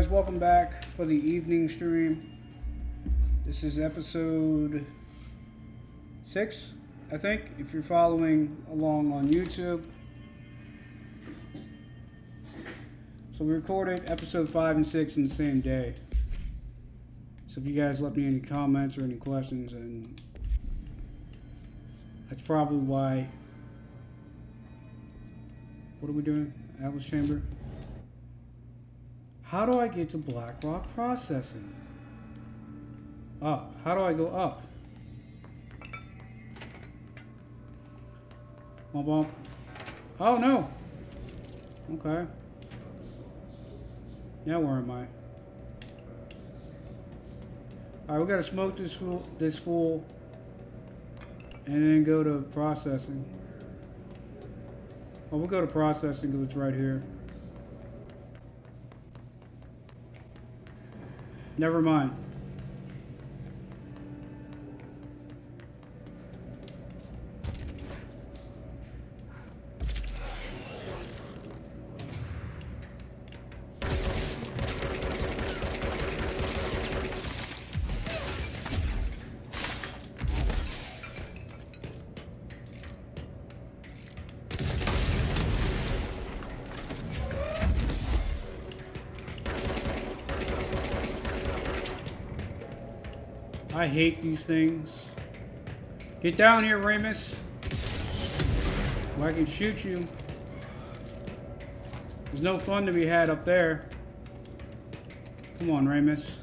guys, welcome back for the evening stream. This is episode 6, I think, if you're following along on YouTube. So we recorded episode 5 and 6 in the same day. So if you guys left me any comments or any questions, and that's probably why. What are we doing? Atlas Chamber. How do I get to Blackrock Processing? Up. How do I go up? Bump, bump. Oh no! Okay. Now where am I? Alright, we gotta smoke this fool, and then go to processing. Well, we'll go to processing because it's right here. Never mind. I hate these things. Get down here, Ramus. Well, I can shoot you. There's no fun to be had up there. Come on, Ramus.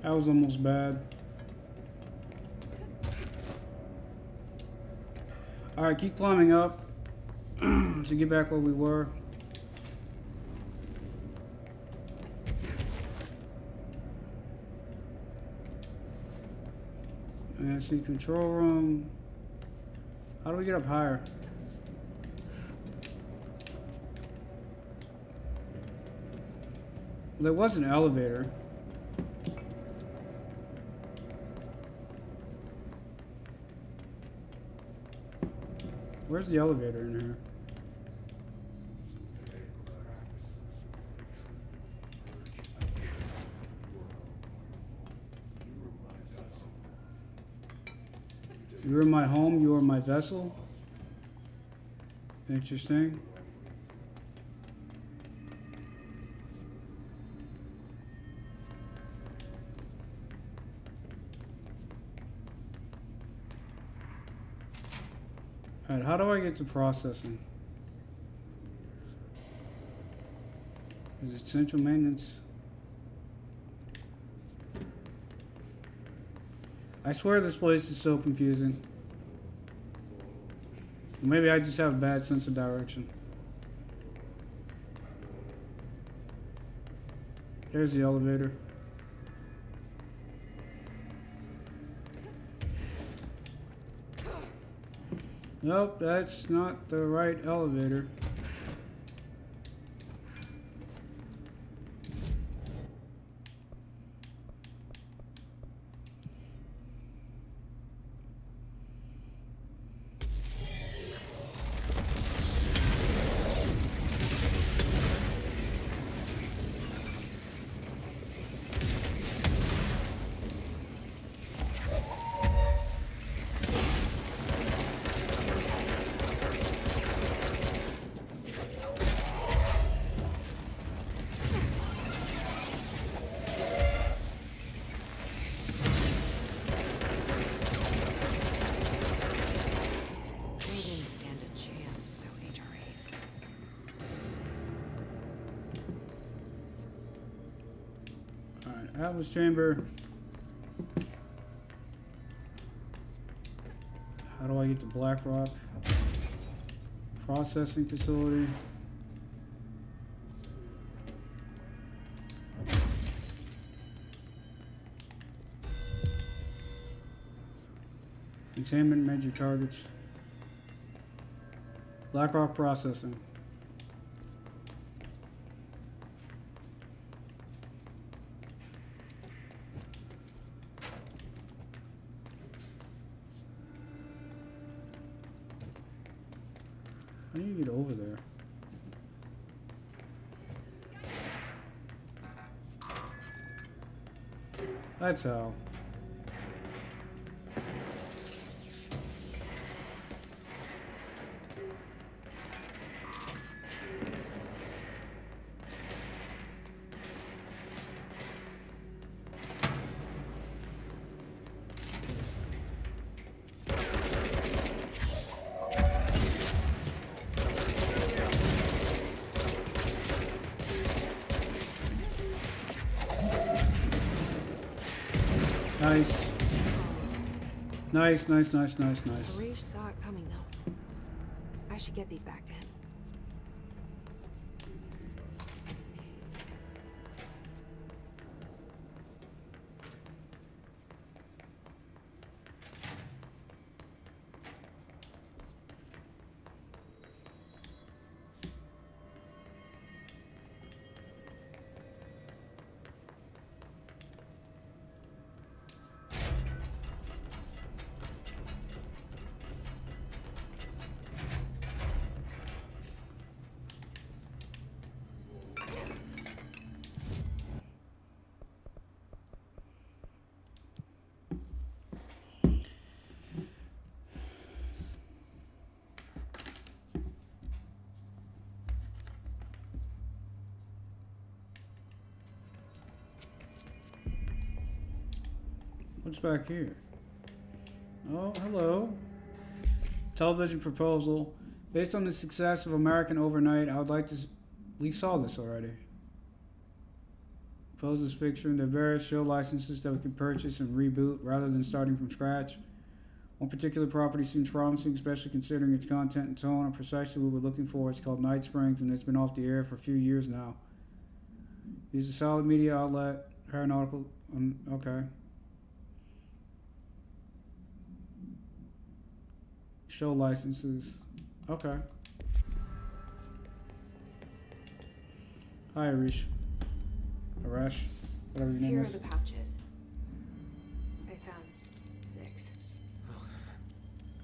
That was almost bad. Alright, keep climbing up to get back where we were. And I see control room. How do we get up higher? Well, there was an elevator. Where's the elevator in here? You're in my home, you are my vessel. Interesting. Alright, how do I get to processing? Is it central maintenance? I swear this place is so confusing. Maybe I just have a bad sense of direction. There's the elevator. Nope, that's not the right elevator. Atlas chamber. How do I get to Blackrock? Processing facility. Examine major targets. Blackrock processing. How do you get over there? That's how. Nice. Nice. Harish saw it coming, though. I should get these back to him. What's back here? Oh, hello. Television proposal. Based on the success of American Overnight, I would like to... We saw this already. Proposes featuring the various show licenses that we can purchase and reboot rather than starting from scratch. One particular property seems promising, especially considering its content and tone are precisely what we're looking for. It's called Night Springs, and it's been off the air for a few years now. It's a solid media outlet. Aeronautical... okay. Show licenses. Okay. Hi, Arish. Arash. Whatever your name Here are is. the pouches. I found 6. Well,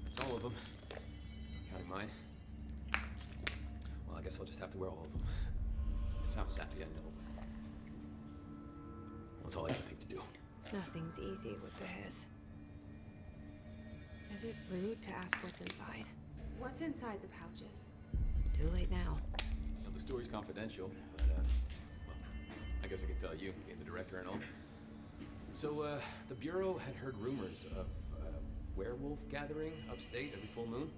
that's all of them. Counting mine. Well, I guess I'll just have to wear all of them. It sounds sappy, I know, but... That's all I can think to do. Nothing's easy with this. Is it rude to ask what's inside? What's inside the pouches? Too late now. You know, the story's confidential, but, well, I guess I can tell you, being the director and all. So, the Bureau had heard rumors of a werewolf gathering upstate every full moon.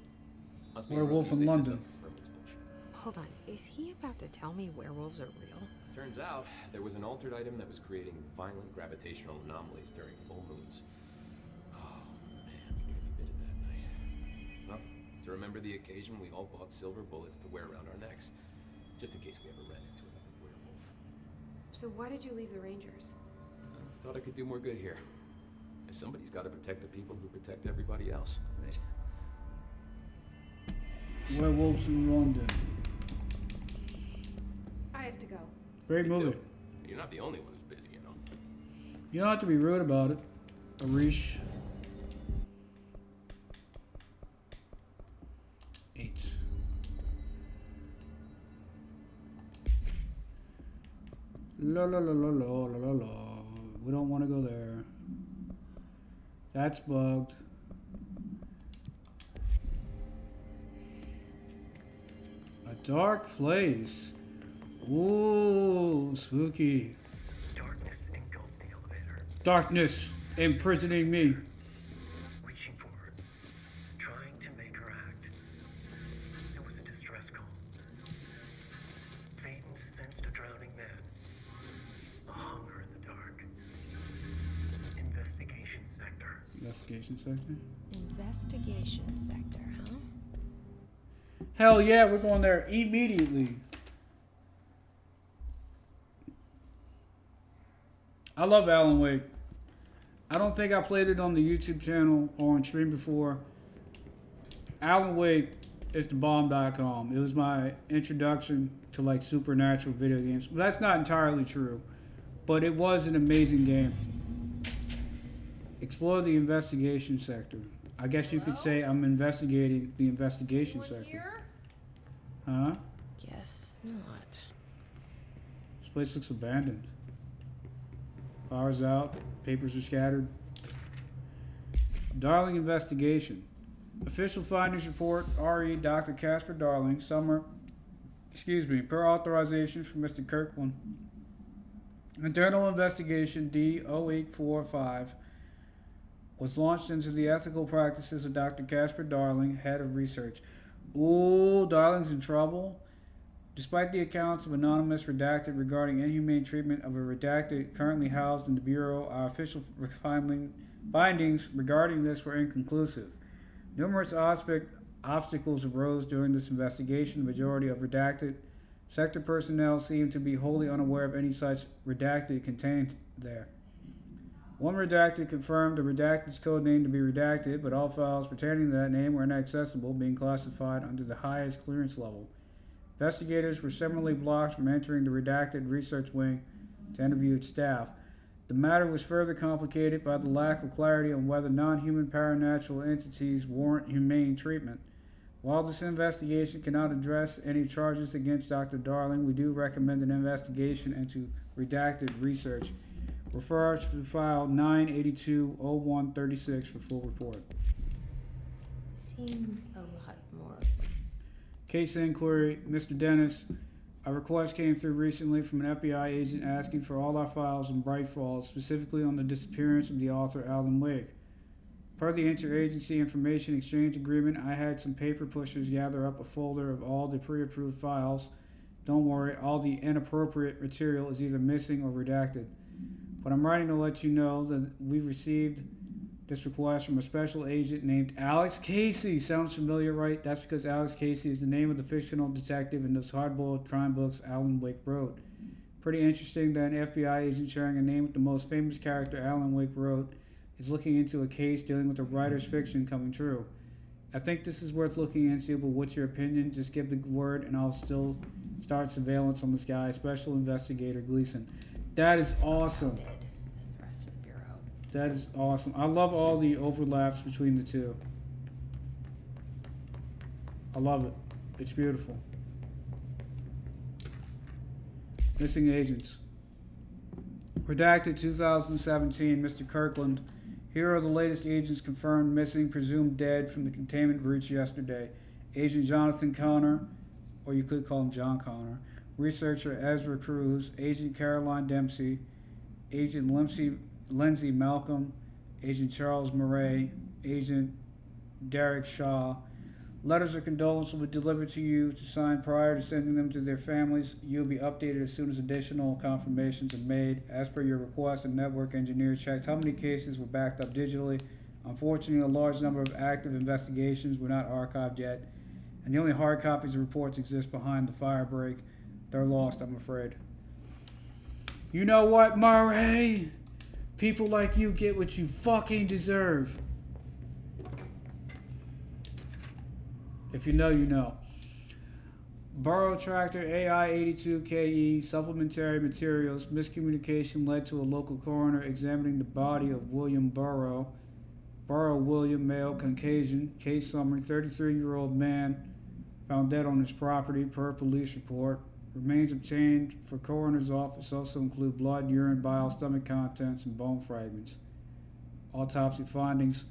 Must be Werewolf in they said London. nothing from its bullshit. Hold on, is he about to tell me werewolves are real? Turns out, there was an altered item that was creating violent gravitational anomalies during full moons. Oh, man, we nearly did it that night. Well, to remember the occasion, we all bought silver bullets to wear around our necks, just in case we ever ran into another werewolf. So why did you leave the Rangers? Thought I could do more good here. And somebody's got to protect the people who protect everybody else, right? Werewolves in London. I have to go. Great Me movie. too. You're not the only one who's busy, you know. You don't have to be rude about it, Arish. 8. La la la la la la la la. We don't want to go there. That's bugged. A dark place. Ooh, spooky. Darkness engulfed the elevator, Darkness imprisoning me. reaching for her, trying to make her act. It was a distress call. Phaeton sensed a drowning man, a hunger in the dark. investigation sector. Investigation sector? Investigation sector, huh? Hell yeah, we're going there immediately. I love Alan Wake. I don't think I played it on the YouTube channel or on stream before. Alan Wake is the bomb.com. It was my introduction to like supernatural video games. Well, that's not entirely true, but it was an amazing game. Explore the investigation sector. I guess you could say I'm investigating the investigation sector. Huh? Guess not. This place looks abandoned. Power's out. Papers are scattered. Darling investigation. Official findings report. RE Dr. Casper Darling. Per authorization from Mr. Kirkland. Internal investigation D-0845 was launched into the ethical practices of Dr. Casper Darling, head of research. Ooh, Darling's in trouble. Despite the accounts of anonymous redacted regarding inhumane treatment of a redacted currently housed in the Bureau, our official findings regarding this were inconclusive. Numerous obstacles arose during this investigation. The majority of redacted sector personnel seemed to be wholly unaware of any such redacted contained there. One redacted confirmed the redacted's code name to be redacted, but all files pertaining to that name were inaccessible, being classified under the highest clearance level. Investigators were similarly blocked from entering the redacted research wing to interview its staff. The matter was further complicated by the lack of clarity on whether non-human paranatural entities warrant humane treatment. While this investigation cannot address any charges against Dr. Darling, we do recommend an investigation into redacted research. Refer to file 982-0136 for full report. Seems a lot more. Case inquiry, Mr. Dennis. A request came through recently from an FBI agent asking for all our files on Brightfall, specifically on the disappearance of the author Alan Wake. Per the Interagency Information Exchange Agreement, I had some paper pushers gather up a folder of all the pre-approved files. Don't worry, all the inappropriate material is either missing or redacted. But I'm writing to let you know that we received this request from a special agent named Alex Casey. Sounds familiar, right? That's because Alex Casey is the name of the fictional detective in those hard-boiled crime books Alan Wake wrote. Pretty interesting that an FBI agent sharing a name with the most famous character Alan Wake wrote is looking into a case dealing with a writer's fiction coming true. I think this is worth looking into, but what's your opinion? Just give the word and I'll still start surveillance on this guy, Special Investigator Gleason. That is awesome. Than the rest of the Bureau. That is awesome. I love all the overlaps between the two. I love it. It's beautiful. Missing agents. Redacted 2017, Mr. Kirkland. Here are the latest agents confirmed missing, presumed dead from the containment breach yesterday. Agent Jonathan Connor, or you could call him John Connor. Researcher Ezra Cruz. Agent Caroline Dempsey. Agent Lindsay Malcolm. Agent Charles Murray. Agent Derek Shaw. Letters of condolence will be delivered to you to sign prior to sending them to their families. You'll be updated as soon as additional confirmations are made. As per your request, a network engineer checked how many cases were backed up digitally. Unfortunately, a large number of active investigations were not archived yet, and the only hard copies of reports exist behind the fire break. They're lost, I'm afraid. You know what, Murray? People like you get what you fucking deserve. If you know, you know. Burrow Tractor AI-82KE supplementary materials. Miscommunication led to a local coroner examining the body of William Burrow. Burrow William, male, Caucasian. Case summary, 33-year-old man found dead on his property per police report. Remains obtained for coroner's office also include blood, urine, bile, stomach contents, and bone fragments. Autopsy findings.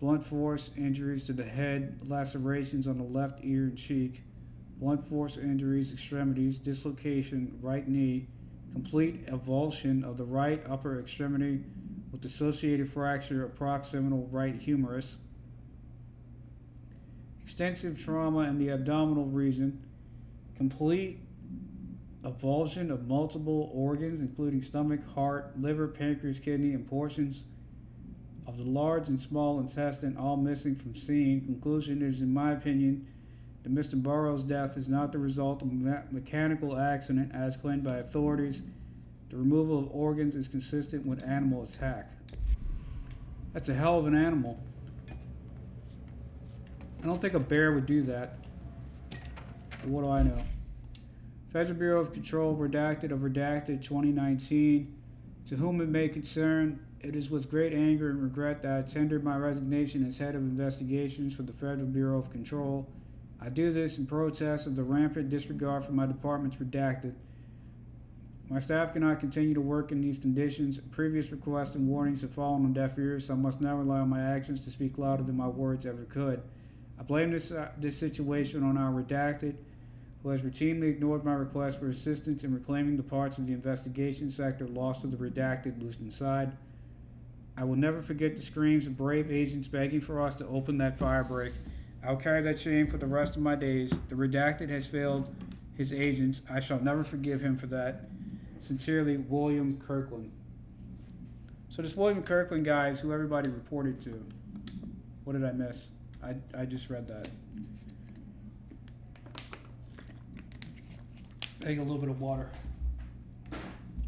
Blunt force injuries to the head, lacerations on the left ear and cheek, blunt force injuries, extremities, dislocation, right knee, complete avulsion of the right upper extremity with associated fracture of proximal right humerus, extensive trauma in the abdominal region, complete avulsion of multiple organs including stomach, heart, liver, pancreas, kidney, and portions of the large and small intestine, all missing from scene. Conclusion is, in my opinion, that Mr. Burroughs' death is not the result of a mechanical accident as claimed by authorities. The removal of organs is consistent with animal attack. That's a hell of an animal. I don't think a bear would do that. But what do I know? Federal Bureau of Control, redacted of redacted 2019. To whom it may concern, it is with great anger and regret that I tendered my resignation as head of investigations for the Federal Bureau of Control. I do this in protest of the rampant disregard for my department's redacted. My staff cannot continue to work in these conditions. Previous requests and warnings have fallen on deaf ears, so I must now rely on my actions to speak louder than my words ever could. I blame this situation on our redacted, who has routinely ignored my request for assistance in reclaiming the parts of the investigation sector lost to the redacted loosed inside. I will never forget the screams of brave agents begging for us to open that firebreak. I will carry that shame for the rest of my days. The redacted has failed his agents. I shall never forgive him for that. Sincerely, William Kirkland. So this William Kirkland guy is who everybody reported to. What did I miss? I just read that. Take a little bit of water.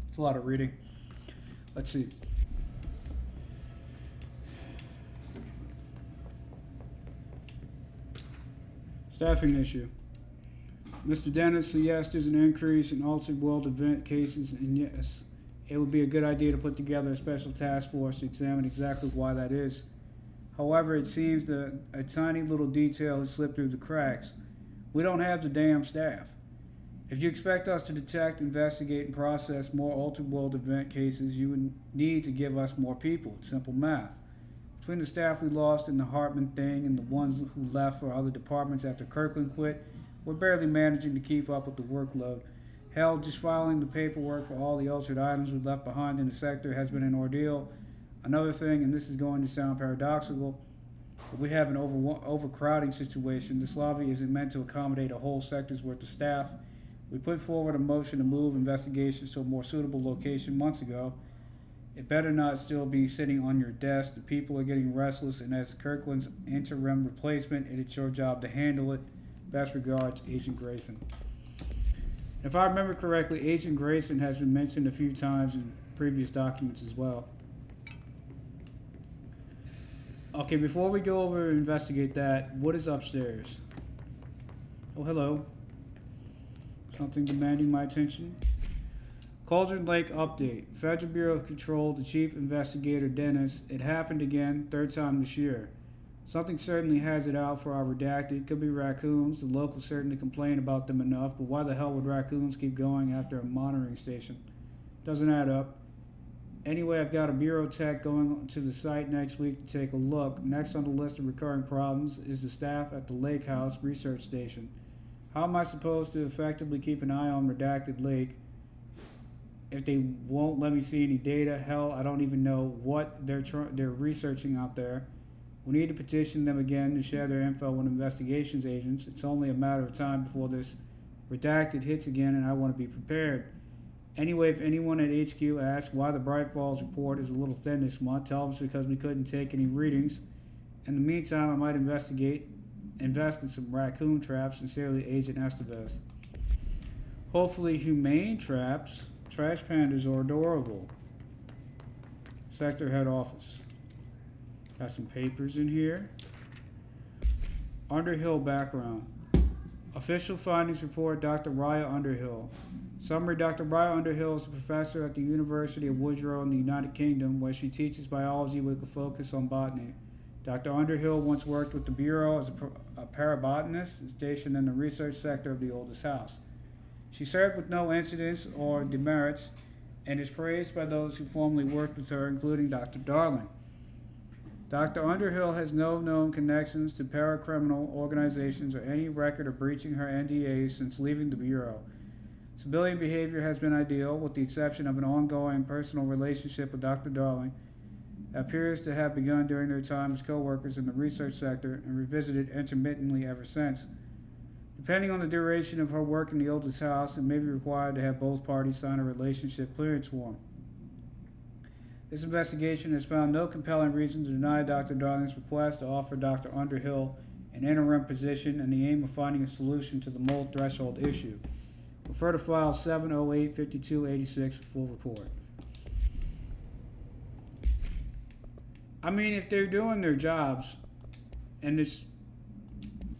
It's a lot of reading. Let's see. Staffing issue. Mr. Dennis, so yes, there's an increase in altered world event cases, and yes, it would be a good idea to put together a special task force to examine exactly why that is. However, it seems that a tiny little detail has slipped through the cracks. We don't have the damn staff. If you expect us to detect, investigate, and process more altered world event cases, you would need to give us more people. It's simple math. Between the staff we lost in the Hartman thing and the ones who left for other departments after Kirkland quit, we're barely managing to keep up with the workload. Hell, just filing the paperwork for all the altered items we left behind in the sector has been an ordeal. Another thing, and this is going to sound paradoxical, but we have an overcrowding situation. This lobby isn't meant to accommodate a whole sector's worth of staff. We put forward a motion to move investigations to a more suitable location months ago. It better not still be sitting on your desk. The people are getting restless, and as Kirkland's interim replacement, it's your job to handle it. Best regards, Agent Grayson. If I remember correctly, Agent Grayson has been mentioned a few times in previous documents as well. Okay, before we go over and investigate that, what is upstairs? Oh, hello. Something demanding my attention. Cauldron Lake update. Federal Bureau of Control, the Chief Investigator Dennis. It happened again, third time this year. Something certainly has it out for our redacted. Could be raccoons. The locals certainly complain about them enough, but why the hell would raccoons keep going after a monitoring station? Doesn't add up. Anyway, I've got a bureau tech going to the site next week to take a look. Next on the list of recurring problems is the staff at the Lake House Research Station. How am I supposed to effectively keep an eye on Redacted Lake if they won't let me see any data? Hell, I don't even know what they're researching out there. We need to petition them again to share their info with investigations agents. It's only a matter of time before this redacted hits again, and I want to be prepared. Anyway, if anyone at HQ asks why the Bright Falls report is a little thin this month, tell them it's because we couldn't take any readings. In the meantime, I might invest in some raccoon traps. Sincerely, Agent Estevez. Hopefully humane traps. Trash pandas are adorable. Sector head office. Got some papers in here. Underhill background. Official findings report, Dr. Raya Underhill. Summary, Dr. Raya Underhill is a professor at the University of Woodrow in the United Kingdom, where she teaches biology with a focus on botany. Dr. Underhill once worked with the Bureau as a parabotanist stationed in the research sector of the oldest house. She served with no incidents or demerits and is praised by those who formerly worked with her, including Dr. Darling. Dr. Underhill has no known connections to paracriminal organizations or any record of breaching her NDAs since leaving the Bureau. Civilian behavior has been ideal, with the exception of an ongoing personal relationship with Dr. Darling that appears to have begun during their time as co-workers in the research sector and revisited intermittently ever since. Depending on the duration of her work in the oldest house, it may be required to have both parties sign a relationship clearance form. This investigation has found no compelling reason to deny Dr. Darling's request to offer Dr. Underhill an interim position in the aim of finding a solution to the mold threshold issue. Refer to file 708-5286 for full report. I mean, if they're doing their jobs, and it's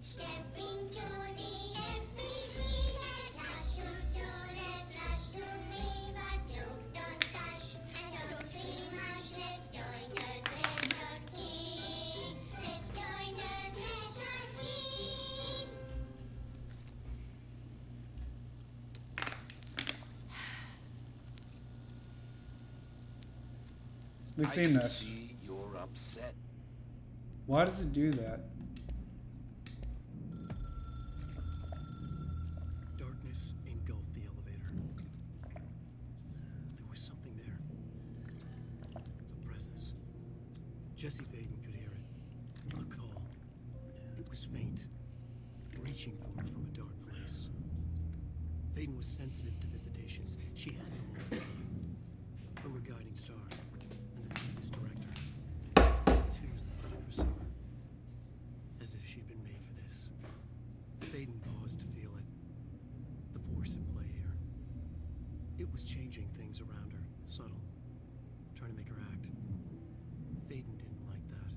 Stepping to the FBC, let's rush to do, let's rush to me, but do don't touch and don't scream much. Let's join the treasure keys. Let's join the treasure keys. we've I seen can this. see you're upset. Why does it do that? Darkness engulfed the elevator. There was something there. A presence. Jesse Faden could hear it. A call. It was faint, reaching for her from a dark place. Faden was sensitive to visitations. She had them all the time. From her guiding star and the previous director. She was the perfect receiver. As if she'd been made for this. Faden paused to feel it. The force at play here. It was changing things around her, subtle, trying to make her act. Faden didn't like that.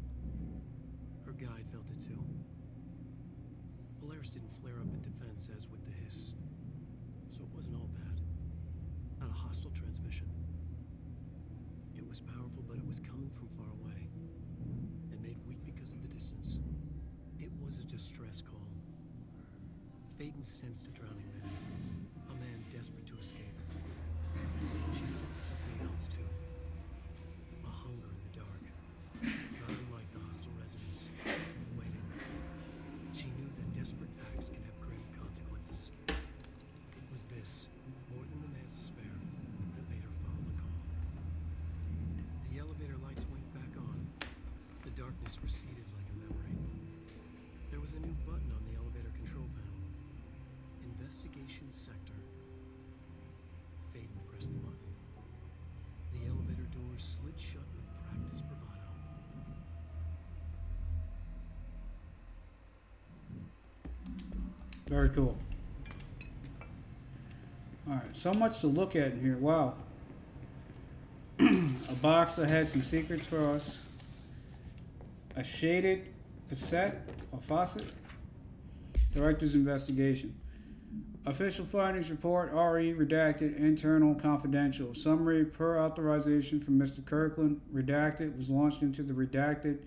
Her guide felt it too. Polaris didn't flare up in defense as with the hiss, so it wasn't all bad. Not a hostile transmission. It was powerful, but it was coming from far away, and made weak because of the distance. It was a distress call. Faden sensed a drowning man, a man desperate to escape. She sensed something else too. A hunger in the dark, not unlike the hostile residents, waiting. She knew that desperate acts can have grim consequences. It was this, more than the man's despair, that made her follow the call. The elevator lights winked back on. The darkness receded like a memory. There was a new button on the elevator control panel. Investigation sector. Faden pressed the button. The elevator doors slid shut with practiced bravado. Very cool. Alright, so much to look at in here. Wow. A box that has some secrets for us. A shaded facet or faucet. Director's investigation. Official findings report RE redacted internal confidential. Summary per authorization from Mr. Kirkland redacted was launched into the redacted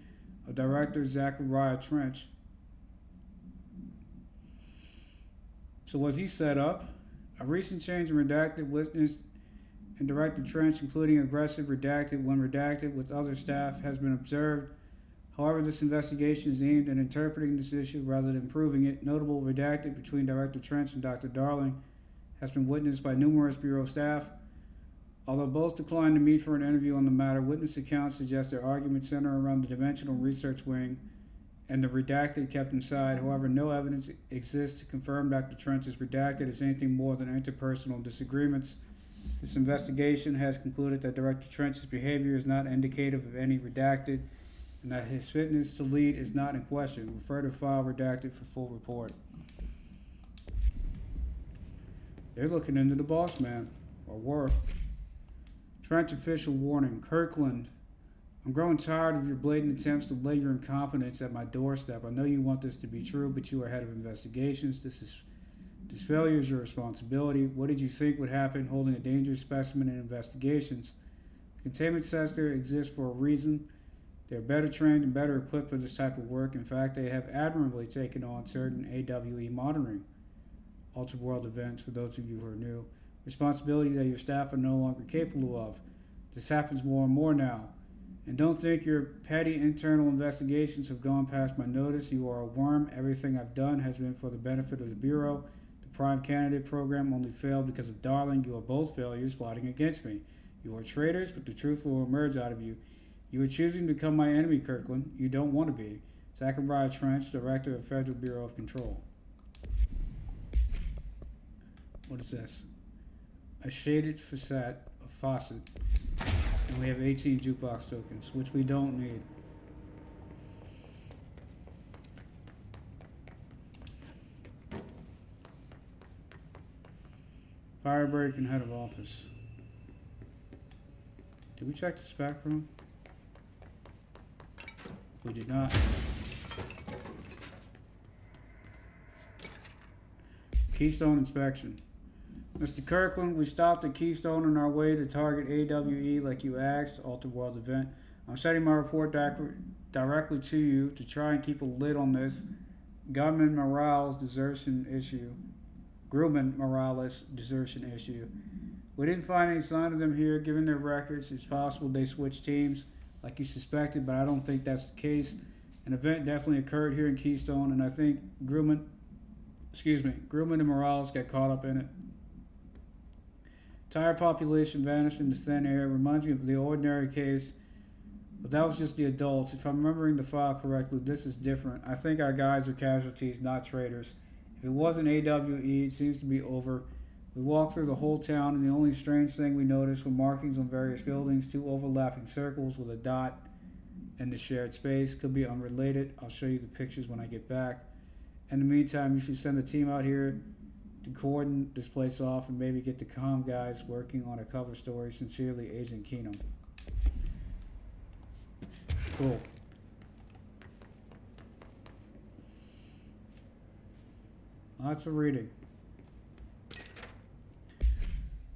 of Director Zachariah Trench. So was he set up? A recent change in redacted witnessed in Director Trench, including aggressive redacted when redacted with other staff, has been observed. However, this investigation is aimed at interpreting this issue rather than proving it. Notable redacted between Director Trench and Dr. Darling has been witnessed by numerous Bureau staff. Although both declined to meet for an interview on the matter, witness accounts suggest their arguments center around the Dimensional Research Wing and the redacted kept inside. However, no evidence exists to confirm Dr. Trench's redacted is anything more than interpersonal disagreements. This investigation has concluded that Director Trench's behavior is not indicative of any redacted and that his fitness to lead is not in question. Refer to file redacted for full report. They're looking into the boss man, or were. Trench official warning. Kirkland, I'm growing tired of your blatant attempts to lay your incompetence at my doorstep. I know you want this to be true, but you are head of investigations. This failure is your responsibility. What did you think would happen holding a dangerous specimen in investigations? The containment sector exists for a reason. They're better trained and better equipped for this type of work. In fact, they have admirably taken on certain AWE monitoring, ultra-world events, for those of you who are new. Responsibility that your staff are no longer capable of. This happens more and more now. And don't think your petty internal investigations have gone past my notice. You are a worm. Everything I've done has been for the benefit of the Bureau. The Prime Candidate program only failed because of Darling. You are both failures plotting against me. You are traitors, but the truth will emerge out of you. You are choosing to become my enemy, Kirkland. You don't want to be. Zachariah Trench, Director of Federal Bureau of Control. What is this? A shaded facet of faucet. And we have 18 jukebox tokens, which we don't need. Fire break and head of office. Did we check the spec room? We did not. Keystone inspection. Mr. Kirkland, we stopped at Keystone on our way to target AWE like you asked, Altered World event. I'm sending my report directly to you to try and keep a lid on this gunman Morales desertion issue. Grumman Morales desertion issue. We didn't find any sign of them here. Given their records, it's possible they switched teams like you suspected, but I don't think that's the case. An event definitely occurred here in Keystone, and I think Grumman and Morales got caught up in it. Entire population vanished into thin air. Reminds me of the ordinary case, but that was just the adults. If I'm remembering the file correctly, this is different. I think our guys are casualties, not traitors. If it wasn't AWE, it seems to be over. We walked through the whole town, and the only strange thing we noticed were markings on various buildings, 2 overlapping circles with a dot in the shared space. Could be unrelated. I'll show you the pictures when I get back. In the meantime, you should send a team out here to cordon this place off and maybe get the comm guys working on a cover story. Sincerely, Agent Keenum. Cool. Lots of reading.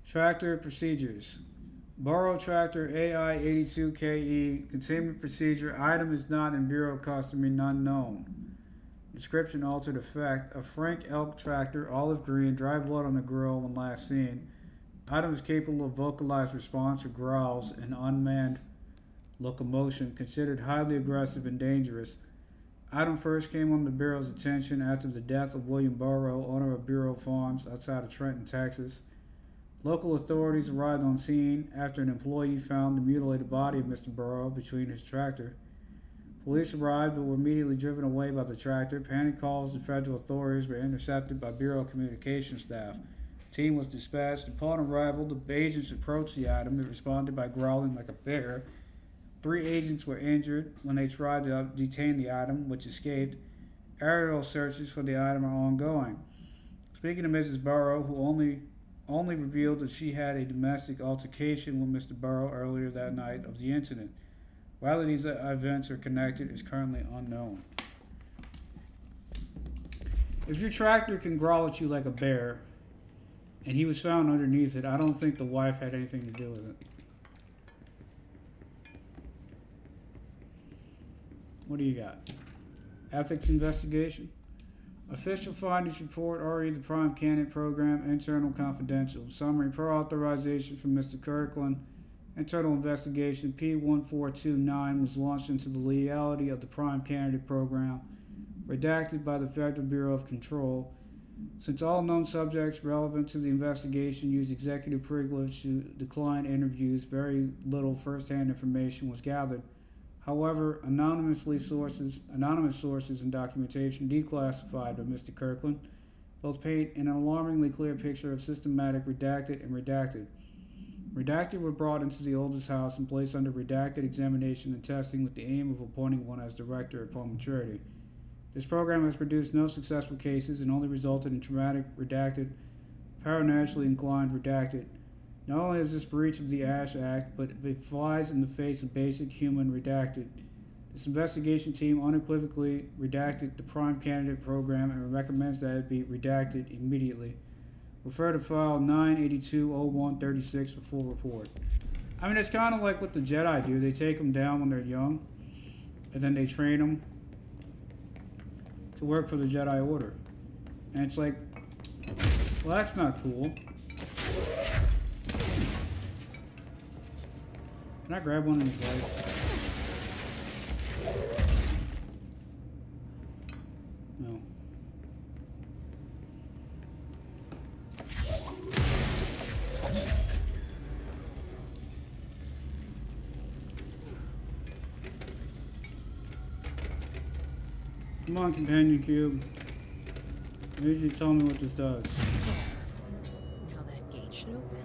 Tractor procedures. Borough Tractor AI82KE. Containment procedure. Item is not in Bureau of Customary, none known. Description altered effect. A Frank Elk tractor, olive green, dry blood on the grill when last seen. Item is capable of vocalized response or growls and unmanned locomotion. Considered highly aggressive and dangerous. Item first came on the Bureau's attention after the death of William Burrow, owner of Bureau Farms outside of Trenton, Texas. Local authorities arrived on scene after an employee found the mutilated body of Mr. Burrow between his tractor. Police arrived but were immediately driven away by the tractor. Panic calls to federal authorities were intercepted by Bureau communications staff. The team was dispatched. Upon arrival, the agents approached the item. It responded by growling like a bear. 3 agents were injured when they tried to detain the item, which escaped. Aerial searches for the item are ongoing. Speaking to Mrs. Burrow, who only revealed that she had a domestic altercation with Mr. Burrow earlier that night of the incident. Whether these events are connected is currently unknown. If your tractor can growl at you like a bear, and he was found underneath it, I don't think the wife had anything to do with it. What do you got? Ethics investigation. Official findings report, RE the Prime Candidate Program, internal confidential. Summary per authorization from Mr. Kirkland. Internal investigation P1429 was launched into the legality of the Prime Candidate Program, redacted by the Federal Bureau of Control. Since all known subjects relevant to the investigation used executive privilege to decline interviews, very little first-hand information was gathered. However, anonymous sources and documentation declassified by Mr. Kirkland both paint an alarmingly clear picture of systematic redacted and redacted. Redacted were brought into the oldest house and placed under redacted examination and testing with the aim of appointing one as director upon maturity. This program has produced no successful cases and only resulted in traumatic redacted, paranormally inclined redacted. Not only is this breach of the ASH Act, but it flies in the face of basic human redacted. This investigation team unequivocally redacted the Prime Candidate Program and recommends that it be redacted immediately. Refer to file 982-0136 for full report. I mean, it's kind of like what the Jedi do. They take them down when they're young, and then they train them to work for the Jedi Order. And it's like, well, that's not cool. Can I grab one of these lights? No. Come on, companion cube. I need you to tell me what this does. Now that gate should open.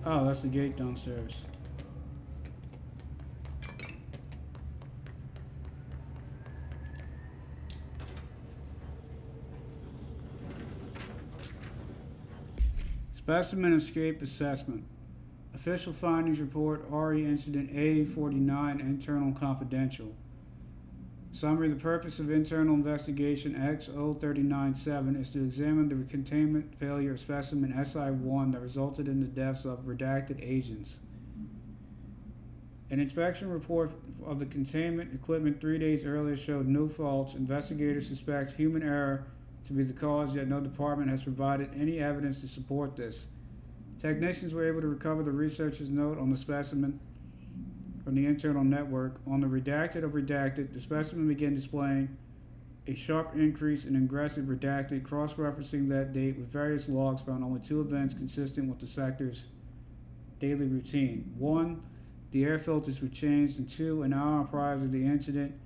Oh, that's the gate downstairs. Specimen escape assessment. Official findings report RE incident A49 internal confidential. Summary: the purpose of internal investigation X0397 is to examine the containment failure of specimen SI1 that resulted in the deaths of redacted agents. An inspection report of the containment equipment 3 days earlier showed no faults. Investigators suspect human error to be the cause, yet no department has provided any evidence to support this. Technicians were able to recover the researcher's note on the specimen from the internal network. On the redacted of redacted, the specimen began displaying a sharp increase in aggressive redacted, cross-referencing that date with various logs found only 2 events consistent with the sector's daily routine. 1, the air filters were changed, and 2, an hour prior to the incident,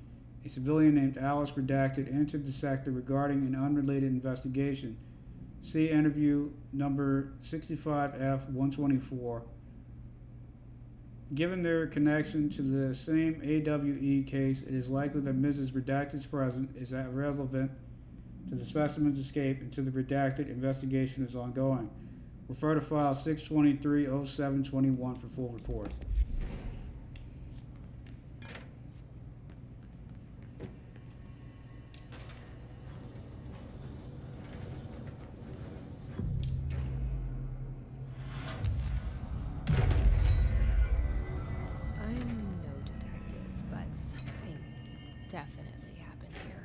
a civilian named Alice Redacted entered the sector regarding an unrelated investigation. See interview number 65F124. Given their connection to the same AWE case, it is likely that Mrs. Redacted's presence is relevant to the specimen's escape and to the redacted investigation is ongoing. Refer to file 623-0721 for full report. Definitely happened here.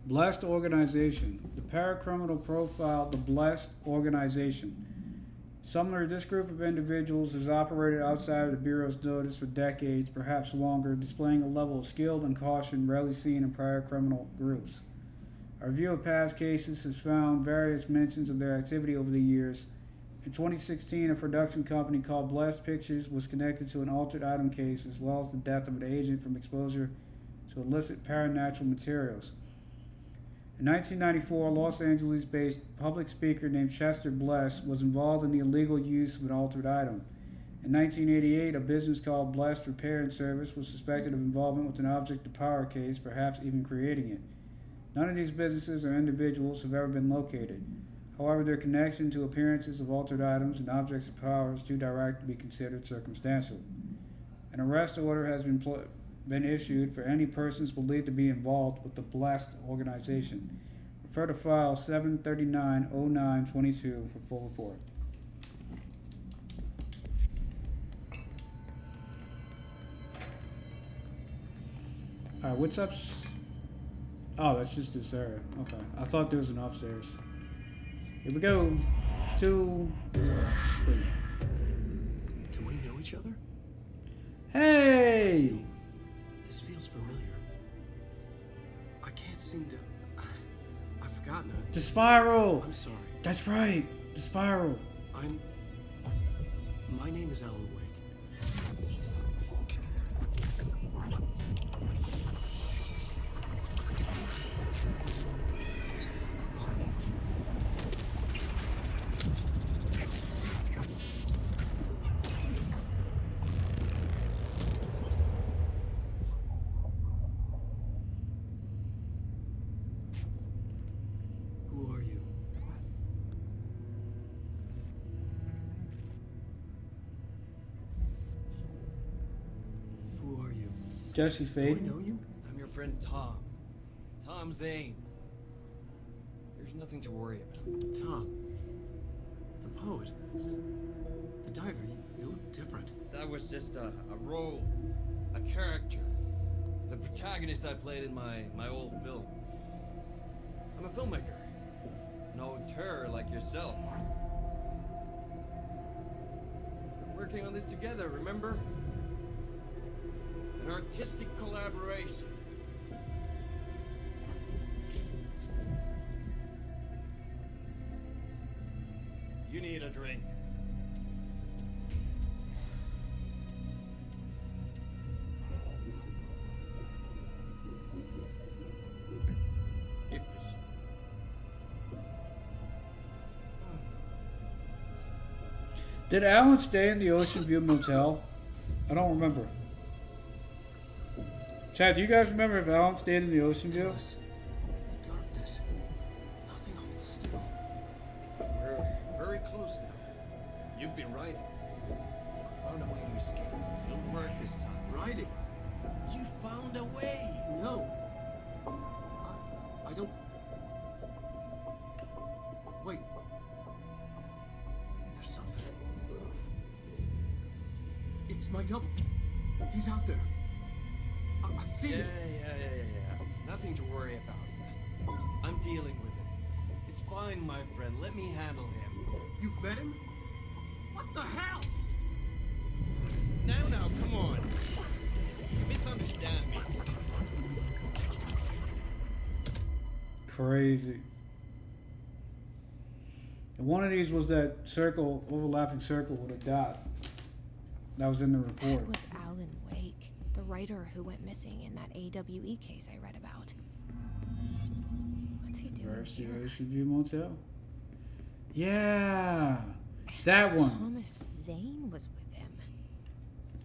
Blessed Organization. The paracriminal profile, the Blessed Organization. Similar, this group of individuals has operated outside of the Bureau's notice for decades, perhaps longer, displaying a level of skill and caution rarely seen in prior criminal groups. Our review of past cases has found various mentions of their activity over the years. In 2016, a production company called Blessed Pictures was connected to an altered item case as well as the death of an agent from exposure to illicit paranatural materials. In 1994, a Los Angeles-based public speaker named Chester Bless was involved in the illegal use of an altered item. In 1988, a business called Blessed Repair and Service was suspected of involvement with an object of power case, perhaps even creating it. None of these businesses or individuals have ever been located. However, their connection to appearances of altered items and objects of power is too direct to be considered circumstantial. An arrest order has been issued for any persons believed to be involved with the Blessed Organization. Refer to file 739-0922 for full report. Alright, what's up? Oh, that's just this area. Okay. I thought there was an upstairs. Here we go. 2, 3. Do we know each other? Hey! This feels familiar. I can't seem to... I've forgotten it. The spiral! I'm sorry. That's right. The spiral. My name is Alan Wake. Who are you? Who are you? Jesse Do I Faden. know you? I'm your friend Tom. Tom Zane. There's nothing to worry about. Tom. The poet. The diver. You look different. That was just a role, a character. The protagonist I played in my old film. I'm a filmmaker. An auteur like yourself. We're working on this together, remember? An artistic collaboration. You need a drink. Get this. Did Alan stay in the Ocean View Motel? I don't remember. Chad, do you guys remember if Alan stayed in the Ocean View? Endless darkness. Nothing holds still. You've been writing. You found a way to escape. It'll work this time. Riding? You found a way! No. I don't. Wait. There's something. It's my double. He's out there. I've seen Yeah. it. Nothing to worry about. I'm dealing with it. It's fine, my friend. Let me handle him. You've met him? What the hell? Now, come on. You misunderstand me. Crazy. And one of these was that circle, overlapping circle with a dot. That was in the report. That was Alan Wake, the writer who went missing in that AWE case I read about. What's he doing University here? Ocean View Motel. Yeah, And that one. Thomas Zane was with him.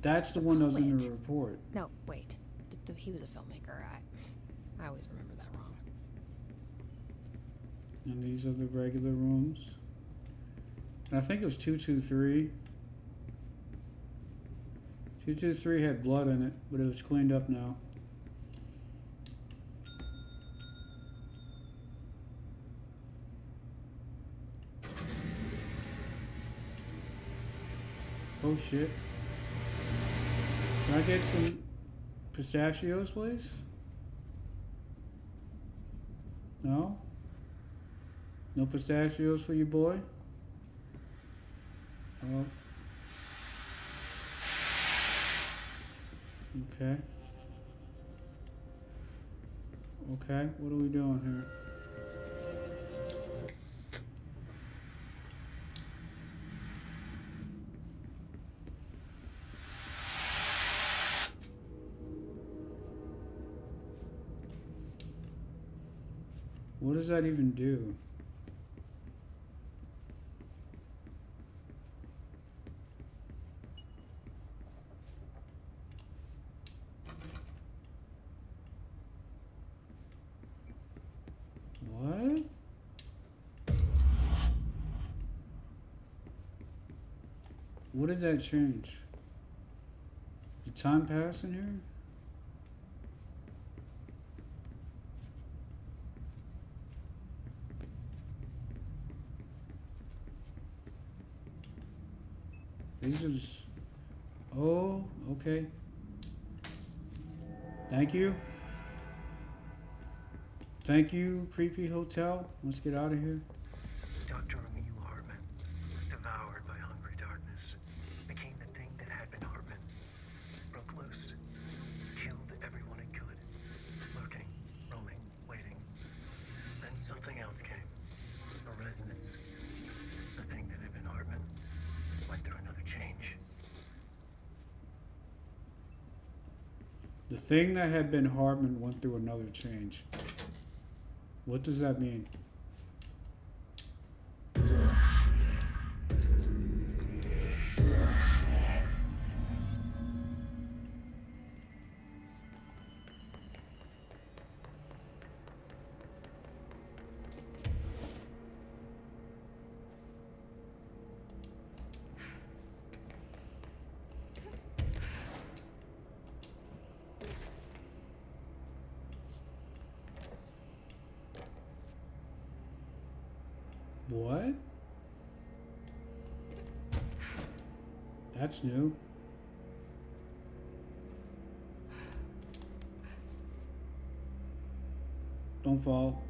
That's the one that was in the Wait. report. No, wait. He was a filmmaker. I always remember that wrong. And these are the regular rooms. And I think it was 223. 223 had blood in it, but it was cleaned up now. Oh shit. Can I get some pistachios, please? No? No pistachios for you, boy? Oh. Okay. Okay, what are we doing here? What does that even do? What? What did that change? Did time pass in here? These are just... Oh, okay. Thank you. Thank you, creepy hotel. Let's get out of here. Dr. Emil Hartman, devoured by hungry darkness, became the thing that had been Hartman. Broke loose, killed everyone it could, lurking, roaming, waiting. Then something else came, a resonance. The thing that had been Hartman went through another change. The thing that had been Hartman went through another change. What does that mean? What? That's new. Don't fall.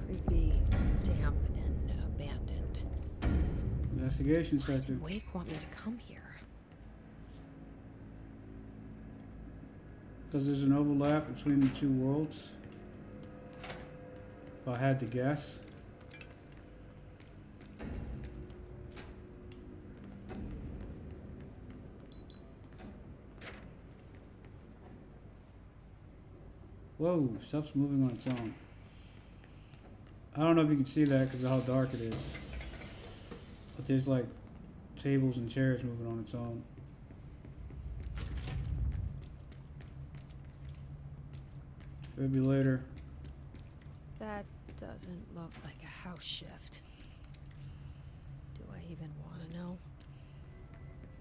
Creepy, damp, and abandoned. Investigation Why sector. did Wake want me to come here? Because there's an overlap between the two worlds. If I had to guess. Whoa, stuff's moving on its own. I don't know if you can see that because of how dark it is. But there's like tables and chairs moving on its own. Defibrillator. That doesn't look like a house shift. Do I even want to know?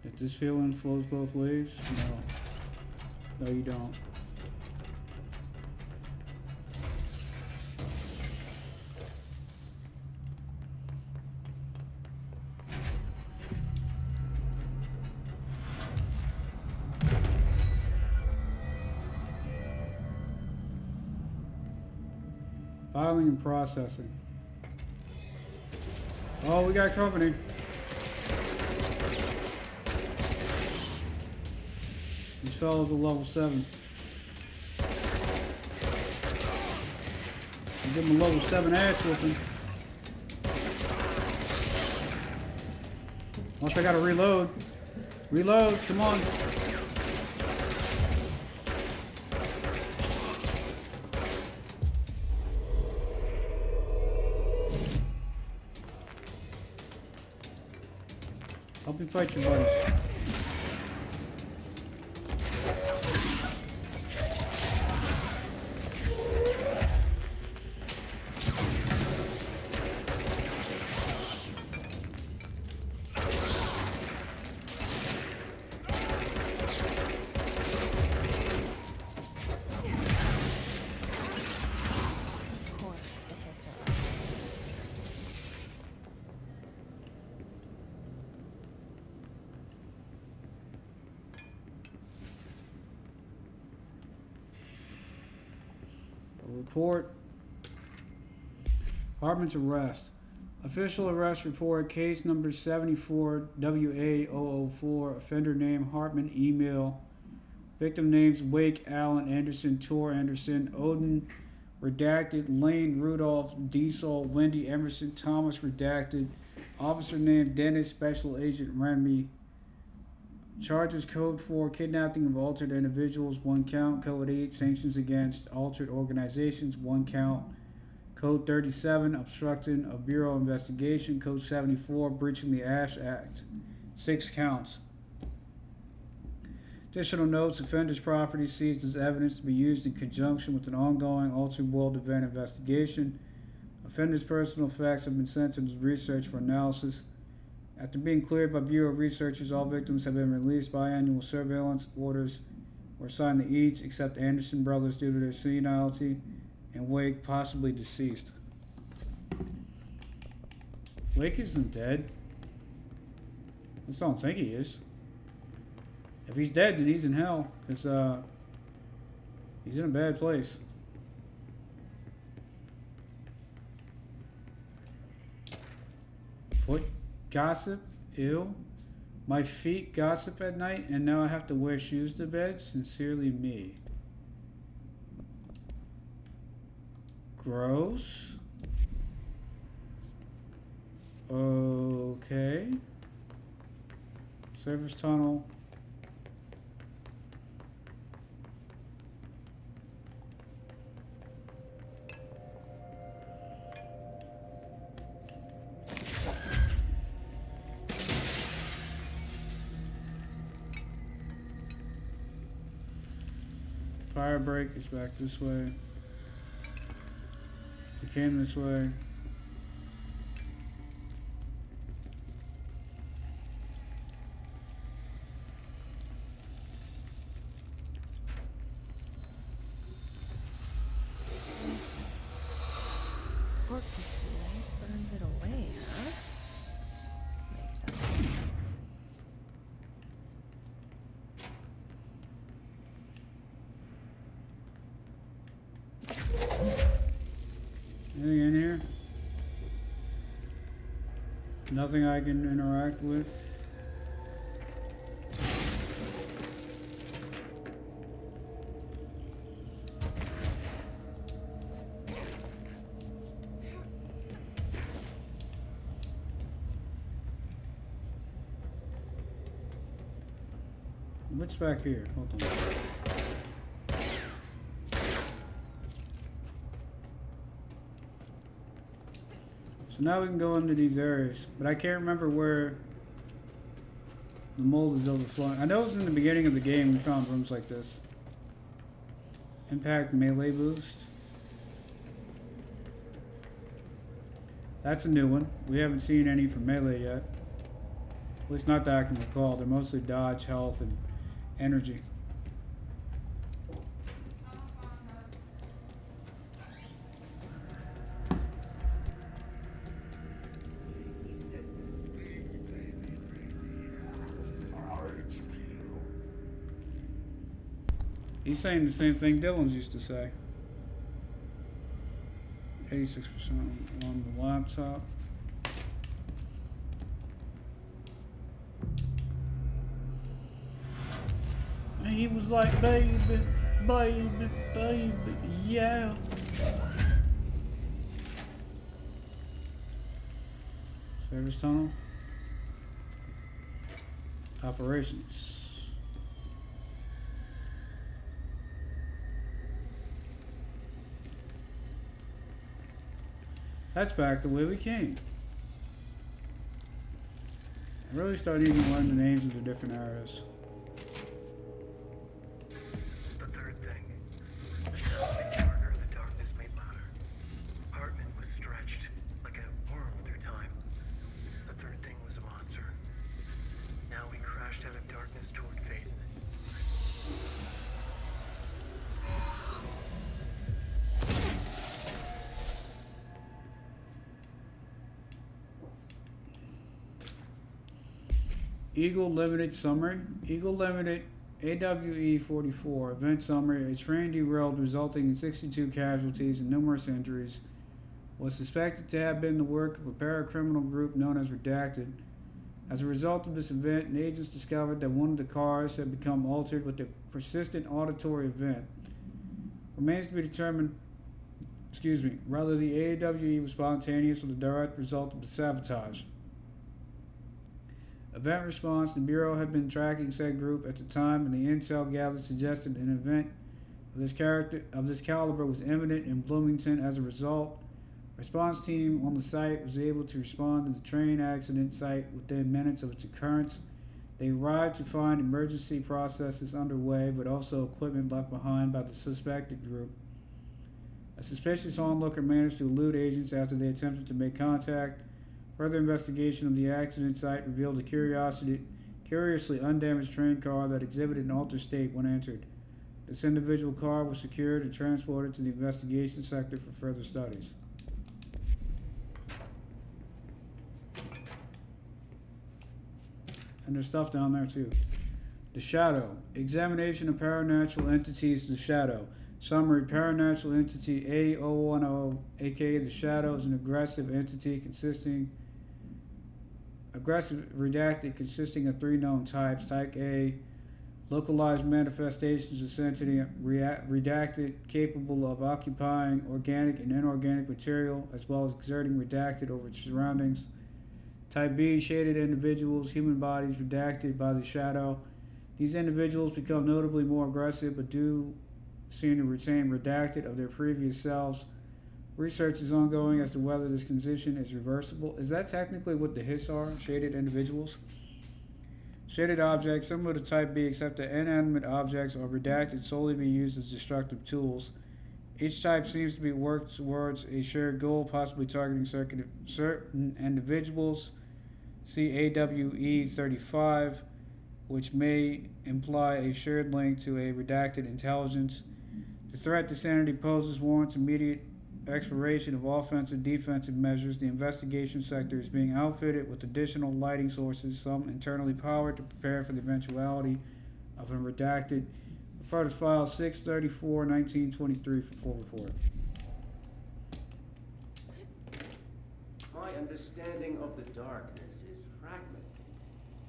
If this feeling flows both ways, no. No, you don't. Filing and processing. Oh, we got company. These fellows are level 7. I'll give them a level 7 ass whooping. Once I gotta reload. Reload, come on. Help me fight your buddies. Of course, the Hisser. Report. Hartman's arrest. Official arrest report, case number 74 WA004. Offender name Hartman. Email. Victim names Wake, Allen, Anderson, Tor, Anderson, Odin, redacted, Lane, Rudolph, Diesel, Wendy, Emerson, Thomas, redacted. Officer name Dennis, Special Agent Renby. Charges code 4, kidnapping of altered individuals, 1 count. Code 8, sanctions against altered organizations, 1 count. Code 37, obstructing a Bureau investigation. Code 74, breaching the Ash Act, 6 counts. Additional notes, offender's property seized as evidence to be used in conjunction with an ongoing altered world event investigation. Offender's personal effects have been sent to research for analysis. After being cleared by Bureau researchers, all victims have been released. Biannual surveillance orders were assigned to each except Anderson brothers due to their senility, and Wake possibly deceased. Wake isn't dead. I just don't think he is. If he's dead, then he's in hell, because he's in a bad place. Foot gossip? Ew. My feet gossip at night, and now I have to wear shoes to bed? Sincerely, me. Gross. Okay. Service tunnel. Fire break is back this way. We came this way. Torque light burns it away, huh? Makes sense. Anything in here? Nothing I can interact with. What's back here? Hold on. So now we can go into these areas, but I can't remember where the mold is overflowing. I know it was in the beginning of the game we found rooms like this. Impact melee boost. That's a new one. We haven't seen any for melee yet. At least not that I can recall. They're mostly dodge, health, and energy. He's saying the same thing Dylan's used to say. 86% on the laptop. And he was like, baby, baby, baby, yeah. Service tunnel. Operations. That's back the way we came. I really started needing to learn the names of the different areas. The third thing. The sound charger of the darkness made louder. Hartman was stretched like a worm through time. The third thing was a monster. Now we crashed out of darkness toward Phaeton. Eagle Limited Summary. Eagle Limited AWE 44 Event Summary. A train derailed resulting in 62 casualties and numerous injuries. Was suspected to have been the work of a paracriminal group known as Redacted. As a result of this event, agents discovered that one of the cars had become altered with a persistent auditory event. Remains to be determined, whether the AWE was spontaneous or the direct result of the sabotage. Event response: the Bureau had been tracking said group at the time, and the intel gathered suggested an event of this caliber was imminent in Bloomington. As a result, response team on the site was able to respond to the train accident site within minutes of its occurrence. They arrived to find emergency processes underway, but also equipment left behind by the suspected group. A suspicious onlooker managed to elude agents after they attempted to make contact. Further investigation of the accident site revealed a curiously undamaged train car that exhibited an altered state when entered. This individual car was secured and transported to the investigation sector for further studies. And there's stuff down there too. The Shadow. Examination of paranatural entities. The Shadow. Summary: paranatural entity A010, aka the Shadow, is an aggressive entity consisting of three known types. Type A, localized manifestations of sentient redacted, capable of occupying organic and inorganic material, as well as exerting redacted over its surroundings. Type B, shaded individuals, human bodies redacted by the Shadow. These individuals become notably more aggressive, but do seem to retain redacted of their previous selves. Research is ongoing as to whether this condition is reversible. Is that technically what the HIS are? Shaded individuals? Shaded objects, similar to Type B, except that inanimate objects are redacted solely to be used as destructive tools. Each type seems to be worked towards a shared goal, possibly targeting certain individuals. See AWE 35, which may imply a shared link to a redacted intelligence. The threat to sanity poses warrants immediate exploration of offensive defensive measures. The investigation sector is being outfitted with additional lighting sources, some internally powered, to prepare for the eventuality of a redacted. Refer to file 634-1923 for full report. My understanding of the darkness is fragmented,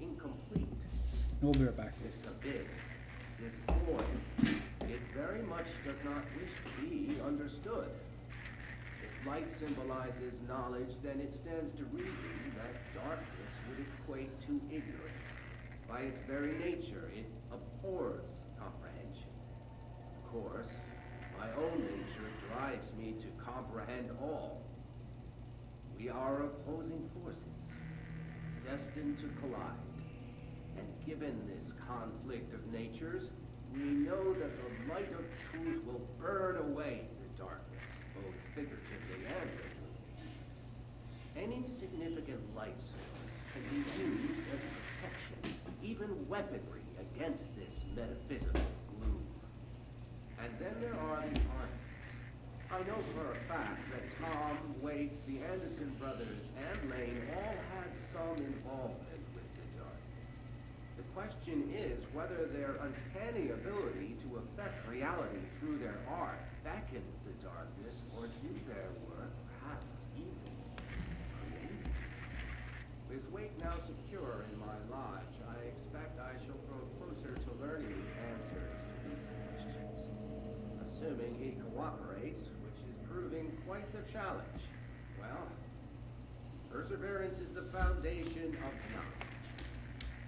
incomplete. We'll be right back. This abyss, this void, it very much does not wish to be understood. If light symbolizes knowledge, then it stands to reason that darkness would equate to ignorance. By its very nature, it abhors comprehension. Of course, my own nature drives me to comprehend all. We are opposing forces, destined to collide. And given this conflict of natures, we know that the light of truth will burn away the darkness, both figuratively and literally. Any significant light source can be used as protection, even weaponry, against this metaphysical gloom. And then there are the artists. I know for a fact that Tom, Wake, the Anderson brothers, and Lane all had some involvement with the darkness. The question is whether their uncanny ability to affect reality through their art beckons the darkness, or do their work perhaps even create it. With Wake now secure in my lodge, I expect I shall grow closer to learning the answers to these questions. Assuming he cooperates, which is proving quite the challenge. Well, perseverance is the foundation of knowledge.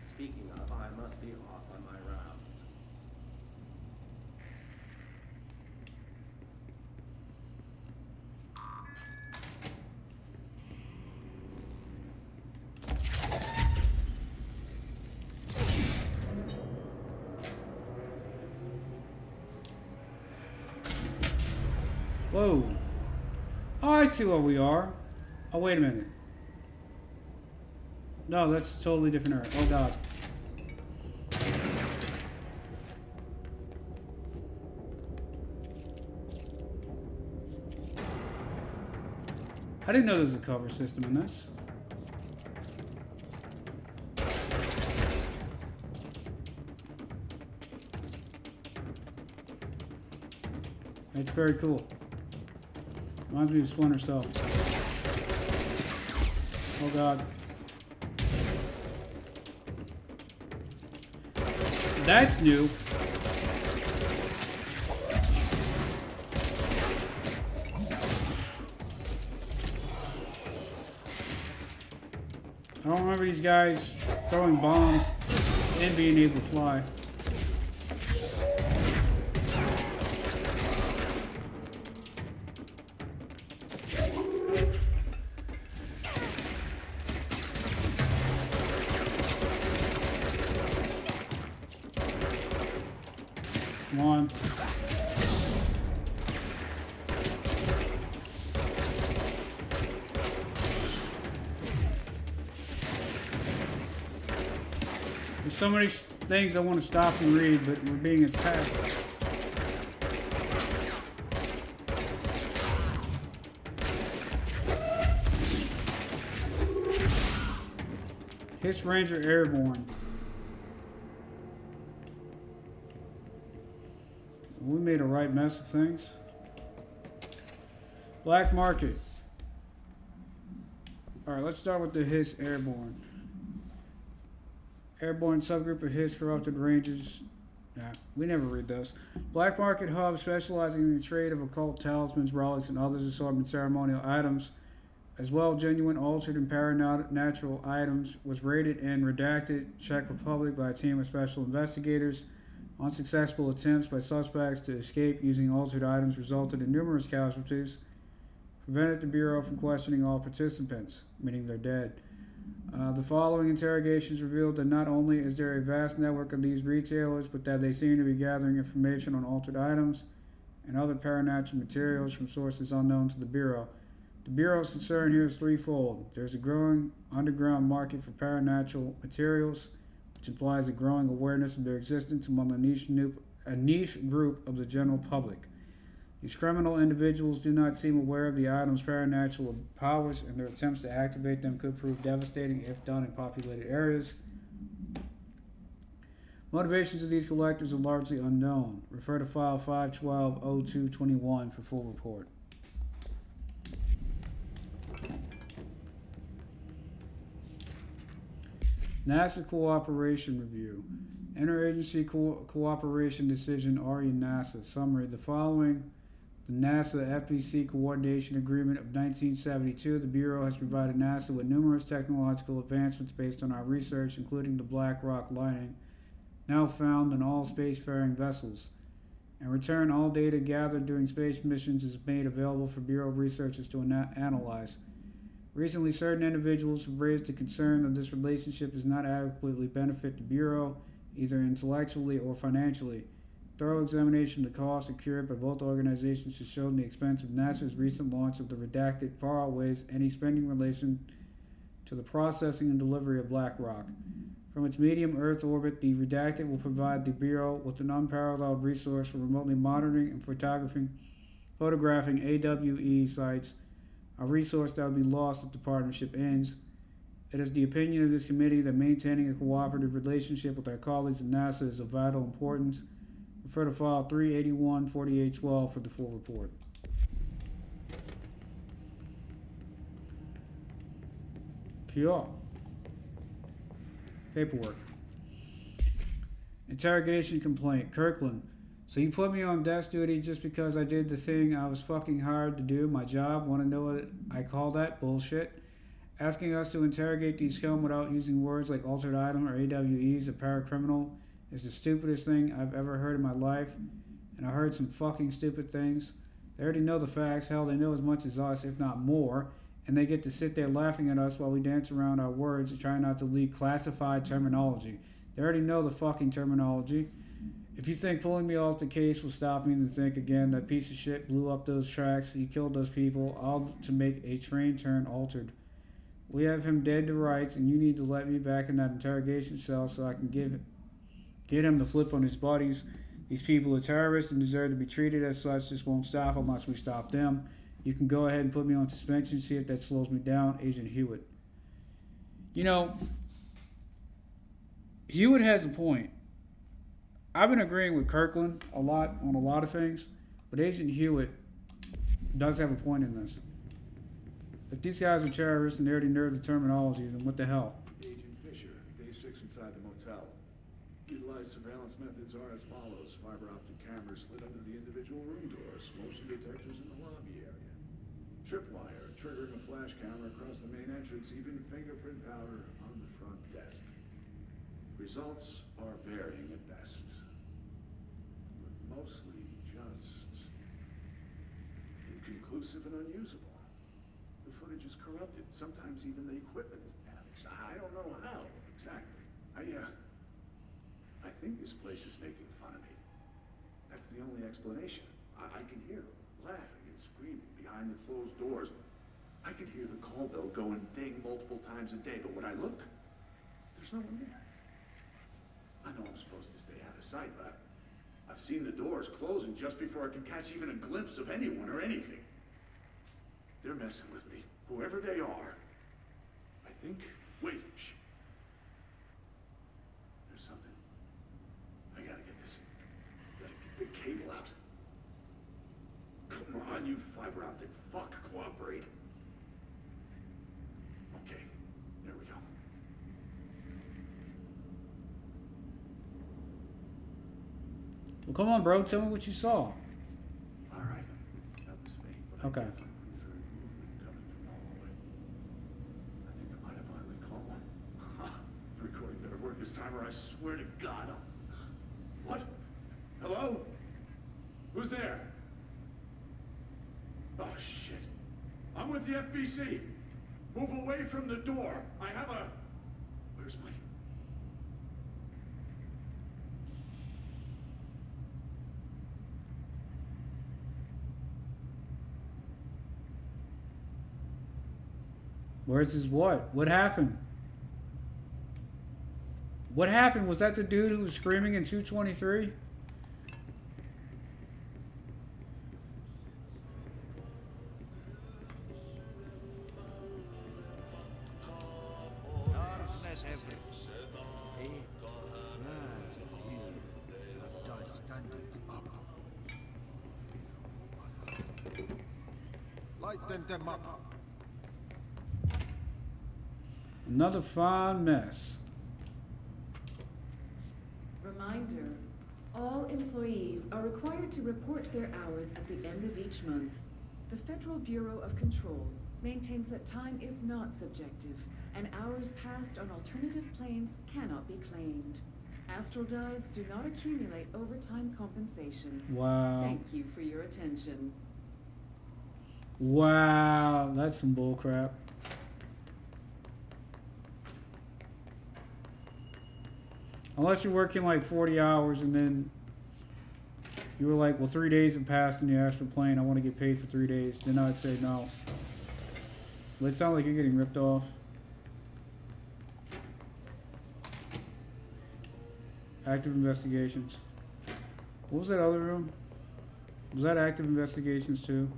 Speaking of, I must be off on my rounds. Whoa. Oh, I see where we are. Oh, wait a minute. No, that's a totally different area. Oh, God. I didn't know there was a cover system in this. It's very cool. Reminds me of Splinter Cell. Oh God. That's new. I don't remember these guys throwing bombs and being able to fly. Come on. There's so many things I want to stop and read, but we're being attacked. Hiss Ranger Airborne. We made a right mess of things. Black Market. Alright, let's start with the Hiss Airborne. Airborne subgroup of Hiss corrupted ranges. Nah, we never read those. Black Market Hub specializing in the trade of occult talismans, relics, and others assortment ceremonial items, as well as genuine, altered, and paranatural items, was raided and redacted Czech Republic by a team of special investigators. Unsuccessful attempts by suspects to escape using altered items resulted in numerous casualties, prevented the Bureau from questioning all participants, meaning they're dead. The following interrogations revealed that not only is there a vast network of these retailers, but that they seem to be gathering information on altered items and other paranatural materials from sources unknown to the Bureau. The Bureau's concern here is threefold. There's a growing underground market for paranatural materials, which implies a growing awareness of their existence among a niche group of the general public. These criminal individuals do not seem aware of the item's paranatural powers, and their attempts to activate them could prove devastating if done in populated areas. Motivations of these collectors are largely unknown. Refer to File 512-0221 for full report. NASA Cooperation Review. Interagency Cooperation Decision, RE-NASA. Summary. The following the NASA FPC Coordination Agreement of 1972, the Bureau has provided NASA with numerous technological advancements based on our research, including the Black Rock lining, now found in all spacefaring vessels. In return, all data gathered during space missions is made available for Bureau researchers to analyze. Recently, certain individuals have raised the concern that this relationship does not adequately benefit the Bureau, either intellectually or financially. Thorough examination of the costs incurred by both organizations has shown the expense of NASA's recent launch of the Redacted far outweighs any spending in relation to the processing and delivery of Black Rock. From its medium Earth orbit, the Redacted will provide the Bureau with an unparalleled resource for remotely monitoring and photographing AWE sites, a resource that will be lost if the partnership ends. It is the opinion of this committee that maintaining a cooperative relationship with our colleagues at NASA is of vital importance. Refer to file 381-4812 for the full report. Kia. Paperwork. Interrogation complaint. Kirkland. So you put me on desk duty just because I did the thing I was fucking hired to do, my job? Want to know what I call that? Bullshit. Asking us to interrogate these scum without using words like altered item or AWEs, a paracriminal, is the stupidest thing I've ever heard in my life. And I heard some fucking stupid things. They already know the facts. Hell, they know as much as us, if not more. And they get to sit there laughing at us while we dance around our words and try not to leak classified terminology. They already know the fucking terminology. If you think pulling me off the case will stop me, then think again. That piece of shit blew up those tracks. He killed those people, all to make a train turn altered. We have him dead to rights, and you need to let me back in that interrogation cell so I can get him to flip on his buddies. These people are terrorists and deserve to be treated as such. This won't stop unless we stop them. You can go ahead and put me on suspension, see if that slows me down. Agent Hewitt. You know, Hewitt has a point. I've been agreeing with Kirkland a lot on a lot of things, but Agent Hewitt does have a point in this. If these guys are terrorists and they already know the terminology, then what the hell? Agent Fisher, day 6 inside the motel. Utilized surveillance methods are as follows. Fiber optic cameras slid under the individual room doors, motion detectors in the lobby area. Tripwire, triggering a flash camera across the main entrance, even fingerprint powder on the front desk. Results are varying at best. But mostly just inconclusive and unusable. The footage is corrupted. Sometimes even the equipment is damaged. I don't know how exactly. I think this place is making fun of me. That's the only explanation. I can hear them laughing and screaming behind the closed doors. I could hear the call bell go and ding multiple times a day, but when I look, there's no one there. I know I'm supposed to stay out of sight, but I've seen the doors closing just before I can catch even a glimpse of anyone or anything. They're messing with me, whoever they are. I think... Wait, shh. There's something. I gotta get this. Gotta get the cable out. Come on, you fiber optic fuck, cooperate. Okay, there we go. Well, come on, bro. Tell me what you saw. All right, that was fake, but Okay. I definitely heard movement coming from the hallway. I think I might have finally caught one. Ha! The recording better work this time, or I swear to God, I'll... What? Hello? Who's there? Oh, shit. I'm with the FBC. Move away from the door. I have a... Where's my... Where's his what? What happened? What happened? Was that the dude who was screaming in 223? Darkness everywhere. Eh? Lads at here have died standing up. Lighten them up. Another fine mess. Reminder, all employees are required to report their hours at the end of each month. The Federal Bureau of Control maintains that time is not subjective, and hours passed on alternative planes cannot be claimed. Astral dives do not accumulate overtime compensation. Wow. Thank you for your attention. Wow. That's some bullcrap. Unless you're working like 40 hours and then you were like, well, 3 days have passed in the astral plane. I want to get paid for 3 days. Then I'd say no. But it sounds like you're getting ripped off. Active investigations. What was that other room? Was that active investigations too?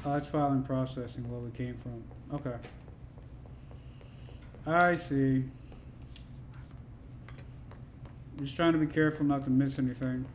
Oh, that's filing processing where we came from. Okay. I see. Just trying to be careful not to miss anything.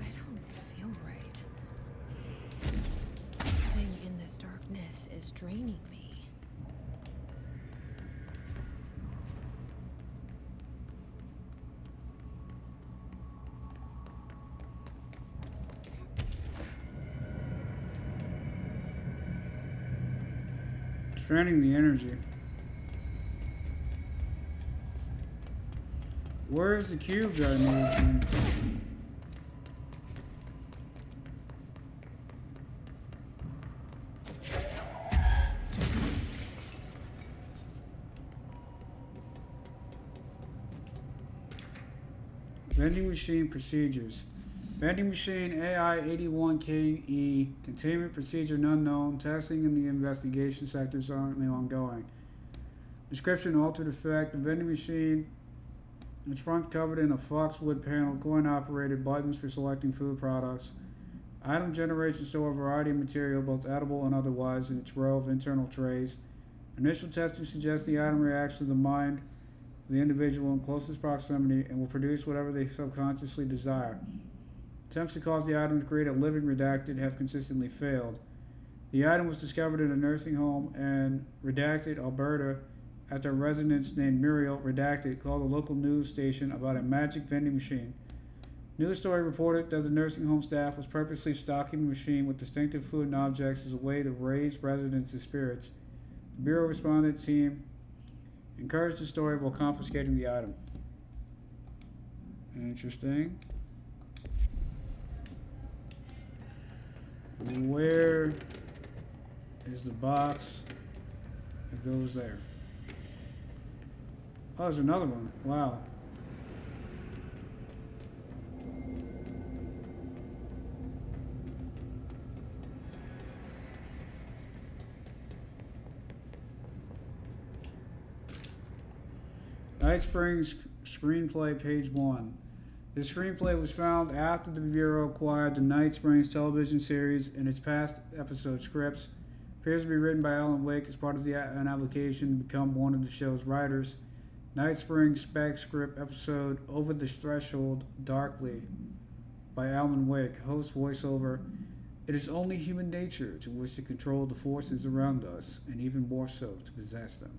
I don't feel right. Something in this darkness is draining me. Straining the energy. Where's the cube that I made? Vending machine procedures. Vending machine AI-81KE. Containment procedure unknown. Testing in the investigation sector is currently ongoing. Description altered effect. The vending machine, its front covered in a Foxwood panel, coin-operated buttons for selecting food products. Item generates and store a variety of material, both edible and otherwise, in its row of internal trays. Initial testing suggests the item reacts to the mind of the individual in closest proximity and will produce whatever they subconsciously desire. Attempts to cause the item to create a living redacted have consistently failed. The item was discovered in a nursing home in Redacted, Alberta, after a resident named Muriel Redacted called a local news station about a magic vending machine. News story reported that the nursing home staff was purposely stocking the machine with distinctive food and objects as a way to raise residents' spirits. The Bureau responded team encouraged the story while confiscating the item. Interesting. Where is the box that goes there? Oh, there's another one. Wow. Night Springs screenplay, page 1. The screenplay was found after the Bureau acquired the Night Springs television series and its past episode scripts. Appears to be written by Alan Wake as part of an application to become one of the show's writers. Night Springs spec script episode Over the Threshold Darkly by Alan Wake. Host voiceover. It is only human nature to wish to control the forces around us, and even more so to possess them.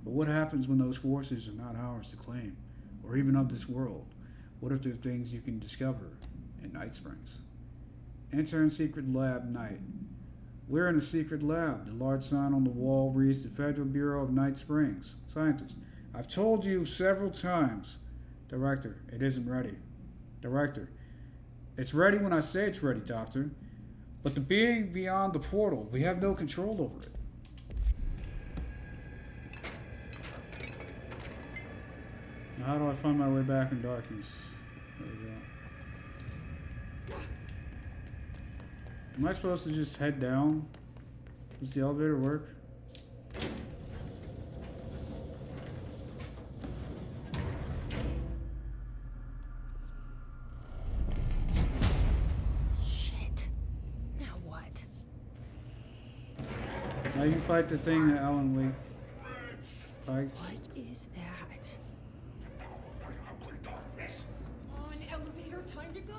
But what happens when those forces are not ours to claim, or even of this world? What if there are things you can discover in Night Springs? Enter in secret lab night. We're in a secret lab. The large sign on the wall reads the Federal Bureau of Night Springs. Scientist. I've told you several times. Director. It isn't ready. Director. It's ready when I say it's ready, Doctor. But the being beyond the portal, we have no control over it. Now how do I find my way back in darkness? There we go. Am I supposed to just head down? Does the elevator work? Shit. Now what? Now you fight the thing that Alan Wake fights. What is that? Come on, elevator, time to go.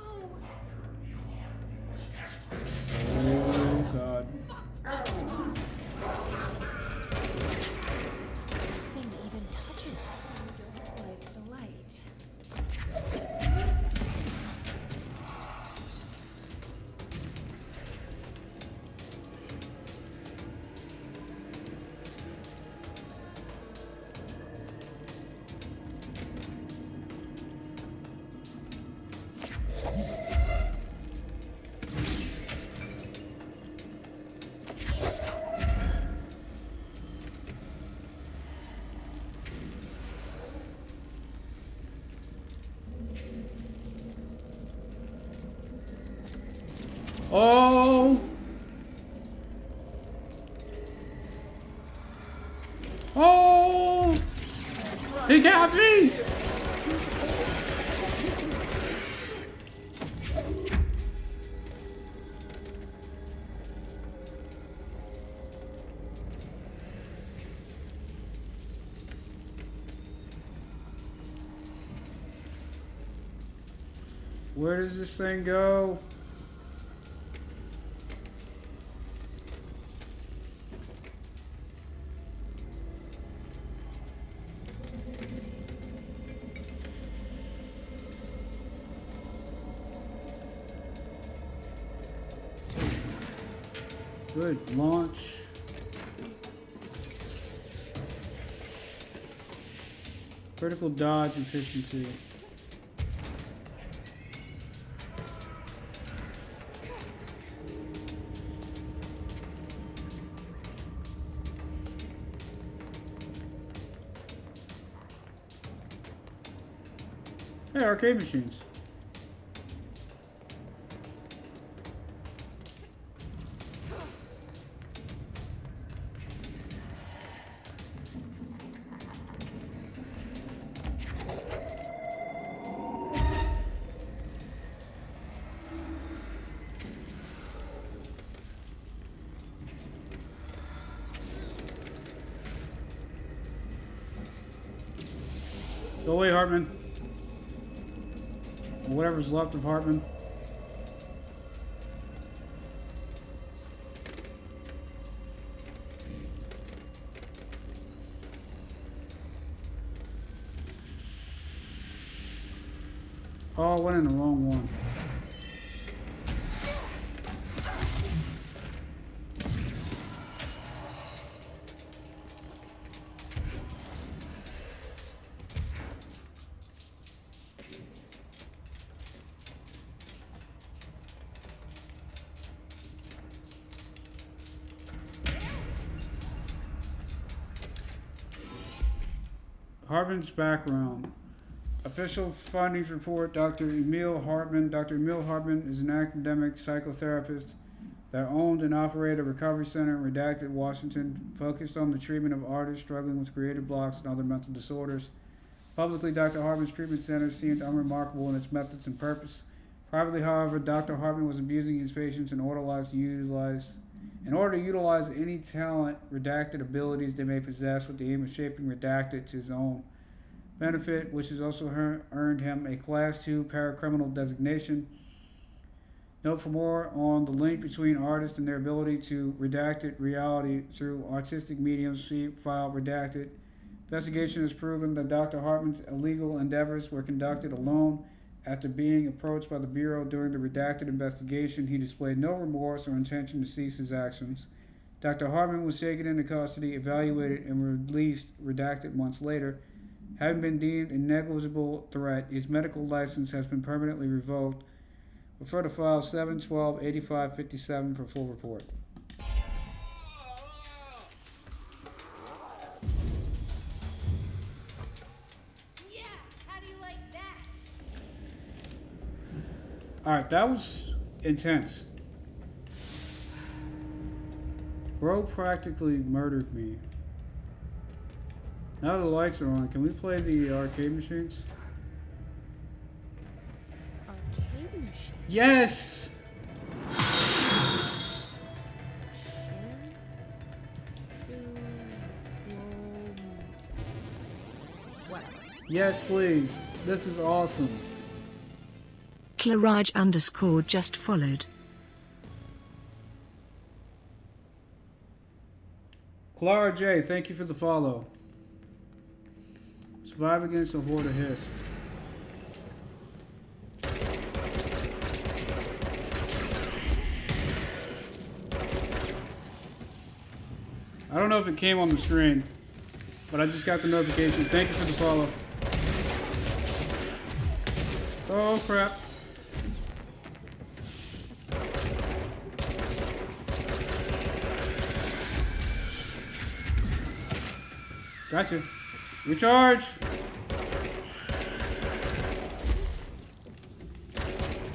Oh! Oh! He got me! Where does this thing go? Good launch. Critical dodge efficiency. Hey, arcade machines. Go away, Hartman. Or whatever's left of Hartman. Oh, I went in the wrong one. Hartman's background. Official findings report Dr. Emil Hartman. Dr. Emil Hartman is an academic psychotherapist that owned and operated a recovery center in Redacted, Washington, focused on the treatment of artists struggling with creative blocks and other mental disorders. Publicly, Dr. Hartman's treatment center seemed unremarkable in its methods and purpose. Privately, however, Dr. Hartman was abusing his patients in order to utilize any talent, redacted abilities they may possess with the aim of shaping Redacted to his own benefit, which has also earned him a Class 2 paracriminal designation. Note for more on the link between artists and their ability to redacted reality through artistic mediums, see file Redacted. Investigation has proven that Dr. Hartman's illegal endeavors were conducted alone. After being approached by the Bureau during the Redacted investigation, he displayed no remorse or intention to cease his actions. Dr. Hartman was taken into custody, evaluated, and released Redacted months later. Having been deemed a negligible threat, his medical license has been permanently revoked. Refer to file 7/12/8557 for full report. Yeah, how do you like that? Alright, that was intense. Bro practically murdered me. Now the lights are on, can we play the arcade machines? Arcade machine? Yes! Yes, please. This is awesome. Clarage _ just followed. Clara J, thank you for the follow. Survive against a horde of hiss. I don't know if it came on the screen, but I just got the notification. Thank you for the follow. Oh crap. Gotcha. Recharge!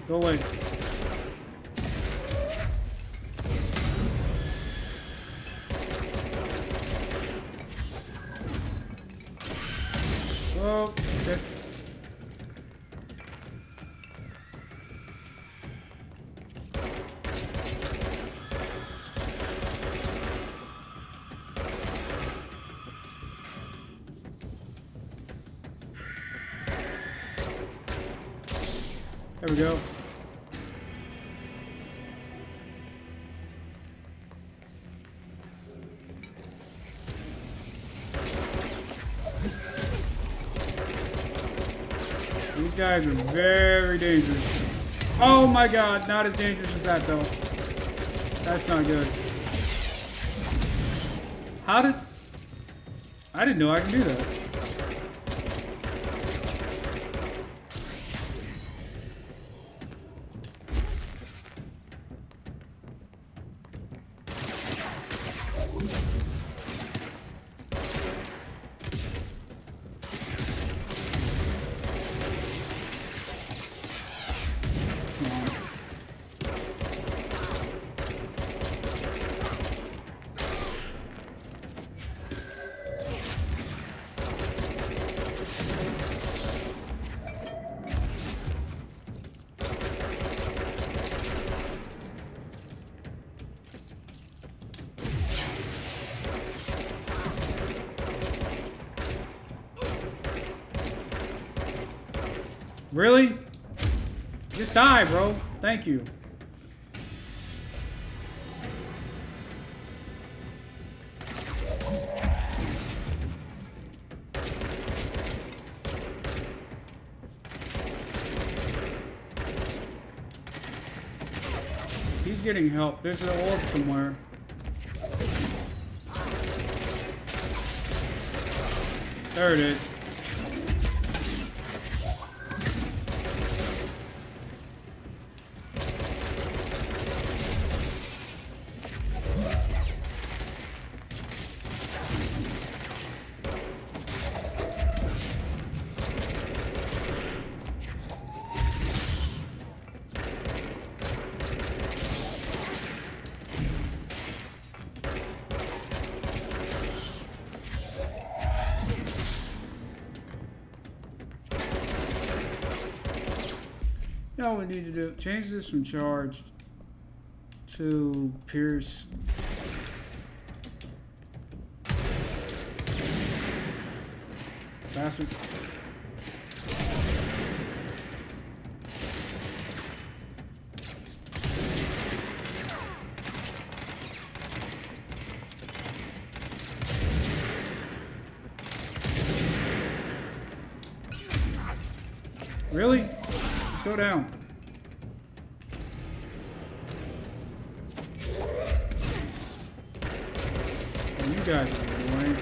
Go away. There we go. These guys are very dangerous. Oh my god, not as dangerous as that though. That's not good. How did... I didn't know I could do that. Really? Just die, bro. Thank you. He's getting help. There's an orb somewhere. There it is. Now we need to do, change this from charged to pierce. Bastard. Really? Let's go down. Oh, you guys are annoying.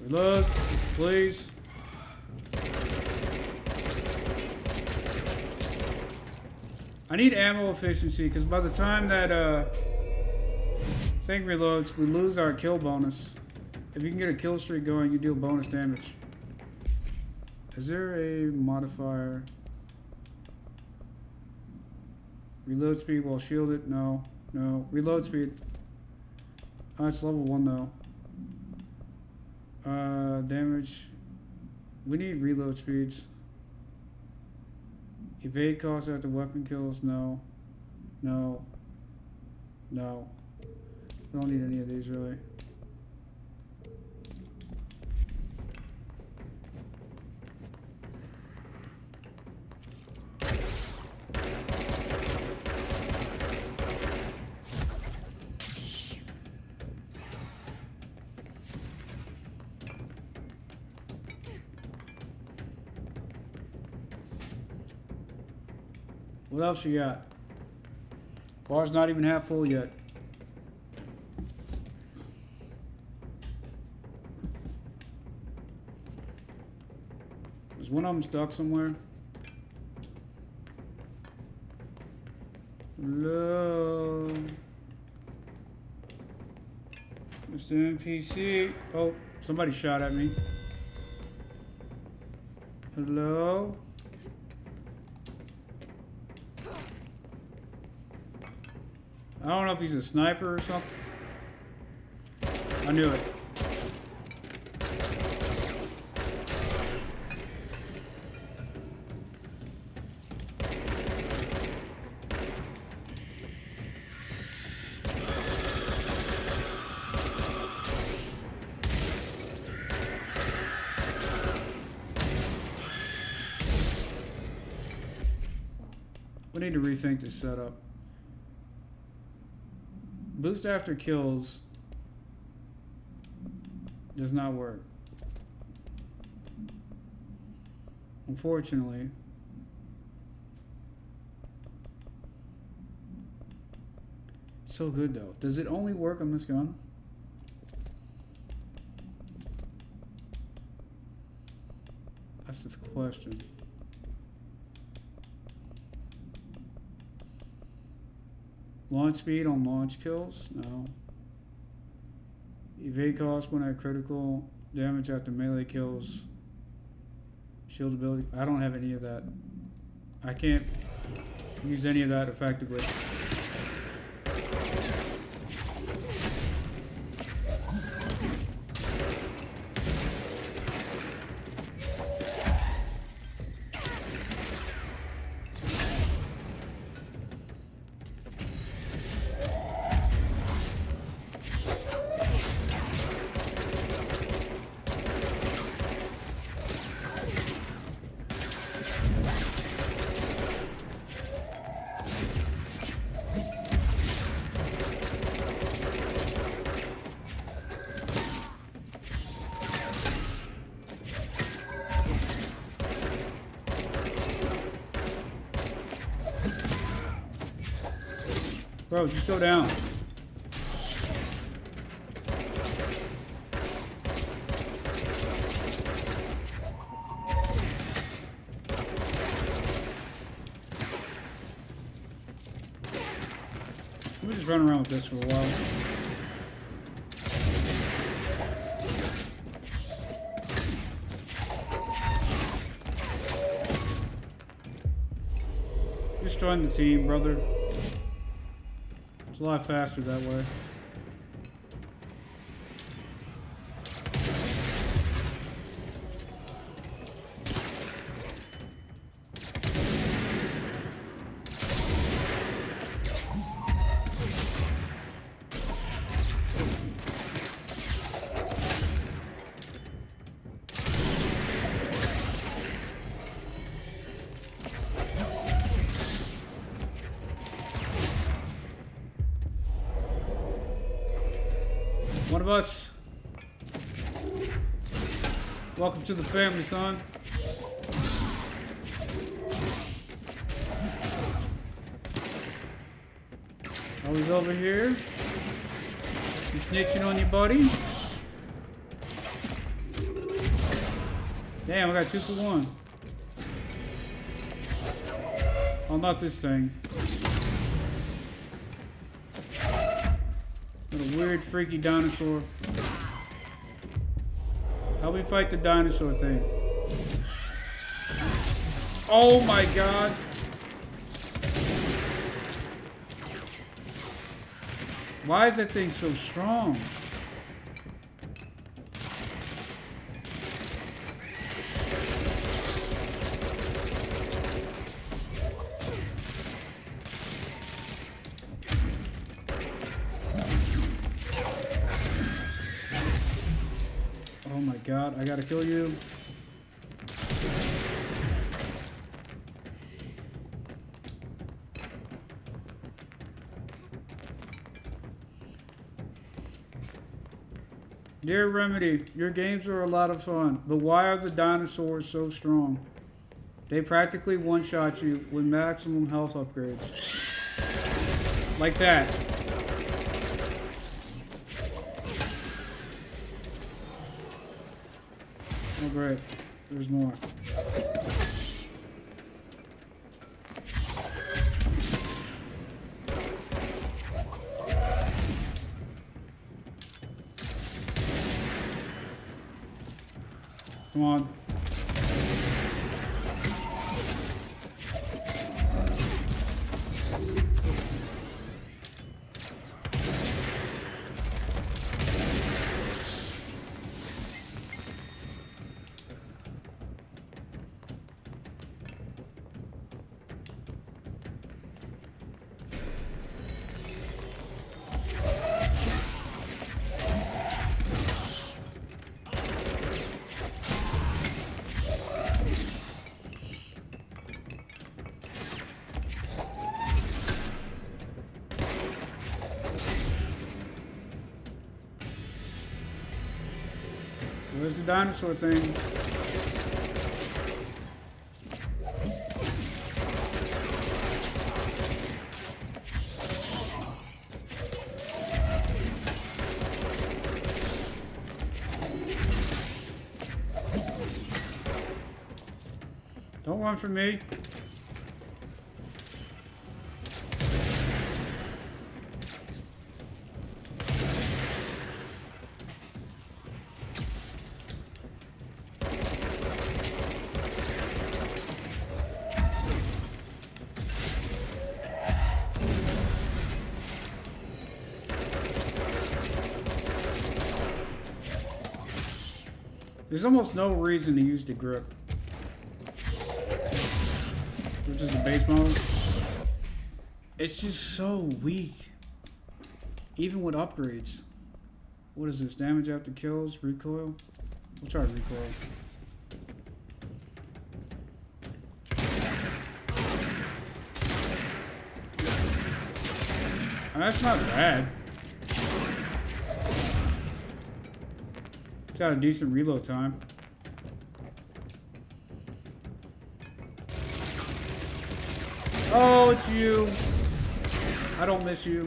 Reload, please. I need ammo efficiency because by the time that thing reloads, we lose our kill bonus. If you can get a kill streak going, you deal bonus damage. Is there a modifier? Reload speed while shielded? No. No. Reload speed. Oh, it's level 1 though. Damage. We need reload speeds. Evade costs after weapon kills? No. No. No. I don't need any of these really. What else you got? Bar's not even half full yet. Is one of them stuck somewhere? Hello? Mr. NPC. Oh, somebody shot at me. Hello? I don't know if he's a sniper or something. I knew it. need to rethink this setup. Boost after kills does not work. Unfortunately. It's so good though. Does it only work on this gun? That's the question. Launch speed on launch kills? No. Evade cost when at critical damage after melee kills. Shield ability. I don't have any of that. I can't use any of that effectively. Bro, just go down. We'll just run around with this for a while. Just join the team, brother. It's a lot faster that way. One of us. Welcome to the family, son. Always over here. You snitching on your buddy? Damn, I got 2 for 1. Oh, not this thing. What a weird, freaky dinosaur. How we fight the dinosaur thing? Oh my god! Why is that thing so strong? Oh my god, I gotta kill you. Dear Remedy, your games are a lot of fun, but why are the dinosaurs so strong? They practically one-shot you with maximum health upgrades. Like that. Oh great, there's more. Come on. There's the dinosaur thing. Don't run from me. There's almost no reason to use the grip, which is the base mode. It's just so weak, even with upgrades. What is this? Damage after kills, recoil? We'll try recoil. That's not bad. Got a decent reload time. Oh, it's you. I don't miss you.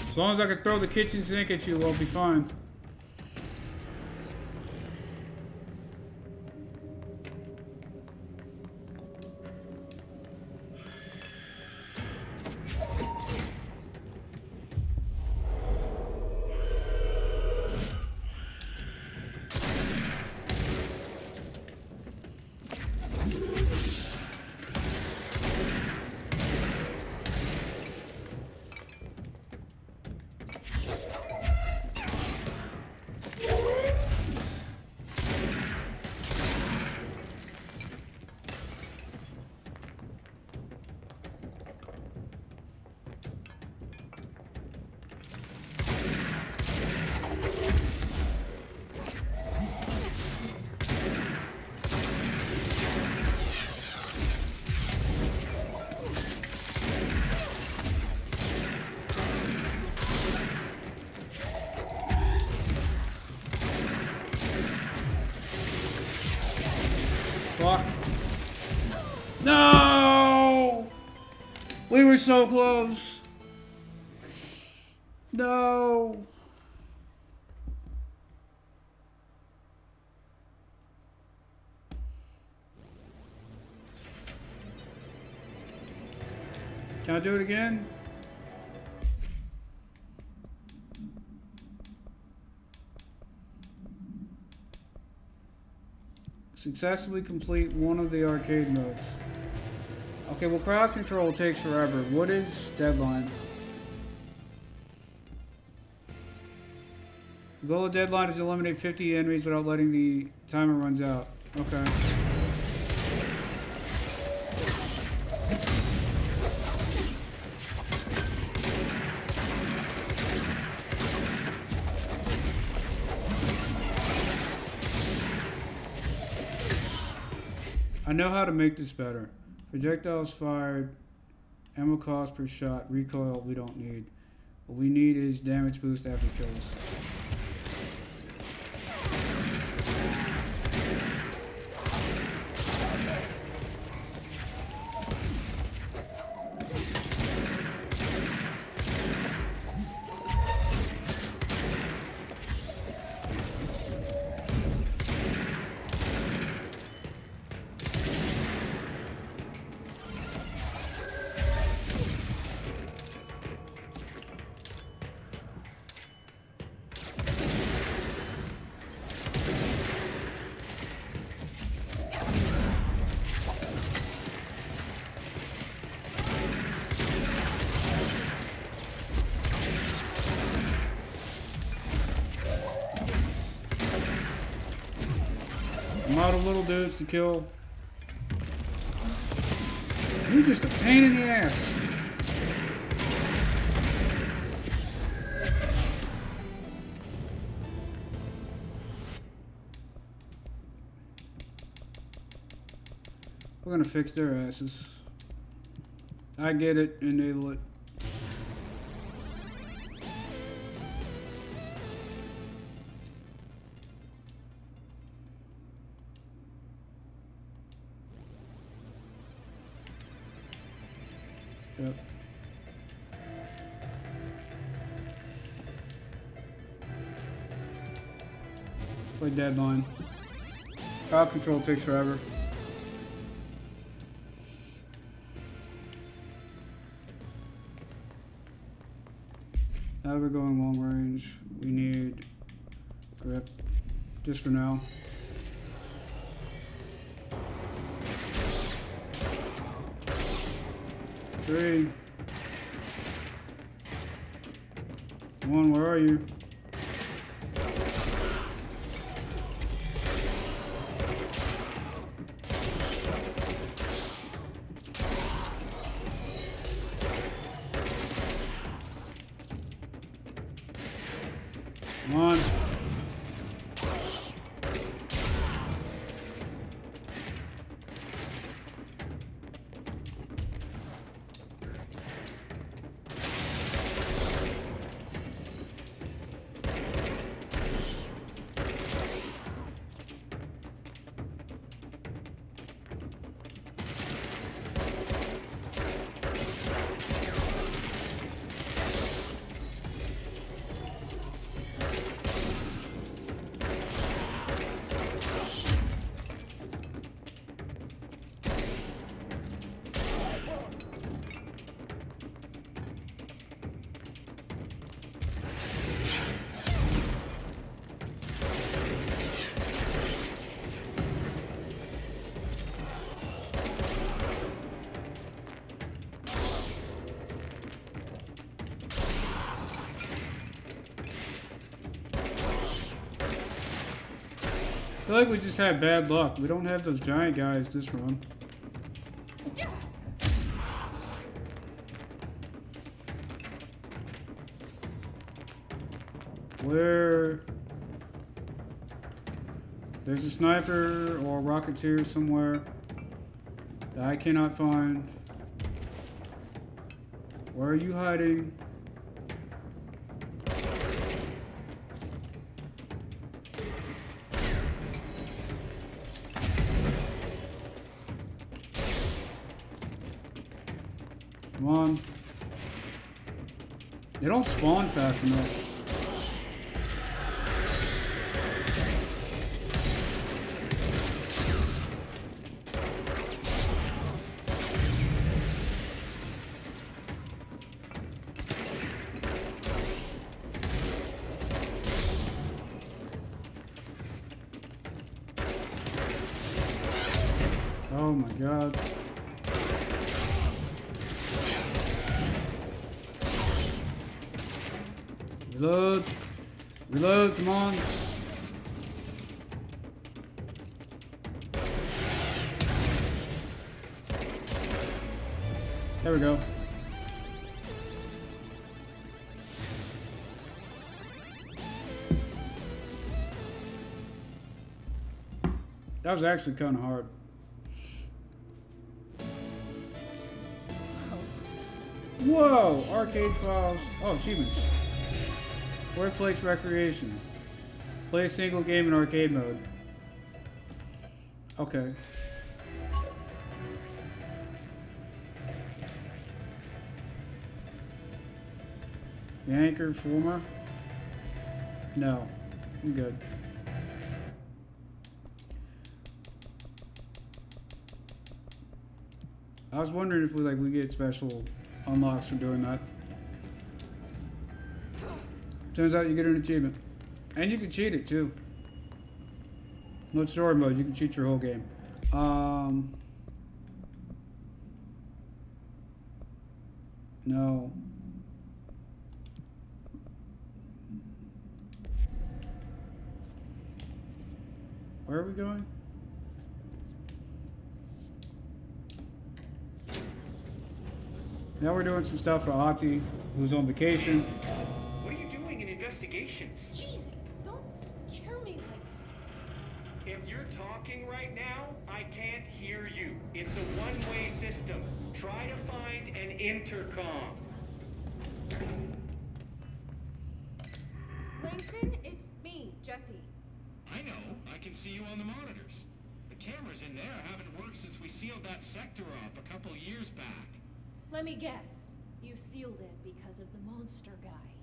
As long as I can throw the kitchen sink at you, I'll be fine. Fuck. No! We were so close. No. Can I do it again? Successfully complete one of the arcade modes. Okay, well, crowd control takes forever. What is deadline? The goal of deadline is to eliminate 50 enemies without letting the timer runs out. Okay. I know how to make this better. Projectiles fired, ammo cost per shot, recoil we don't need. What we need is damage boost after kills. I'm out of little dudes to kill. You're just a pain in the ass. We're gonna fix their asses. I get it, enable it. Yep. Play Deadline. Crowd control takes forever. Now we're going long range. We need grip. Just for now. Three. One, where are you? Come on. I feel like we just had bad luck. We don't have those giant guys this run. Where? There's a sniper or a rocketeer somewhere that I cannot find. Where are you hiding? Come on. They don't spawn fast enough. Oh my god. Reload. Reload, come on. There we go. That was actually kind of hard. Whoa! Arcade files. Oh, achievements. Workplace recreation. Play a single game in arcade mode. Okay. The anchor former? No. I'm good. I was wondering if we get special unlocks for doing that. Turns out you get an achievement. And you can cheat it too. No story mode, you can cheat your whole game. No. Where are we going? Now we're doing some stuff for Ati, who's on vacation. What are you doing in investigations? Jesus, don't scare me like If you're talking right now, I can't hear you. It's a one-way system. Try to find an intercom. Langston, it's me, Jesse. I know. I can see you on the monitors. The cameras in there haven't worked since we sealed that sector off a couple years back. Let me guess. You sealed it because of the monster guy.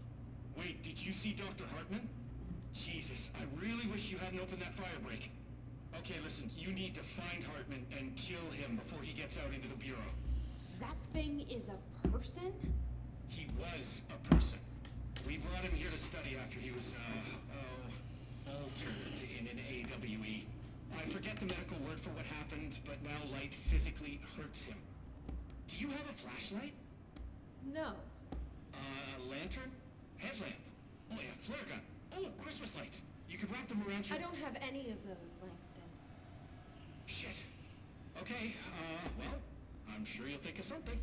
Wait, did you see Dr. Hartman? Jesus, I really wish you hadn't opened that fire break. Okay, listen, you need to find Hartman and kill him before he gets out into the Bureau. That thing is a person? He was a person. We brought him here to study after he was, altered in an AWE. I forget the medical word for what happened, but now light physically hurts him. Do you have a flashlight? No. A lantern? Headlamp? Oh yeah, flare gun. Oh, Christmas lights. You could wrap them around your... I don't have any of those, Langston. Shit. Okay, well, I'm sure you'll think of something.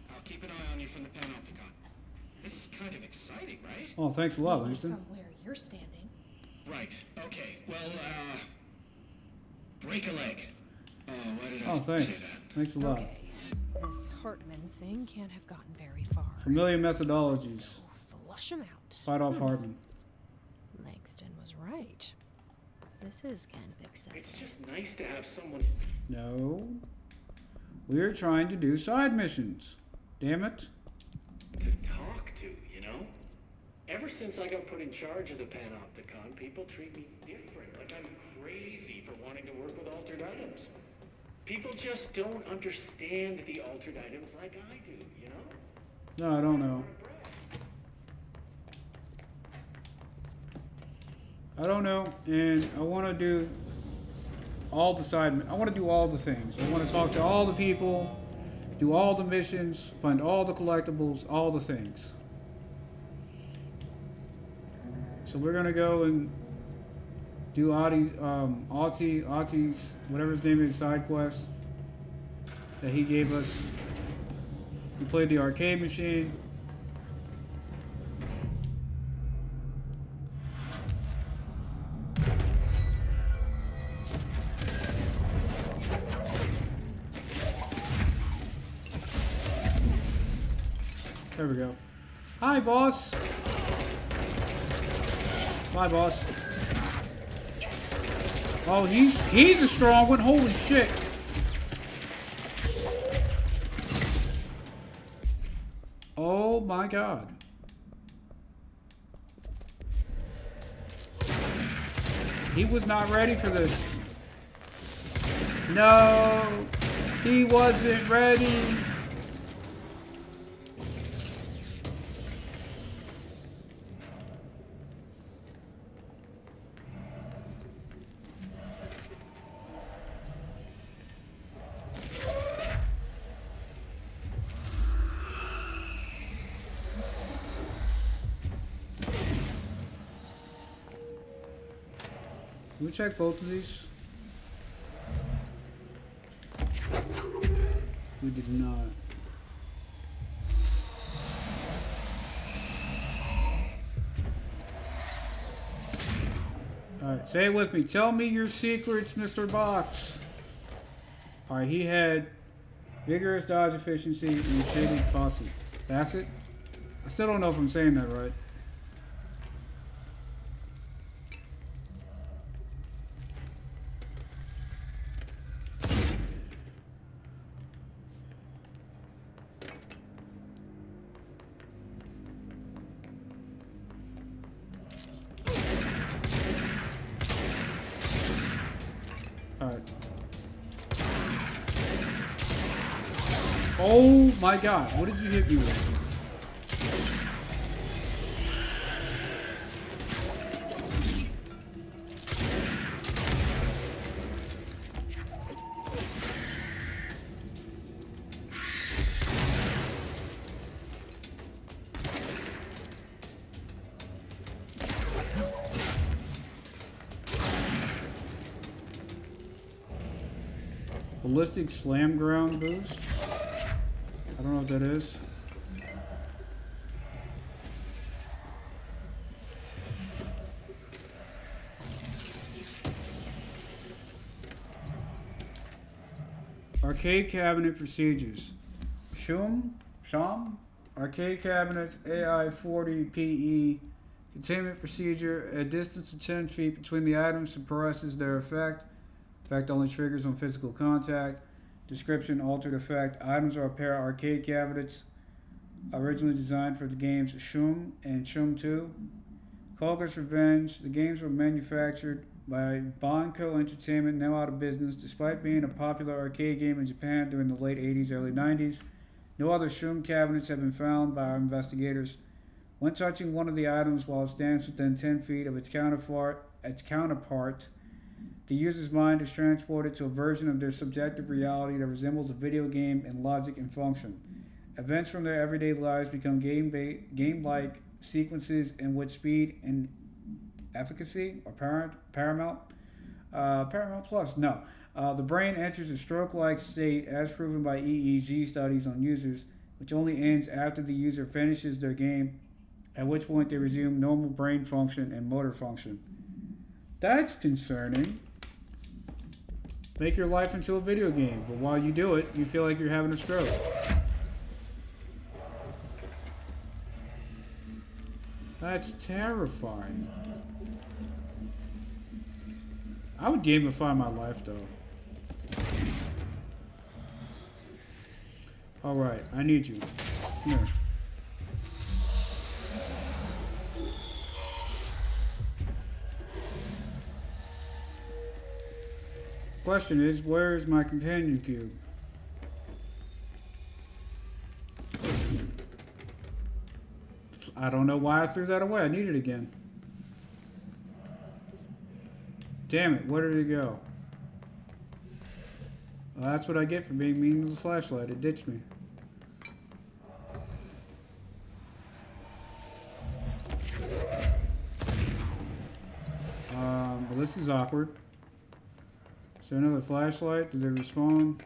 I'll keep an eye on you from the Panopticon. This is kind of exciting, right? Oh, thanks a lot, Maybe Langston. from where you're standing. Right, okay. Well, break a leg. Oh, why did I Oh, thanks. say that? Thanks a lot. Okay. This Hartman thing can't have gotten very far. Familiar methodologies. So flush him out. Fight off Hartman. Langston was right. This is kind of exciting. It's just nice to have someone... No. We're trying to do side missions. Damn it. to talk to, you know? Ever since I got put in charge of the Panopticon, people treat me different. Like I'm crazy for wanting to work with altered items. People just don't understand the altered items like I do, you know? No, I don't know. I don't know, and I want to do all the side. I want to do all the things. I want to talk to all the people, do all the missions, find all the collectibles, all the things. So we're gonna go and do Auti's, whatever his name is, side quest that he gave us. We played the arcade machine. There we go. Hi, boss. Bye, boss. Oh, he's a strong one. Holy shit. Oh my god. He was not ready for this. No, he wasn't ready. Can we check both of these? We did not. Alright, say it with me. Tell me your secrets, Mr. Box. Alright, he had vigorous dodge efficiency and shaded facet. I still don't know if I'm saying that right. Oh my god, what did you hit me with? Ballistic slam ground boost? I don't know what that is. Arcade cabinet procedures. Shum? Arcade cabinets AI40PE. Containment procedure. A distance of 10 feet between the items suppresses their effect. Effect only triggers on physical contact. Description: altered effect. Items are a pair of arcade cabinets originally designed for the games Shum and Shum 2. Koga's Revenge. The games were manufactured by Banco Entertainment, now out of business. Despite being a popular arcade game in Japan during the late 80s, early 90s, no other Shum cabinets have been found by our investigators. When touching one of the items while it stands within 10 feet of its counterpart, the user's mind is transported to a version of their subjective reality that resembles a video game in logic and function. Events from their everyday lives become game-like sequences in which speed and efficacy are paramount. Paramount Plus, no. The brain enters a stroke-like state as proven by EEG studies on users, which only ends after the user finishes their game, at which point they resume normal brain function and motor function. That's concerning. Make your life into a video game, but while you do it, you feel like you're having a stroke. That's terrifying. I would gamify my life, though. Alright, I need you. Come here. Question is, where is my companion cube? I don't know why I threw that away. I need it again. Damn it, where did it go? Well, that's what I get for being mean to the flashlight. It ditched me. Well, this is awkward. Is there another flashlight? Did they respawn?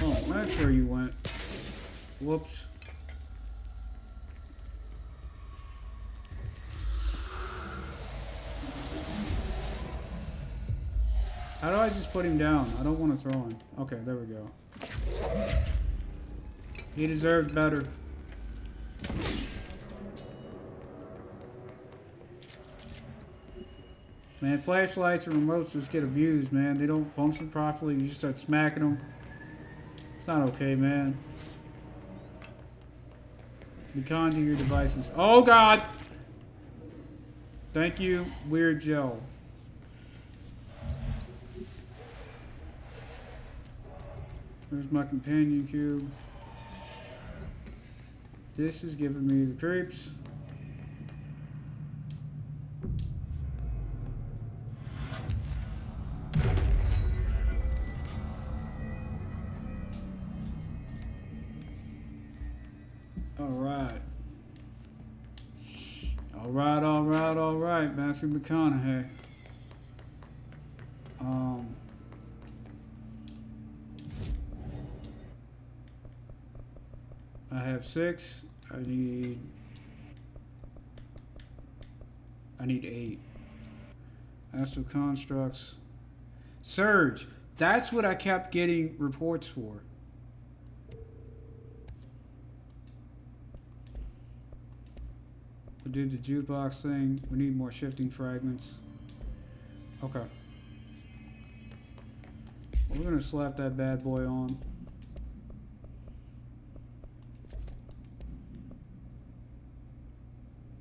Oh, that's where you went. Whoops. How do I just put him down? I don't want to throw him. Okay, there we go. He deserved better. Man, flashlights and remotes just get abused, man. They don't function properly. You just start smacking them. It's not okay, man. Be kind to your devices. Oh, God! Thank you, weird gel. There's my companion cube. This is giving me the creeps. Alright. Alright, Matthew McConaughey. I have 6. I need 8. Astral constructs. Surge. That's what I kept getting reports for. We did the jukebox thing. We need more shifting fragments. Okay. We're gonna slap that bad boy on.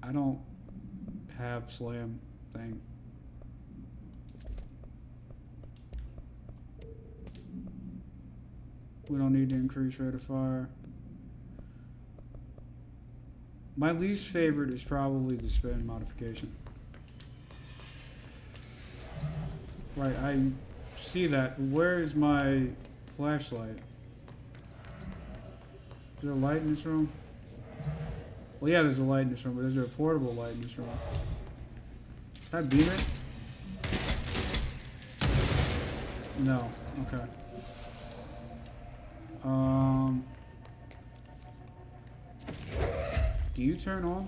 I don't have slam thing. We don't need to increase rate of fire. My least favorite is probably the spin modification. Right, I see that. Where is my flashlight? Is there a light in this room? Well, yeah, there's a light in this room, but is there a portable light in this room? Can I beam it? No. Okay. Do you turn on?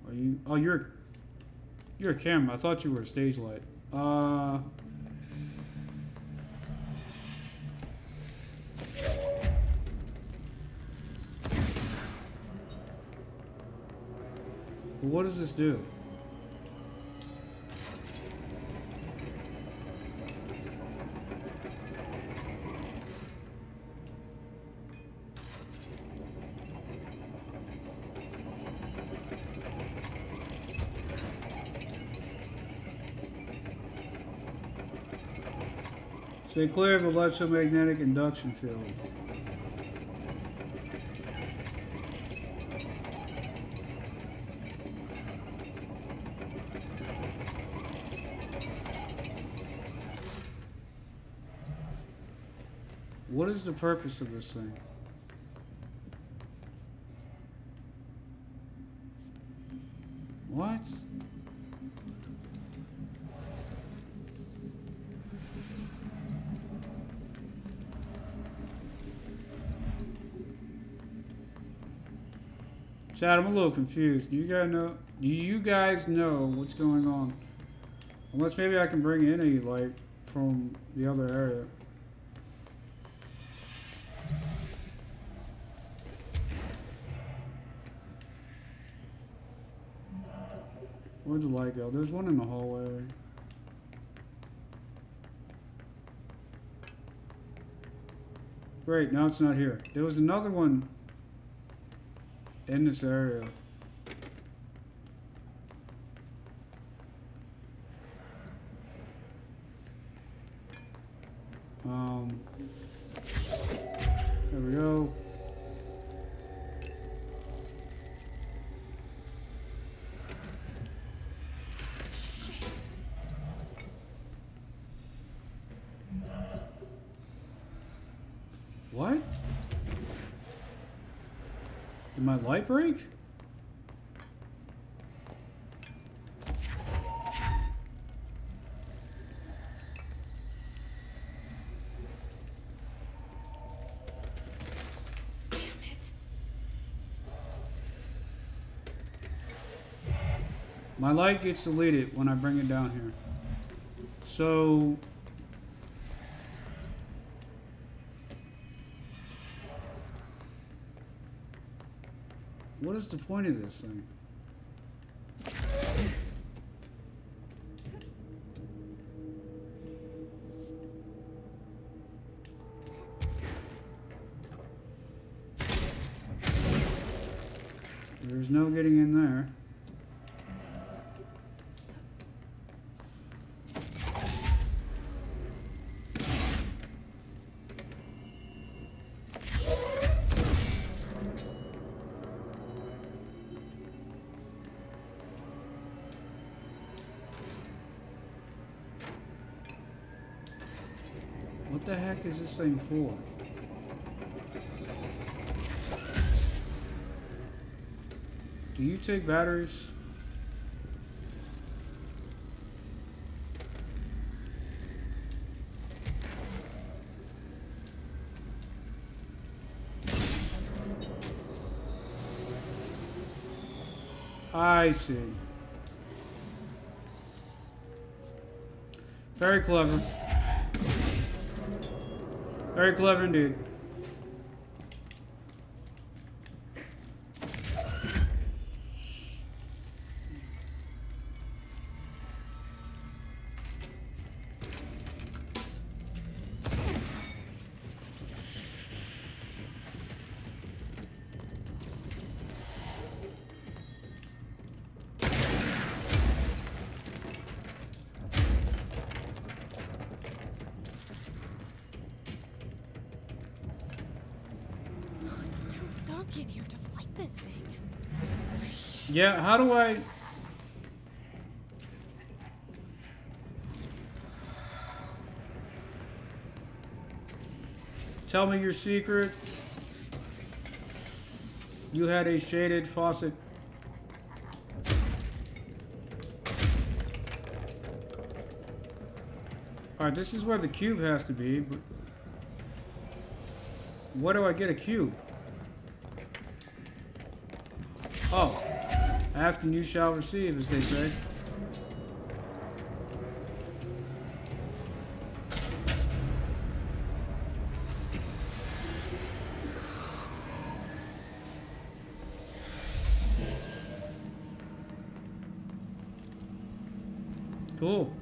Are you? Oh, you're a camera. I thought you were a stage light. What does this do? Stay clear of the electromagnetic induction field. What is the purpose of this thing? What? Chad, I'm a little confused. Do you guys know what's going on? Unless maybe I can bring in a light from the other area. Where'd the light go? There's one in the hallway. Great, now it's not here. There was another one in this area. There we go. What? Did my light break? My light gets deleted when I bring it down here. So what is the point of this thing? There's no getting in there. What the heck is this thing for? Do you take batteries? I see. Very clever. Very clever indeed. In here to fight this thing. Yeah, how do I... Tell me your secret. You had a shaded faucet. Alright, this is where the cube has to be, but... Where do I get a cube? Oh, ask and you shall receive, as they say. Cool.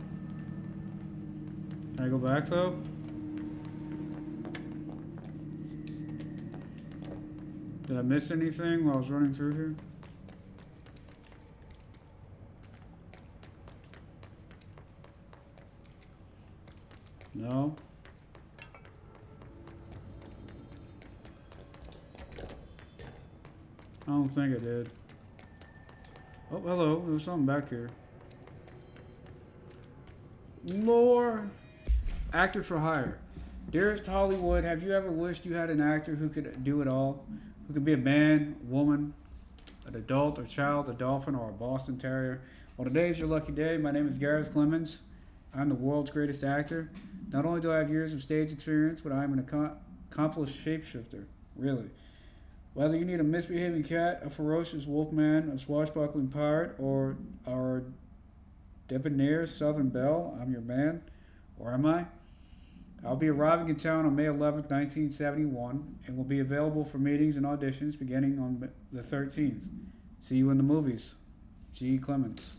Can I go back though? Did I miss anything while I was running through here? No. I don't think I did. Oh, hello. There's something back here. Lore. Actor for hire. Dearest Hollywood, have you ever wished you had an actor who could do it all? Who could be a man, woman, an adult or child, a dolphin, or a Boston Terrier? Well, today is your lucky day. My name is Gareth Clemens. I'm the world's greatest actor. Not only do I have years of stage experience, but I am an accomplished shapeshifter. Really. Whether you need a misbehaving cat, a ferocious wolfman, a swashbuckling pirate, or our debonair Southern Belle, I'm your man. Or am I? I'll be arriving in town on May 11th, 1971, and will be available for meetings and auditions beginning on the 13th. See you in the movies. G. Clemens.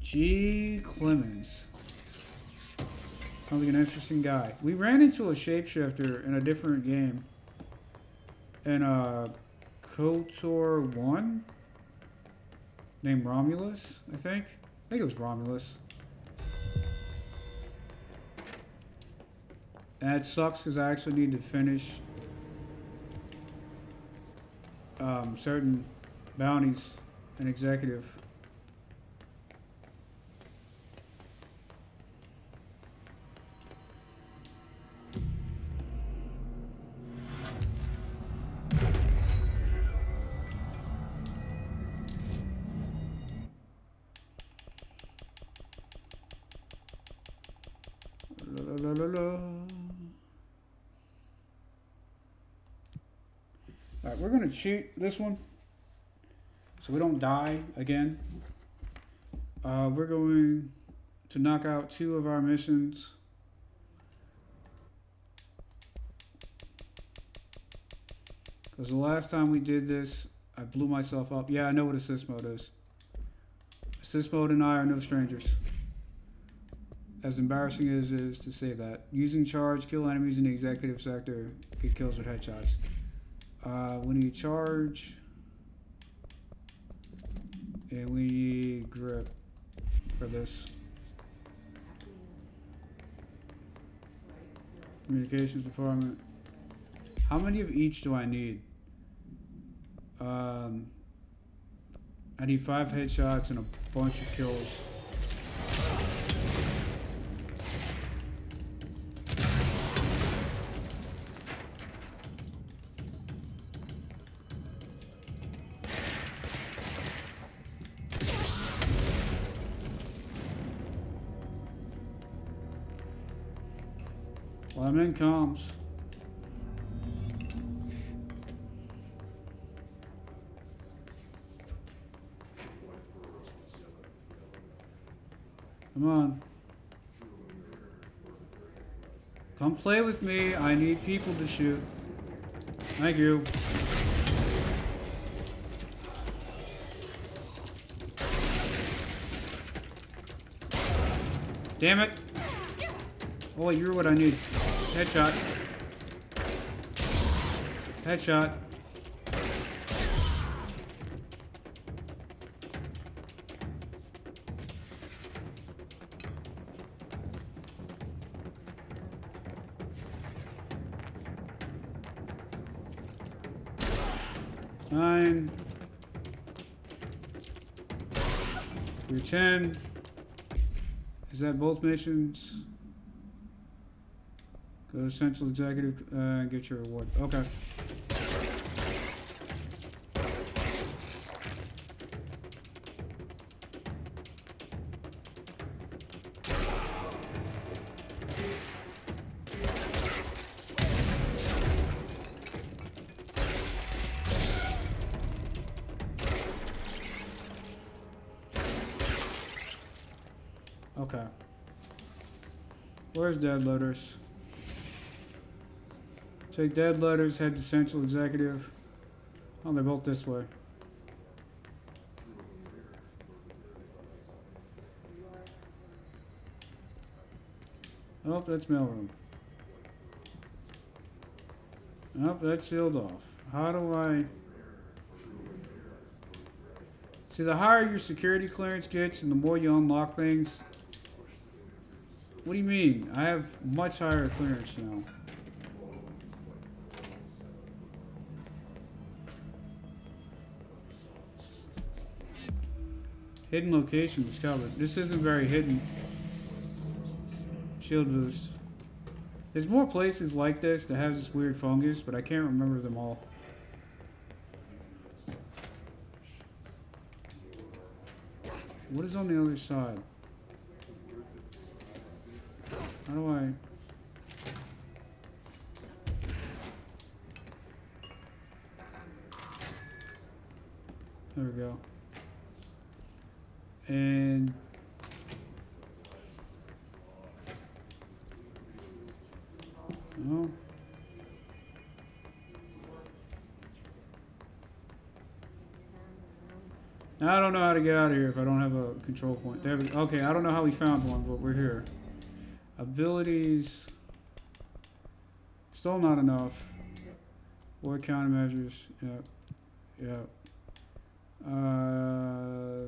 G. Clemens. Sounds like an interesting guy. We ran into a shapeshifter in a different game. In KOTOR 1? Named Romulus, I think. I think it was Romulus. And it sucks because I actually need to finish certain bounties and executive. La, la, la, la. Alright, we're going to cheat this one so we don't die again. We're going to knock out 2 of our missions. Because the last time we did this, I blew myself up. Yeah, I know what assist mode is. Assist mode and I are no strangers. As embarrassing as it is to say that. Using charge, kill enemies in the executive sector, get kills with headshots. We need charge. And we need grip for this. Communications department. How many of each do I need? I need 5 headshots and a bunch of kills. Well, I'm in comms. Come on. Come play with me. I need people to shoot. Thank you. Damn it. Oh, you're what I need. Headshot. Headshot. Nine. You're 10. Is that both missions? Go to Central Executive and get your reward. Okay. Okay. Where's Dead Letters? Take Dead Letters, head to Central Executive. Oh, they're both this way. Oh, that's mailroom. Oh, that's sealed off. How do I... See, the higher your security clearance gets and the more you unlock things... What do you mean? I have much higher clearance now. Hidden location discovered. This isn't very hidden. Shield boost. There's more places like this that have this weird fungus, but I can't remember them all. What is on the other side? How do I... There we go. And... Oh. I don't know how to get out of here if I don't have a control point. There we, okay, I don't know how we found one, but we're here. Abilities. Still not enough. Or countermeasures. Yep. Yep.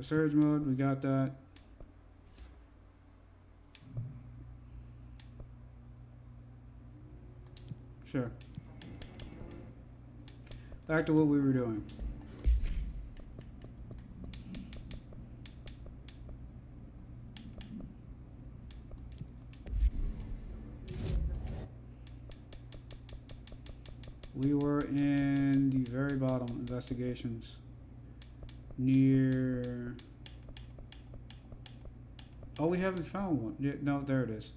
Surge mode, we got that. Sure. Back to what we were doing. We were in the very bottom, investigations. Near... Oh, we haven't found one. Yeah, no, there it is.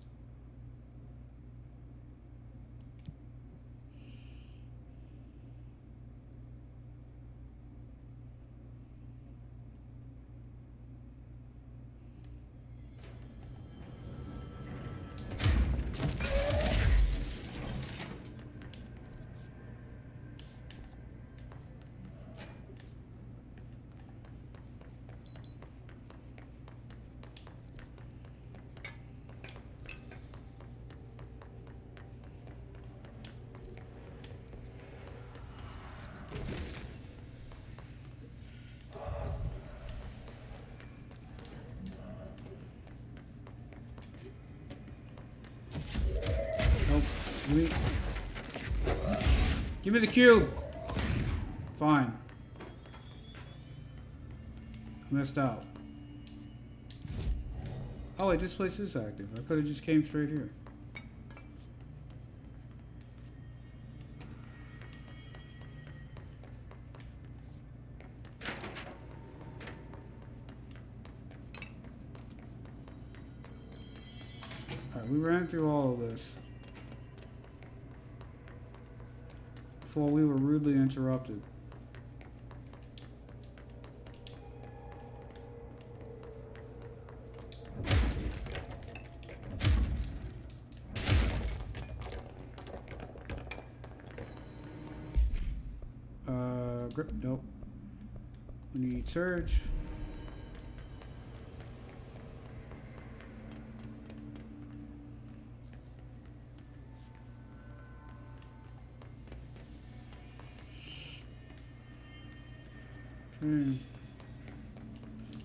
Give me the cube. Fine. I missed out. Oh wait, this place is active. I could have just came straight here. Alright, we ran through all of this before we were rudely interrupted. Grip, nope. We need surge.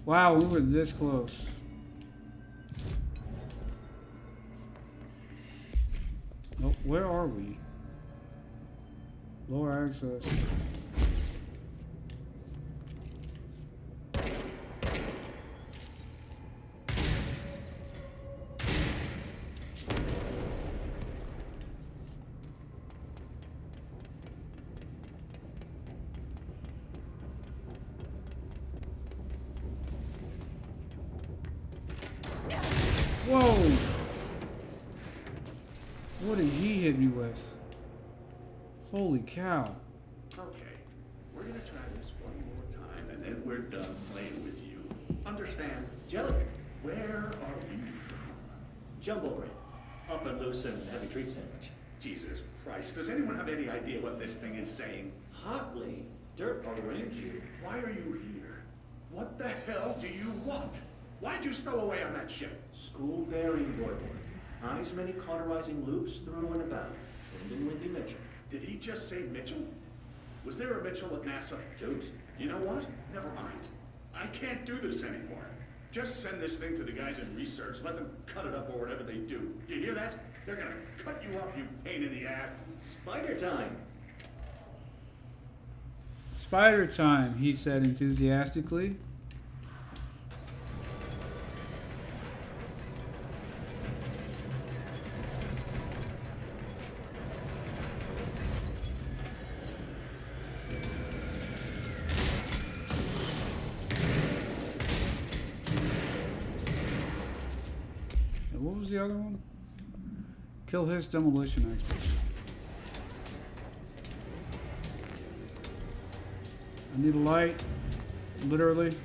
Wow, we were this close. Oh, where are we? Lower access. Whoa! What did he hit me with? Holy cow. Okay, we're gonna try this one more time, and then we're done playing with you. Understand? Jelly, Where are you from? jumbo bread, up and loose and heavy treat sandwich. Jesus Christ, does anyone have any idea what this thing is saying? Hotly, dirt arrange you. Why are you here? What the hell do you want? Why'd you stow away on that ship? School bearing board. Eyes many cauterizing loops through and about. Lyndon Windy Mitchell. Did he just say Mitchell? Was there a Mitchell at NASA? Jokes. You know what? Never mind. I can't do this anymore. Just send this thing to the guys in research. Let them cut it up or whatever they do. You hear that? They're gonna cut you up, you pain in the ass. Spider time. Spider time, he said enthusiastically. And what was the other one? Kill his demolition experts. I need a light, literally.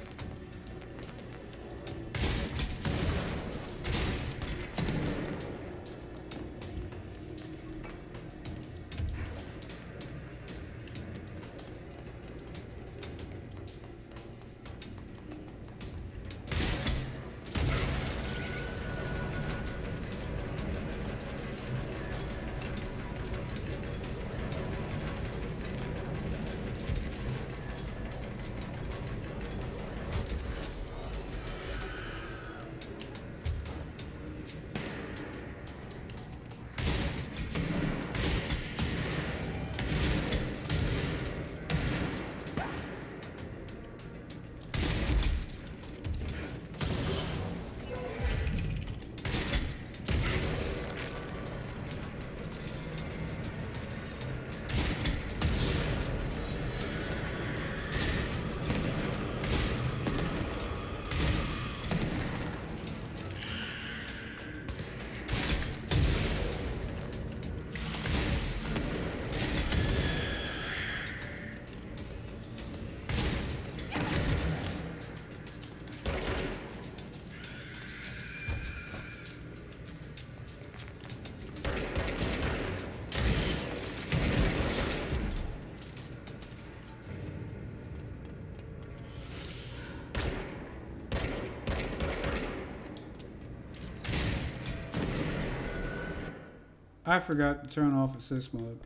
I forgot to turn off assist mode.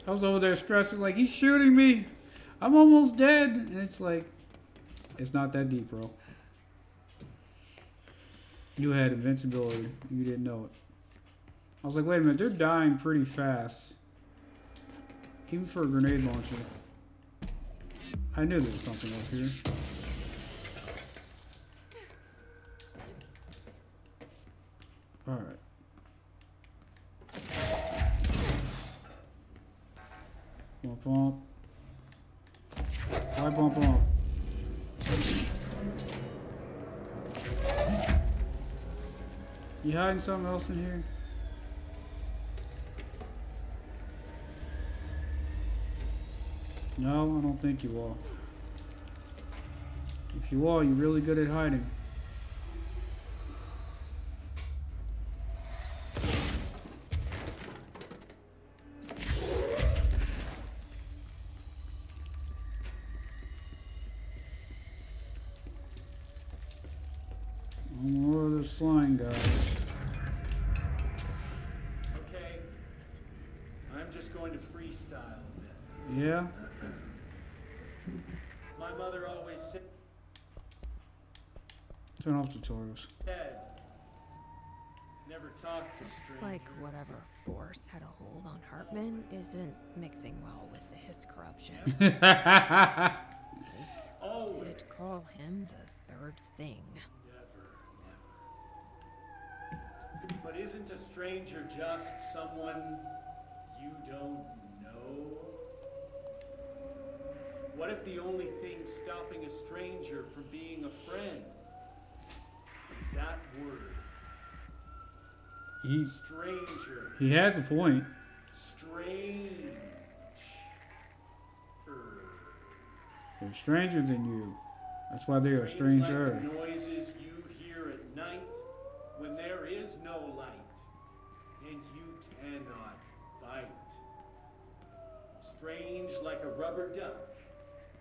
I was over there stressing like, he's shooting me. I'm almost dead. And it's like, it's not that deep, bro. You had invincibility. You didn't know it. I was like, wait a minute. They're dying pretty fast. Even for a grenade launcher. I knew there was something up here. Alright. Bump, bump. Why bump, bump? You hiding something else in here? No, I don't think you are. If you are, you're really good at hiding. More of those flying guys. Okay. I'm just going to freestyle a bit. Yeah? My mother always said, Turn off tutorials. never talk to It's strangers. like whatever force had a hold on Hartman isn't mixing well with his corruption. Oh, Did call him the third thing. But isn't a stranger just someone you don't know? What if the only thing stopping a stranger from being a friend is that word? Stranger. He has a point. Strange. They're stranger than you. That's why they are a strange like herb. the noises you hear at night when there is no light and you cannot fight. Strange like a rubber duck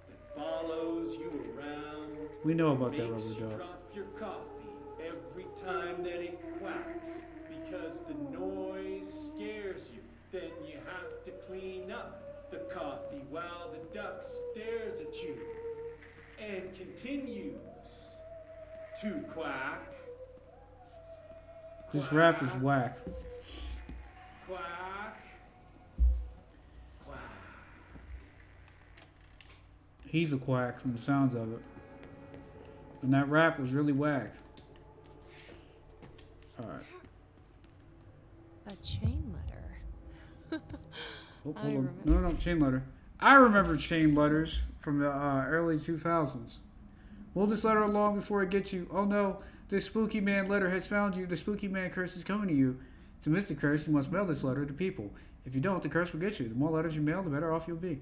that follows you around. We know about that makes rubber you duck. drop your coffee every time that it quacks because the noise scares you. Then you have to clean up the coffee while the duck stares at you and continues to quack. This rap is whack. Quack. Quack. He's a quack from the sounds of it. And that rap was really whack. Alright. A chain letter. Oh, I hold on. remember. No, chain letter. I remember chain letters from the early 2000s. Move this letter along before it gets you. Oh no, this spooky man letter has found you. The spooky man curse is coming to you. To miss the curse, you must mail this letter to people. If you don't, the curse will get you. The more letters you mail, the better off you'll be.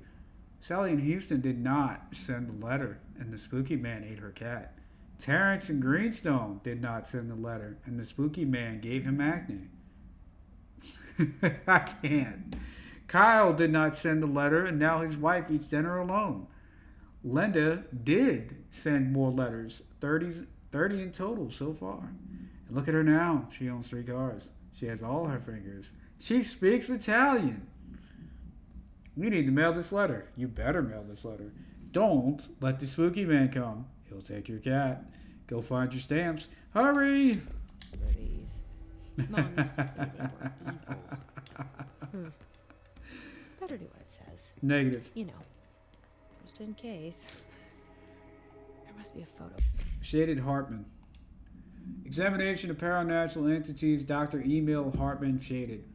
Sally in Houston did not send the letter, and the spooky man ate her cat. Terrence in Greenstone did not send the letter, and the spooky man gave him acne. I can't. Kyle did not send the letter, and now his wife eats dinner alone. Linda did send more letters, 30 in total so far. And look at her now. She owns 3 cars. She has all her fingers. She speaks Italian. You need to mail this letter. You better mail this letter. Don't let the spooky man come. He'll take your cat. Go find your stamps. Hurry! Were these? Mom used to say they were evil. Better do what it says. Negative. You know, just in case. There must be a photo. Shaded Hartman. Examination of paranatural entities. Dr. Emil Hartman shaded.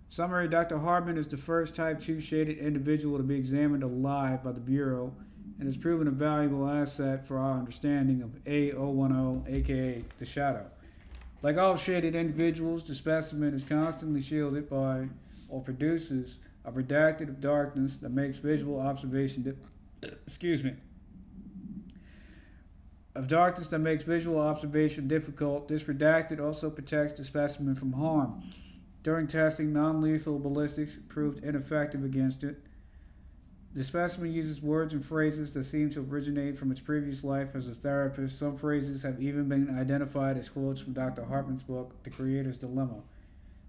Summary: Dr. Hartman is the first Type 2 shaded individual to be examined alive by the Bureau and has proven a valuable asset for our understanding of A010, aka the Shadow. Like all shaded individuals, the specimen is constantly shielded by or produces a redacted of darkness that makes visual observation difficult. This redacted also protects the specimen from harm. During testing, non-lethal ballistics proved ineffective against it. The specimen uses words and phrases that seem to originate from its previous life as a therapist. Some phrases have even been identified as quotes from Dr. Hartman's book, The Creator's Dilemma.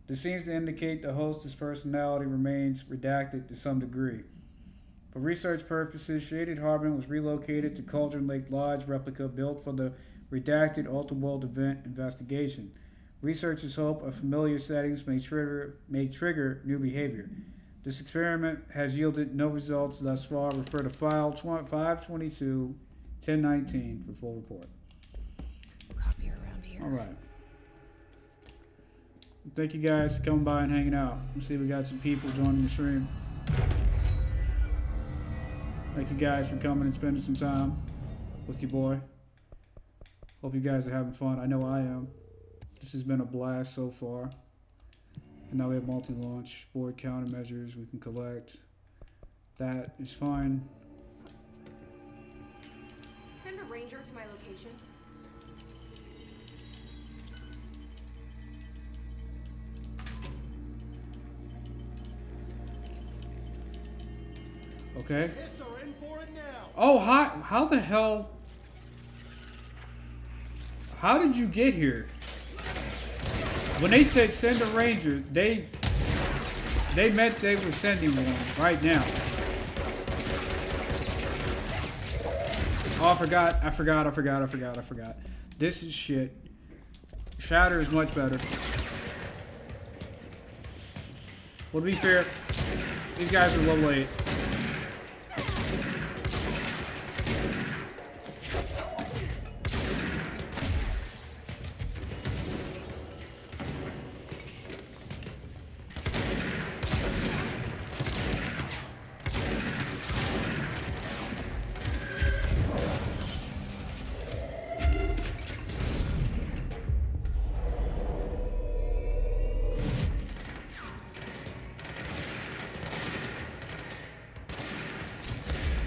This seems to indicate the host's personality remains redacted to some degree. For research purposes, Shaded Hartman was relocated to Cauldron Lake Lodge replica built for the redacted Ultraworld event investigation. Researchers hope a familiar settings may trigger new behavior. This experiment has yielded no results thus far. Refer to file 522-1019 for full report. Copy around here. All right. Thank you guys for coming by and hanging out. Let's see, we got some people joining the stream. Thank you guys for coming and spending some time with your boy. Hope you guys are having fun. I know I am. This has been a blast so far. And now we have multi-launch board countermeasures we can collect. That is fine. Send a ranger to my location. Okay. Yes, sir, in for it now. Oh, how the hell? How did you get here? When they said send a ranger, they meant they were sending one right now. Oh, I forgot. This is shit. Shatter is much better. Well, to be fair, these guys are a little late.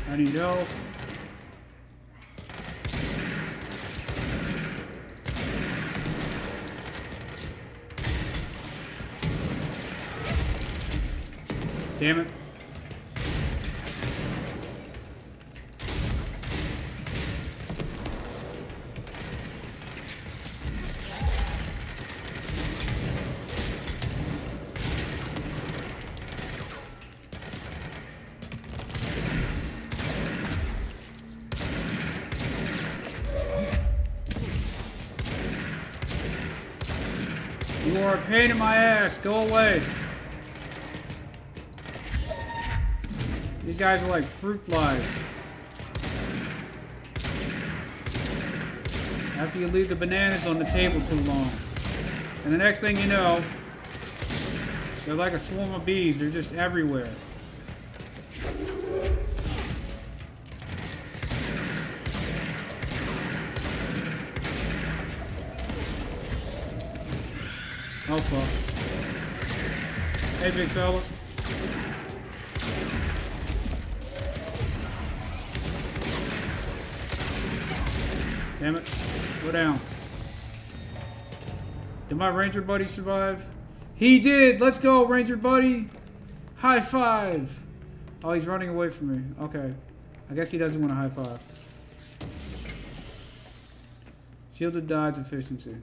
I need health. Damn it. You are a pain in my ass. Go away. These guys are like fruit flies. After you leave the bananas on the table too long. And the next thing you know, they're like a swarm of bees. They're just everywhere. Oh fuck. Hey big fella. Damn it. Go down. Did my ranger buddy survive? He did! Let's go, ranger buddy! High five! Oh, he's running away from me. Okay. I guess he doesn't want a high five. Shielded dodge efficiency.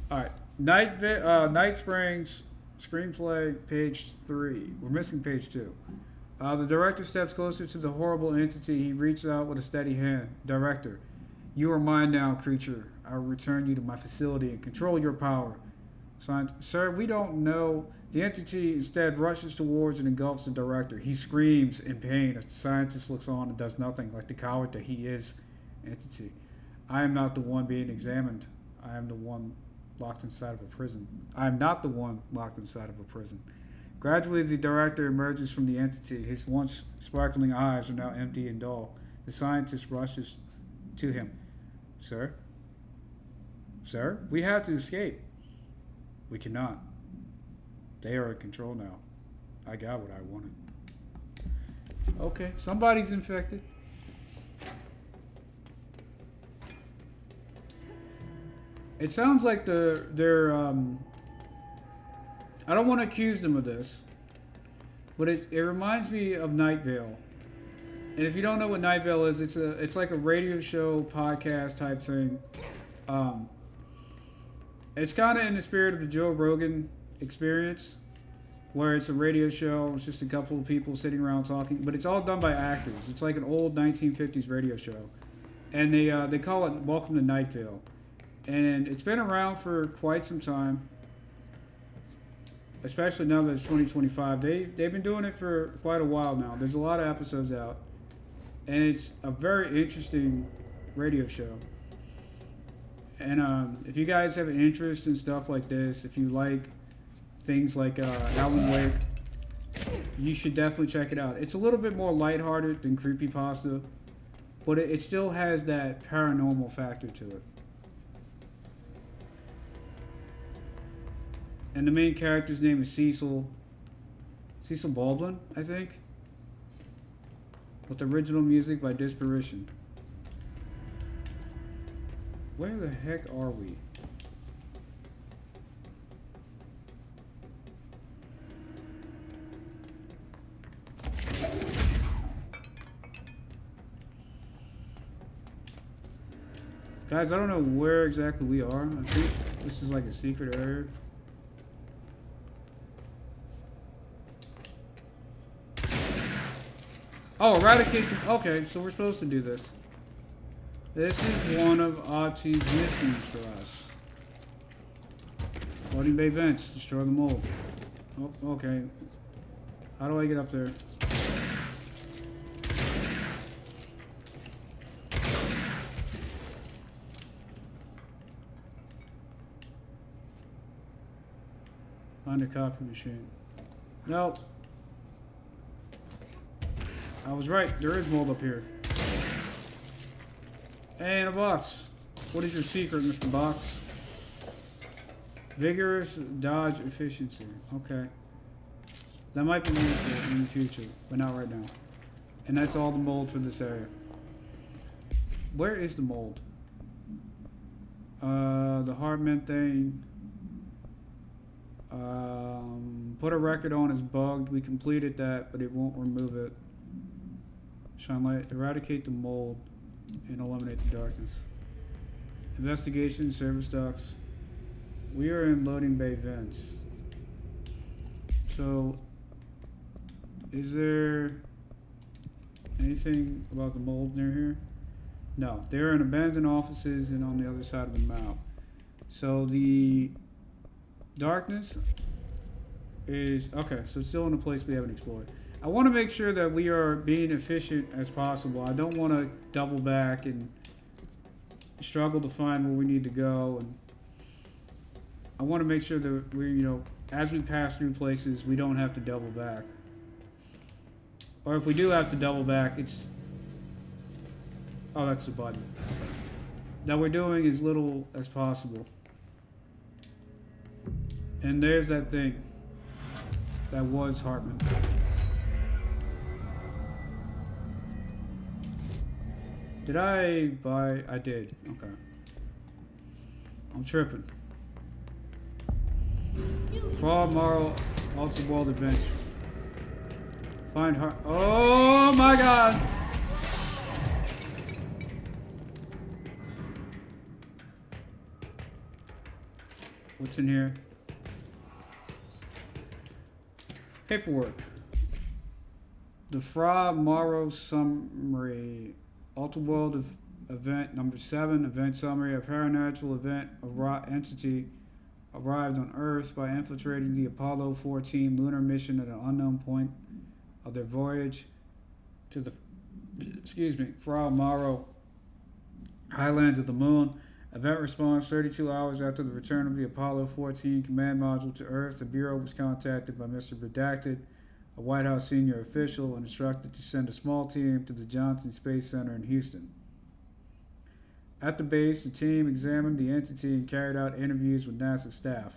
Alright. Night Springs screenplay, page 3. We're missing page 2. The director steps closer to the horrible entity. He reaches out with a steady hand. Director, you are mine now, creature. I will return you to my facility and control your power. Sir, we don't know. The entity instead rushes towards and engulfs the director. He screams in pain as the scientist looks on and does nothing, like the coward that he is. Entity, I am not the one being examined. I am the one locked inside of a prison. I am not the one locked inside of a prison. Gradually, the director emerges from the entity. His once sparkling eyes are now empty and dull. The scientist rushes to him. Sir? Sir? We have to escape. We cannot. They are in control now. I got what I wanted. Okay, somebody's infected. It sounds like they're I don't want to accuse them of this, but it reminds me of Night Vale. And if you don't know what Night Vale is, it's like a radio show, podcast type thing. It's kind of in the spirit of the Joe Rogan Experience, where it's a radio show. It's just a couple of people sitting around talking, but it's all done by actors. It's like an old 1950s radio show, and they call it Welcome to Night Vale, and it's been around for quite some time. Especially now that it's 2025, they've been doing it for quite a while now. There's a lot of episodes out, and it's a very interesting radio show. And if you guys have an interest in stuff like this, if you like things like Alan Wake, you should definitely check it out. It's a little bit more lighthearted than Creepypasta, but it still has that paranormal factor to it. And the main character's name is Cecil Baldwin, I think. With original music by Disparition. Where the heck are we? Guys, I don't know where exactly we are. I think this is like a secret area. Oh, eradicate. Okay, so we're supposed to do this. This is one of Otti's missions for us. Floating bay vents. Destroy the mold. Oh, okay. How do I get up there? Find a copy machine. Nope. I was right. There is mold up here. And a box. What is your secret, Mr. Box? Vigorous dodge efficiency. Okay. That might be useful in the future, but not right now. And that's all the mold for this area. Where is the mold? The Hartman thing. Put a record on is bugged. We completed that, but it won't remove it. Shine light. Eradicate the mold and eliminate the darkness. Investigation, service ducts. We are in loading bay vents. So, is there anything about the mold near here? No. They're in abandoned offices and on the other side of the map. So the darkness is, okay, so it's still in a place we haven't explored. I want to make sure that we are being efficient as possible. I don't want to double back and struggle to find where we need to go. And I want to make sure that we, you know, as we pass through places, we don't have to double back. Or if we do have to double back, it's, oh, that's the button. That we're doing as little as possible. And there's that thing. That was Hartman. Did I buy? I did. Okay. I'm tripping. Fall Morrow Altered World Adventure. Find Hart. Oh my god! What's in here? Paperwork. The Fra Morrow Summary. Altered World Event number 7. Event summary. A paranatural event entity arrived on Earth by infiltrating the Apollo 14 lunar mission at an unknown point of their voyage to the Fra Morrow highlands of the moon. Event response 32 hours after the return of the Apollo 14 command module to Earth. The Bureau was contacted by Mr. Redacted, a White House senior official, and instructed to send a small team to the Johnson Space Center in Houston. At the base, the team examined the entity and carried out interviews with NASA staff.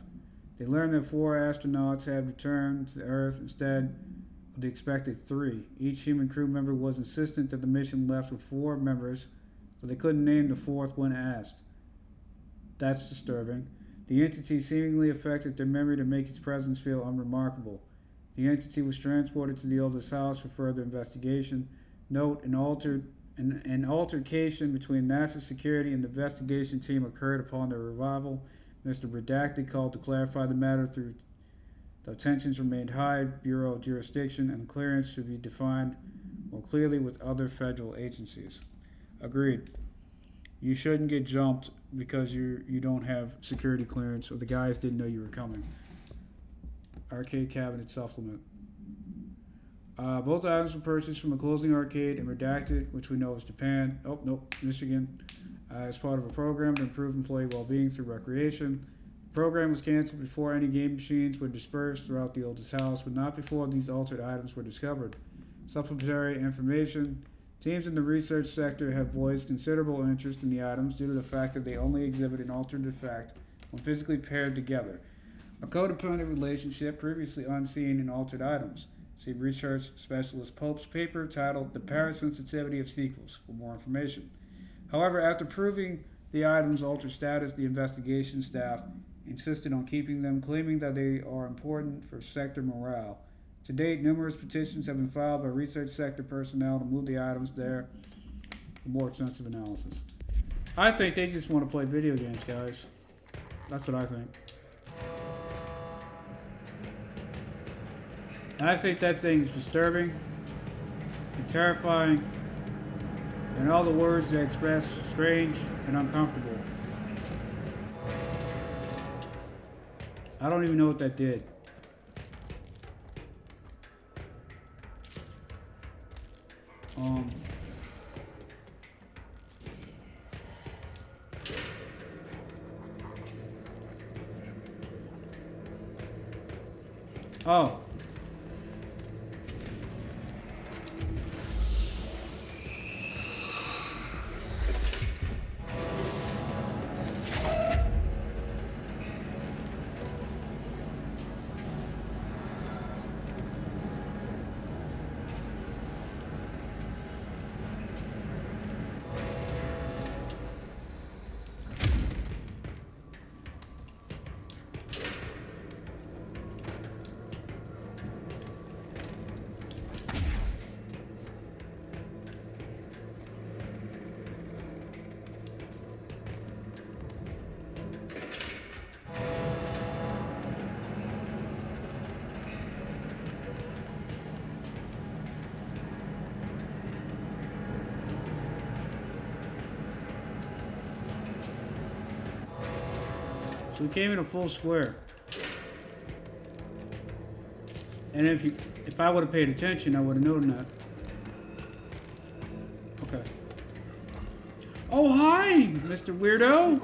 They learned that 4 astronauts had returned to Earth instead of the expected 3. Each human crew member was insistent that the mission left with 4 members, but they couldn't name the 4th when asked. That's disturbing. The entity seemingly affected their memory to make its presence feel unremarkable. The entity was transported to the oldest house for further investigation. Note, an altercation between NASA security and the investigation team occurred upon their arrival. Mr. Redacted called to clarify the matter through the tensions remained high, Bureau jurisdiction, and clearance should be defined more clearly with other federal agencies. Agreed. You shouldn't get jumped because you don't have security clearance or the guys didn't know you were coming. Arcade cabinet supplement. Both items were purchased from a closing arcade and Redacted, which we know is Japan. Oh, nope, Michigan. As part of a program to improve employee well-being through recreation. The program was canceled before any game machines were dispersed throughout the oldest house, but not before these altered items were discovered. Supplementary information. Teams in the research sector have voiced considerable interest in the items due to the fact that they only exhibit an altered effect when physically paired together. A codependent relationship previously unseen in altered items. See research specialist Pope's paper titled The Parasensitivity of Sequels for more information. However, after proving the items' altered status, the investigation staff insisted on keeping them, claiming that they are important for sector morale. To date, numerous petitions have been filed by research sector personnel to move the items there for more extensive analysis. I think they just want to play video games, guys. That's what I think. And I think that thing is disturbing and terrifying, and all the words they express strange and uncomfortable. I don't even know what that did. Oh. So we came in a full square. And if I would have paid attention, I would have known that. Okay. Oh, hi, Mr. Weirdo.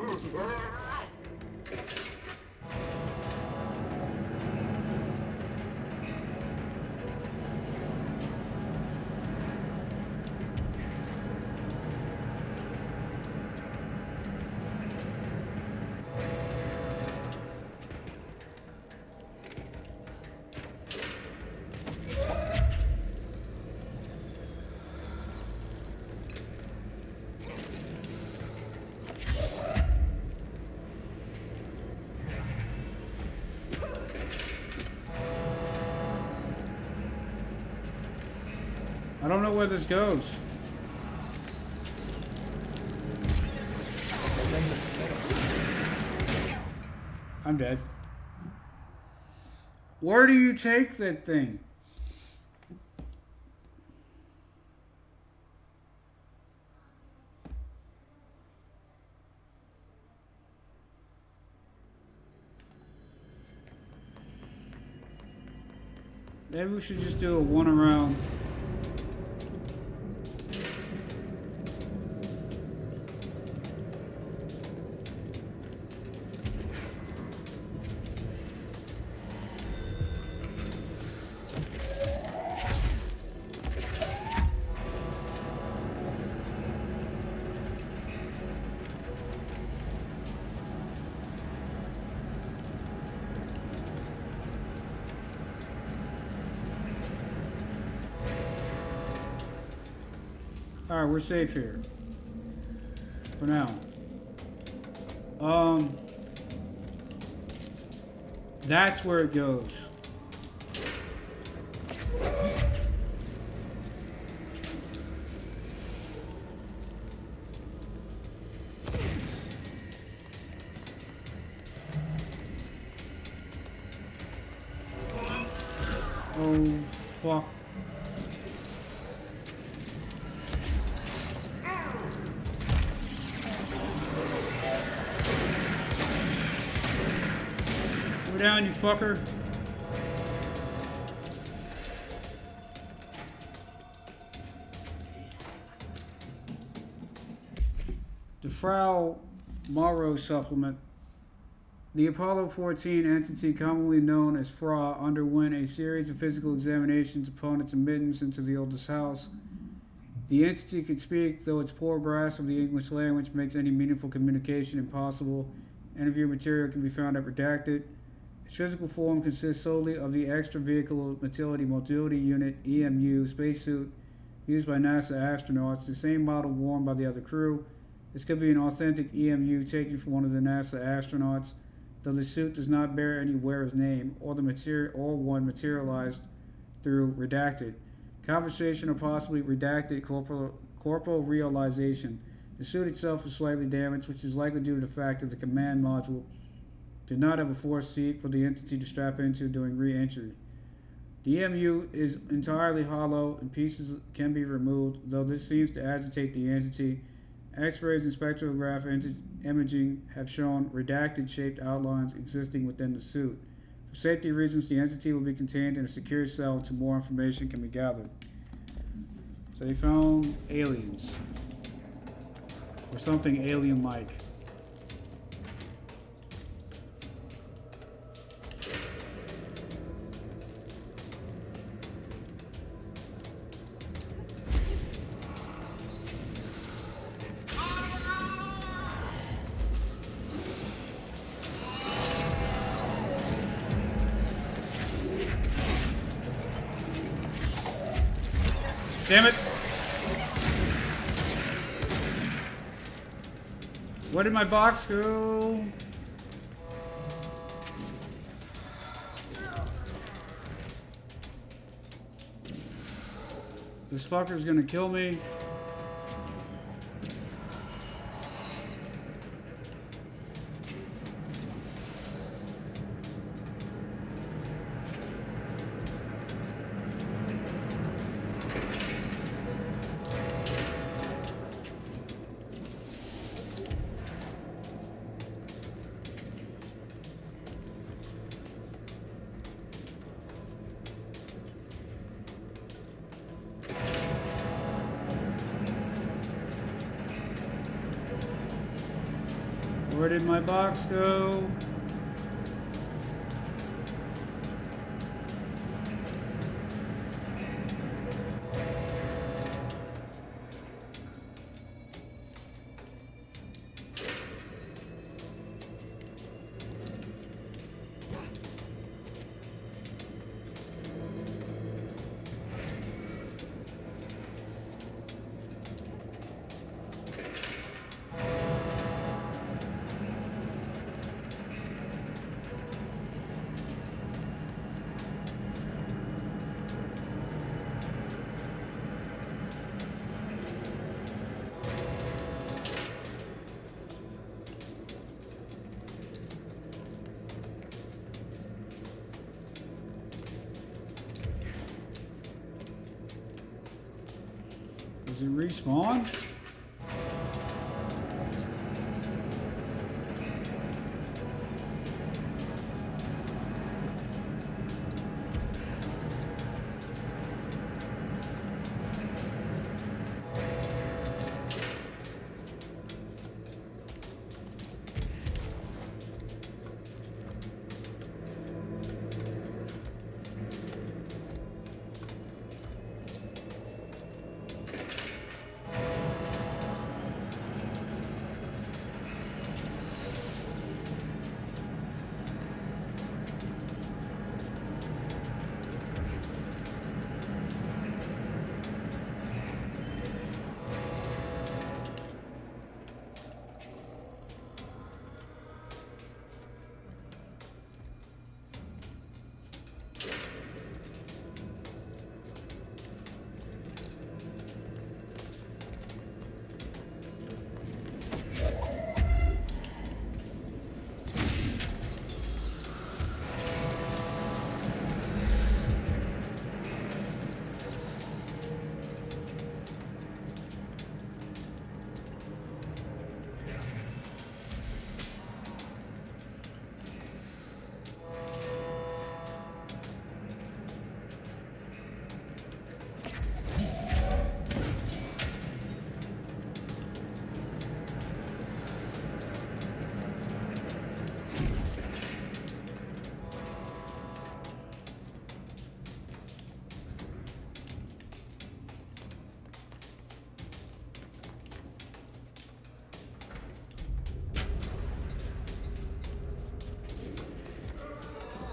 I don't know where this goes. I'm dead. Where do you take that thing? Maybe we should just do a one around. Alright, we're safe here. For now. That's where it goes. Oh, fuck. Go down, you fucker. The Frau Morrow supplement. The Apollo 14 entity, commonly known as Fra, underwent a series of physical examinations upon its admittance into the oldest house. The entity could speak, though its poor grasp of the English language makes any meaningful communication impossible. Interview material can be found at Redacted. Its physical form consists solely of the Extravehicular Mobility Unit, EMU, spacesuit used by NASA astronauts, the same model worn by the other crew. This could be an authentic EMU taken from one of the NASA astronauts, though the suit does not bear any wearer's name or one materialized through Redacted. Conversation or possibly redacted corporal realization. The suit itself is slightly damaged, which is likely due to the fact that the command module did not have a forced seat for the entity to strap into during re-entry. The EMU is entirely hollow and pieces can be removed, though this seems to agitate the entity. X-rays and spectrograph imaging have shown redacted-shaped outlines existing within the suit. For safety reasons, the entity will be contained in a secure cell until more information can be gathered. So they found aliens. Or something alien-like. Damn it! Where did my box go? This fucker's gonna kill me. Where did my box go? Does it respawn?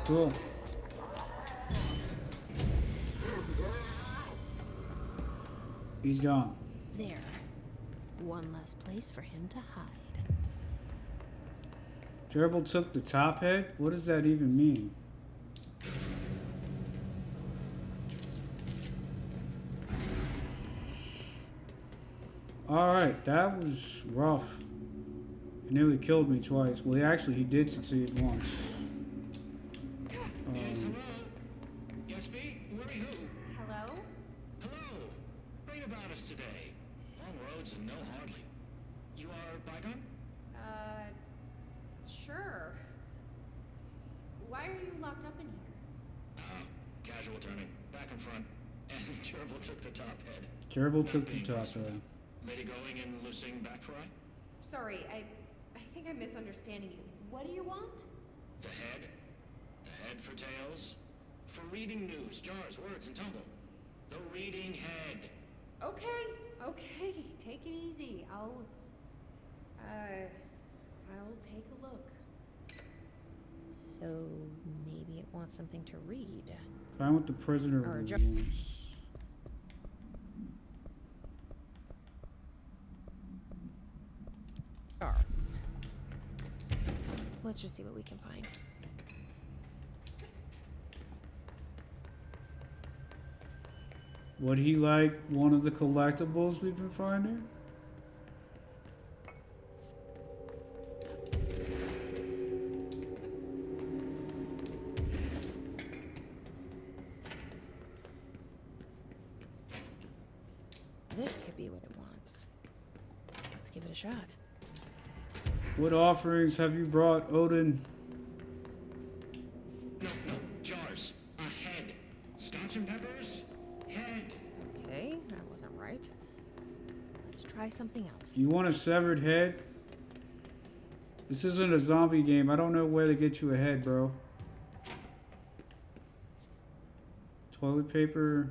Cool. He's gone. There. One less place for him to hide. Gerbil took the top head? What does that even mean? Alright, that was rough. He nearly killed me twice. Well, he did succeed once. Yes, me? Worry who? Hello? Hello. Read about us today. Long roads and no hardly. You are Bygone? Sure. Why are you locked up in here? Casual turning. Back and front. And Gerbil took the top head. Gerbil took the top head. Lady going and loosing back fry? Sorry, I think I'm misunderstanding you. What do you want? The head. The head for tales. For reading news, jars, words, and tumble. The reading head. Okay. Take it easy. I'll take a look. So maybe it wants something to read. Find what the prisoner Or wants. Let's just see what we can find. Would he like one of the collectibles we've been finding? This could be what it wants. Let's give it a shot. What offerings have you brought, Odin? No, jars. A head. Scotch and peppers? Head. Okay, that wasn't right. Let's try something else. You want a severed head? This isn't a zombie game. I don't know where to get you ahead, bro. Toilet paper.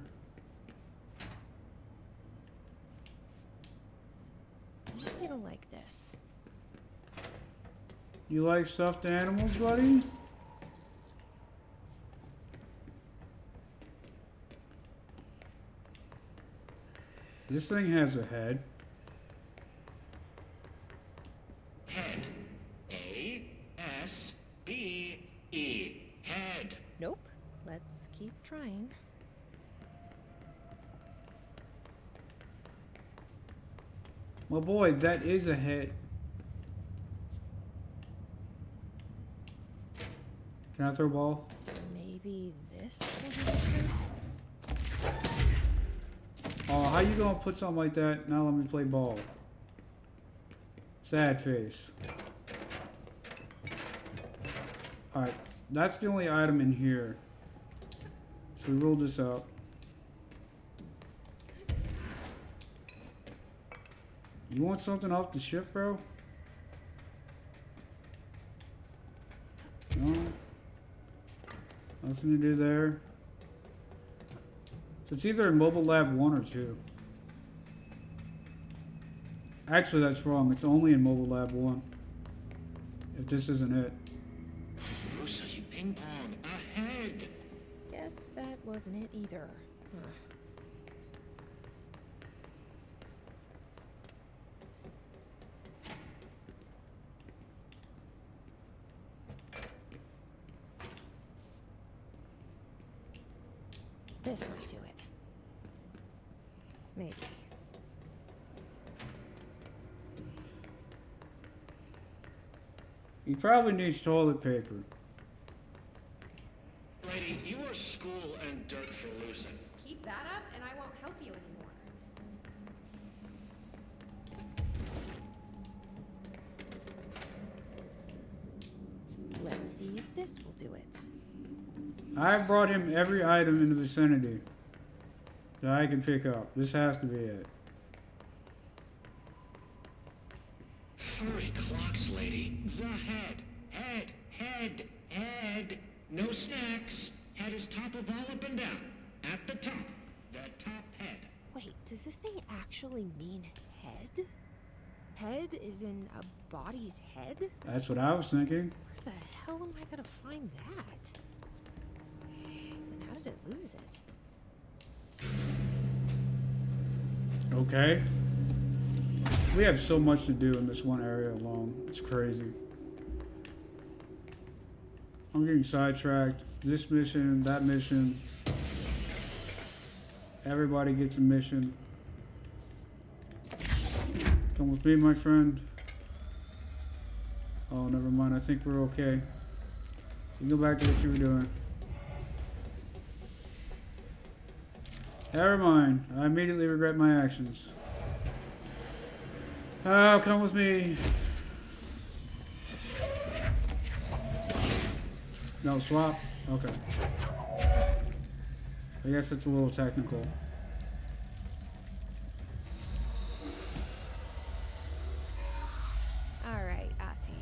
I don't like this. You like stuffed animals, buddy? This thing has a head. Head. A-S-B-E. Head. Nope. Let's keep trying. My boy, that is a head. Can I throw a ball? Maybe this will do the trick? Oh, how you gonna put something like that? Now let me play ball. Sad face. Alright, that's the only item in here. So we roll this up. You want something off the ship, bro? No? Nothing to do there. So it's either in Mobile Lab 1 or 2. Actually, that's wrong. It's only in Mobile Lab 1. If this isn't it. Rosa, you ping pong. Ahead. Guess that wasn't it either. Huh. This might do it. Maybe. He probably needs toilet paper. Lady, you are school and dirt for Lucen. Keep that up, and I won't help you anymore. Let's see if this will do it. I brought him every item in the vicinity that I can pick up. This has to be it. Furry clocks, lady. The head. Head. Head. Head. No snacks. Head is top of all up and down. At the top. The top head. Wait, does this thing actually mean head? Head is in a body's head? That's what I was thinking. Where the hell am I gonna find that? And how did it lose it? Okay. We have so much to do in this one area alone. It's crazy. I'm getting sidetracked. This mission, that mission. Everybody gets a mission. Come with me, my friend. Oh, never mind. I think we're okay. You go back to what you were doing. Never mind. I immediately regret my actions. Oh, come with me. No, swap? Okay. I guess it's a little technical. Alright, Ati.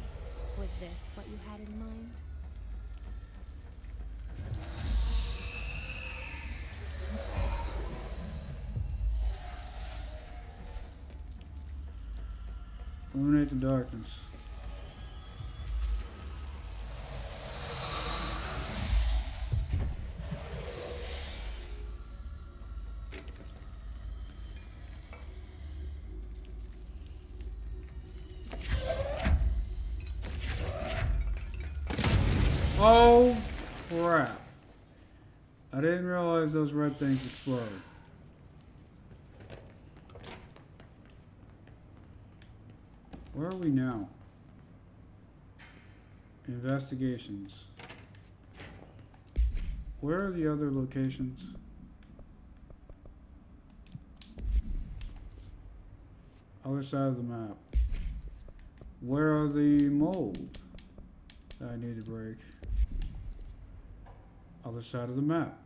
Was this what you had in mind? Eliminate the darkness. Oh, crap. I didn't realize those red things explode. Where are we now? Investigations. Where are the other locations? Other side of the map. Where are the mold that I need to break? Other side of the map.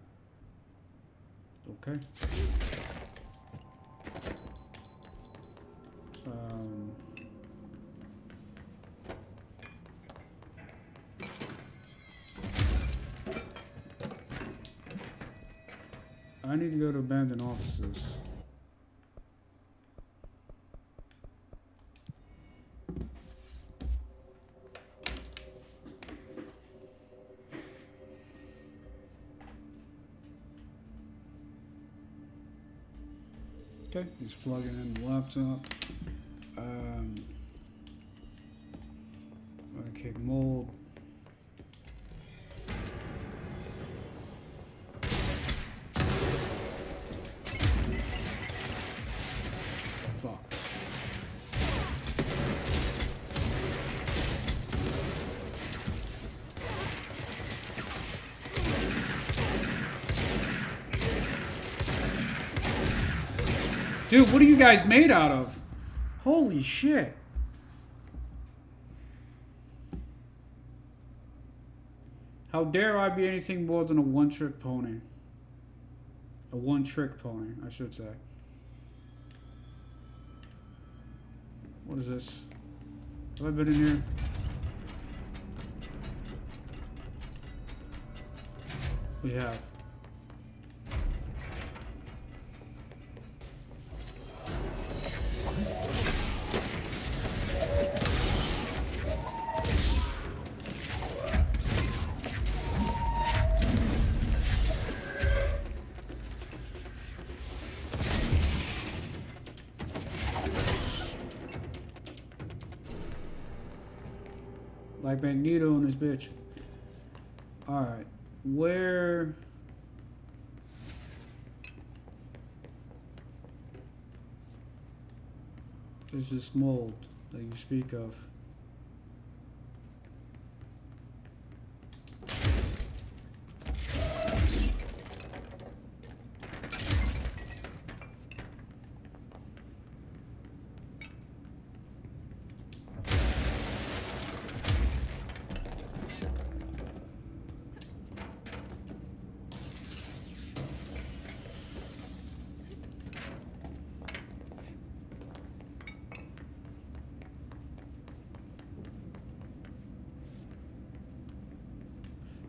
Okay. I need to go to abandoned offices. Okay, just plugging in the laptop. Okay, mold. Fuck. Dude, what are you guys made out of? Holy shit. How dare I be anything more than a one-trick pony? A one-trick pony, I should say. What is this? Have I been in here? We have. Like Magneto and his bitch. Alright. Where... is this mold that you speak of?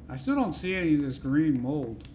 I still don't see any of this green mold.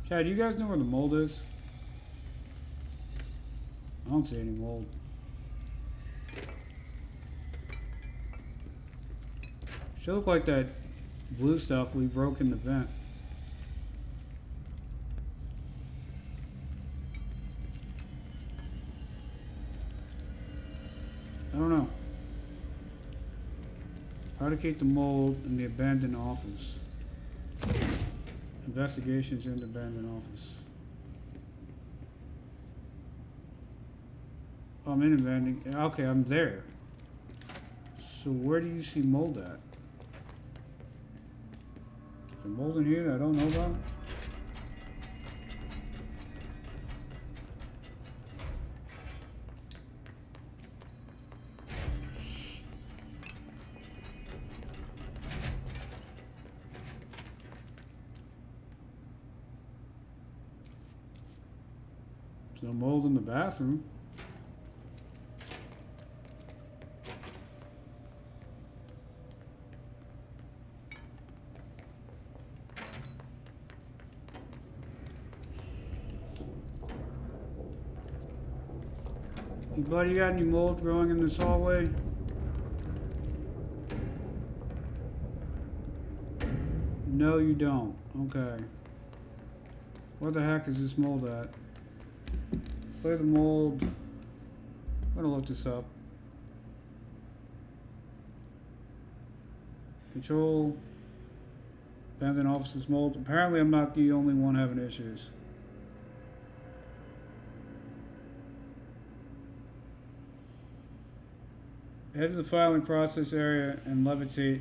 Chad, do you guys know where the mold is? I don't see any mold. Should look like that blue stuff we broke in the vent. I don't know. Eradicate the mold in the abandoned office. Investigations in the abandoned office. Oh, I'm in abandoned. Okay, I'm there. So where do you see mold at? Is there mold in here that I don't know about? There's no mold in the bathroom. Hey buddy, you got any mold growing in this hallway? No, you don't. Okay. Where the heck is this mold at? Clear the mold. I'm gonna look this up. Control. Abandoned offices mold. Apparently I'm not the only one having issues. Head to the filing process area and levitate.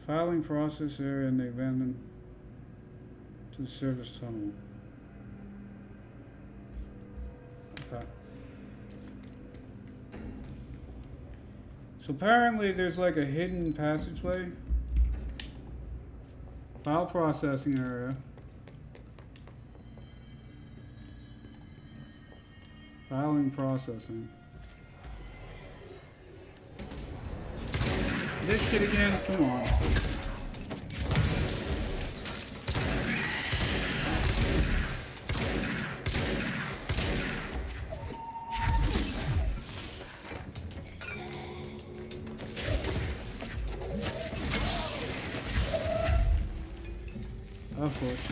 Filing process area and the abandoned to the service tunnel. Okay. So apparently there's like a hidden passageway. File processing area. Filing processing. This shit again? Come on. Of course.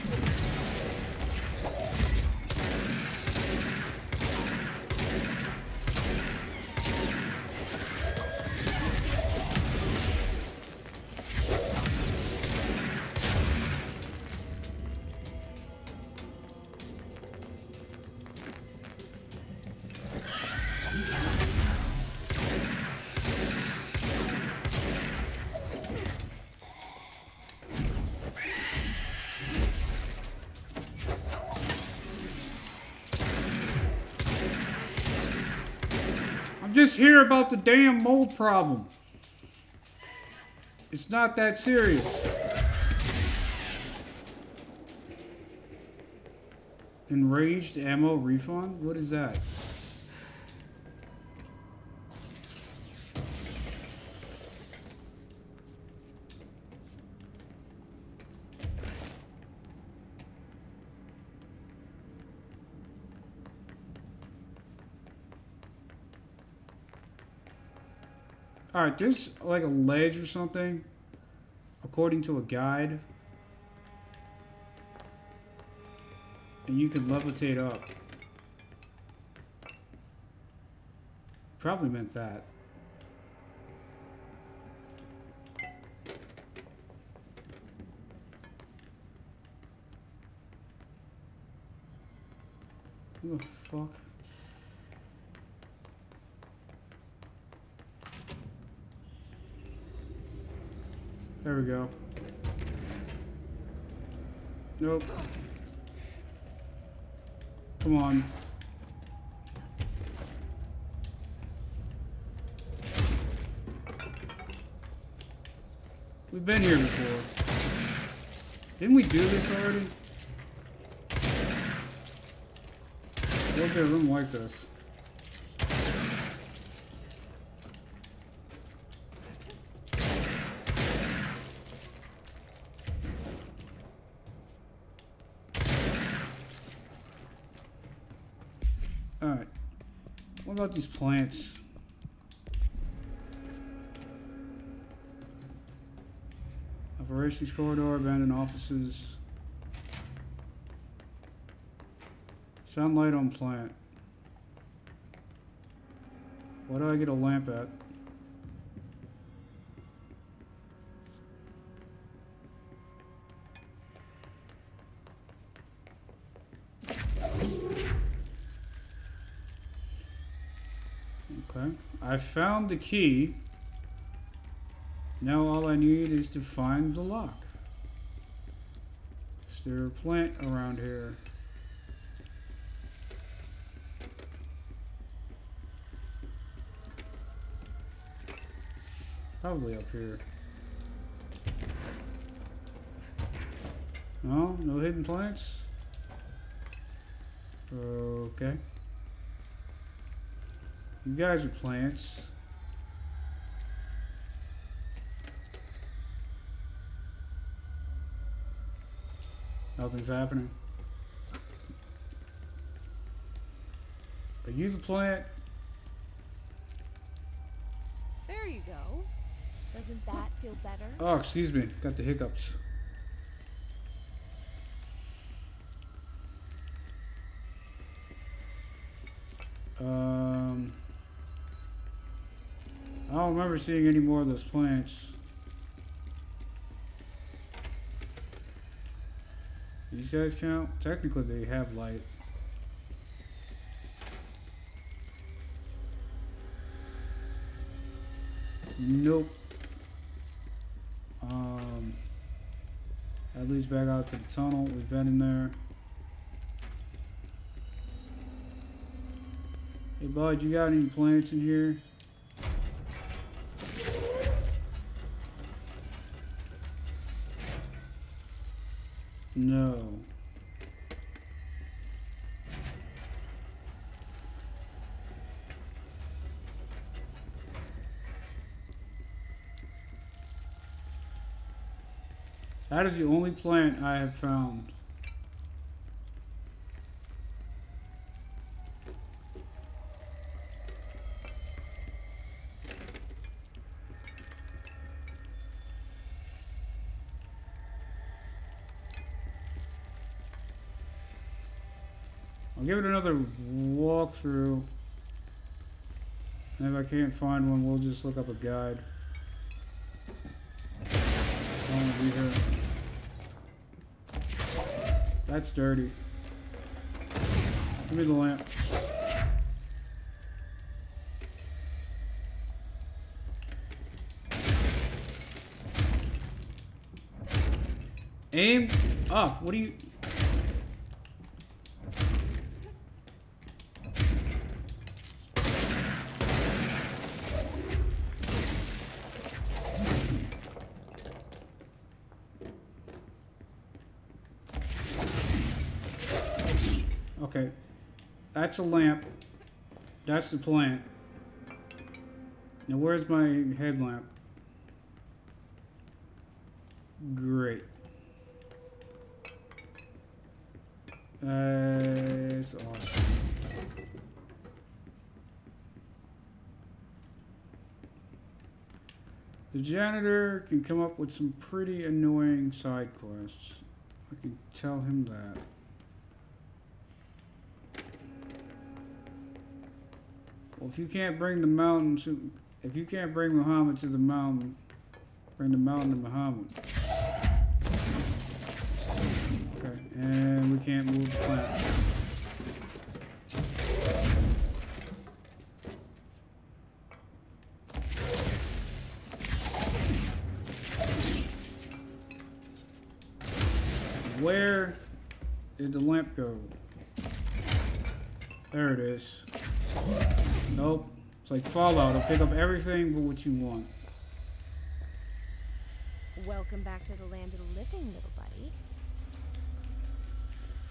Just hear about the damn mold problem. It's not that serious. Enraged ammo refund? What is that? Alright, there's like a ledge or something, according to a guide. And you can levitate up. Probably meant that. What the fuck? There we go. Nope. Come on. We've been here before. Didn't we do this already? Was there a room like this? Alright. What about these plants? Operations corridor, abandoned offices. Shine light on plant. Why do I get a lamp at? Okay, I found the key. Now all I need is to find the lock. Is there a plant around here? Probably up here. No? No hidden plants? Okay. You guys are plants. Nothing's happening. Are you the plant? There you go. Doesn't that feel better? Oh, excuse me. Got the hiccups. I don't remember seeing any more of those plants. These guys count? Technically they have light. Nope. That leads back out to the tunnel. We've been in there. Hey, bud, you got any plants in here? No. That is the only plant I have found. I'll give it another walkthrough. And if I can't find one, we'll just look up a guide. I don't want to be here. That's dirty. Give me the lamp. Aim up. What do you... Okay, that's a lamp. That's the plant. Now where's my headlamp? Great. That's awesome. The janitor can come up with some pretty annoying side quests. I can tell him that. Well, if you can't bring the mountain to, if you can't bring Muhammad to the mountain, bring the mountain to Muhammad. Okay, and we can't move the plant. Where did the lamp go? There it is. Nope. It's like Fallout. It'll pick up everything but what you want. Welcome back to the land of the living, little buddy.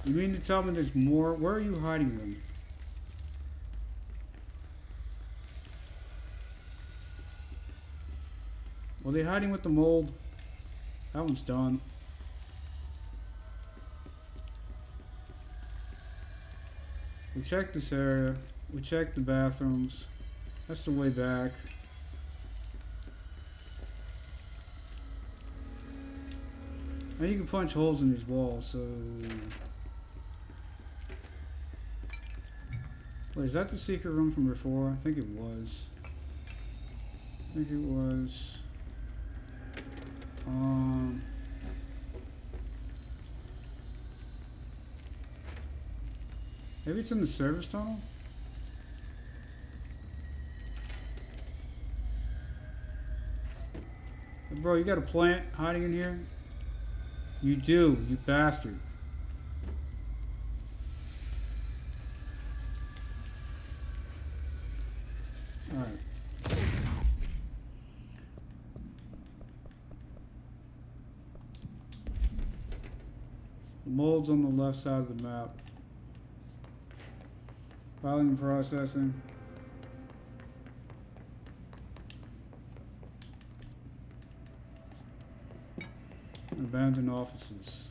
You mean to tell me there's more? Where are you hiding them? Were they hiding with the mold? That one's done. We checked this area. We checked the bathrooms. That's the way back. Now you can punch holes in these walls, so... Wait, is that the secret room from before? I think it was. Maybe it's in the service tunnel? Hey, bro, you got a plant hiding in here? You do, you bastard. Alright. The mold's on the left side of the map. Filing and processing. Abandoned offices.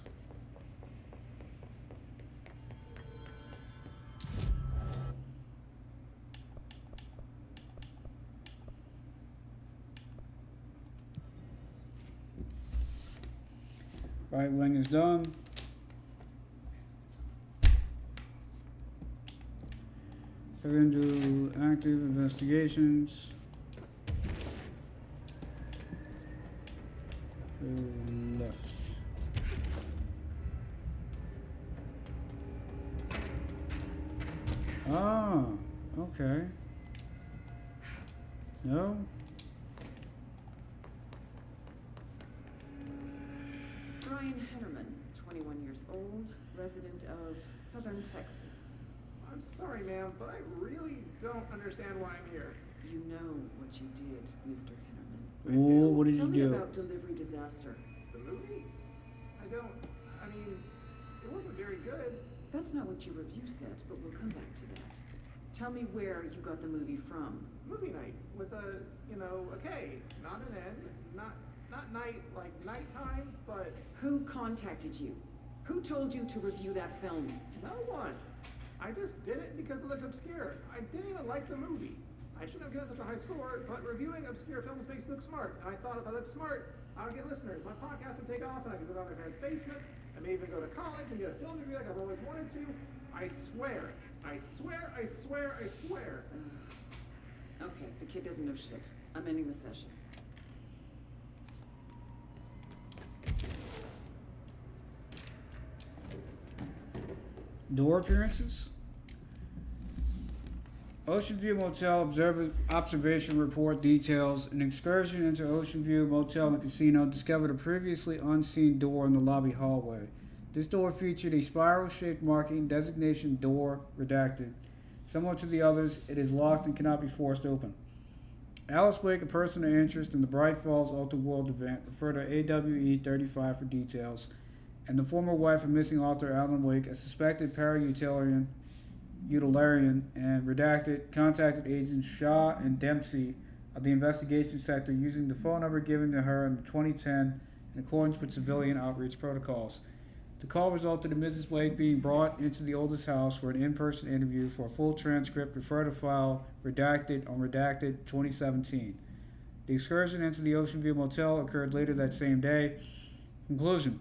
Right wing is done. We're going to do active investigations. Left. Ah, okay. No? Brian Hennerman, 21 years old, resident of Southern Texas. I'm sorry, ma'am, but I really don't understand why I'm here. You know what you did, Mr. Hennerman. Oh, what did Tell you me do? about Delivery Disaster. The movie? I mean, it wasn't very good. That's not what your review said, but we'll come back to that. Tell me where you got the movie from. Movie night with a, a K, not an N, not night like nighttime, but Who contacted you? Who told you to review that film? no one. I just did it because it looked obscure. I didn't even like the movie. I shouldn't have given such a high score, but reviewing obscure films makes you look smart. And I thought if I looked smart, I would get listeners. My podcast would take off, and I could go down to my parents' basement. I may even go to college and get a film degree like I've always wanted to. I swear. I swear, I swear, I swear. Okay, the kid doesn't know shit. I'm ending the session. Door appearances? Ocean View Motel observation report details an excursion into Ocean View Motel and Casino discovered a previously unseen door in the lobby hallway. This door featured a spiral-shaped marking designation door redacted. Similar to the others, it is locked and cannot be forced open. Alice Wake, a person of interest in the Bright Falls Alter World event, referred to AWE 35 for details, and the former wife of missing author Alan Wake, a suspected para-utilitarian and redacted, contacted agents Shaw and Dempsey of the investigation sector using the phone number given to her in 2010 in accordance with civilian outreach protocols. The call resulted in Mrs. Wake being brought into the oldest house for an in-person interview. For a full transcript, refer to file redacted on redacted 2017. The excursion into the Ocean View Motel occurred later that same day. Conclusion.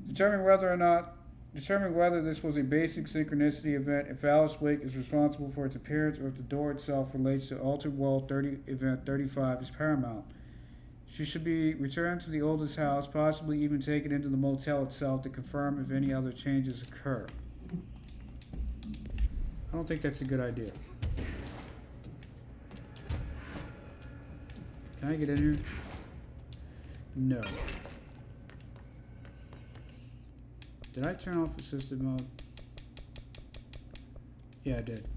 Determining whether this was a basic synchronicity event, if Alice Wake is responsible for its appearance or if the door itself relates to Altered World Event 35 is paramount. She should be returned to the oldest house, possibly even taken into the motel itself to confirm if any other changes occur. I don't think that's a good idea. Can I get in here? No. Did I turn off assisted mode? Yeah, I did.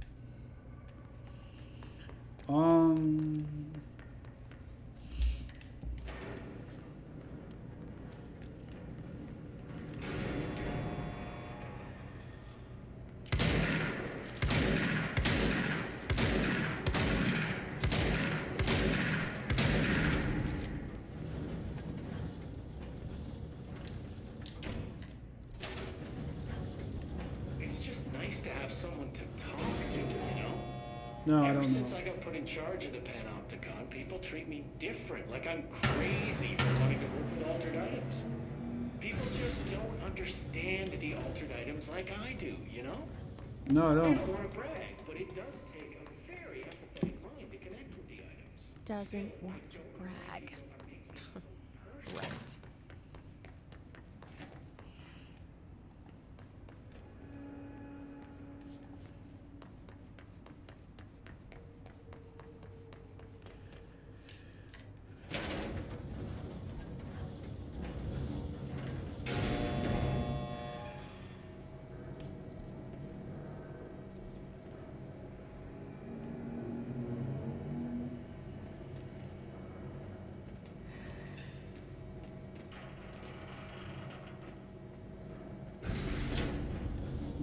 No, I don't know. Ever since I got put in charge of the Panopticon, people treat me different, like I'm crazy for wanting to work with altered items. People just don't understand the altered items like I do, you know? No, I I don't. don't want to brag, but it does take a very empathetic mind to connect with the items. Doesn't want to brag. Right.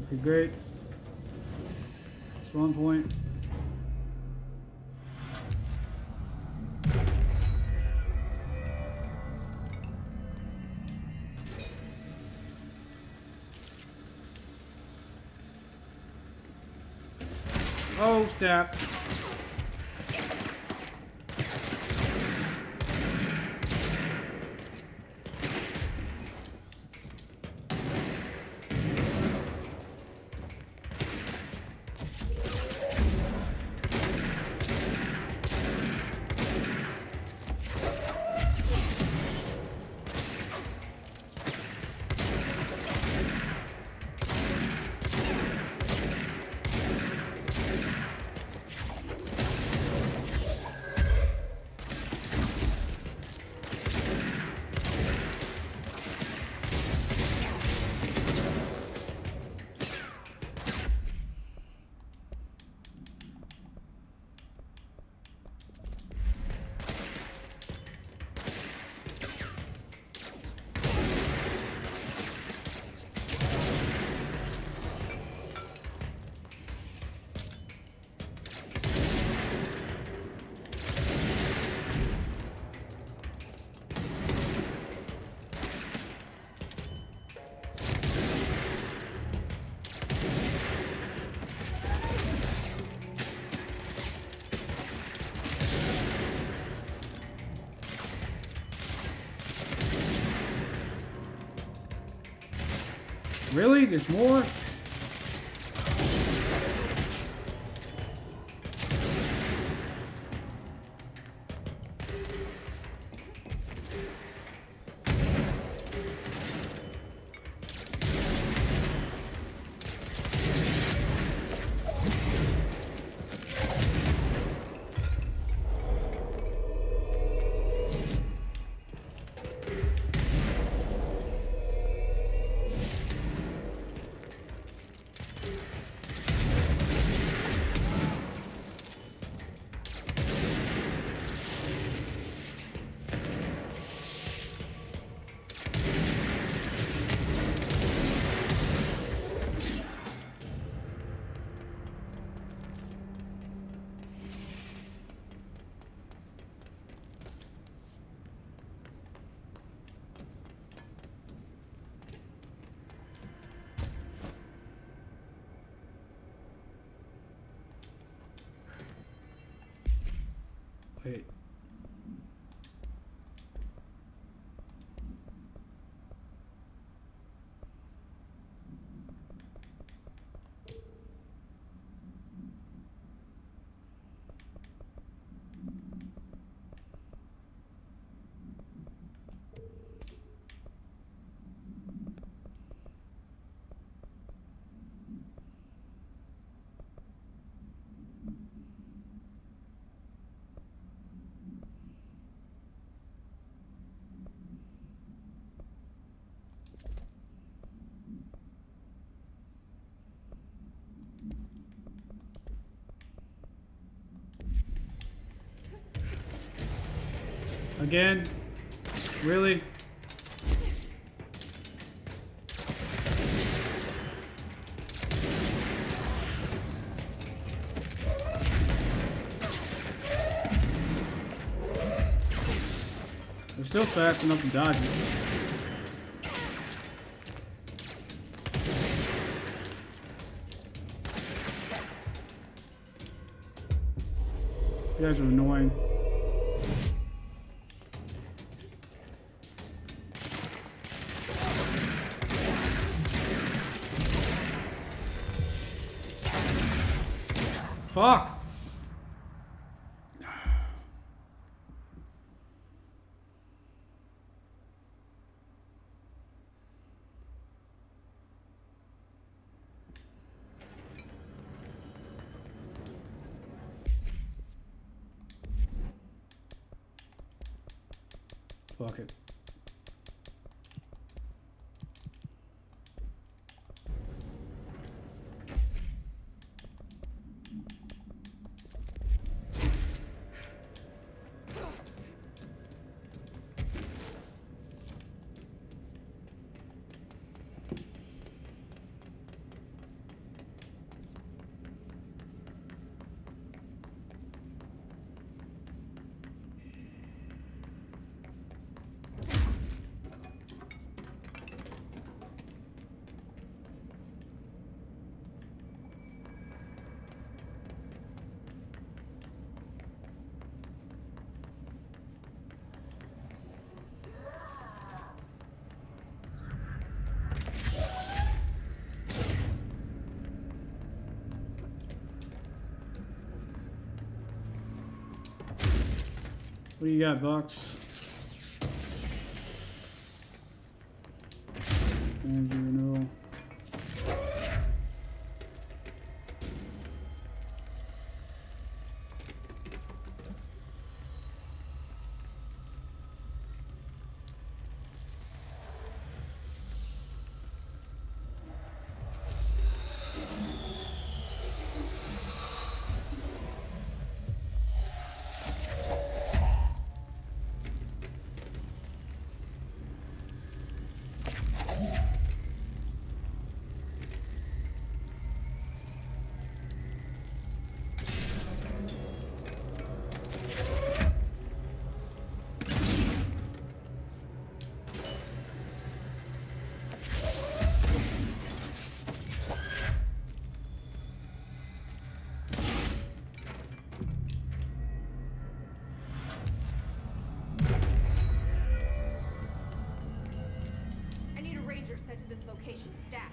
Okay, great. Spawn point. Oh, snap. Really? There's more? Wait. Again? Really? They're still fast enough to dodge it. You guys are annoying. Fuck! Fuck it. What do you got, Bucks? Andrew, no. said to this location stat.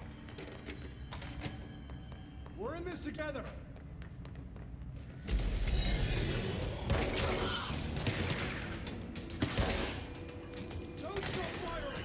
We're in this together. Don't stop firing!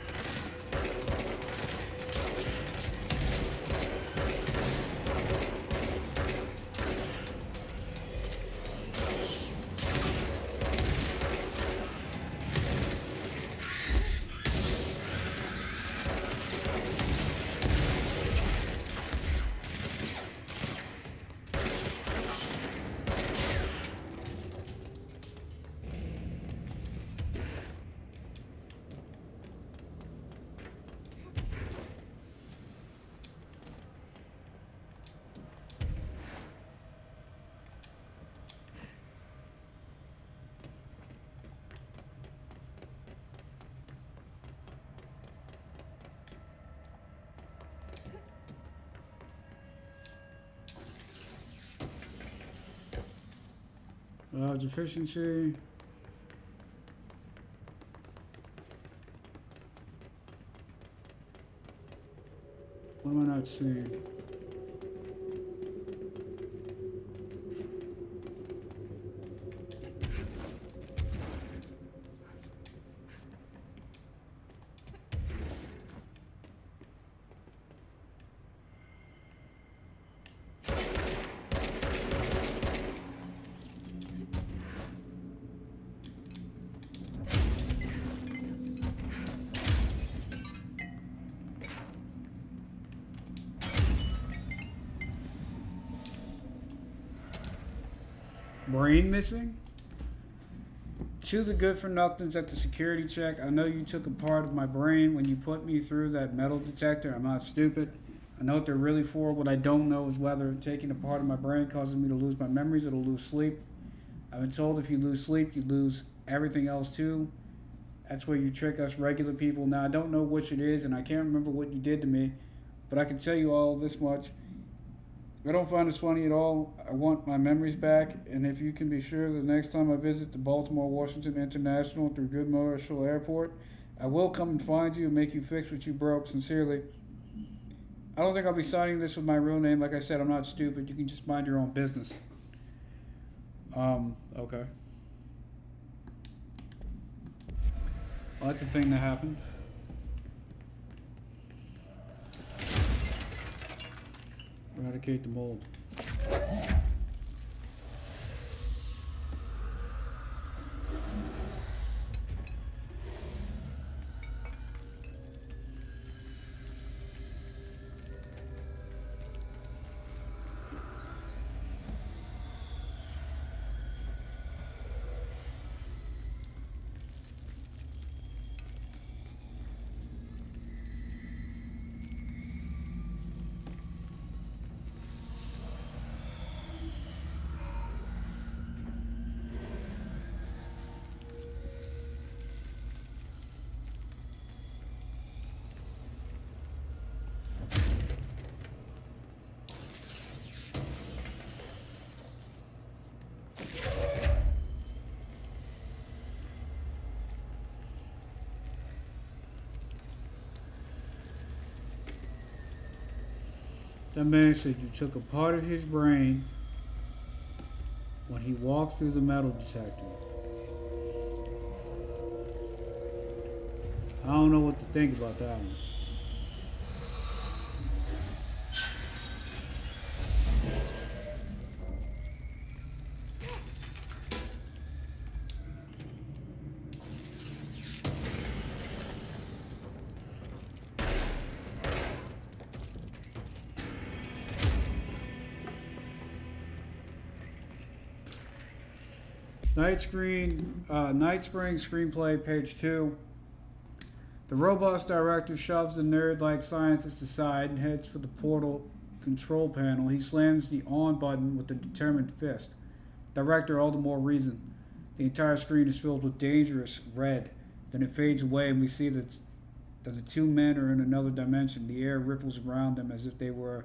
Efficiency. What am I not seeing? Brain missing? To the good for nothings at the security check. I know you took a part of my brain when you put me through that metal detector. I'm not stupid. I know what they're really for. What I don't know is whether taking a part of my brain causes me to lose my memories or to lose sleep. I've been told if you lose sleep, you lose everything else too. That's where you trick us regular people. Now, I don't know which it is, and I can't remember what you did to me, but I can tell you all this much. I don't find this funny at all. I want my memories back, and if you can be sure the next time I visit the Baltimore-Washington International through Good Marshall Airport, I will come and find you and make you fix what you broke. Sincerely. I don't think I'll be signing this with my real name. Like I said, I'm not stupid. You can just mind your own business. Okay. Well, that's a thing that happened. Eradicate the mold. That man said you took a part of his brain when he walked through the metal detector. I don't know what to think about that one. Night Spring screenplay, page 2. The robust director shoves the nerd-like scientist aside and heads for the portal control panel. He slams the on button with a determined fist. Director, all the more reason. The entire screen is filled with dangerous red. Then it fades away and we see that the two men are in another dimension. The air ripples around them as if they were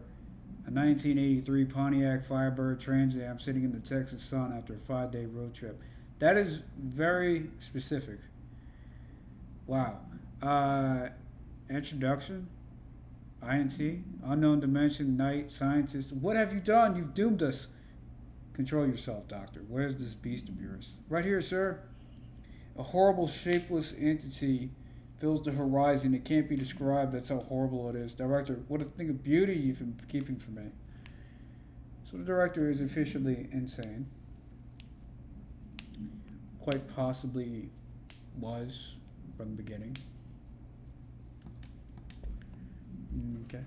a 1983 Pontiac Firebird Trans Am sitting in the Texas sun after a 5-day road trip. That is very specific. Wow. Introduction. INC? Unknown dimension, night, scientist. What have you done? You've doomed us. Control yourself, Doctor. Where's this beast of yours? Right here, sir. A horrible, shapeless entity fills the horizon. It can't be described. That's how horrible it is. Director, what a thing of beauty you've been keeping from me. So the director is officially insane. Quite possibly was from the beginning. Okay.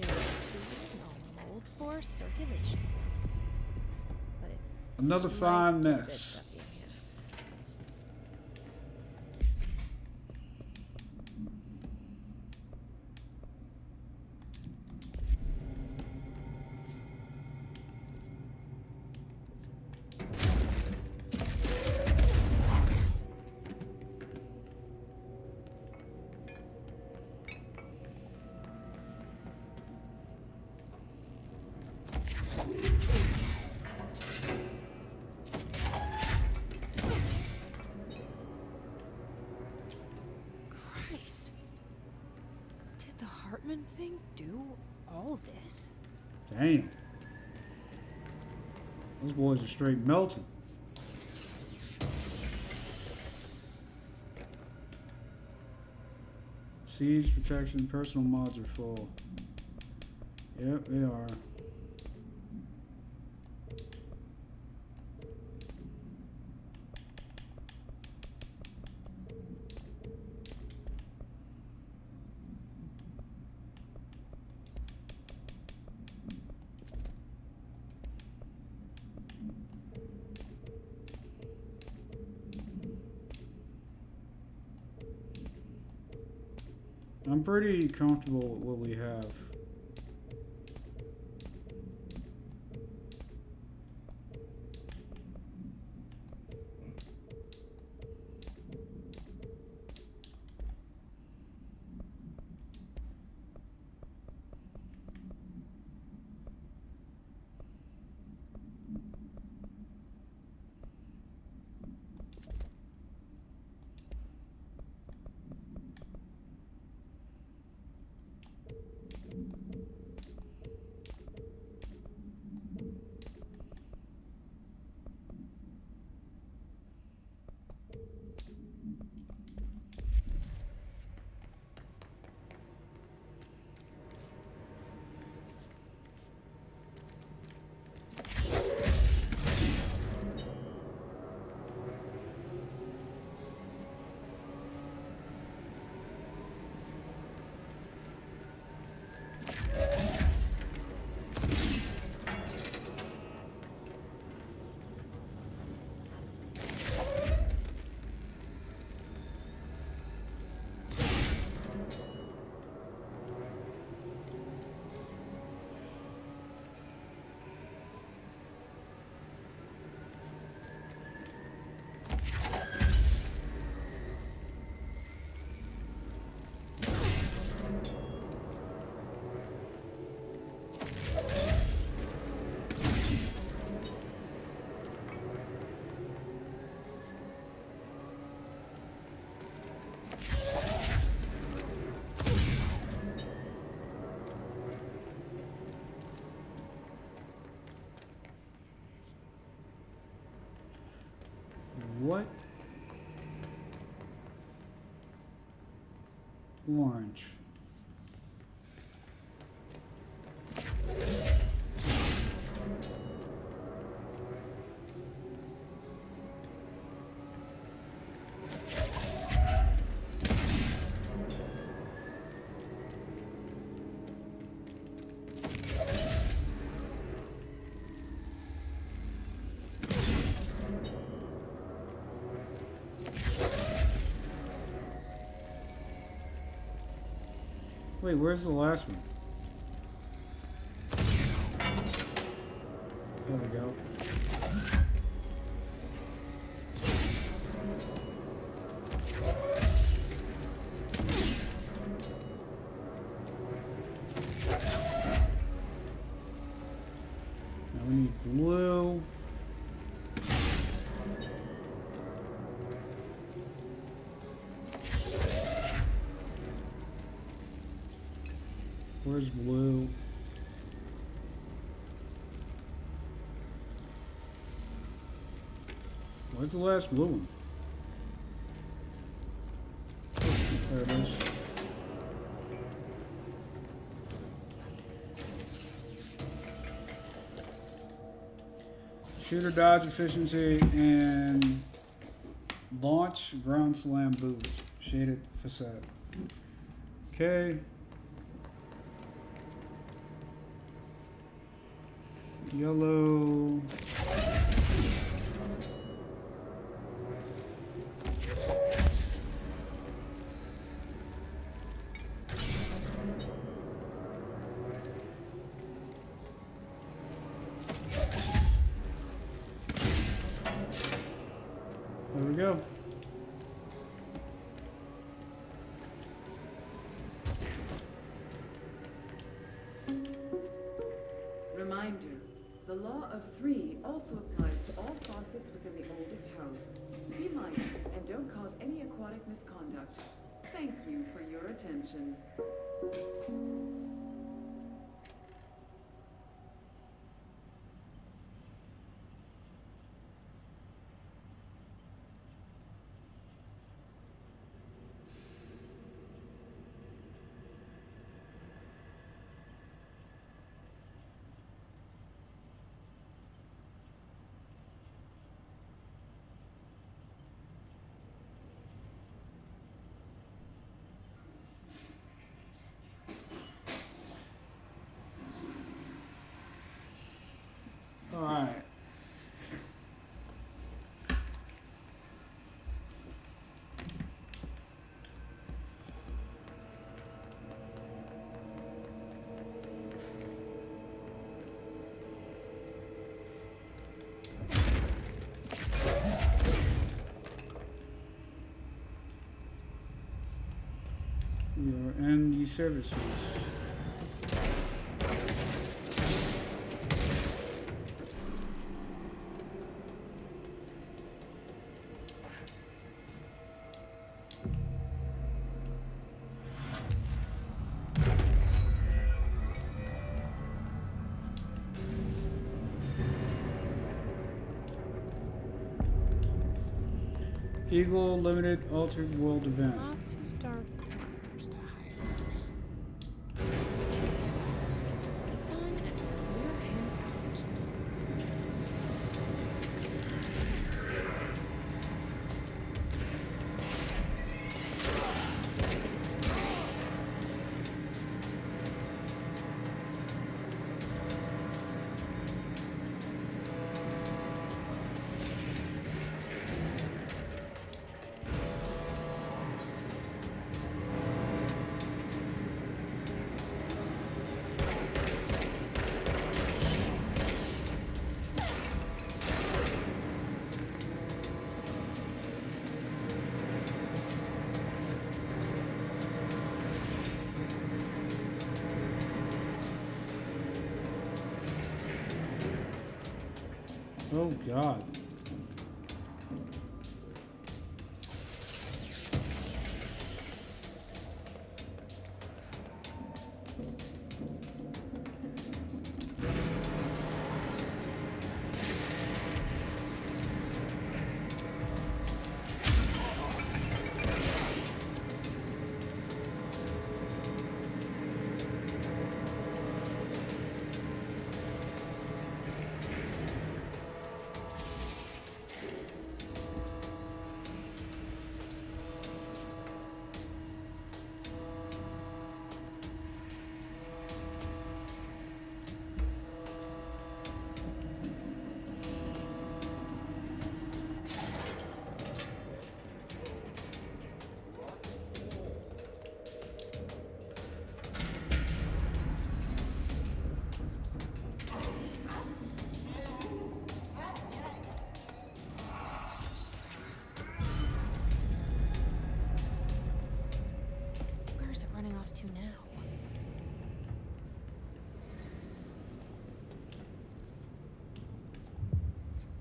No mold spore circulation. But it Another fine might be a bit mess. stuffy in here. Christ. Did the Hartman thing do all this? Damn. Those boys are straight melting. Siege protection, personal mods are full. Yep, they are. I'm pretty comfortable with what we have. What? Orange. Wait, where's the last one? There we go. Now we need blue. Where's blue? Where's the last blue one? There it is. Shooter dodge efficiency and launch ground slam boost. Shaded facade. Okay. Yellow. There we go. Reminder, the law of three also applies to all faucets within the oldest house. Be mindful and don't cause any aquatic misconduct. Thank you for your attention. All right. Your end services. Eagle Limited Altered World Event. Lots of dark corners to hide in. Let's get the lights on and clear him out. Oh God.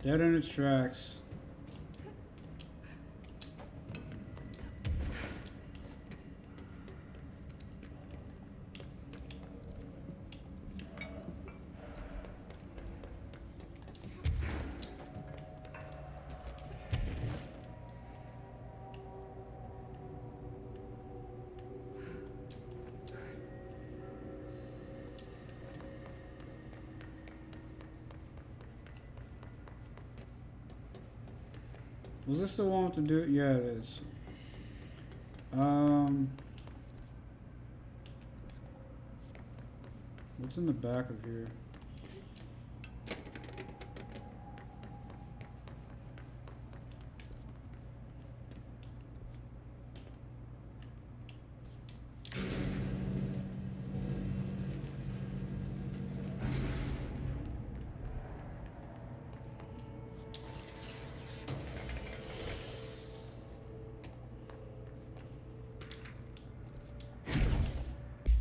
Dead in its tracks. Was this the one with the dude? Yeah, it is. What's in the back of here?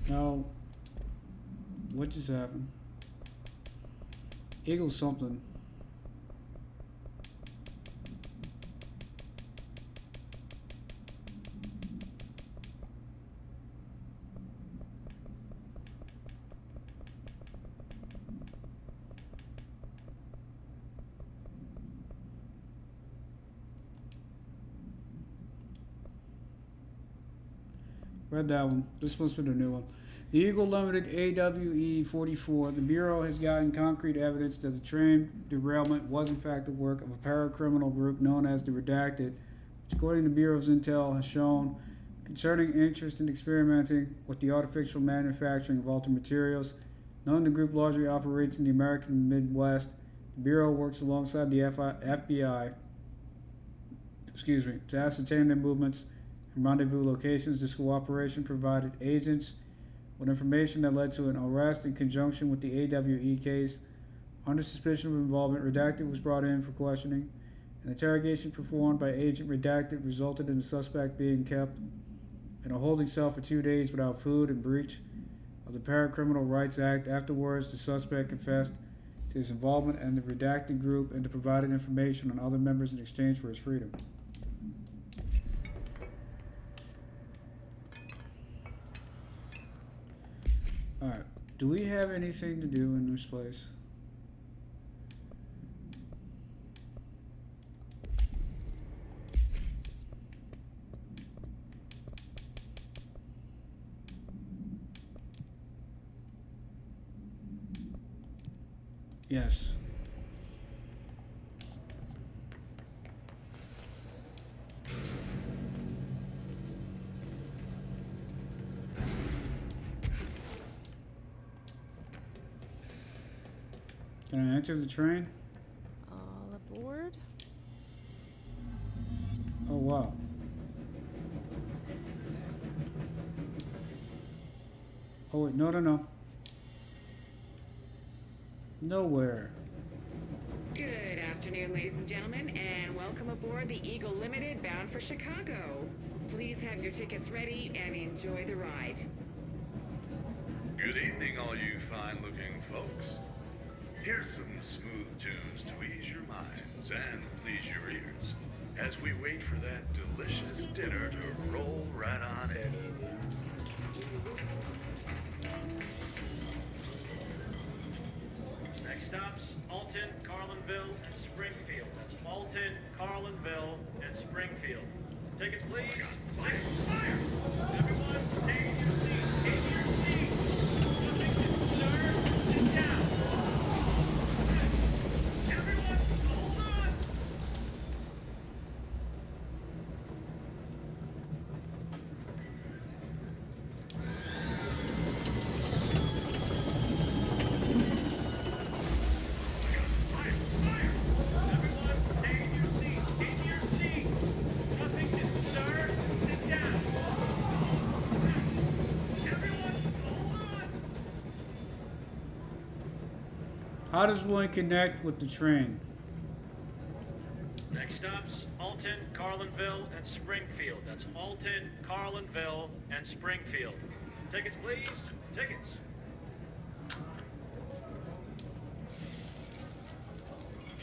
Now, what just happened? Eagle something. Read that one. This must be the new one. The Eagle Limited AWE-44. The Bureau has gotten concrete evidence that the train derailment was in fact the work of a paracriminal group known as the Redacted, which according to Bureau's intel has shown concerning interest in experimenting with the artificial manufacturing of altered materials. Knowing the group largely operates in the American Midwest, the Bureau works alongside the FBI to ascertain their movements and rendezvous locations. This cooperation provided agents with information that led to an arrest in conjunction with the AWE case. Under suspicion of involvement, Redacted was brought in for questioning. An interrogation performed by Agent Redacted resulted in the suspect being kept in a holding cell for 2 days without food, in breach of the Paracriminal Rights Act. Afterwards, the suspect confessed to his involvement in the Redacted group and to providing information on other members in exchange for his freedom. Alright, do we have anything to do in this place? Yes. Can I enter the train? All aboard? Oh, wow. Oh, wait, no. Nowhere. Good afternoon, ladies and gentlemen, and welcome aboard the Eagle Limited bound for Chicago. Please have your tickets ready and enjoy the ride. Good evening, all you fine-looking folks. Here's some smooth tunes to ease your minds and please your ears as we wait for that delicious dinner to roll right on in. Next stops, Alton, Carlinville, and Springfield. That's Alton, Carlinville, and Springfield. Tickets, please. Fire! Everyone, stay in your seats. Stay in your seats. Nothing to serve. Sit down. Everyone, hold on. How does one connect with the train? Next stops, Alton, Carlinville, and Springfield. That's Alton, Carlinville, and Springfield. Tickets, please. Tickets.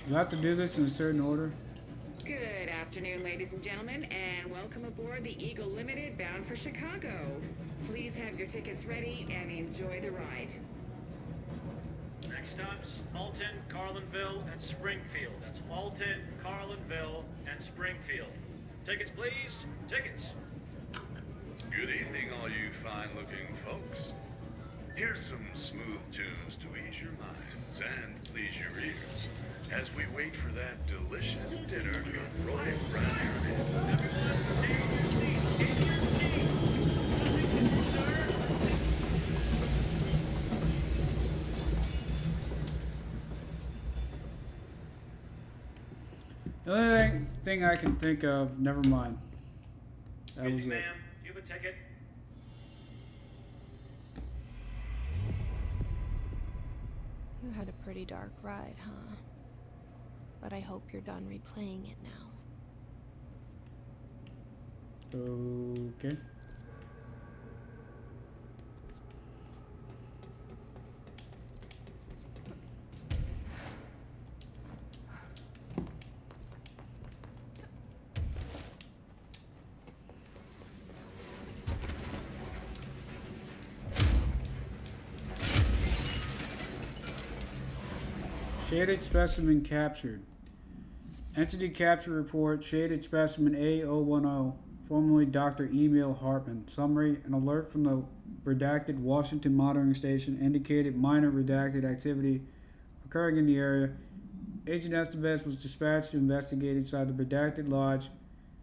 Do I have to do this in a certain order? Good afternoon, ladies and gentlemen, and welcome aboard the Eagle Limited bound for Chicago. Please have your tickets ready and enjoy the ride. Next stops, Alton, Carlinville, and Springfield. That's Alton, Carlinville, and Springfield. Tickets, please. Tickets. Good evening, all you fine-looking folks. Here's some smooth tunes to ease your minds and please your ears as we wait for that delicious dinner to roll around your The only thing I can think of, never mind. That was Excuse me, it. ma'am. Do you have a ticket? You had a pretty dark ride, huh? But I hope you're done replaying it now. Okay. Shaded specimen captured. Entity capture report, shaded specimen A010, formerly Dr. Emil Hartman. Summary, an alert from the redacted Washington monitoring station indicated minor redacted activity occurring in the area. Agent Estevez was dispatched to investigate inside the redacted lodge.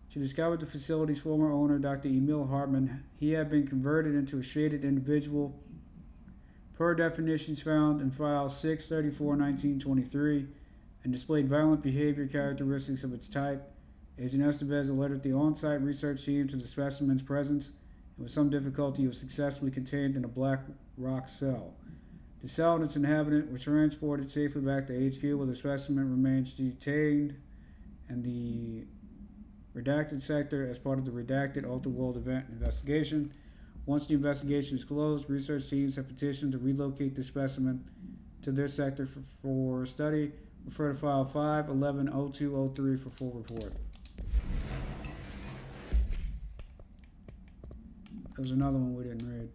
She discovered the facility's former owner, Dr. Emil Hartman. He had been converted into a shaded individual per definitions found in file 634-1923 and displayed violent behavior characteristics of its type. Agent Estevez alerted the on-site research team to the specimen's presence, and with some difficulty it was successfully contained in a black rock cell. The cell and its inhabitant were transported safely back to HQ, where the specimen remains detained in the redacted sector as part of the redacted Ultra-World event investigation. Once the investigation is closed, research teams have petitioned to relocate the specimen to their sector for study. Refer to file 5/11/0203 for full report. There's another one we didn't read.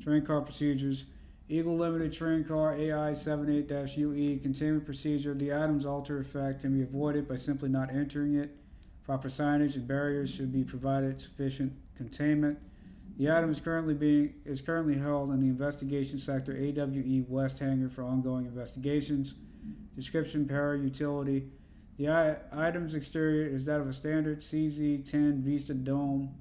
Train car procedures. Eagle Limited train car AI78-UE containment procedure. The item's alter effect can be avoided by simply not entering it. Proper signage and barriers should be provided sufficient containment. The item is currently held in the investigation sector AWE West hangar for ongoing investigations. Description: para utility. The item's exterior is that of a standard CZ-10 Vista Dome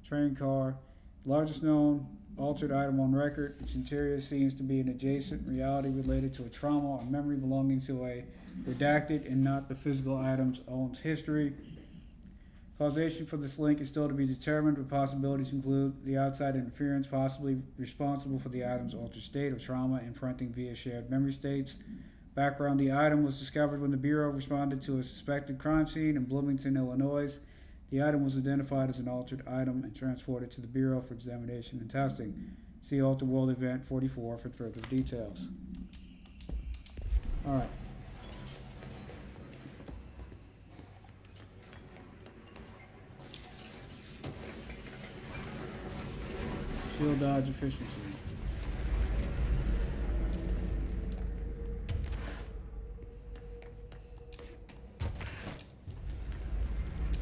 train car. Largest known altered item on record. Its interior seems to be an adjacent reality related to a trauma or memory belonging to a redacted and not the physical item's owner's history. Causation for this link is still to be determined, but possibilities include the outside interference possibly responsible for the item's altered state of trauma imprinting via shared memory states. Background: the item was discovered when the Bureau responded to a suspected crime scene in Bloomington, Illinois. The item was identified as an altered item and transported to the Bureau for examination and testing. See Alter World Event 44 for further details. Alright. Shield dodge efficiency.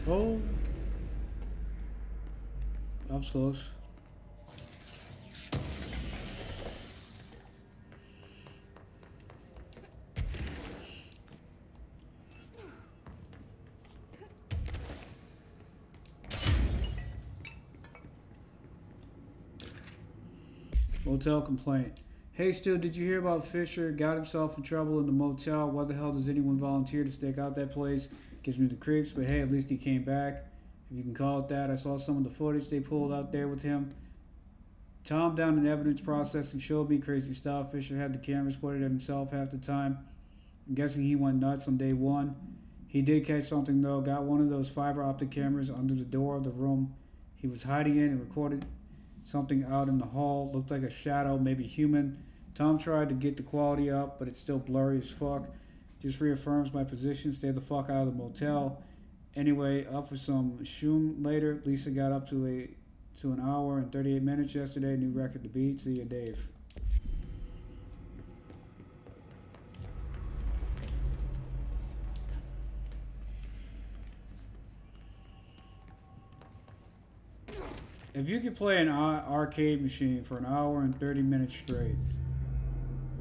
Oh, that was close. Motel complaint. Hey Stu, did you hear about Fisher? Got himself in trouble in the motel. Why the hell does anyone volunteer to stake out that place? Gives me the creeps, but hey, at least he came back. If you can call it that. I saw some of the footage they pulled out there with him. Tom down in evidence processing showed me crazy stuff. Fisher had the cameras pointed at himself half the time. I'm guessing he went nuts on day one. He did catch something though. Got one of those fiber optic cameras under the door of the room he was hiding in and recorded something out in the hall. Looked like a shadow, maybe human. Tom tried to get the quality up, but it's still blurry as fuck. Just reaffirms my position. Stay the fuck out of the motel. Anyway, up for some shoom later. Lisa got up to an hour and 38 minutes yesterday. New record to beat. See ya, Dave. If you could play an arcade machine for an hour and 30 minutes straight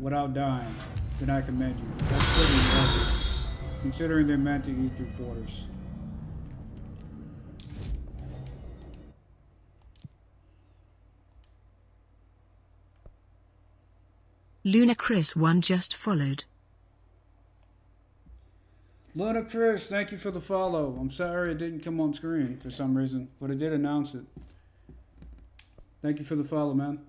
without dying, then I commend you. That's pretty impressive, considering they're meant to eat through quarters. Luna Chris 1 just followed. Luna Chris, thank you for the follow. I'm sorry it didn't come on screen for some reason, but it did announce it. Thank you for the follow, man.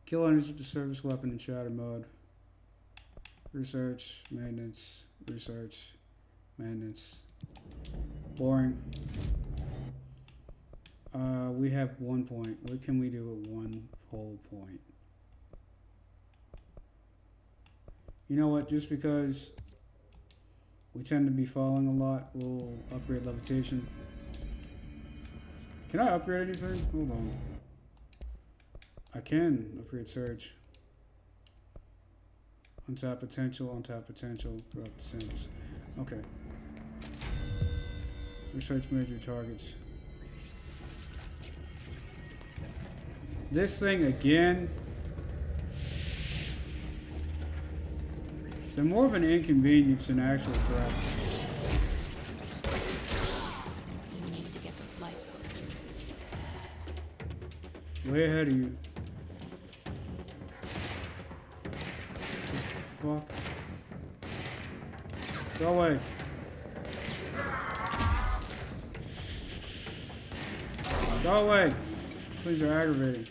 Kill enemies with the service weapon in shatter mode. Research, maintenance, research, maintenance. Boring. We have 1 point. What can we do at 1 whole point? You know what? Just because we tend to be falling a lot, we'll upgrade levitation. Can I upgrade anything? Hold on. I can upgrade surge. Untap potential, throw up the sims. Okay. Research major targets. This thing again. They're more of an inconvenience than actual threat. You need to get those lights on. Way ahead of you. Fuck. Go away. Go away. These are aggravating.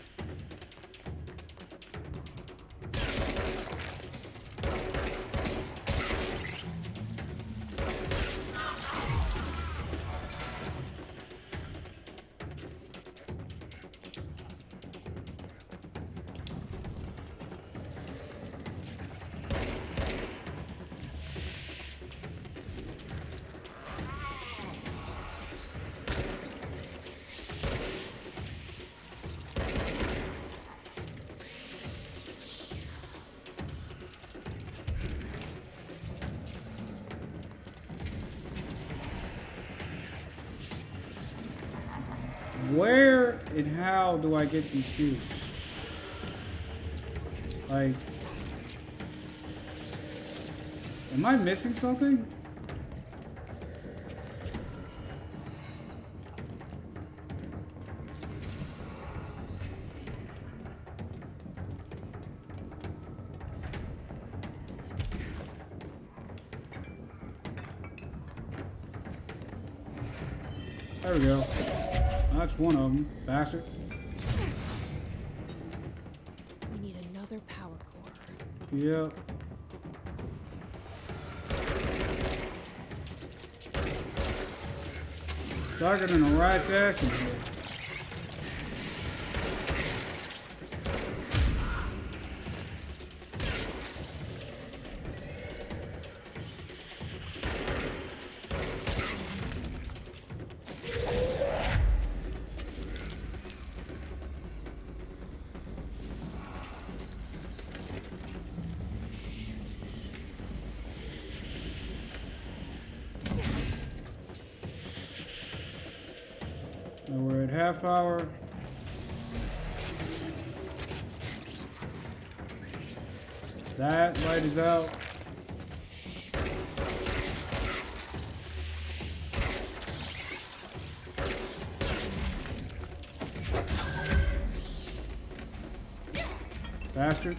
Where and how do I get these cubes? Like, am I missing something? There we go. That's one of them, bastard. We need another power core. Yep. Darker than a rat's ass in here. Now we're at half power. That light is out. Bastard.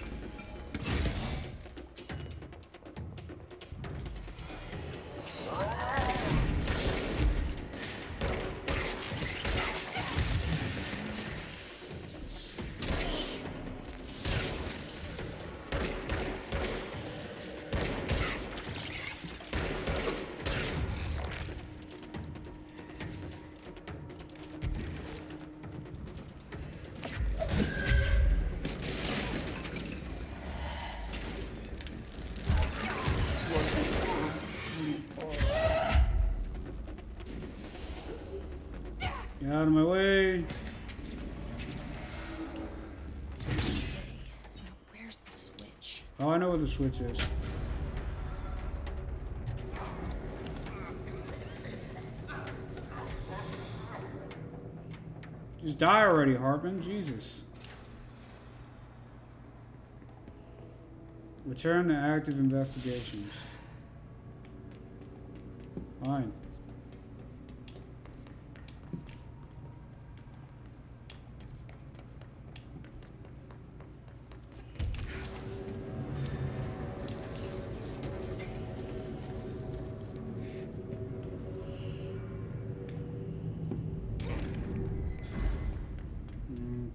Get out of my way. Where's the switch? Oh, I know where the switch is. Just die already, Hartman. Jesus. Return to active investigations. Fine.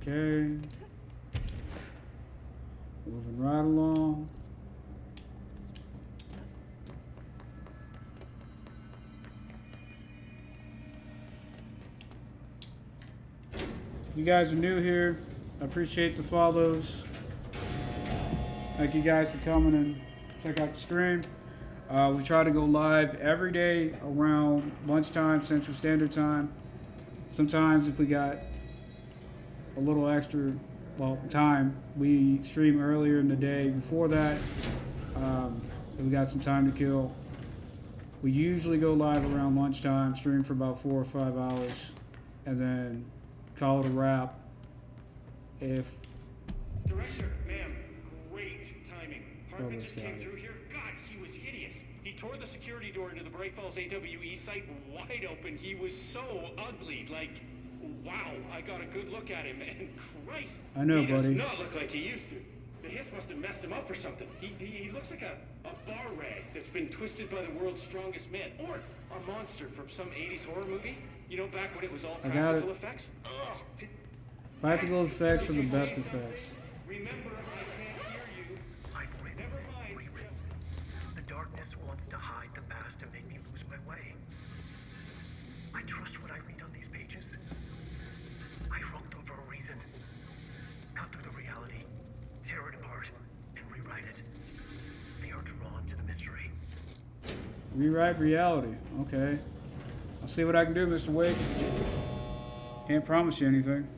Okay. Moving right along. You guys are new here. I appreciate the follows. Thank you guys for coming and check out the stream. We try to go live every day around lunchtime, Central Standard Time. Sometimes if we got a little extra, time, we stream earlier in the day. Before that, if we got some time to kill, we usually go live around lunchtime, stream for about 4 or 5 hours, and then call it a wrap. If Director, ma'am, great timing. Hartman this just came guy. through here. God, he was hideous. He tore the security door into the Bright Falls AWE site wide open. He was so ugly. Like, wow, I got a good look at him, and Christ, I know, he does buddy. not look like he used to. The hiss must have messed him up or something. He looks like a bar rag that's been twisted by the world's strongest man, or a monster from some 80s horror movie. You know, back when it was all I got practical it. effects. Ugh. practical effects are the best effects. Remember, I can't hear you. I've written, rewritten. The darkness wants to hide the past and make me lose my way. I trust what I read on these pages. I wrote them for a reason. Cut through the reality, tear it apart, and rewrite it. They are drawn to the mystery. Rewrite reality. Okay. I'll see what I can do, Mr. Wake. Can't promise you anything.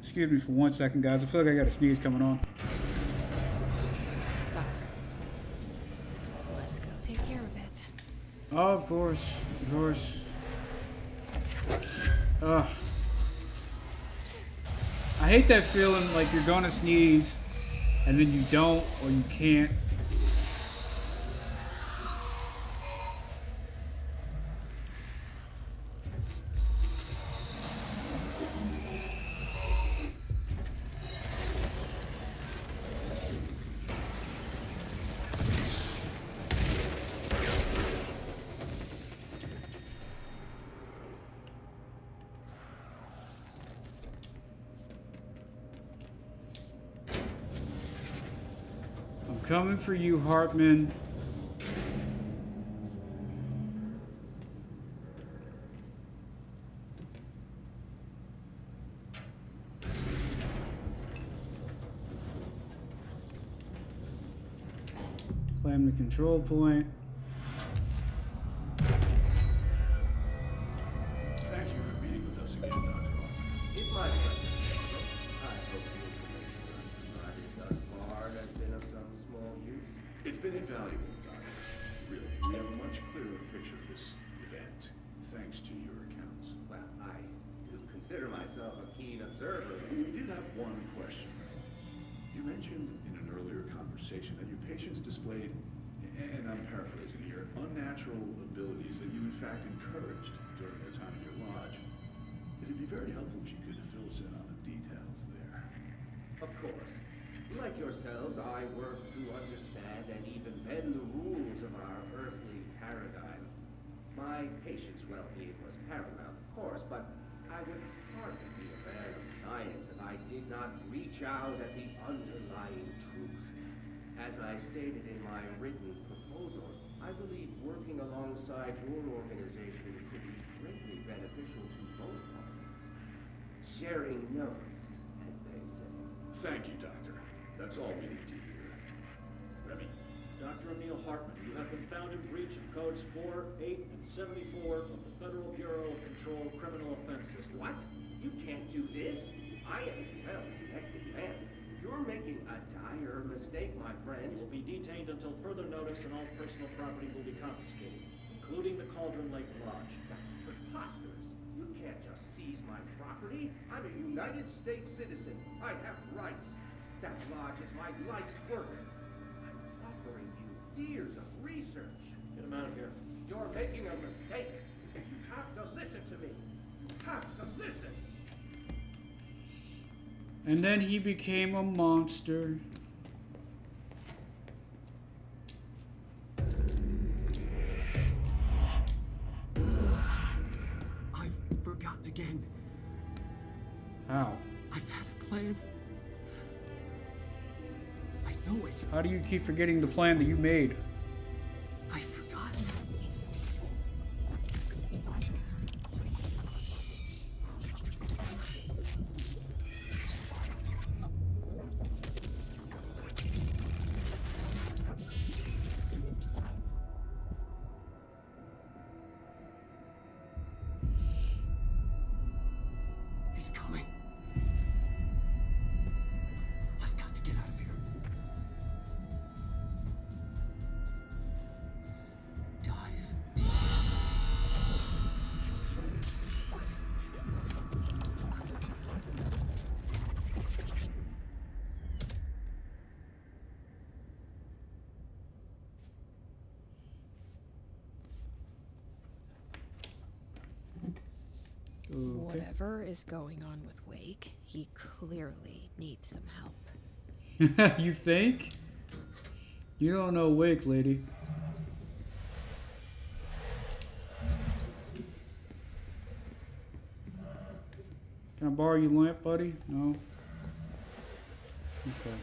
Excuse me for 1 second, guys. I feel like I got a sneeze coming on. Fuck. Let's go take care of it. Oh, of course. Of course. Ugh. I hate that feeling like you're gonna sneeze and then you don't or you can't. Coming for you, Hartman. Claim the control point. Thank you for meeting with us again, Dr. Hoffman. It's my pleasure. I hope the information I've provided thus far has been of some small use. It's been invaluable, Doctor. Really, we have a much clearer picture of this event, thanks to your accounts. Well, I do consider myself a keen observer. We did have one question. You mentioned in an earlier conversation that your patients displayed, and I'm paraphrasing here, unnatural abilities that you in fact encouraged during their time in your lodge. It'd be very helpful if you could fill us in on the details there. Of course. Like yourselves, I work to understand and even bend the rules of our earthly paradigm. My patient's well-being was paramount, of course, but I would hardly be a man of science if I did not reach out at the underlying truth. As I stated in my written proposal, I believe working alongside your organization could be greatly beneficial to both parties. Sharing notes, as they say. Thank you, Doctor. That's all we need to hear. Remy, Dr. Emil Hartman, you have been found in breach of codes 4, 8, and 74 of the Federal Bureau of Control Criminal Offense System. What? You can't do this. I am a well-connected man. You're making a dire mistake, my friend. You will be detained until further notice, and all personal property will be confiscated, including the Cauldron Lake Lodge. That's preposterous. You can't just seize my property. I'm a United States citizen. I have rights. That lodge is my life's work. I'm offering you years of research. Get him out of here. You're making a mistake. You have to listen to me. You have to listen. And then he became a monster. I've forgotten again. How? I had a plan. I know it. How do you keep forgetting the plan that you made? I've forgotten. He's coming. I've got to get out of here. Dive deep. Okay. Whatever is going on with Wake, he clearly needs some help. You think? You don't know Wake, lady. Can I borrow your lamp, buddy? No? Okay.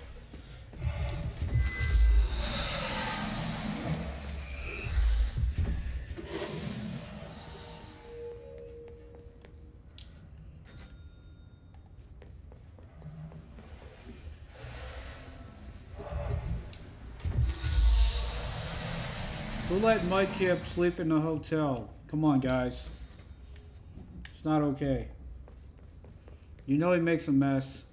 Who let Mike Kip sleep in the hotel? Come on, guys. It's not okay. You know he makes a mess.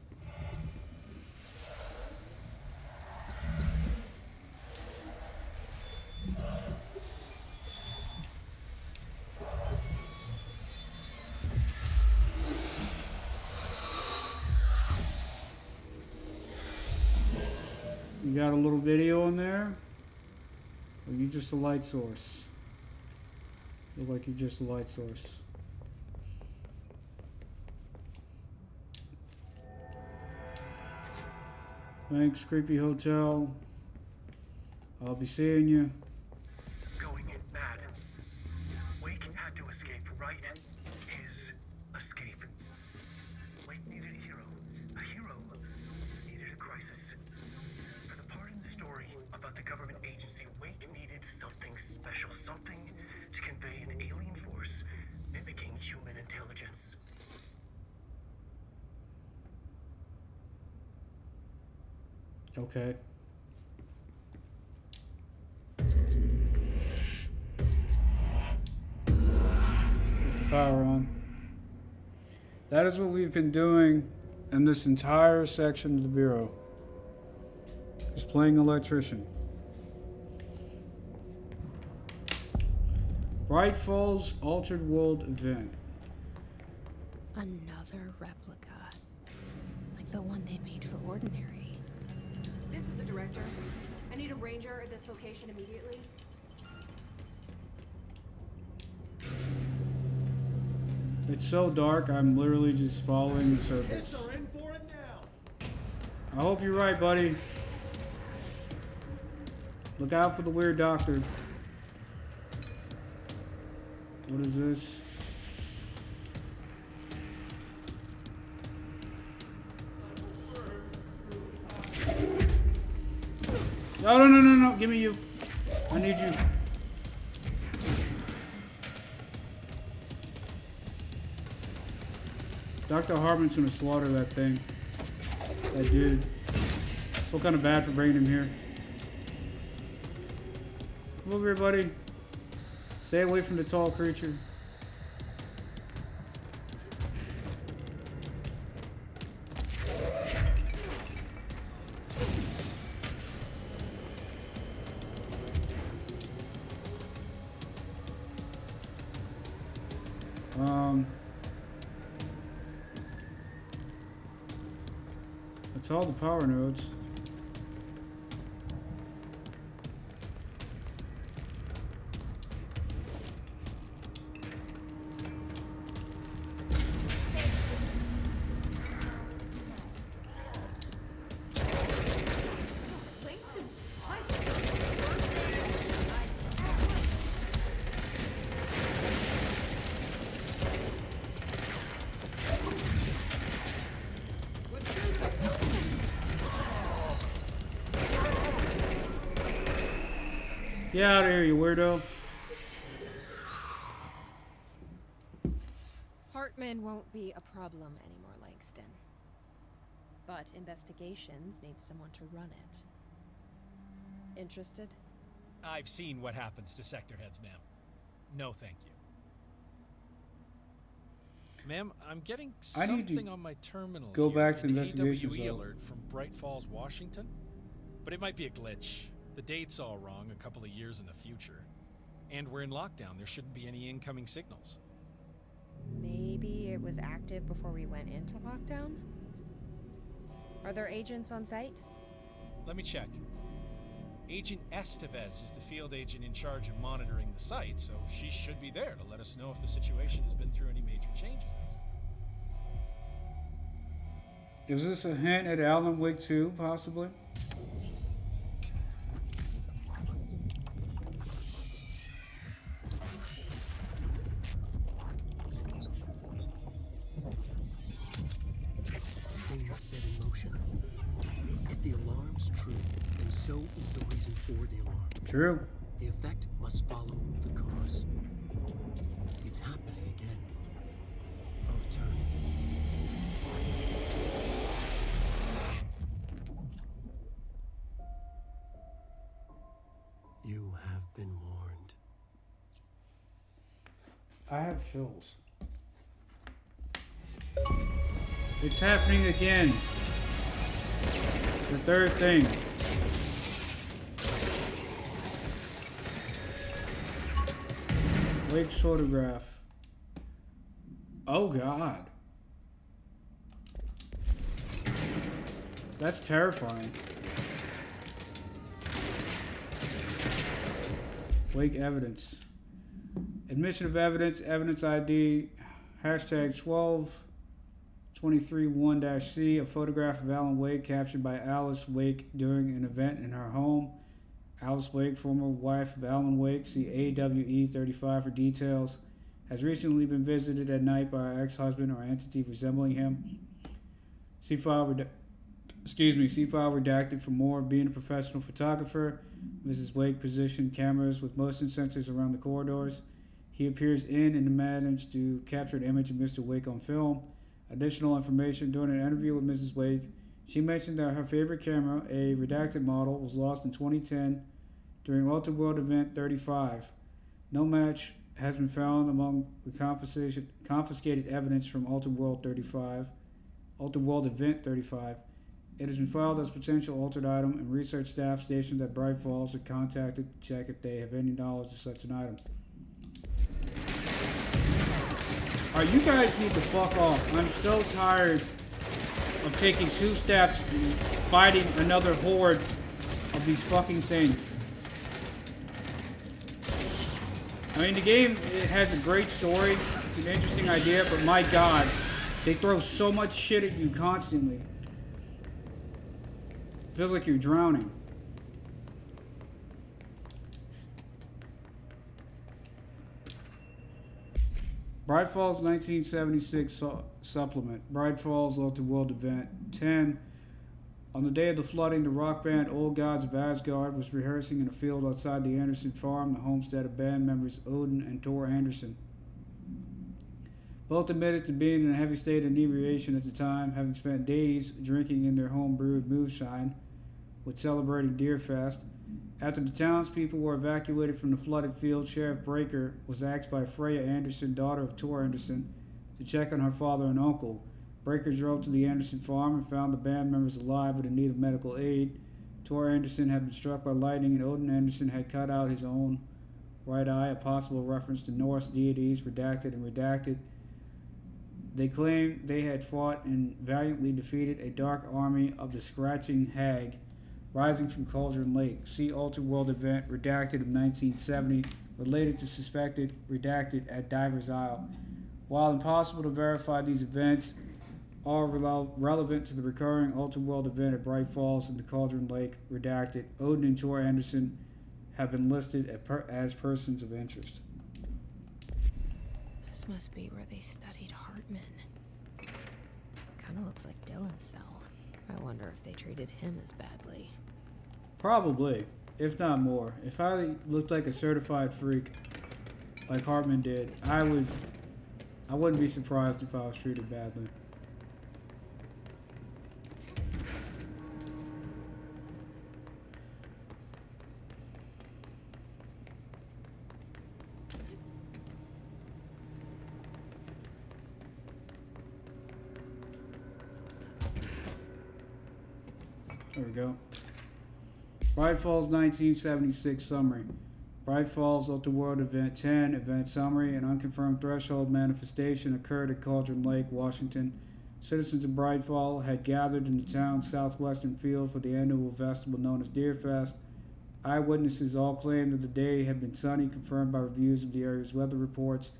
You got a little video in there? Or are you just a light source? Look like you're just a light source. Thanks, Creepy Hotel. I'll be seeing you. Going mad. Wake had to escape, right? His escape. Wake needed a hero. A hero needed a crisis. For the part in the story about the government agency, Wake needed something special. Something to convey an alien force mimicking human intelligence. Okay. Put the power on. That is what we've been doing in this entire section of the Bureau. Just playing electrician. Bright Falls Altered World event. Another replica. Like the one they made for Ordinary. This is the director. I need a ranger at this location immediately. It's so dark, I'm literally just following in circles. Are in for it now. I hope you're right, buddy. Look out for the weird doctor. What is this? No. Give me you. I need you. Dr. Hartman's gonna slaughter that thing. That dude. Feel kind of bad for bringing him here. Come over here, buddy. Stay away from the tall creature. That's all the power nodes. Get out of here, you weirdo. Hartman won't be a problem anymore, Langston. But investigations need someone to run it. Interested? I've seen what happens to sector heads, ma'am. No, thank you. Ma'am, I'm getting I need to something on my terminal. go here, back to an investigations, AWE though. alert from Bright Falls, Washington. But it might be a glitch. The date's all wrong, a couple of years in the future. And we're in lockdown. There shouldn't be any incoming signals. Maybe it was active before we went into lockdown? Are there agents on site? Let me check. Agent Estevez is the field agent in charge of monitoring the site, so she should be there to let us know if the situation has been through any major changes. Is this a hint at Alan Wake 2, possibly? Things set in motion. If the alarm's true, then so is the reason for the alarm. True. The effect must follow the cause. It's happening again. I'll return. You have been warned. I have chills. It's happening again. The third thing. Wake's photograph. Oh God. That's terrifying. Wake evidence. Admission of evidence, evidence ID, hashtag 1223-1-C, a photograph of Alan Wake captured by Alice Wake during an event in her home. Alice Wake, former wife of Alan Wake, see AWE 35 for details, has recently been visited at night by her ex-husband or entity resembling him. See file redacted for more. Being a professional photographer, Mrs. Wake positioned cameras with motion sensors around the corridors. He appears in and managed to capture an image of Mr. Wake on film. Additional information: during an interview with Mrs. Wake, she mentioned that her favorite camera, a redacted model, was lost in 2010 during Altered World Event 35. No match has been found among the confiscated evidence from Altered World Event 35. It has been filed as a potential altered item, and research staff stationed at Bright Falls are contacted to check if they have any knowledge of such an item. Alright, you guys need to fuck off. I'm so tired of taking 2 steps and fighting another horde of these fucking things. I mean, the game, it has a great story. It's an interesting idea, but my God, they throw so much shit at you constantly. Feels like you're drowning. Bright Falls 1976 supplement. Bright Falls Altered World Event 10. On the day of the flooding, the rock band Old Gods of Asgard was rehearsing in a field outside the Anderson farm, the homestead of band members Odin and Tor Anderson. Both admitted to being in a heavy state of inebriation at the time, having spent days drinking in their home-brewed moonshine. with celebrating Deerfest. After the townspeople were evacuated from the flooded field, Sheriff Breaker was asked by Freya Anderson, daughter of Tor Anderson, to check on her father and uncle. Breaker drove to the Anderson farm and found the band members alive but in need of medical aid. Tor Anderson had been struck by lightning, and Odin Anderson had cut out his own right eye, a possible reference to Norse deities, redacted and redacted. They claimed they had fought and valiantly defeated a dark army of the Scratching Hag, rising from Cauldron Lake. See Altered World event, redacted of 1970, related to suspected redacted at Divers Isle. While impossible to verify, these events are relevant to the recurring Altered World event at Bright Falls and the Cauldron Lake, redacted. Odin and Tor Anderson have been listed as persons of interest. This must be where they studied Hartman. Kinda looks like Dylan's cell. I wonder if they treated him as badly. Probably, if not more. If I looked like a certified freak, like Hartman did, I wouldn't be surprised if I was treated badly. There we go. Bright Falls 1976 summary. Bright Falls Altered World Event 10 event summary. An unconfirmed threshold manifestation occurred at Cauldron Lake, Washington. Citizens of Bright Falls had gathered in the town's southwestern field for the annual festival known as Deerfest. Eyewitnesses all claimed that the day had been sunny, confirmed by reviews of the area's weather reports.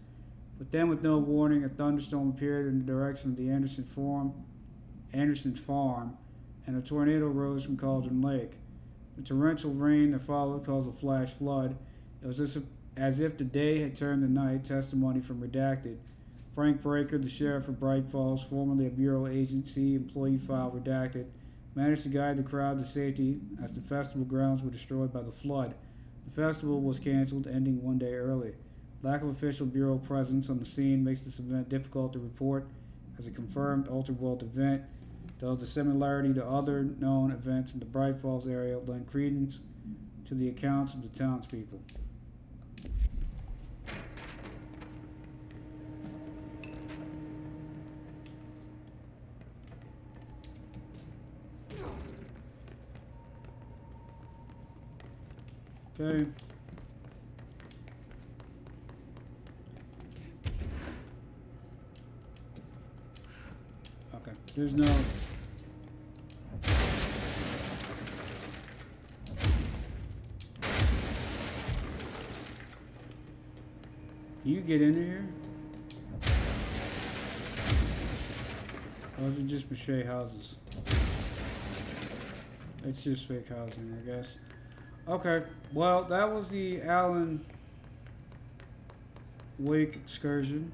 But then, with no warning, a thunderstorm appeared in the direction of the Anderson's farm, and a tornado rose from Cauldron Lake. The torrential rain that followed caused a flash flood. It was as if the day had turned to night. Testimony from redacted. Frank Breaker, the sheriff of Bright Falls, formerly a Bureau agency employee file redacted, managed to guide the crowd to safety as the festival grounds were destroyed by the flood. The festival was canceled, ending one day early. Lack of official Bureau presence on the scene makes this event difficult to report as a confirmed Altered World event, though the similarity to other known events in the Bright Falls area lend credence to the accounts of the townspeople. Okay. Okay. There's no... You get into here? Or is it just mache houses? It's just fake housing, I guess. Okay, well, that was the Alan Wake excursion.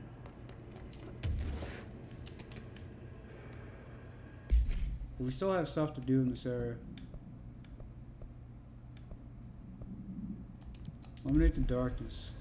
We still have stuff to do in this area. Eliminate the darkness.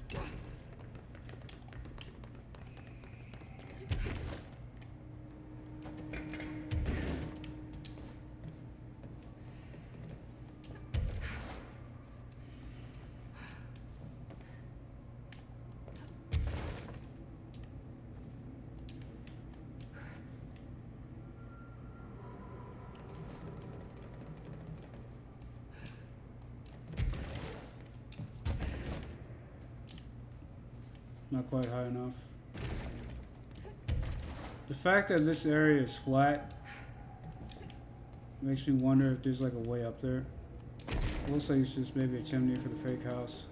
Not quite high enough. The fact that this area is flat makes me wonder if there's like a way up there. It looks like it's just maybe a chimney for the fake house.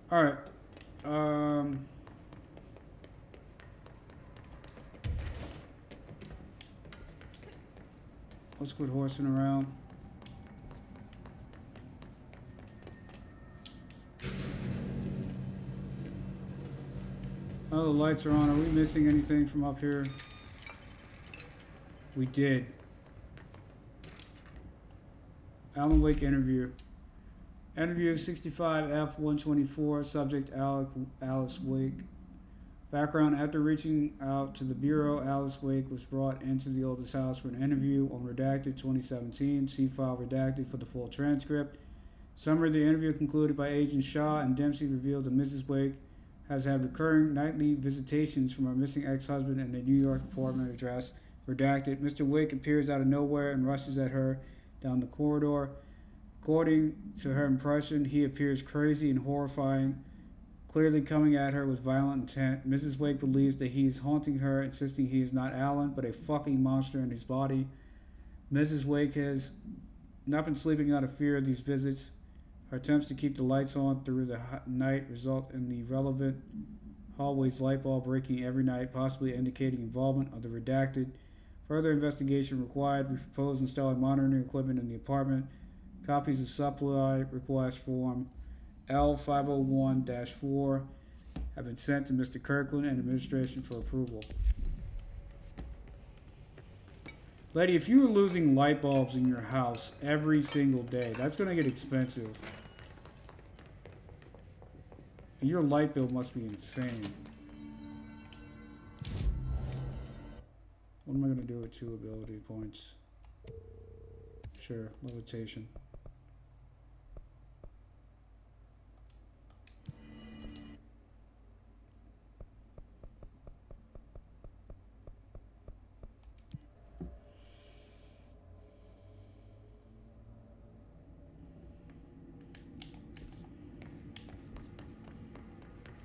Alright. Let's quit horsing around. Oh, the lights are on. Are we missing anything from up here? We did. Alan Wake interview. Interview 65F124. Subject Alice Wake. Background: after reaching out to the Bureau, Alice Wake was brought into the oldest house for an interview on Redacted 2017. See file redacted for the full transcript. Summary of the interview concluded by Agent Shaw and Dempsey revealed that Mrs. Wake has had recurring nightly visitations from her missing ex-husband in their New York apartment address. Redacted: Mr. Wake appears out of nowhere and rushes at her down the corridor. According to her impression, he appears crazy and horrifying, clearly coming at her with violent intent. Mrs. Wake believes that he is haunting her, insisting he is not Alan, but a fucking monster in his body. Mrs. Wake has not been sleeping out of fear of these visits. Her attempts to keep the lights on through the night result in the relevant hallway's light bulb breaking every night, possibly indicating involvement of the redacted. Further investigation required. We propose installing monitoring equipment in the apartment. Copies of supply request form L501-4 have been sent to Mr. Kirkland and administration for approval. Lady, if you were losing light bulbs in your house every single day, that's going to get expensive. Your light bill must be insane. What am I going to do with 2 ability points? Sure, levitation.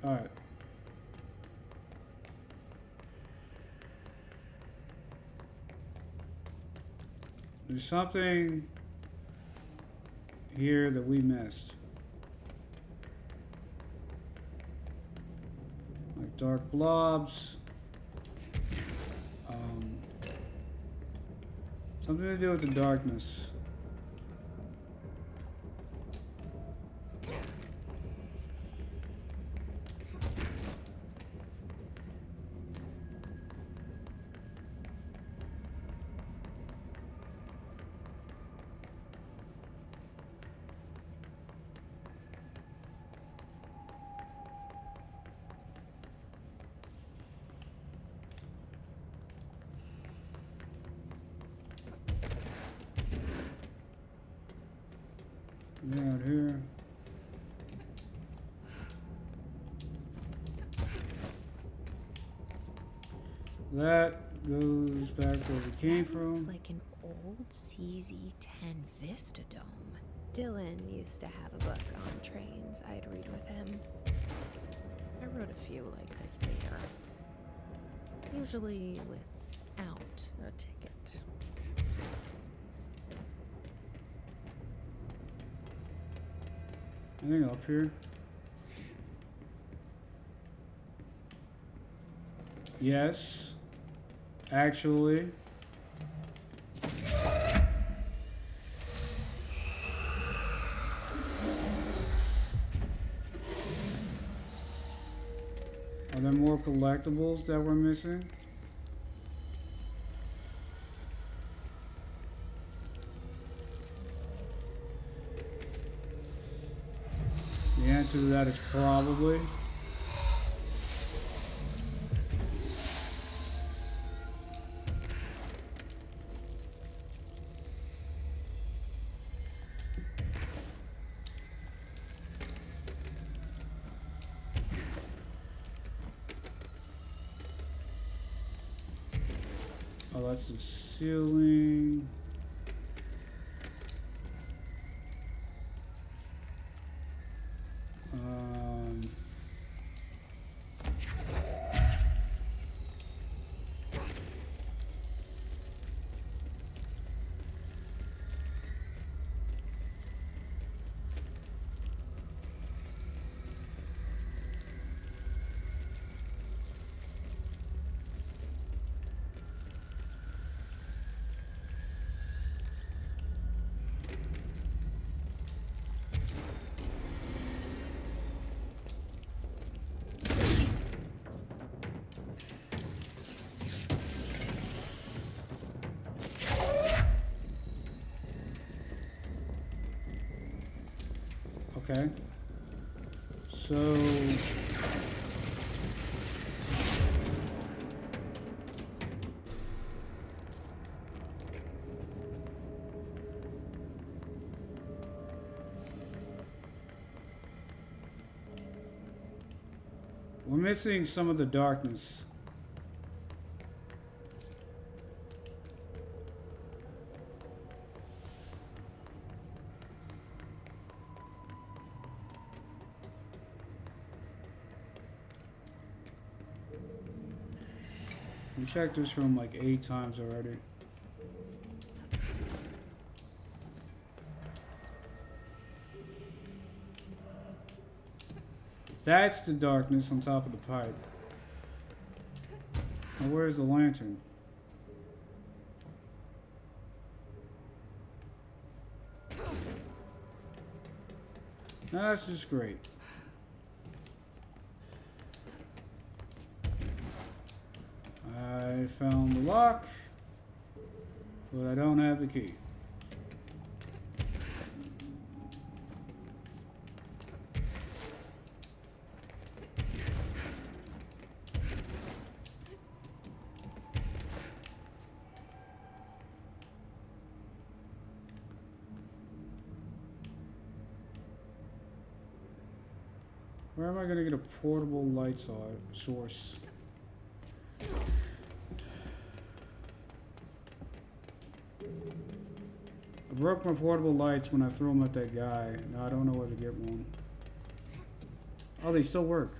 Alright. There's something here that we missed. Like dark blobs. Something to do with the darkness. Out here. That goes back where we came from. Looks like an old CZ-10 Vista Dome. Dylan used to have a book on trains I'd read with him. I wrote a few like this later. Usually without a ticket. Anything up here? Yes. Actually. Are there more collectibles that we're missing? The answer to that is probably. Oh, that's the ceiling. Okay. So We're missing some of the darkness. We checked this room like 8 times already. That's the darkness on top of the pipe. Now where's the lantern? That's just great. I found the lock, but I don't have the key. Where am I going to get a portable light source? I broke my portable lights when I threw them at that guy. Now I don't know where to get one. Oh, they still work.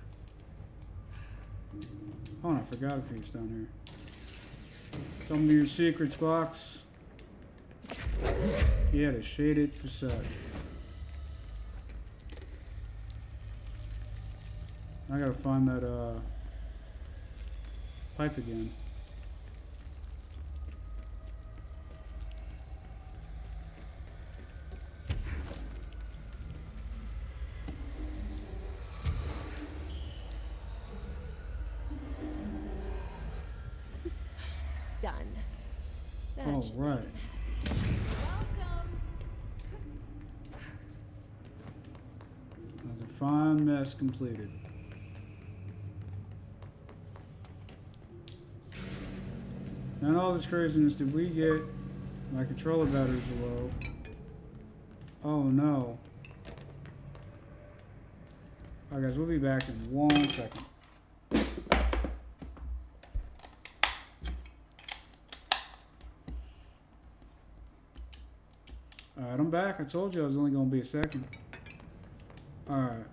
Oh, I forgot a piece down here. Come to your secrets box. Yeah, the shaded facade. I gotta find that pipe again. Done. That Oh, should right. make him happy. That's a fine mess completed. And all this craziness, did we get my controller batteries low? Oh no. Alright guys, we'll be back in 1 second. Alright, I'm back. I told you I was only going to be a second. Alright.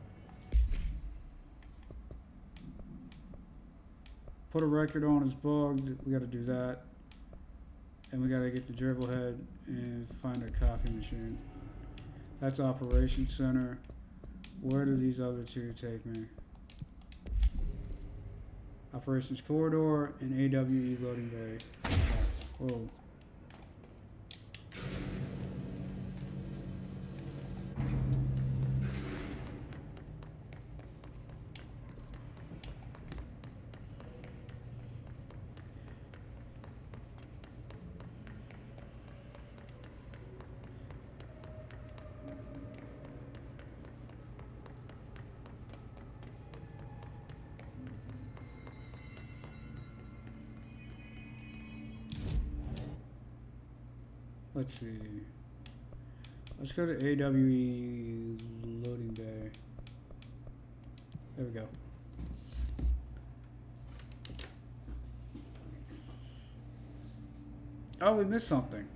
Put a record on is bugged. We got to do that. And we got to get the dribble head and find a coffee machine. That's Operations Center. Where do these other two take me? Operations Corridor and AWE Loading Bay. Whoa. Let's see. Let's go to AWE Loading Bay. There we go. Oh, we missed something.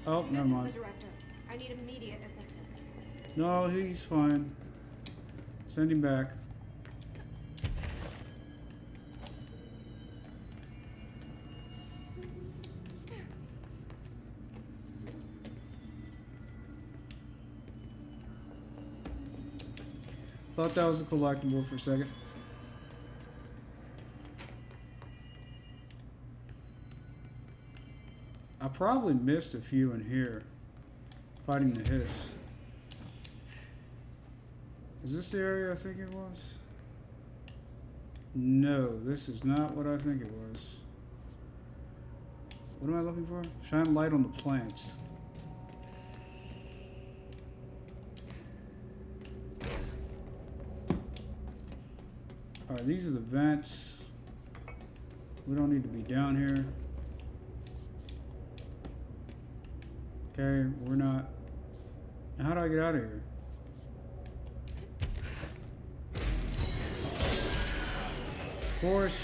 Oh, never mind. This is the director. I need immediate assistance. No, he's fine. Send him back. Thought that was a collectible for a second. I probably missed a few in here. Fighting the hiss. Is this the area I think it was? No, this is not what I think it was. What am I looking for? Shine light on the plants. Alright, these are the vents. We don't need to be down here. Okay, we're not. Now how do I get out of here? Of course.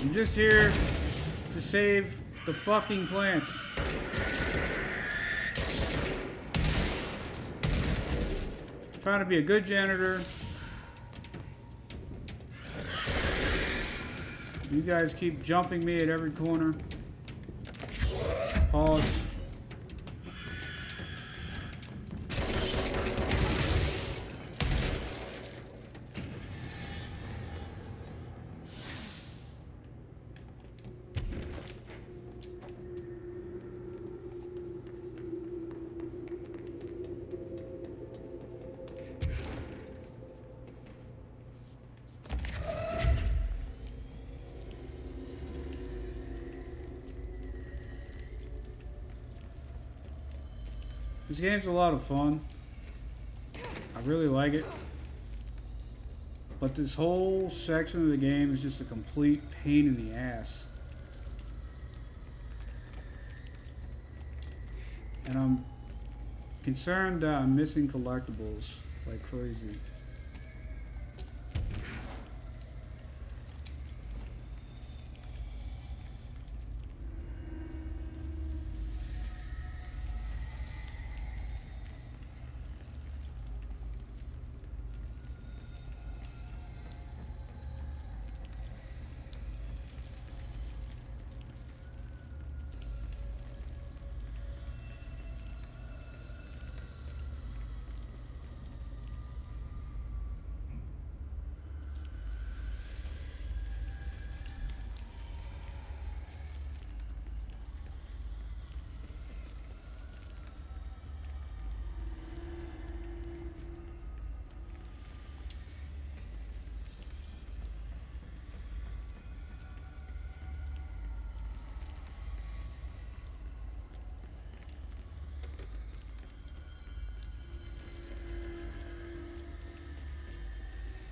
I'm just here to save the fucking plants. Trying to be a good janitor. You guys keep jumping me at every corner. Pause. This game's a lot of fun. I really like it. But this whole section of the game is just a complete pain in the ass. And I'm concerned that I'm missing collectibles like crazy.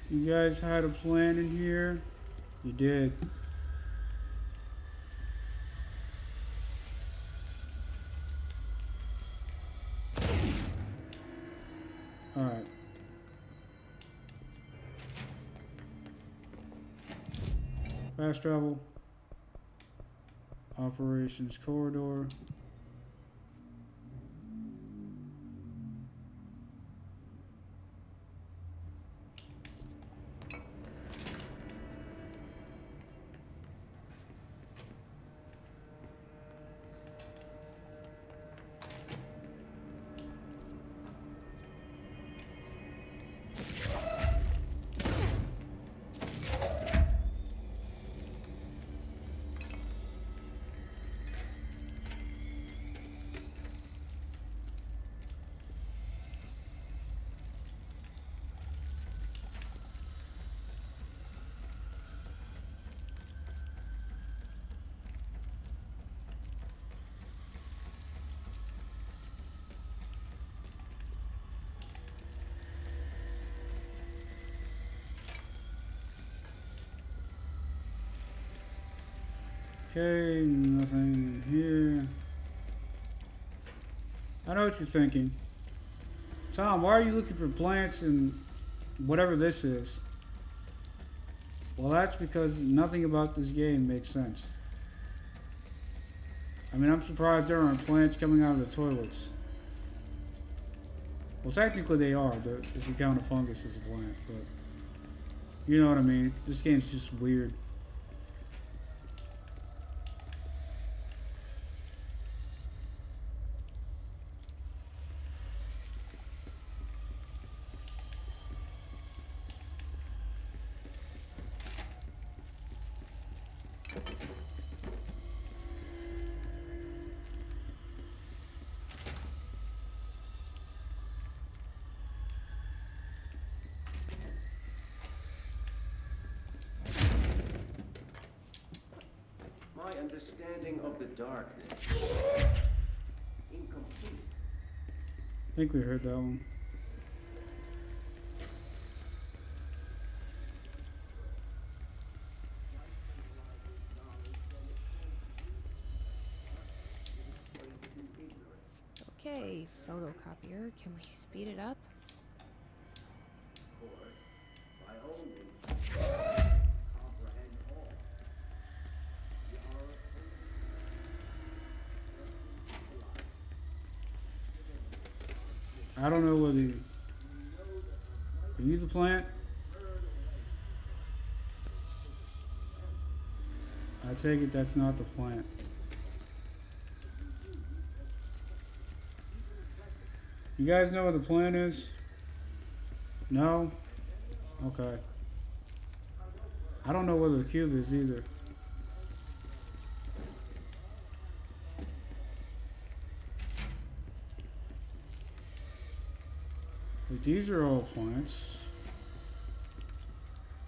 You guys had a plan in here? You did. Alright. Fast travel. Operations corridor. Okay, nothing here. I know what you're thinking. Tom, why are you looking for plants and whatever this is? Well, that's because nothing about this game makes sense. I mean, I'm surprised there aren't plants coming out of the toilets. Well, technically they are, if you count a fungus as a plant, but you know what I mean. This game's just weird. My understanding of the darkness. Incomplete. I think we heard that one. Okay, photocopier, can we speed it up? Of course, by all means. I don't know whether are you the plant? I take it that's not the plant. You guys know what the plant is? No? Okay. I don't know whether the cube is either. But these are all plants.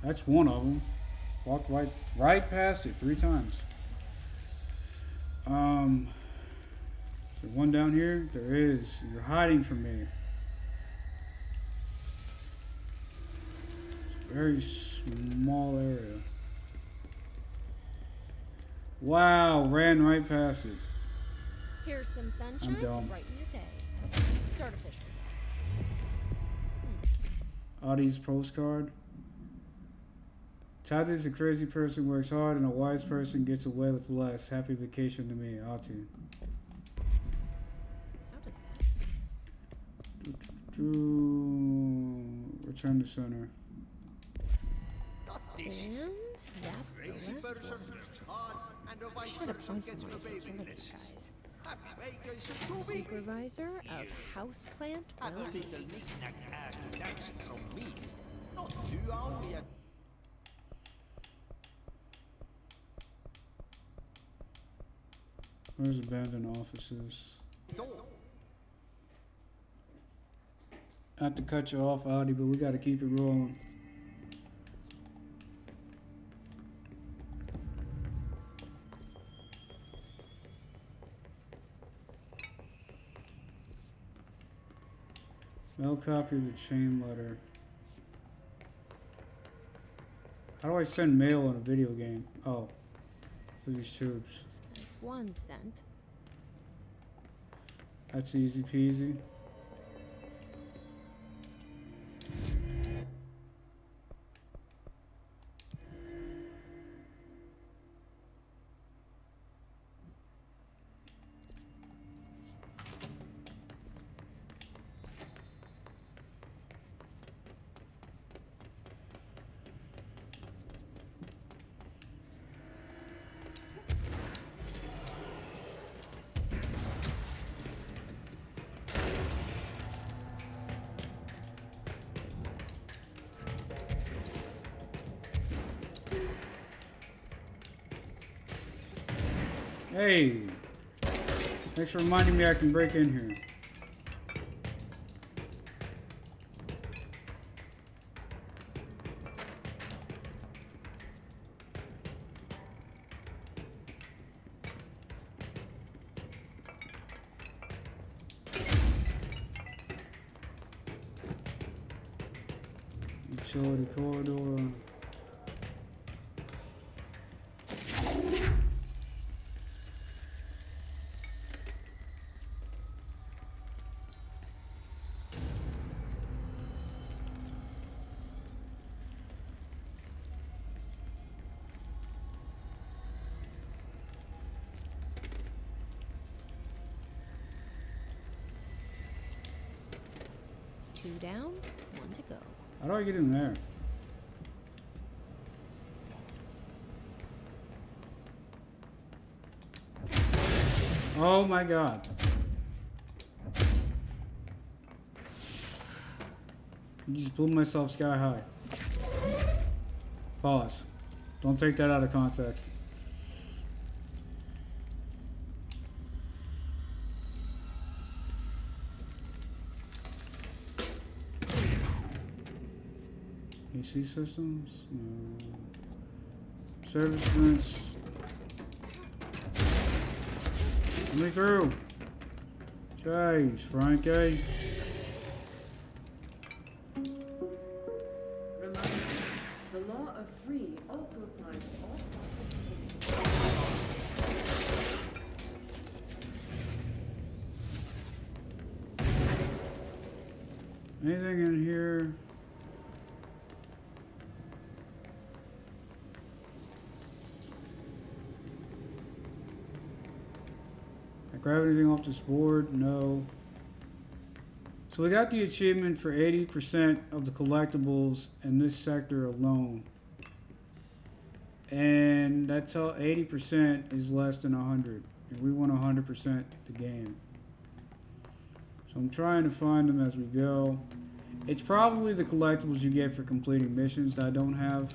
That's one of them. Walked right past it 3 times. Is there one down here? There is. You're hiding from me. It's a very small area. Wow, ran right past it. Here's some sunshine to dumb. brighten your day. It's artificial. Audie's postcard. Tati's a crazy person, works hard, and a wise person gets away with less. Happy vacation to me, Ati. How does that? Return to center. And that's the last one. Should have pointed some utilities, guys. Supervisor of Houseplant Wellbeing. Where's abandoned offices? I have to cut you off, Audi, but we gotta keep it rolling. Mail copy of the chain letter. How do I send mail in a video game? Oh, for these tubes. That's 1 cent. That's easy peasy. Hey, thanks for reminding me I can break in here. Utility corridor. Two down, 1 to go. How do I get in there? Oh my god. I just blew myself sky high. Pause. Don't take that out of context. AC systems? No. Service vents. Let me through. Jeez, Frankie. Reminder, the law of 3 also applies to all possible. Anything in here? Grab anything off this board? No. So we got the achievement for 80% of the collectibles in this sector alone. And that's how 80% is less than 100. And we want 100% the game. So I'm trying to find them as we go. It's probably the collectibles you get for completing missions that I don't have.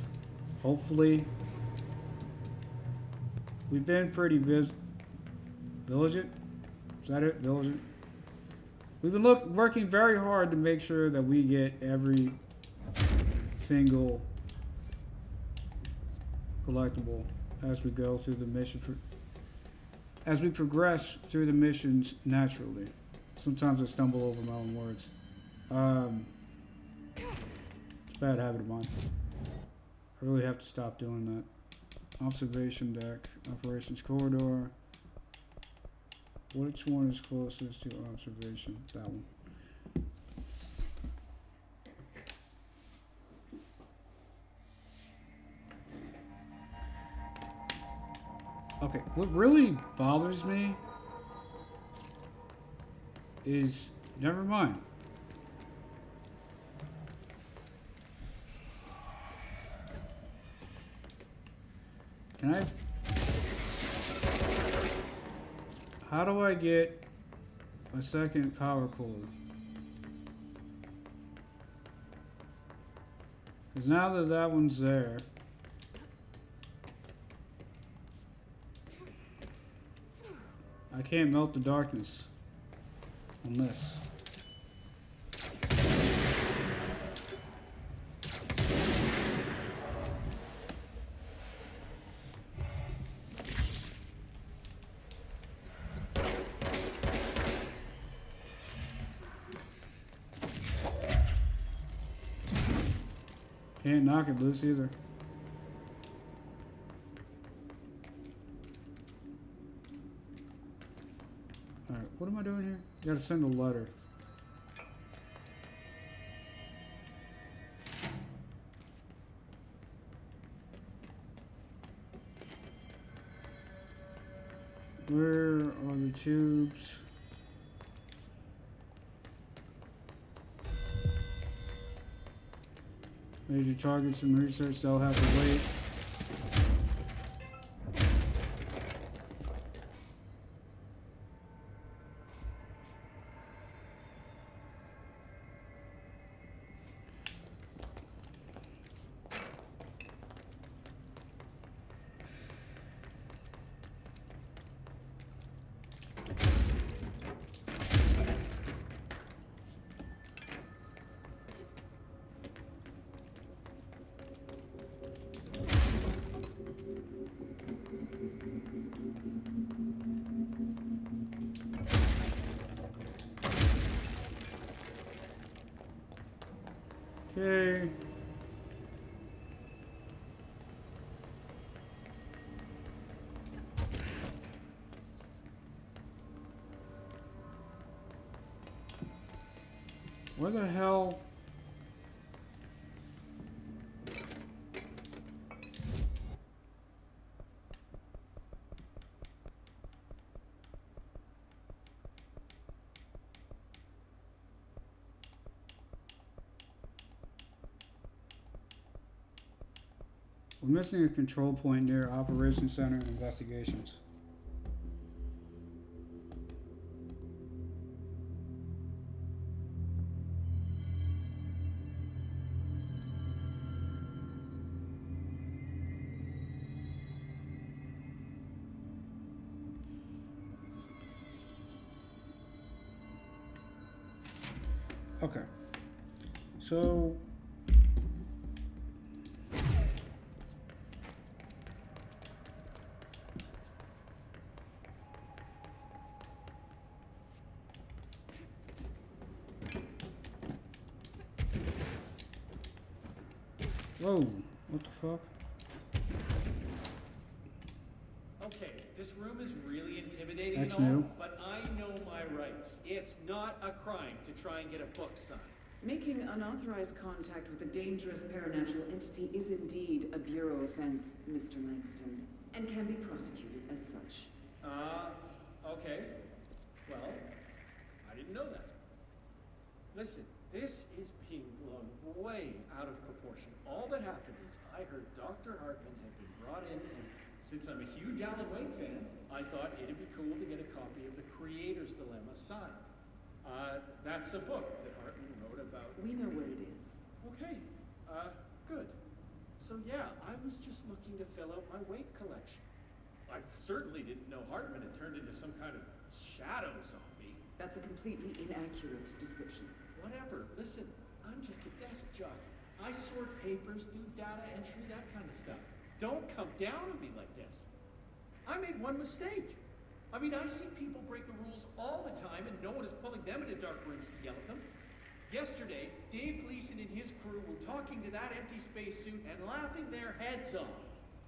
Hopefully. We've been pretty vigilant. Is that it? Vigilant. We've been working very hard to make sure that we get every single collectible as we go through the mission. As we progress through the missions naturally. Sometimes I stumble over my own words. It's a bad habit of mine. I really have to stop doing that. Observation deck, operations corridor. Which one is closest to observation? That one. Okay, what really bothers me is, never mind. Can I? How do I get a second power cord? Because now that that one's there, I can't melt the darkness on this. Can't knock it loose either. Alright, what am I doing here? You gotta send a letter. Where are the tubes? Major targets and research, they'll have to wait. Okay. Where the hell? We're missing a control point near Operations Center and Investigations. Okay. So whoa, what the fuck? Okay, this room is really intimidating That's and all, new. but I know my rights. It's not a crime to try and get a book signed. Making unauthorized contact with a dangerous paranatural entity is indeed a Bureau offense, Mr. Langston, and can be prosecuted as such. Okay. Well, I didn't know that. Listen, this is being blown way out of proportion. All that happened is I heard Dr. Hartman had been brought in, and since I'm a huge Alan Wake fan, I thought it'd be cool to get a copy of The Creator's Dilemma signed. That's a book that Hartman wrote about. We know what it is. Okay, good. So yeah, I was just looking to fill out my Wake collection. I certainly didn't know Hartman had turned into some kind of shadow zombie. That's a completely inaccurate description. Whatever, listen, I'm just a desk jockey. I sort papers, do data entry, that kind of stuff. Don't come down on me like this. I made one mistake. I mean, I see people break the rules all the time and no one is pulling them into dark rooms to yell at them. Yesterday, Dave Gleason and his crew were talking to that empty spacesuit and laughing their heads off.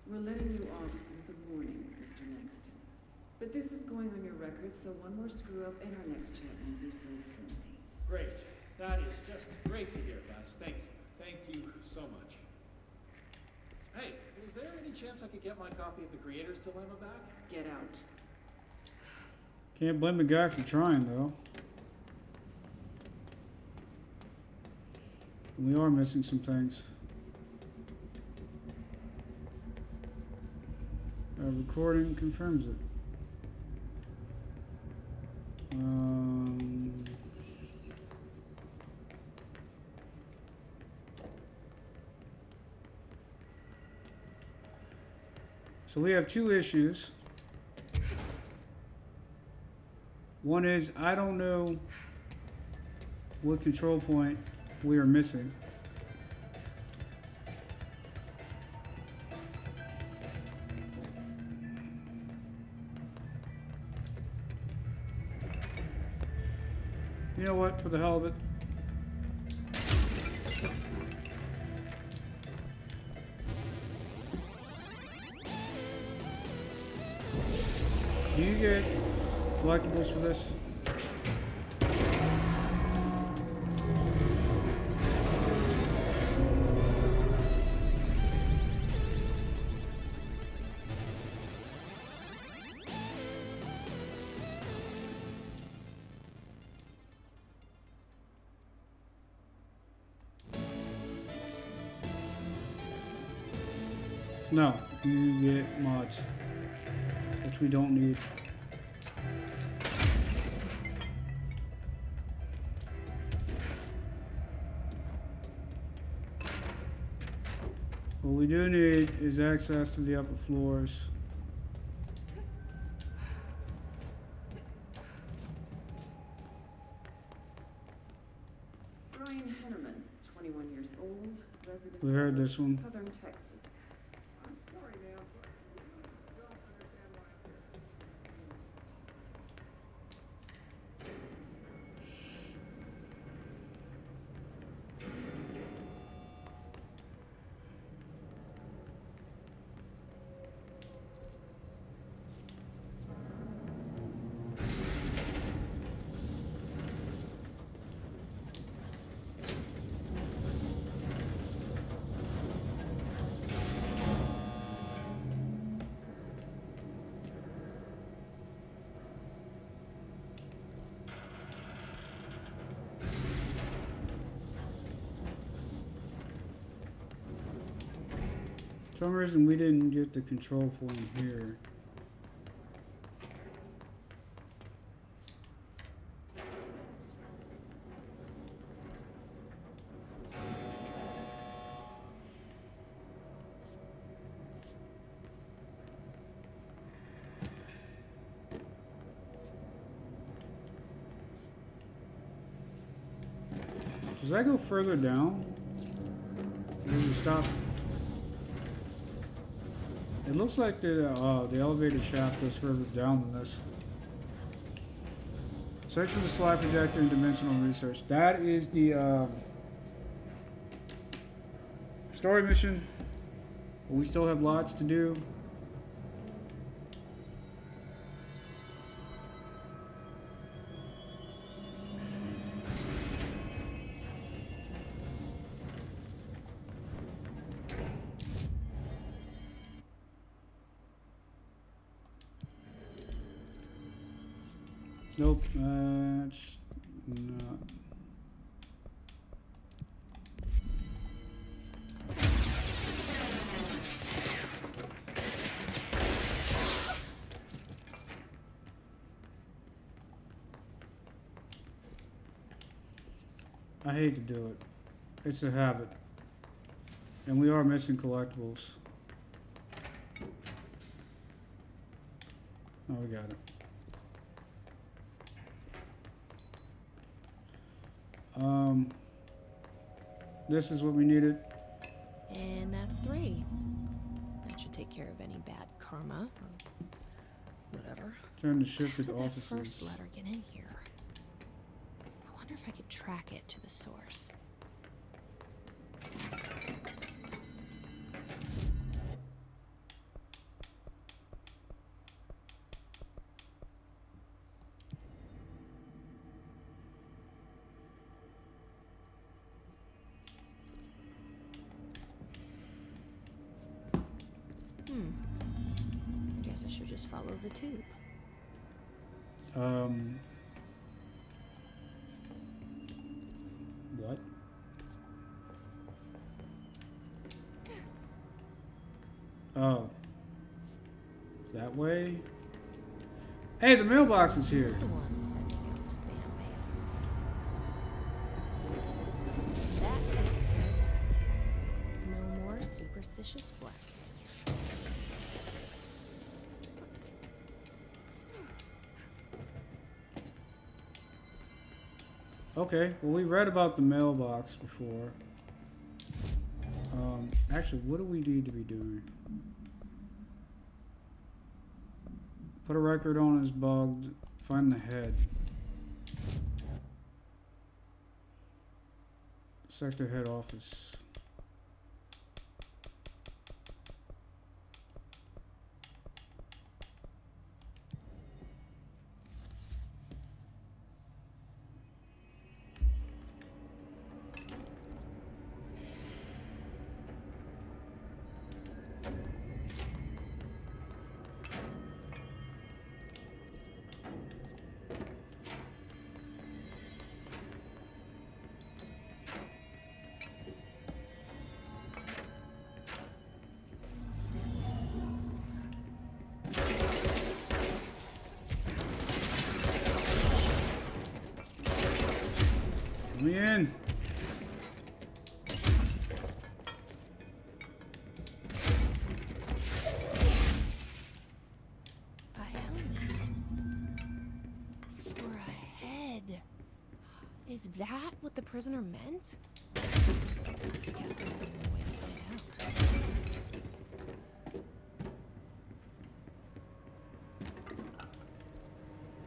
We're letting you off with a warning, Mr. Langston. But this is going on your record, so one more screw up and our next chat won't be so friendly. Great. That is just great to hear, guys. Thank you. Thank you so much. Hey, is there any chance I could get my copy of The Creator's Dilemma back? Get out. Can't blame the guy for trying, though. We are missing some things. Our recording confirms it. So we have two issues. One is, I don't know what control point we are missing. You know what, for the hell of it. Do you get collectibles for this? No, you get mods, which we don't need. What we do need is access to the upper floors. Brian Hennerman, 21 years old, resident We heard this one. of Southern Texas. I'm sorry, ma'am, but you don't understand why I'm here. For some reason we didn't get the control point here. Does that go further down? Or does it stop? It looks like the elevator shaft goes further down than this. Search for the slide projector and dimensional research. That is the story mission. But we still have lots to do. Nope, that's not. I hate to do it. It's a habit. And we are missing collectibles. Oh, we got it. This is what we needed. And that's 3. That should take care of any bad karma or whatever. Turn the shifted How did that offices. first letter get in here? I wonder if I could track it to the source. I guess I should just follow the tube. What? Oh. That way? Hey, the mailbox is here. The one sending out spam mail. That takes care of that. No more superstitious black. Okay, well we read about the mailbox before. Actually, what do we need to be doing? Put a record on his bugged. Find the head. Sector head office. Let me in. A helmet. For a head. Is that what the prisoner meant? I guess there's no way to find out.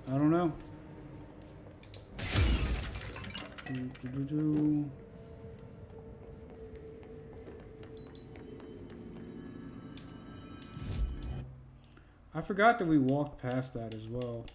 I don't know. I forgot that we walked past that as well.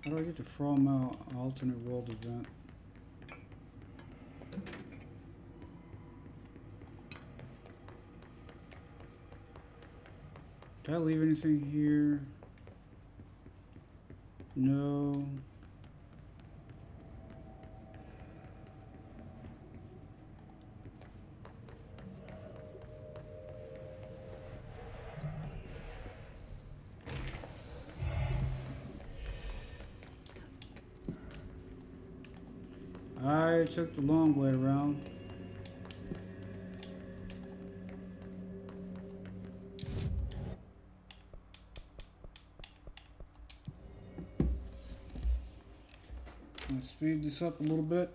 How do I get to From Out alternate world event? Did I leave anything here? No. I took the long way around. Let's speed this up a little bit.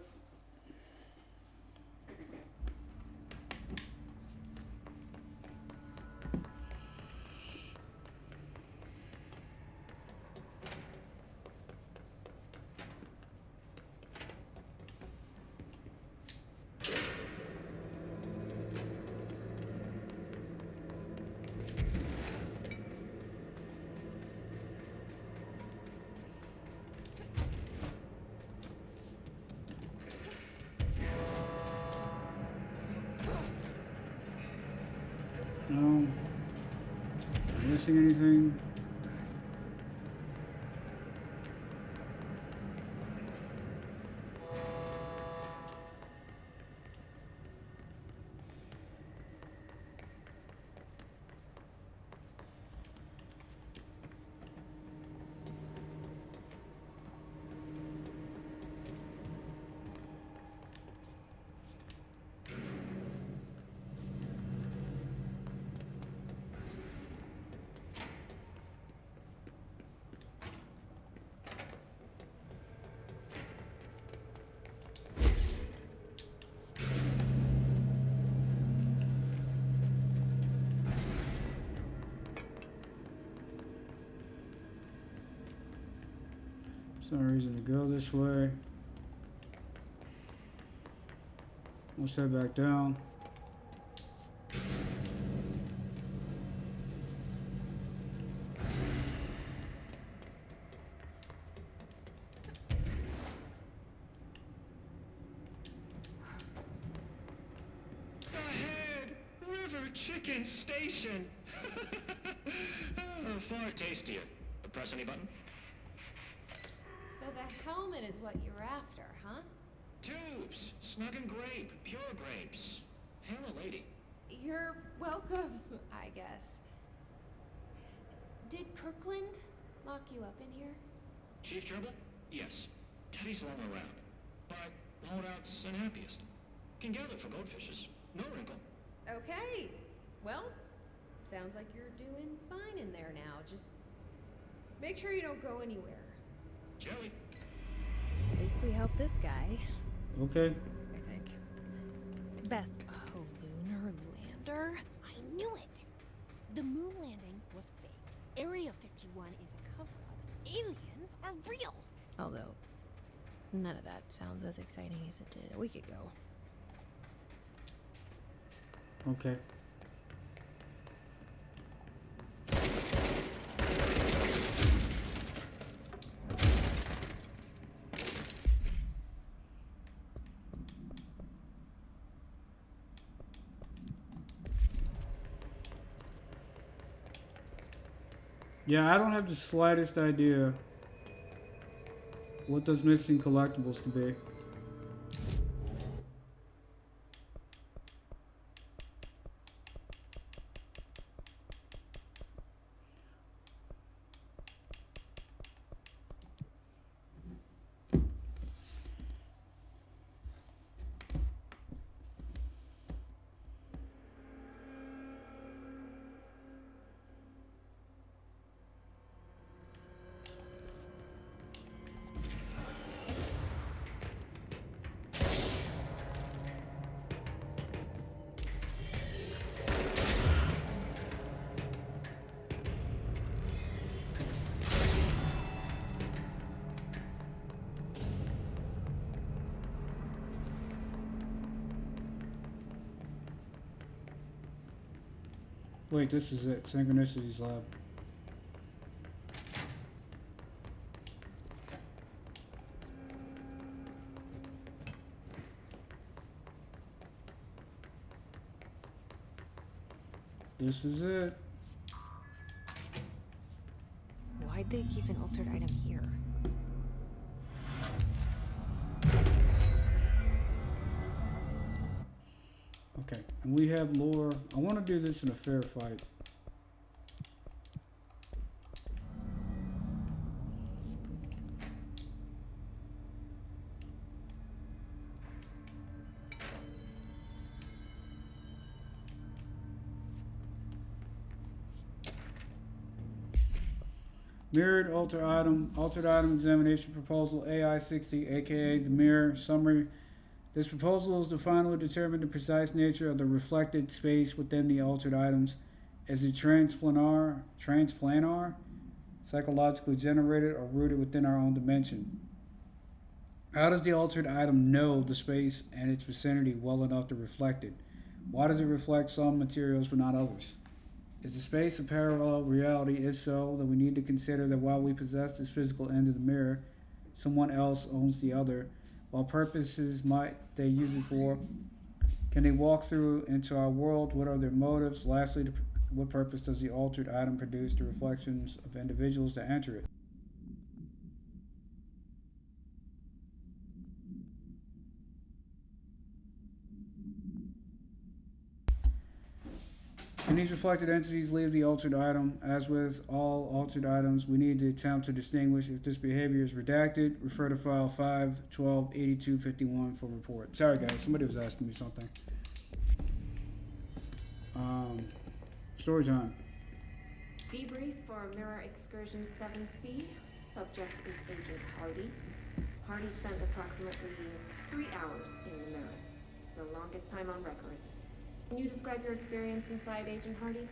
missing anything? No reason to go this way. Let's head back down. Ahead! River Chicken Station! Far tastier. Press any button? So the helmet is what you're after, huh? Tubes! Snug and grape. Pure grapes. Hail a lady. You're welcome, I guess. Did Kirkland lock you up in here? Chief Trouble? Yes. Teddy's long around. But holdout's unhappiest. Can gather for goldfishes. No wrinkle. Okay. Well, sounds like you're doing fine in there now. Just make sure you don't go anywhere. Jelly. At least we helped this guy. Okay. I think. Best. Oh, lunar lander? I knew it! The moon landing was faked. Area 51 is a cover-up. Aliens are real! Although, none of that sounds as exciting as it did a week ago. Okay. Yeah, I don't have the slightest idea what those missing collectibles could be. Wait, this is it. Synchronicity's lab. This is it. Why'd they keep an altered item here? Okay, and we have lore. I want to do this in a fair fight. Mirrored altered item examination proposal AI-60, aka the mirror summary. This proposal is to finally determine the precise nature of the reflected space within the altered items. Is it transplanar, psychologically generated, or rooted within our own dimension? How does the altered item know the space and its vicinity well enough to reflect it? Why does it reflect some materials but not others? Is the space a parallel reality? If so, then we need to consider that while we possess this physical end of the mirror, someone else owns the other. What purposes might they use it for? Can they walk through into our world? What are their motives? Lastly, what purpose does the altered item produce to reflections of individuals that enter it? Can these reflected entities leave the altered item? As with all altered items, we need to attempt to distinguish if this behavior is redacted. Refer to file 5/12/8251 for report. Sorry guys, somebody was asking me something. Story time. Debrief for Mirror Excursion 7C. Subject is Agent Hardy. Hardy spent approximately 3 hours in the mirror, the longest time on record. Can you describe your experience inside, Agent Hardy?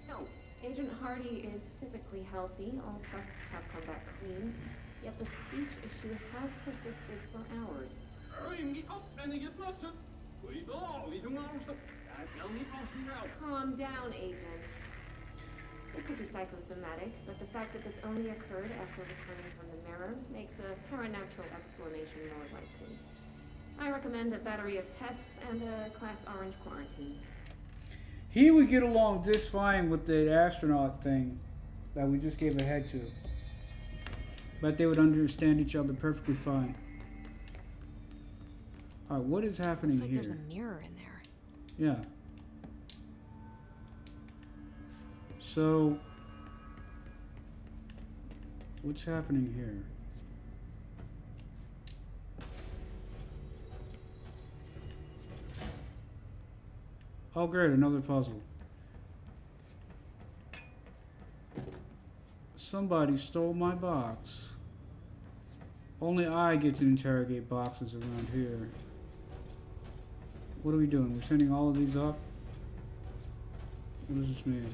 So, Agent Hardy is physically healthy. All tests have come back clean. Yet the speech issue has persisted for hours. Calm down, Agent. It could be psychosomatic, but the fact that this only occurred after returning from the mirror makes a paranatural explanation more likely. I recommend a battery of tests and a Class Orange quarantine. He would get along just fine with the astronaut thing that we just gave a head to. But they would understand each other perfectly fine. Alright, what is happening Looks like here? there's a mirror in there. Yeah. So, what's happening here? Oh great, another puzzle. Somebody stole my box. Only I get to interrogate boxes around here. What are we doing? We're sending all of these up? What does this mean?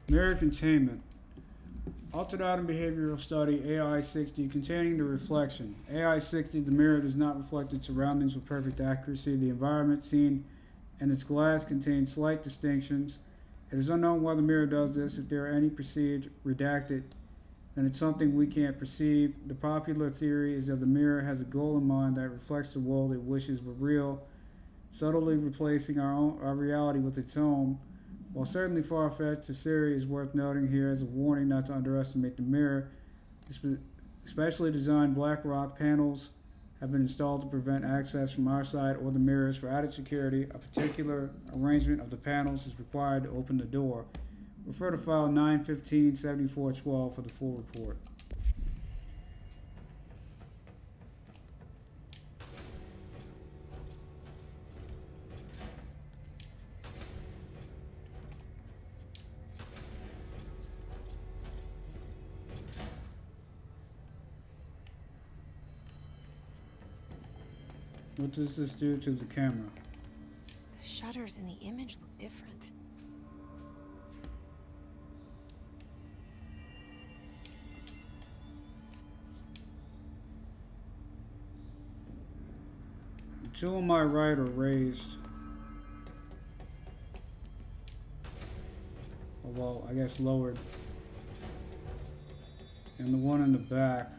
Mirror containment. Altered item behavioral study AI-60 containing the reflection. AI-60, the mirror does not reflect its surroundings with perfect accuracy. The environment seen in its glass contains slight distinctions. It is unknown why the mirror does this. If there are any perceived redacted, then it's something we can't perceive. The popular theory is that the mirror has a goal in mind that reflects the world it wishes were real, subtly replacing our reality with its own. While certainly far-fetched, the theory is worth noting here as a warning not to underestimate the mirror. Specially designed black rock panels have been installed to prevent access from our side or the mirrors. For added security, a particular arrangement of the panels is required to open the door. Refer to file 9/15/7412 for the full report. What does this do to the camera? The shutters in the image look different. The two on my right are raised. Oh, well, I guess lowered. And the one in the back.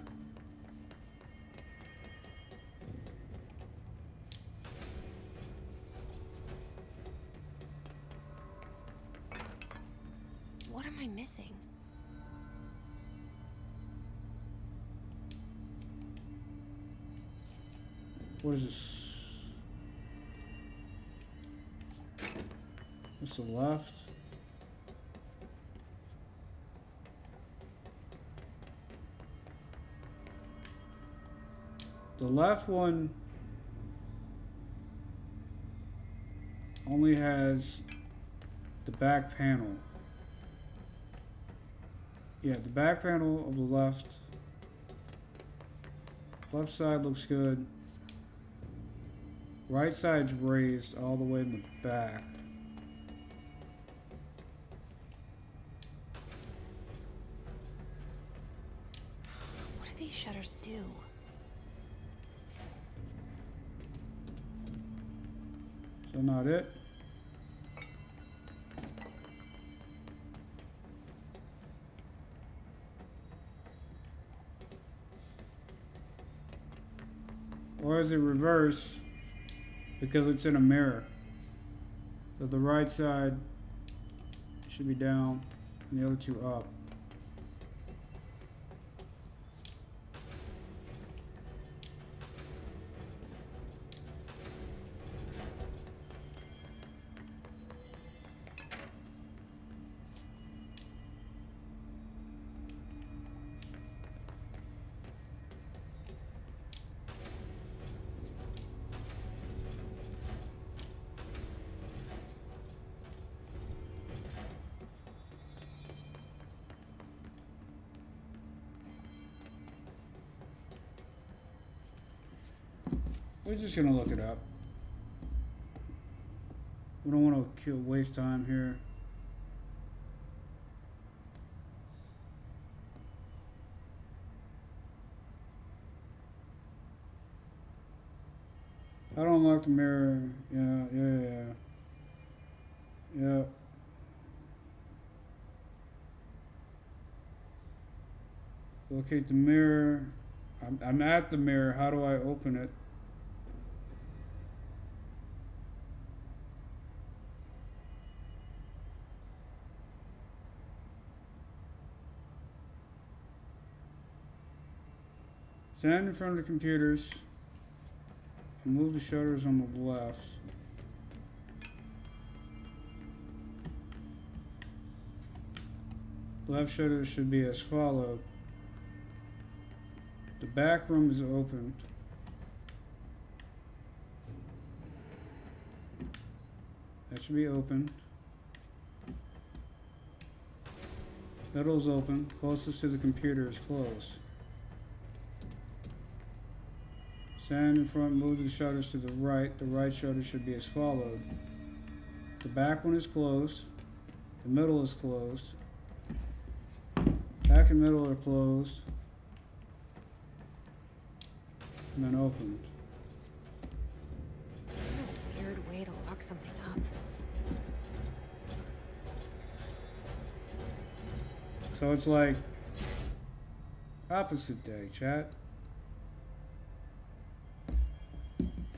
What am I missing? What is this? What's the left? The left one only has the back panel. Yeah, the back panel of the left side looks good. Right side's raised all the way in the back. What do these shutters do? So not it. Or is it reverse because it's in a mirror? So the right side should be down and the other two up. We're just gonna look it up. We don't want to waste time here. I don't unlock the mirror. Yeah. Locate the mirror. I'm at the mirror. How do I open it? Stand in front of the computers and move the shutters on the left. Left shutter should be as followed. The back room is opened. That should be open. Middle is open. Closest to the computer is closed. Stand in front, move the shutters to the right. The right shutter should be as followed. The back one is closed. The middle is closed. Back and middle are closed. And then opened. What a weird way to lock something up. So it's like opposite day, chat.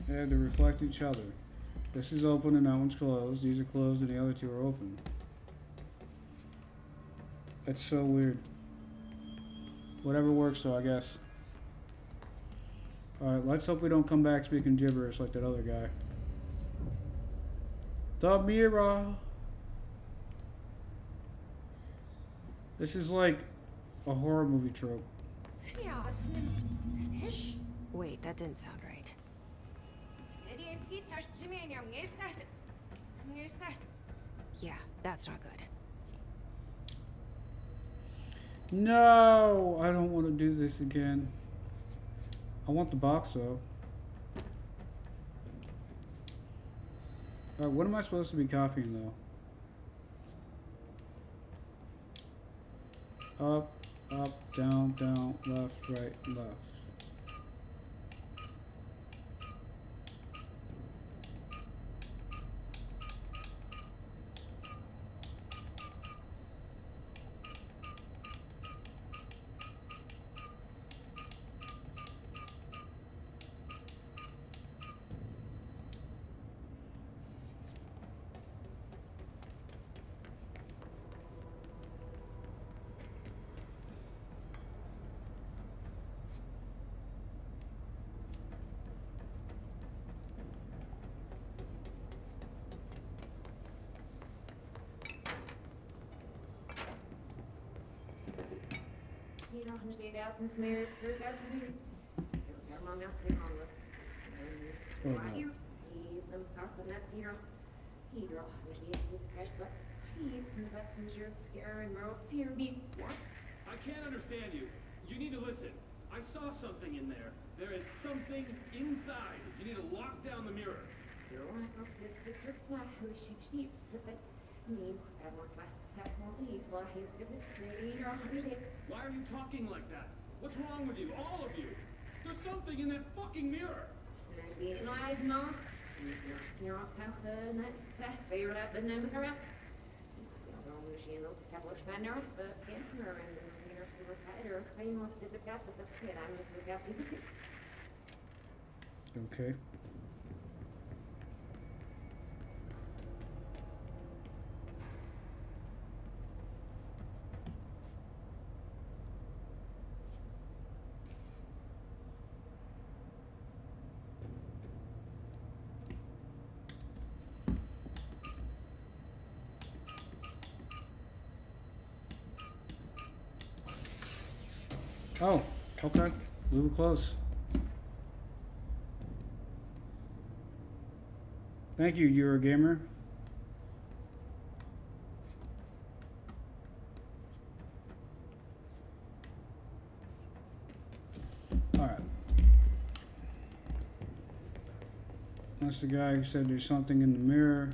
They had to reflect each other. This is open and that one's closed. These are closed and the other two are open. That's so weird. Whatever works though, I guess. Alright, let's hope we don't come back speaking gibberish like that other guy. The mirror. This is like a horror movie trope. Wait, that didn't sound right. Yeah, that's not good. No, I don't want to do this again. I want the box though. Alright, what am I supposed to be copying though? Up, up, down, down, left, right, left. What? I can't understand you. You need to listen. I saw something in there. There is something inside. You need to lock down the mirror. Why are you talking like that? What's wrong with you? All of you? There's something in that fucking mirror. Okay. Oh, okay. We were close. Thank you, Eurogamer. Alright. That's the guy who said there's something in the mirror.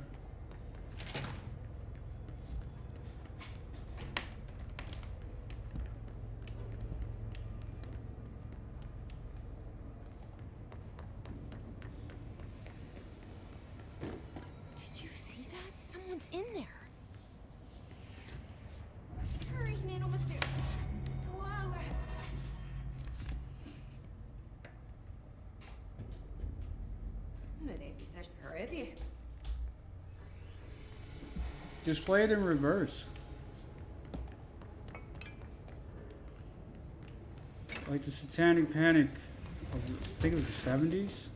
Did you see that? Someone's in there. Hurry, Nano Master. Whoa. Men är vi särskilt hurry. Just play it in reverse. Like the Satanic Panic of, I think it was the 70s.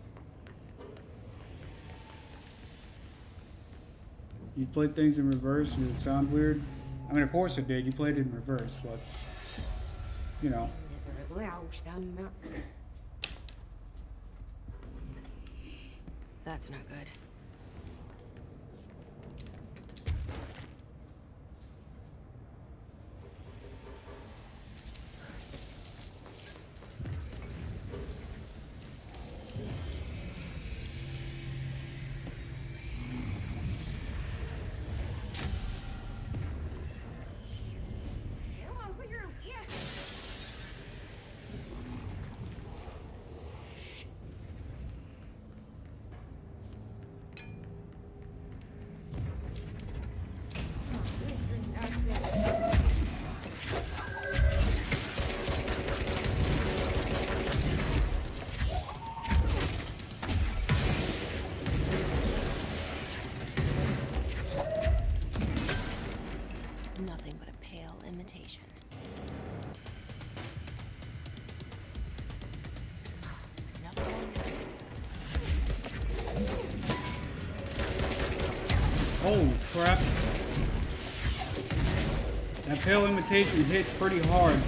You played things in reverse and it would sound weird. I mean, of course it did. You played it in reverse, but, you know. That's not good. Nothing but a pale imitation. Holy crap. That pale imitation hits pretty hard.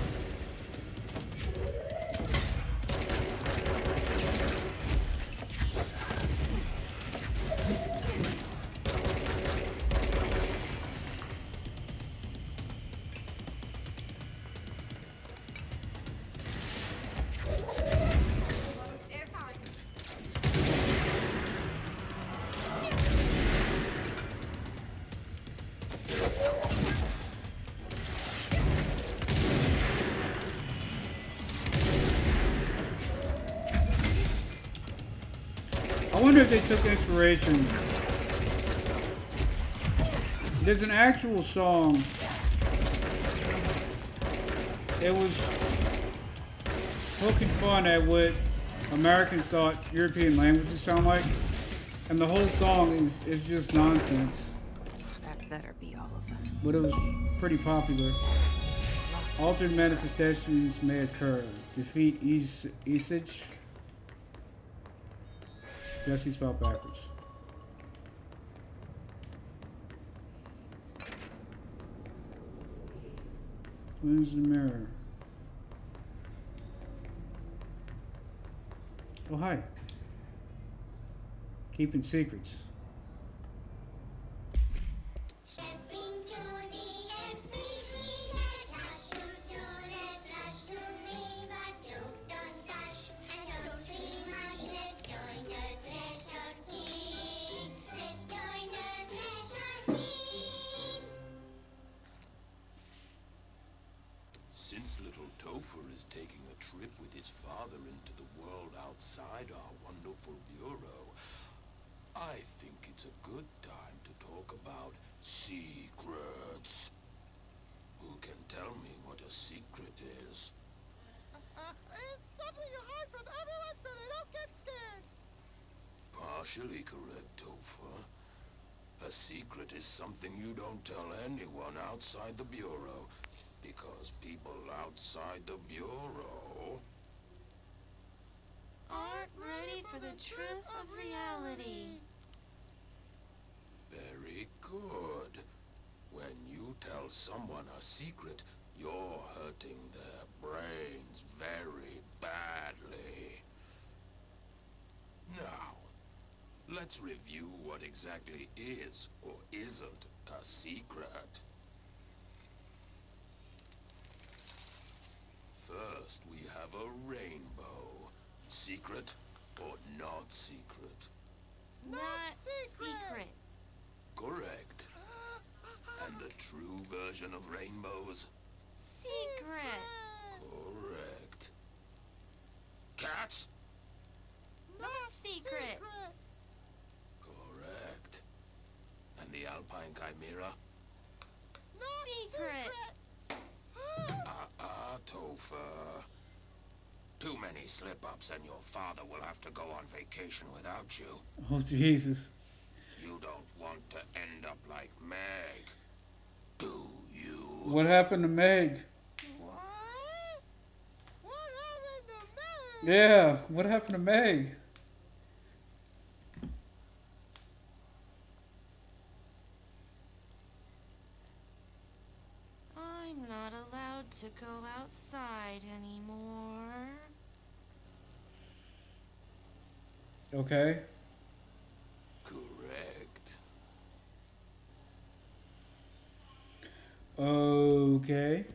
I wonder if they took inspiration. There's an actual song. It was poking fun at what Americans thought European languages sound like. And the whole song is just nonsense. That better be all of them. But it was pretty popular. Altered manifestations may occur. Defeat Isich. Jesse spelled backwards. Where's the mirror? Oh, hi. Keeping secrets. Since little Topher is taking a trip with his father into the world outside our wonderful bureau, I think it's a good time to talk about secrets. Who can tell me what a secret is? It's something you hide from everyone so they don't get scared. partially correct, Topher. A secret is something you don't tell anyone outside the Bureau, because people outside the Bureau aren't ready for the truth of reality. Very good. When you tell someone a secret, you're hurting their brains very badly. Now, let's review what exactly is or isn't a secret. First, we have a rainbow. Secret or not secret? Not secret. Correct. And the true version of rainbows? Secret. Correct. Cats? Not secret. Correct. And the Alpine Chimera? Secret. Topher. Too many slip-ups and your father will have to go on vacation without you. Oh, Jesus. You don't want to end up like Meg, do you? What happened to Meg? What? What happened to Meg? Yeah, what happened to Meg? I'm not allowed to go outside anymore. Okay. Correct. Okay.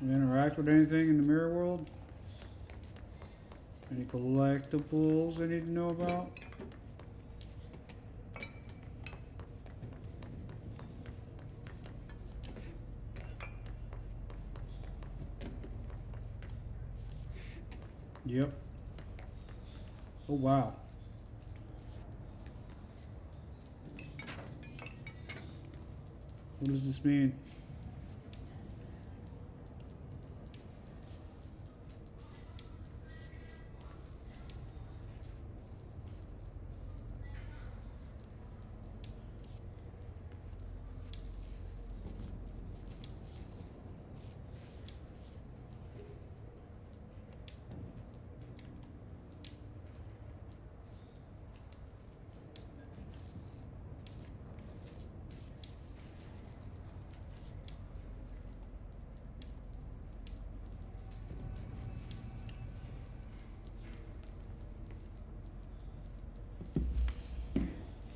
You interact with anything in the mirror world? Any collectibles I need to know about? Yep. Oh wow. What does this mean?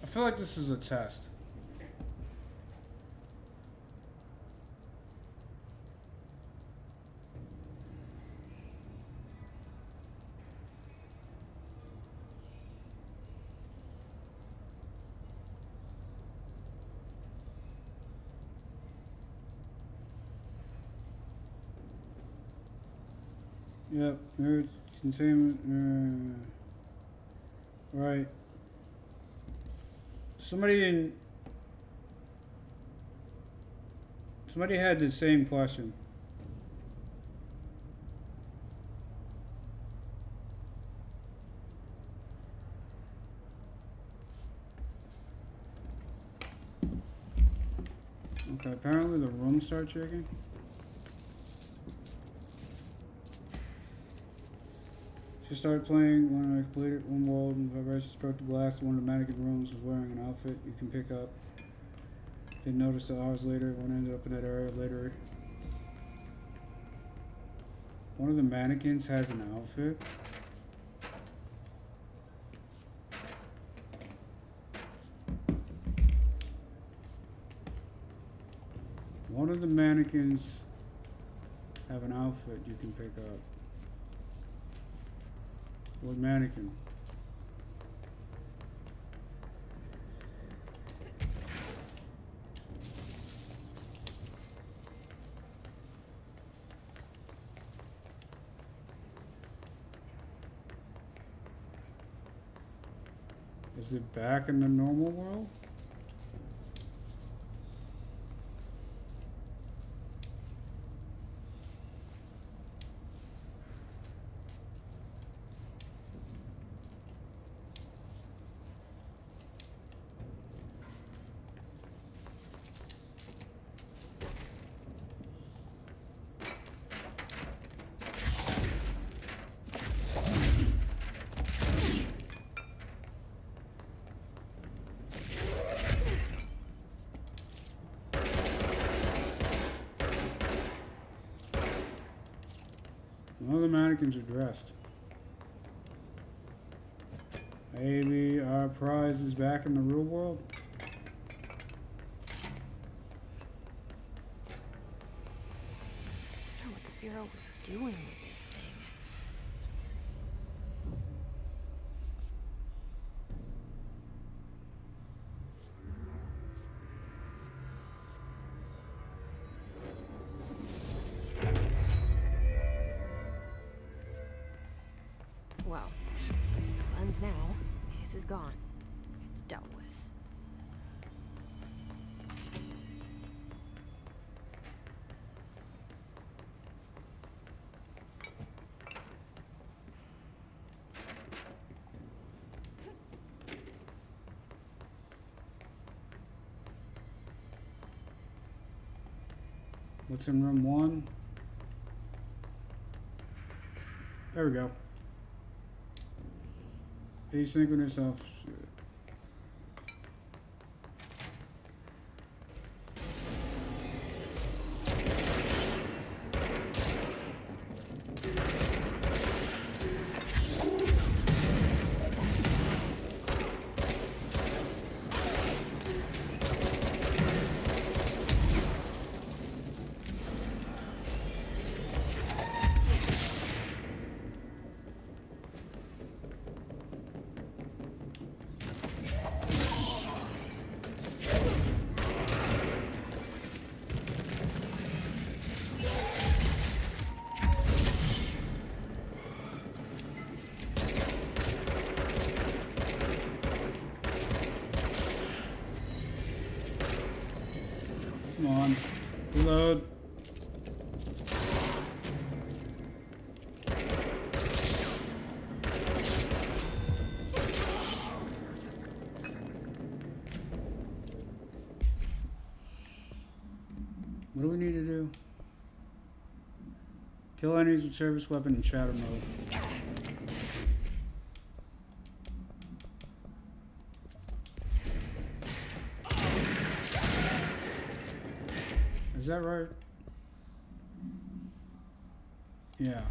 I feel like this is a test. Yep, there's containment. Right. Somebody had the same question. Okay, apparently the rooms start shaking. She started playing when I completed one wall and vibrations broke the glass. One of the mannequin rooms was wearing an outfit you can pick up. Didn't notice that hours later. One ended up in that area later. One of the mannequins has an outfit. One of the mannequins have an outfit you can pick up. What mannequin? Is it back in the normal world? All the mannequins are dressed. Maybe our prize is back in the real world? I wonder what the Bureau was doing with this thing. Well, it's cleansed now. This is gone. It's dealt with. What's in room 1? There we go. Asynchronous off. Come on. Reload. What do we need to do? Kill enemies with service weapon in shadow mode. Is that right? Yeah.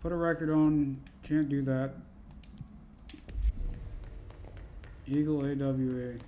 Put a record on, can't do that. Eagle AWA.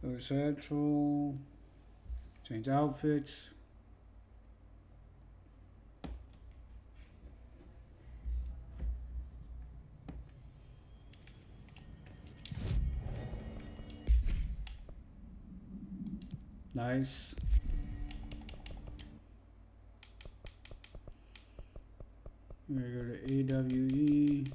Go satchel. Change outfits. Nice. We're gonna go to AWE.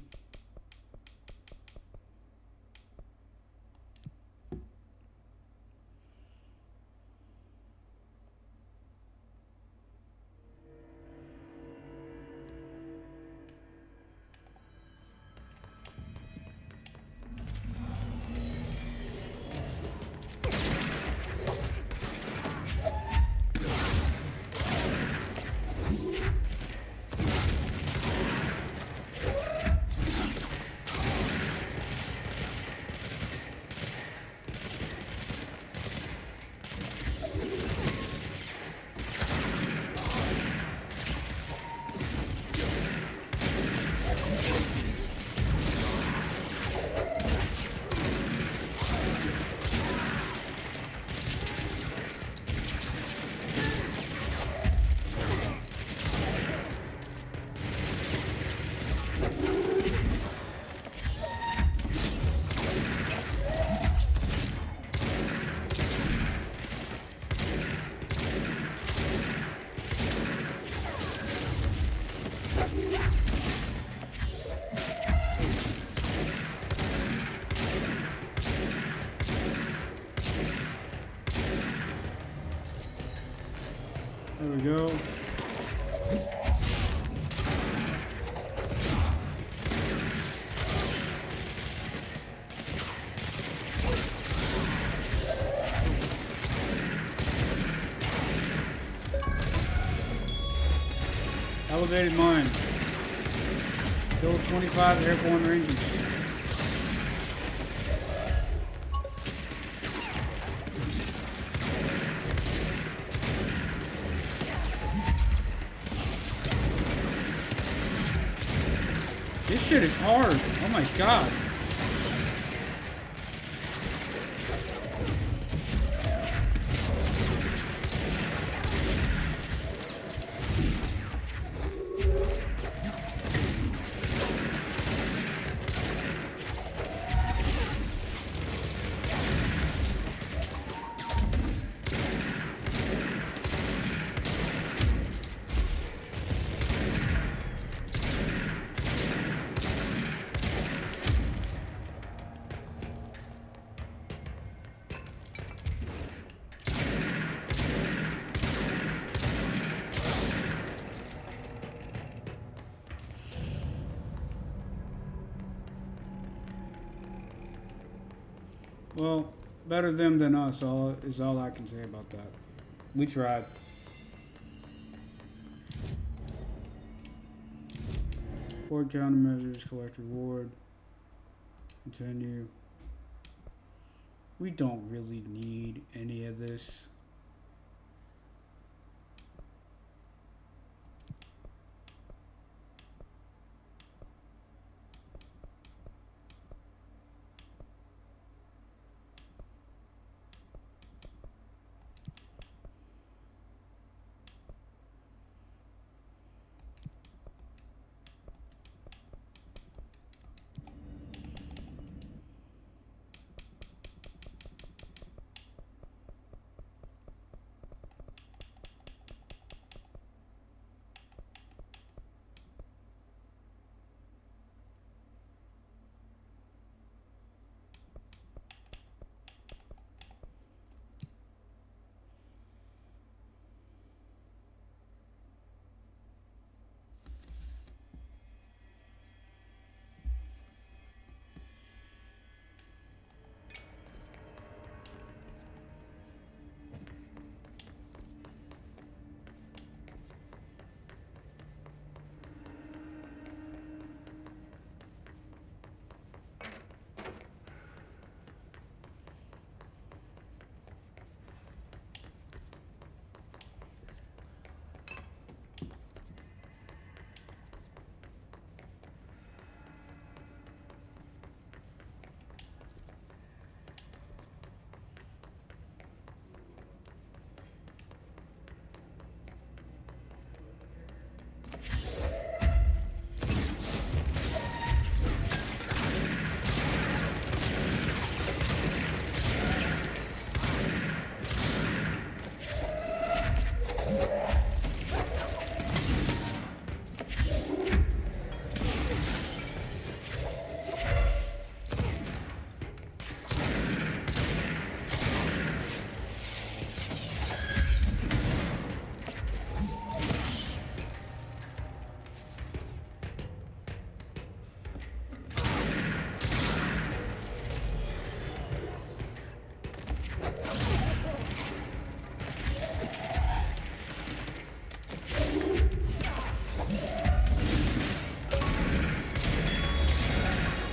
There we go. Elevated mine. Killed 25 airborne rangers. This shit is hard. Oh my god. Well, better them than us, is all I can say about that. We tried. Board countermeasures, collect reward. Continue. We don't really need any of this.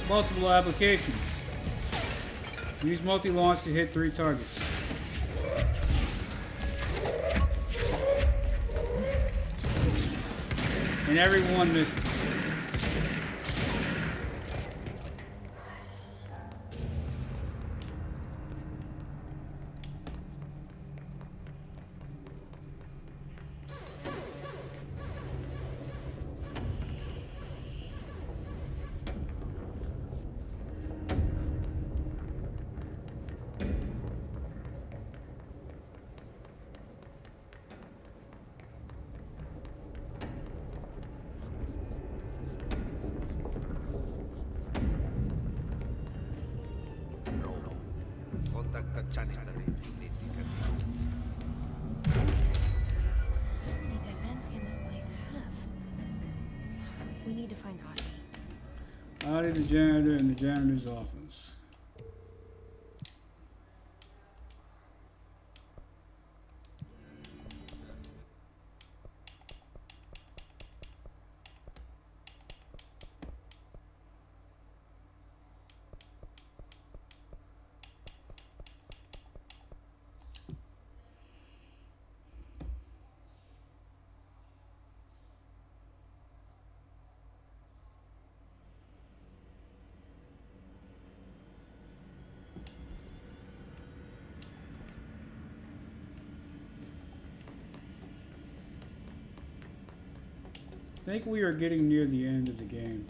Multiple applications. Use multi-launch to hit 3 targets. And every one misses. need to find Ozzy. Out of the janitor in the janitor's office. I think we are getting near the end of the game.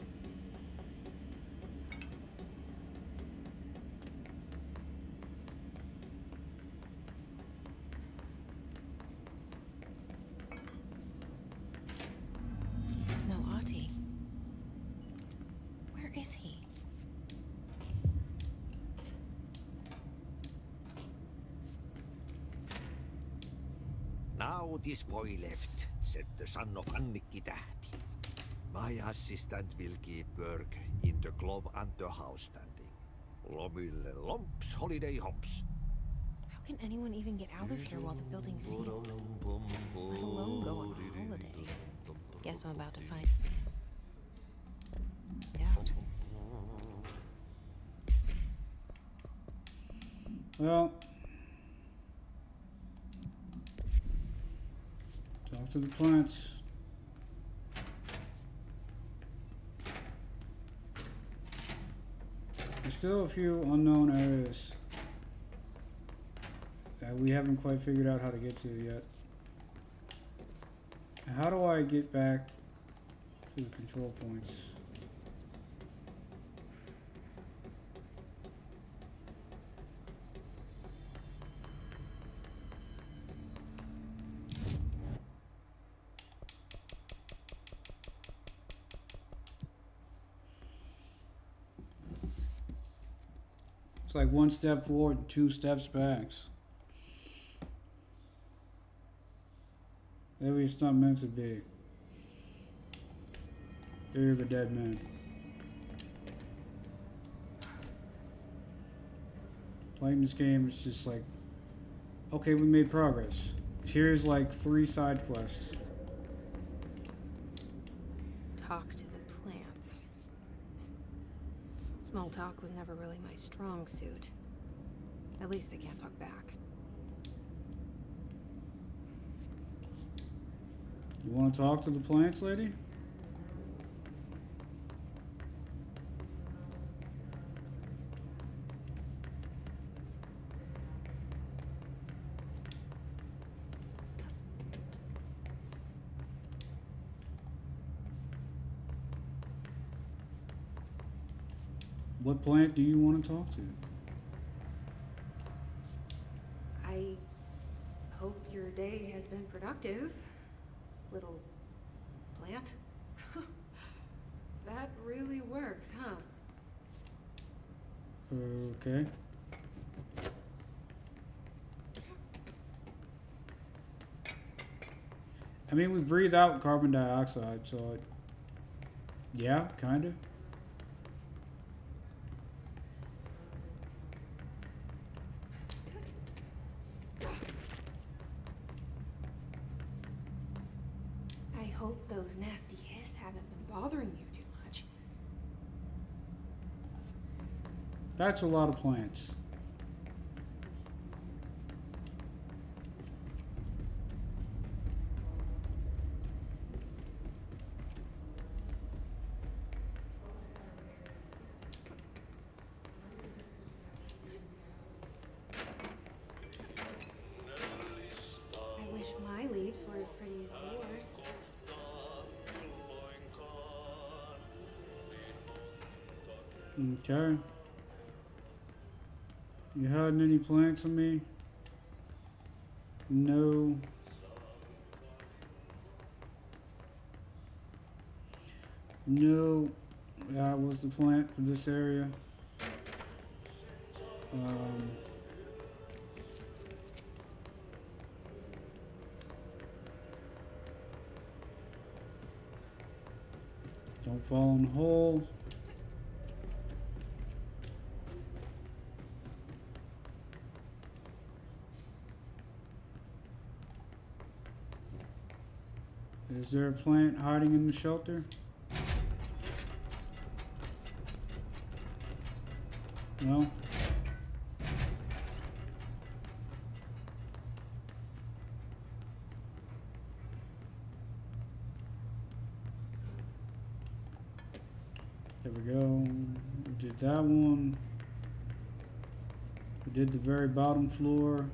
No Ozzy. Where is he? Now this boy left, said the son of Annikki Tähti. My assistant will keep work in the glove and the house standing. Lomille lomps, holiday hops. How can anyone even get out of here while the building's sealed? Let alone go on a holiday. Guess I'm about to find out. Well, talk to the plants. There's still a few unknown areas that we haven't quite figured out how to get to yet. How do I get back to the control points? It's like one step forward and 2 steps back. Maybe it's not meant to be. Theory of a dead man. Playing this game is just like, okay, we made progress. Here's like 3 side quests. Talk to the plants. Small talk was never really my strong suit. At least they can't talk back. You want to talk to the plants, lady? What plant do you want to talk to? I hope your day has been productive, little plant. That really works, huh? Okay. I mean, we breathe out carbon dioxide, so it, yeah, kind of. I hope those nasty hiss haven't been bothering you too much. That's a lot of plants. I wish my leaves were as pretty as yours. Okay. You hiding any plants on me? No. No. That was the plant for this area. Don't fall in the hole. Is there a plant hiding in the shelter? No? There we go. We did that one. We did the very bottom floor.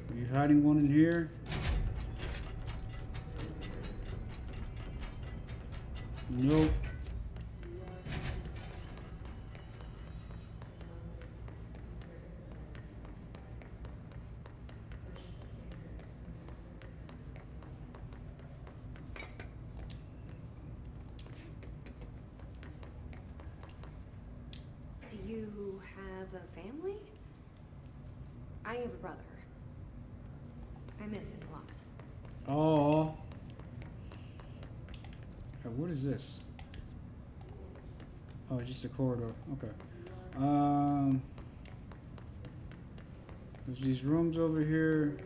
Are you hiding one in here? Nope. Do you have a family? I have a brother. I miss him a lot. Oh. What is this? Oh, it's just a corridor. Okay. There's these rooms over here.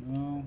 No.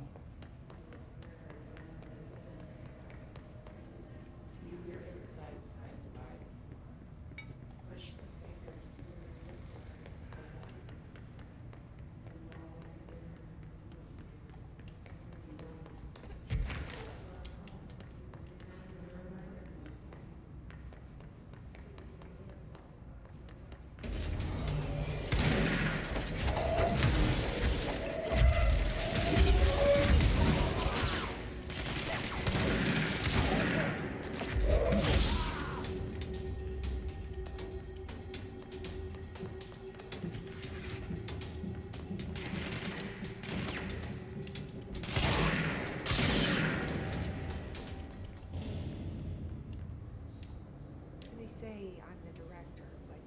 They say I'm the director, but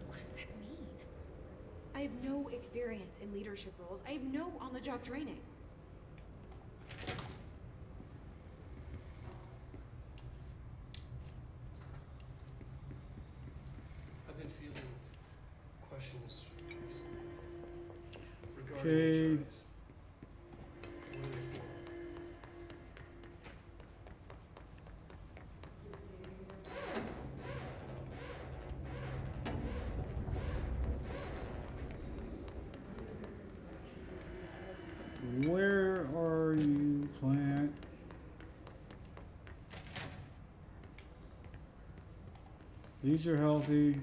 what does that mean? I have no experience in leadership roles. I have no on-the-job training. I've been fielding questions recently regarding Okay. HIs. What are they for? Where are you, plant? These are healthy.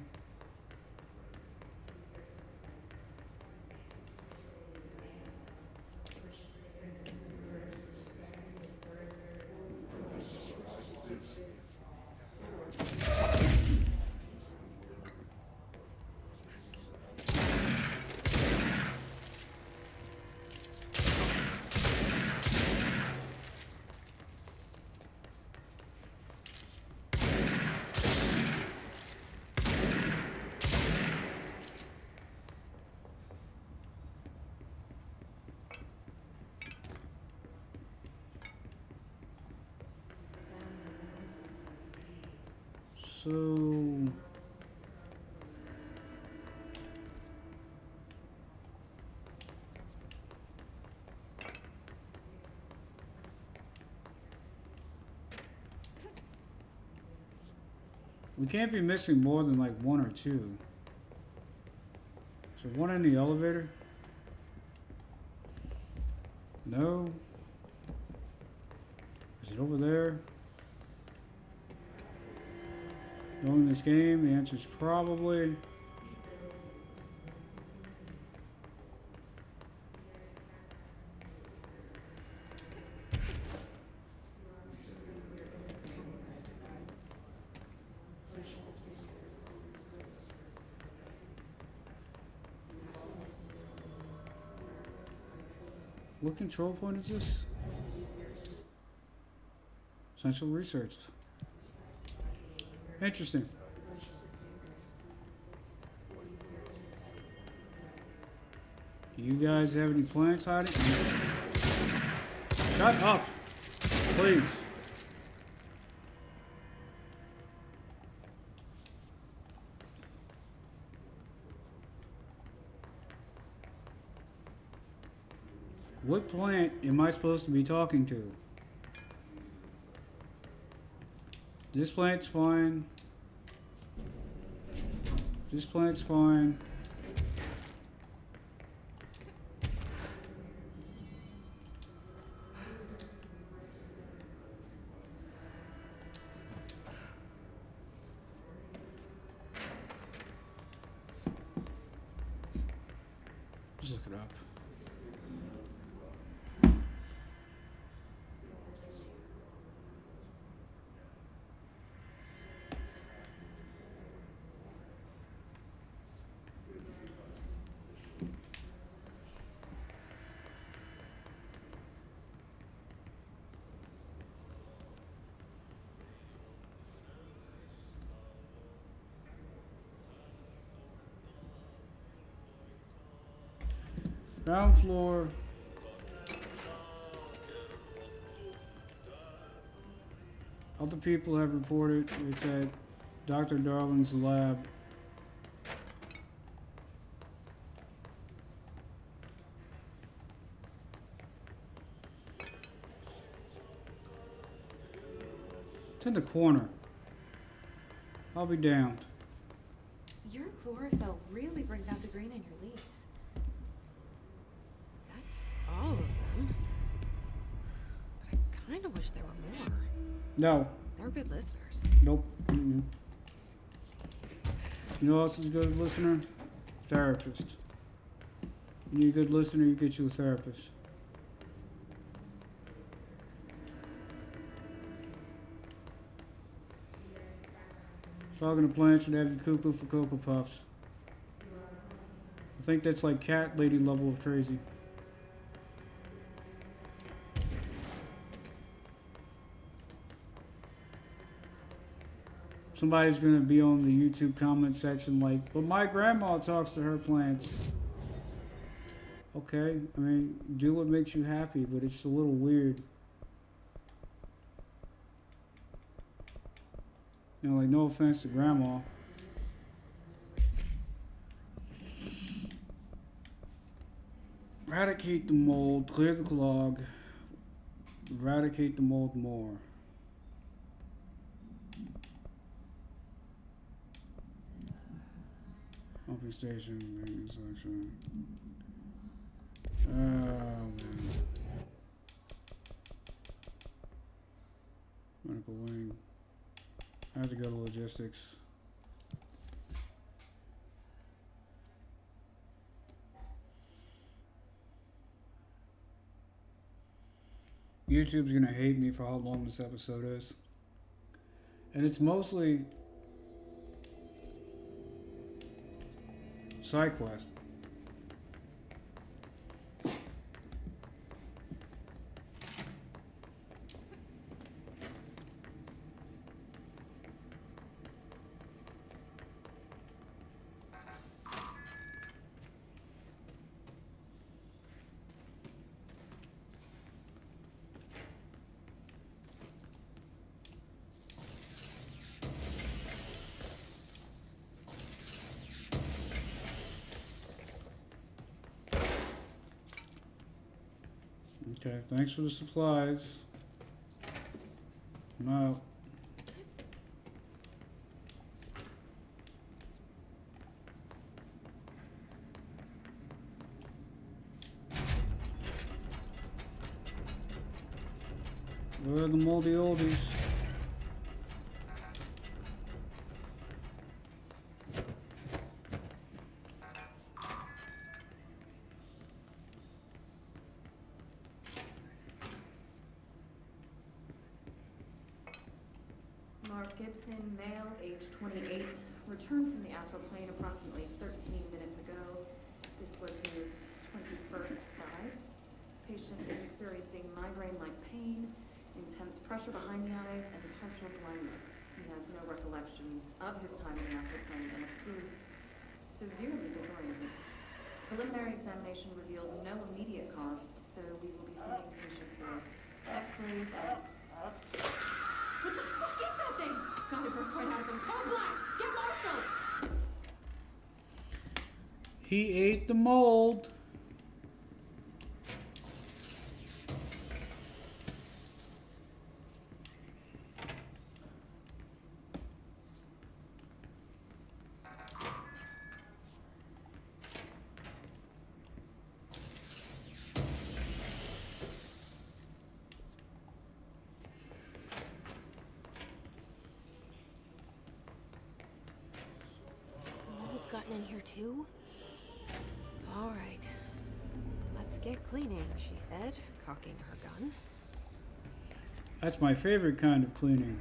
So we can't be missing more than like one or two. So one in the elevator? No. Is it over there? Knowing this game, the answer is probably. What control point is this? Essential research. Interesting. Do you guys have any plants hiding? Shut up! Please. What plant am I supposed to be talking to? This plant's fine. This plant's fine. Just look it up. Ground floor. Other people have reported it's at Dr. Darling's lab. It's in the corner. I'll be damned. Your chlorophyll really brings out the green in your leaves. That's all of them. But I kind of wish there were more. No. They're good listeners. Nope. Mm-mm. You know who else is a good listener? Therapist. You need a good listener, you get you a therapist. Talking to plants would have you cuckoo for Cocoa Puffs. I think that's like cat lady level of crazy. Somebody's gonna be on the YouTube comment section like, but my grandma talks to her plants. Okay, I mean, do what makes you happy, but it's a little weird. You know, like, no offense to grandma. Eradicate the mold, clear the clog, eradicate the mold more. Pumping station, maintenance section. Oh, man. Medical wing. I have to go to logistics. YouTube's gonna hate me for how long this episode is. And it's mostly side quest. Okay, thanks for the supplies. I'm out. Where are the moldy oldies? Mark Gibson, male, age 28, returned from the astral plane approximately 13 minutes ago. This was his 21st dive. Patient is experiencing migraine-like pain, intense pressure behind the eyes, and partial blindness. He has no recollection of his time in the astral plane and appears severely disoriented. Preliminary examination revealed no immediate cause, so we will be sending the patient for x-rays and... What the fuck is that thing? Got it burst right out of him. Call Black! Get Marshall! He ate the mold. Mold's gotten in here too? All right. Let's get cleaning, she said, cocking her gun. That's my favorite kind of cleaning.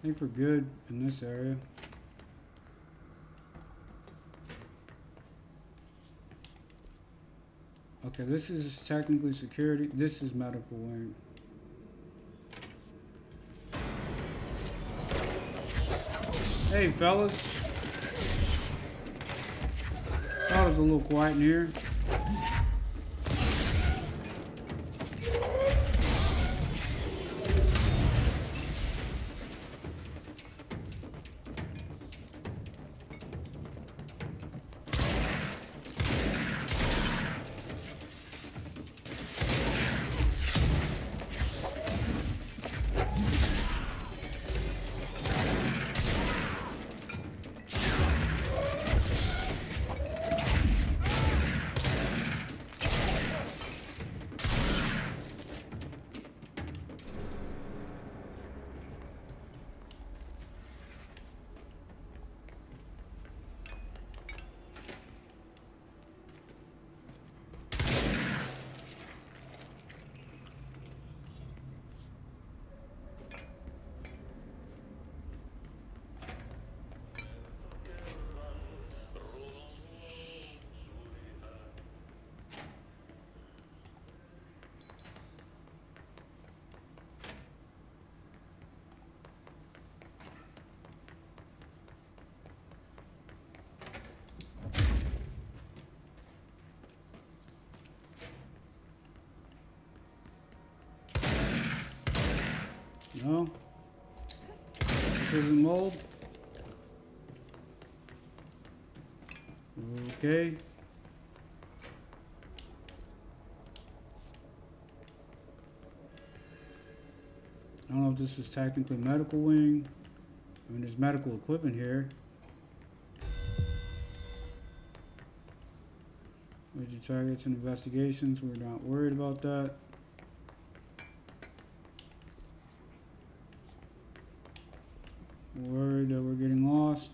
I think we're good in this area. Okay, this is technically security. This is medical wing. Hey, fellas. Thought it was a little quiet in here. No. This isn't mold. Okay. I don't know if this is technically medical wing. I mean, there's medical equipment here. Major targets and investigations. We're not worried about that. Worried that we're getting lost.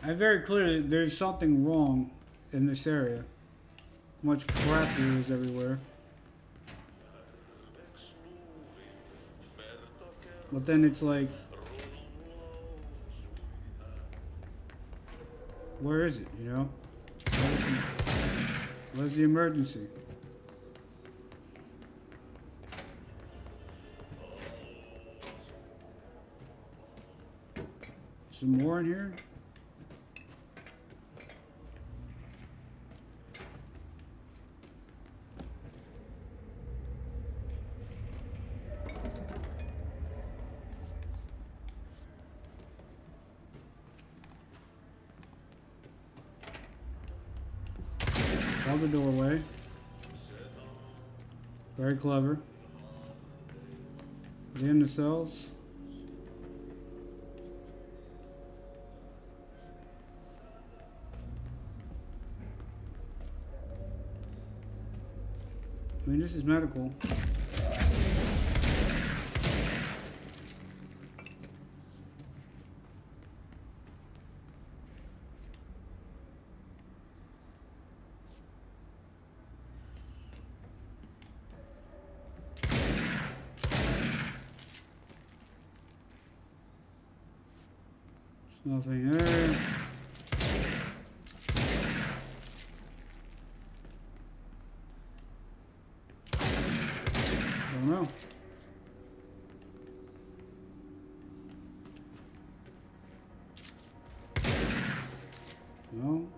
I very clearly there's something wrong in this area. Much crap there is everywhere. But then it's like, where is it, you know? Where's the emergency? Some more in here? Above the doorway. Very clever. Is he in the cells? I mean, this is medical. Nothing there. Don't know. No.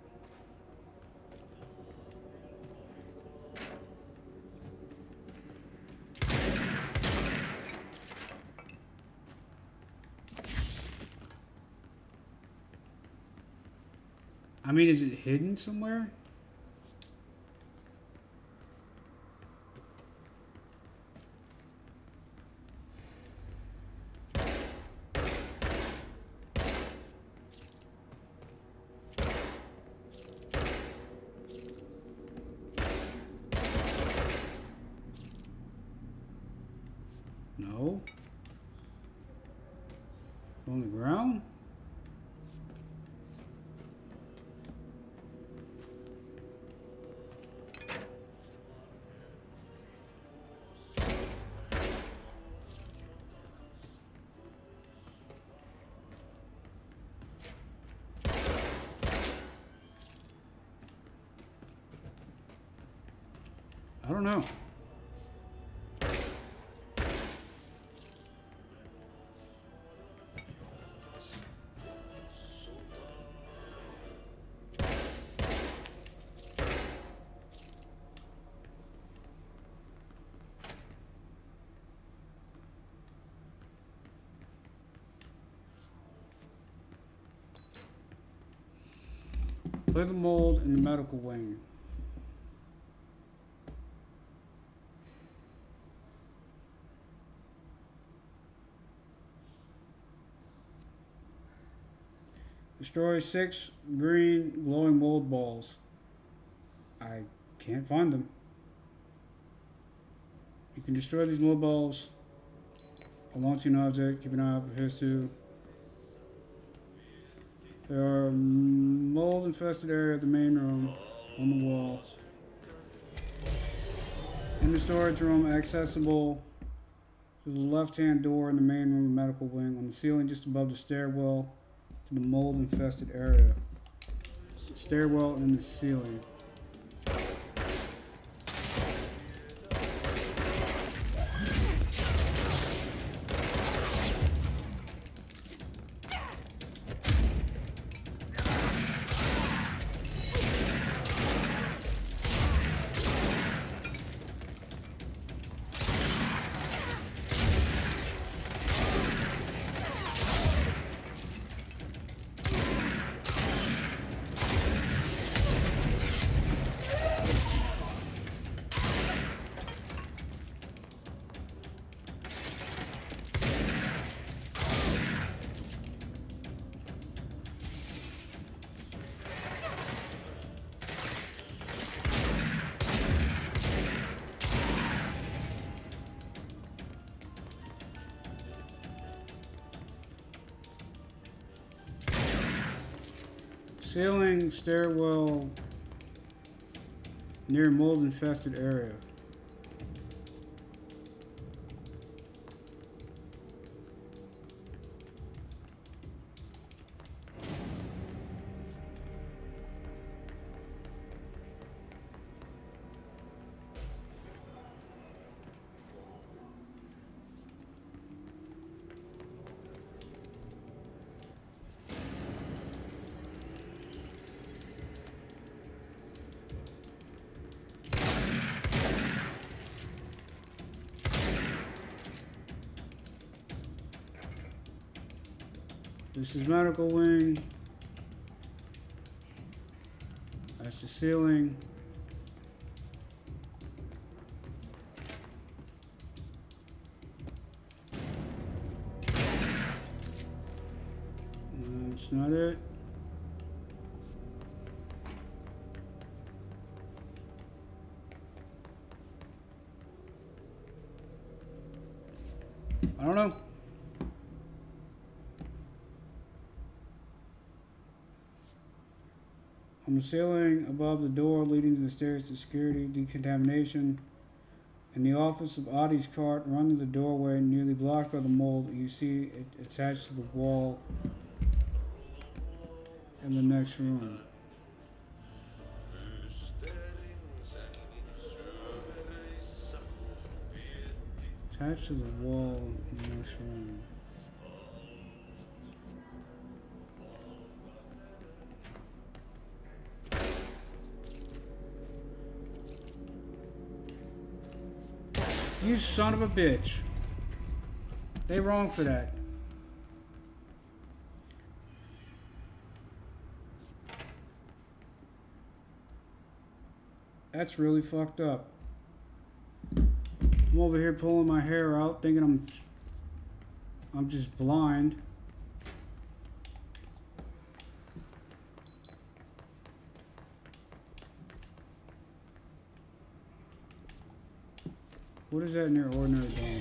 I mean, is it hidden somewhere? No. On the ground? I don't know. Play the mold in the medical wing. Destroy 6 green glowing mold balls. I can't find them. You can destroy these mold balls. A launching object. Keep an eye out for his too. There are mold infested area of the main room on the wall. In the storage room, accessible through the left-hand door in the main room medical wing. On the ceiling just above the stairwell to the mold infested area. Stairwell in the ceiling. Ceiling, stairwell, near mold infested area. This is medical wing. That's the ceiling. That's not it. I don't know. On the ceiling above the door leading to the stairs to security decontamination. In the office of Adi's cart, run to the doorway nearly blocked by the mold. You see it attached to the wall in the next room. Attached to the wall in the next room. You son of a bitch. They wrong for that. That's really fucked up. I'm over here pulling my hair out thinking I'm just blind. What is that in your ordinary dome?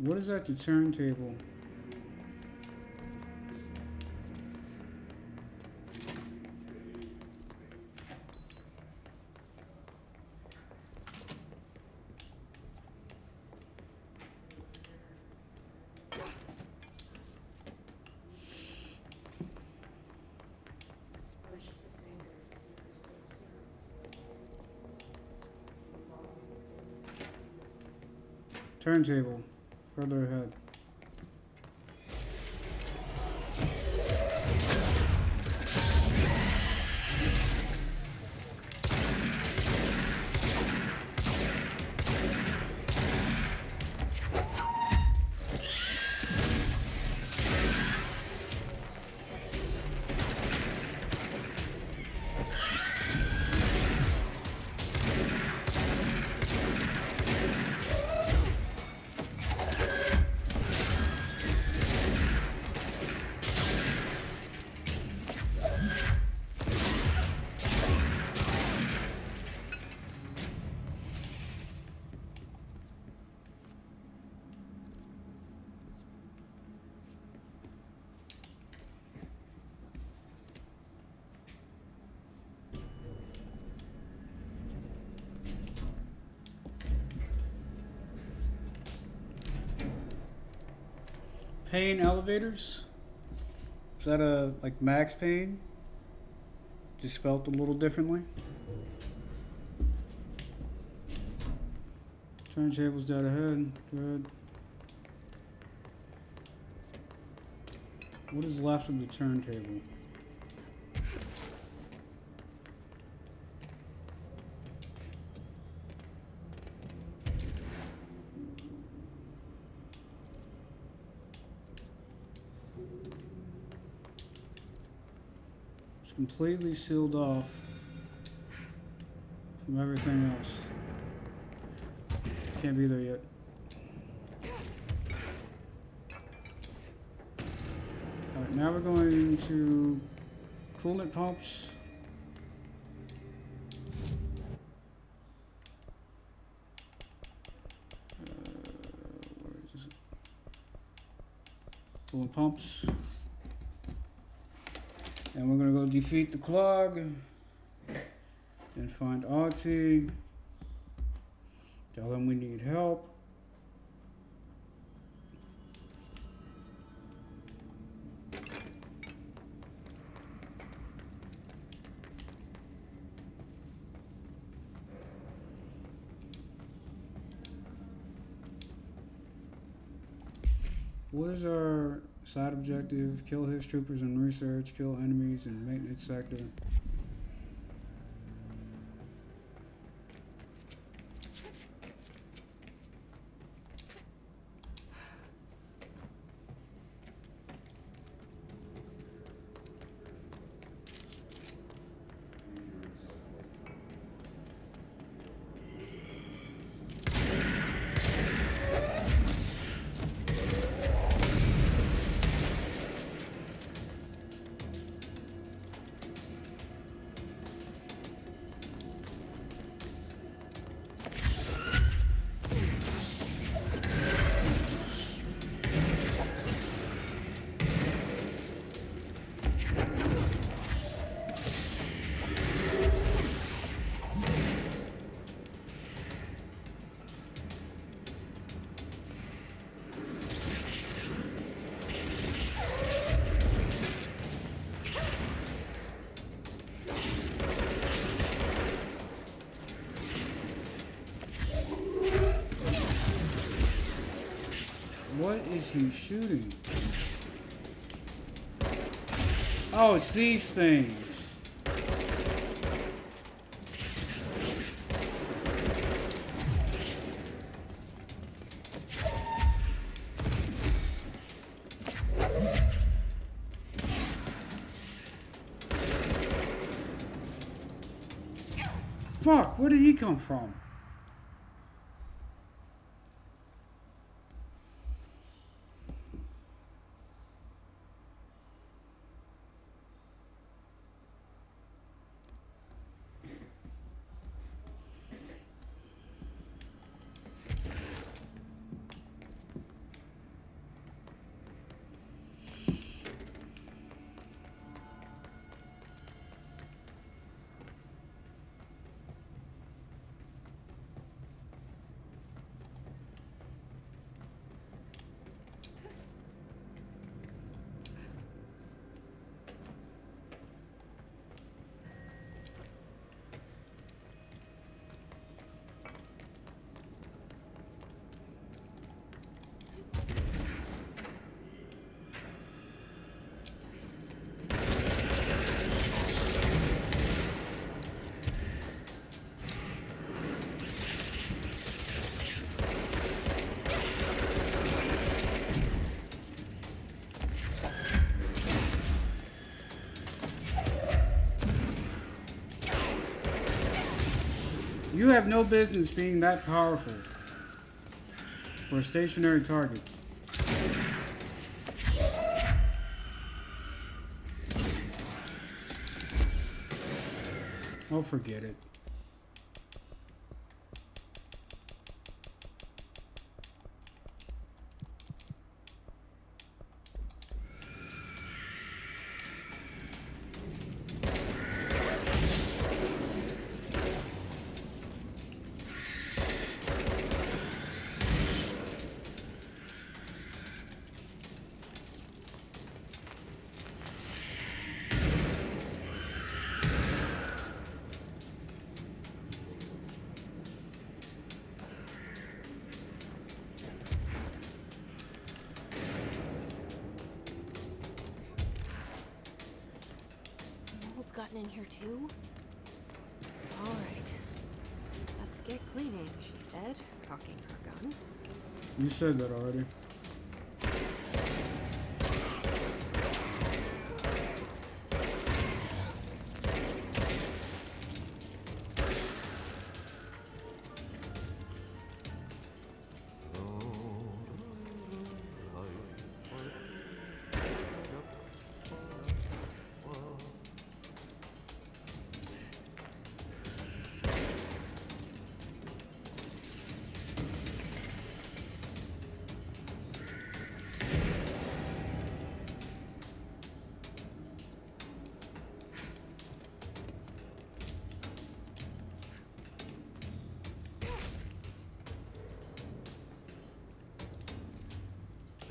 What is that, the turntable? Turntable. Further ahead. Payne elevators? Is that a like Max Payne? Just spelled a little differently. Turntable's dead ahead. Good. What is left of the turntable? Completely sealed off from everything else. Can't be there yet. Alright, now we're going to coolant pumps. Where is this? Coolant pumps. And we're gonna go defeat the clog and find Artie. Tell them we need help. What is our side objective? Kill his troopers in research, kill enemies in maintenance sector. What is he shooting? Oh, it's these things. Fuck, where did he come from? You have no business being that powerful for a stationary target. Oh, forget it. Gotten in here too? All right. Let's get cleaning, she said, cocking her gun. You said that already.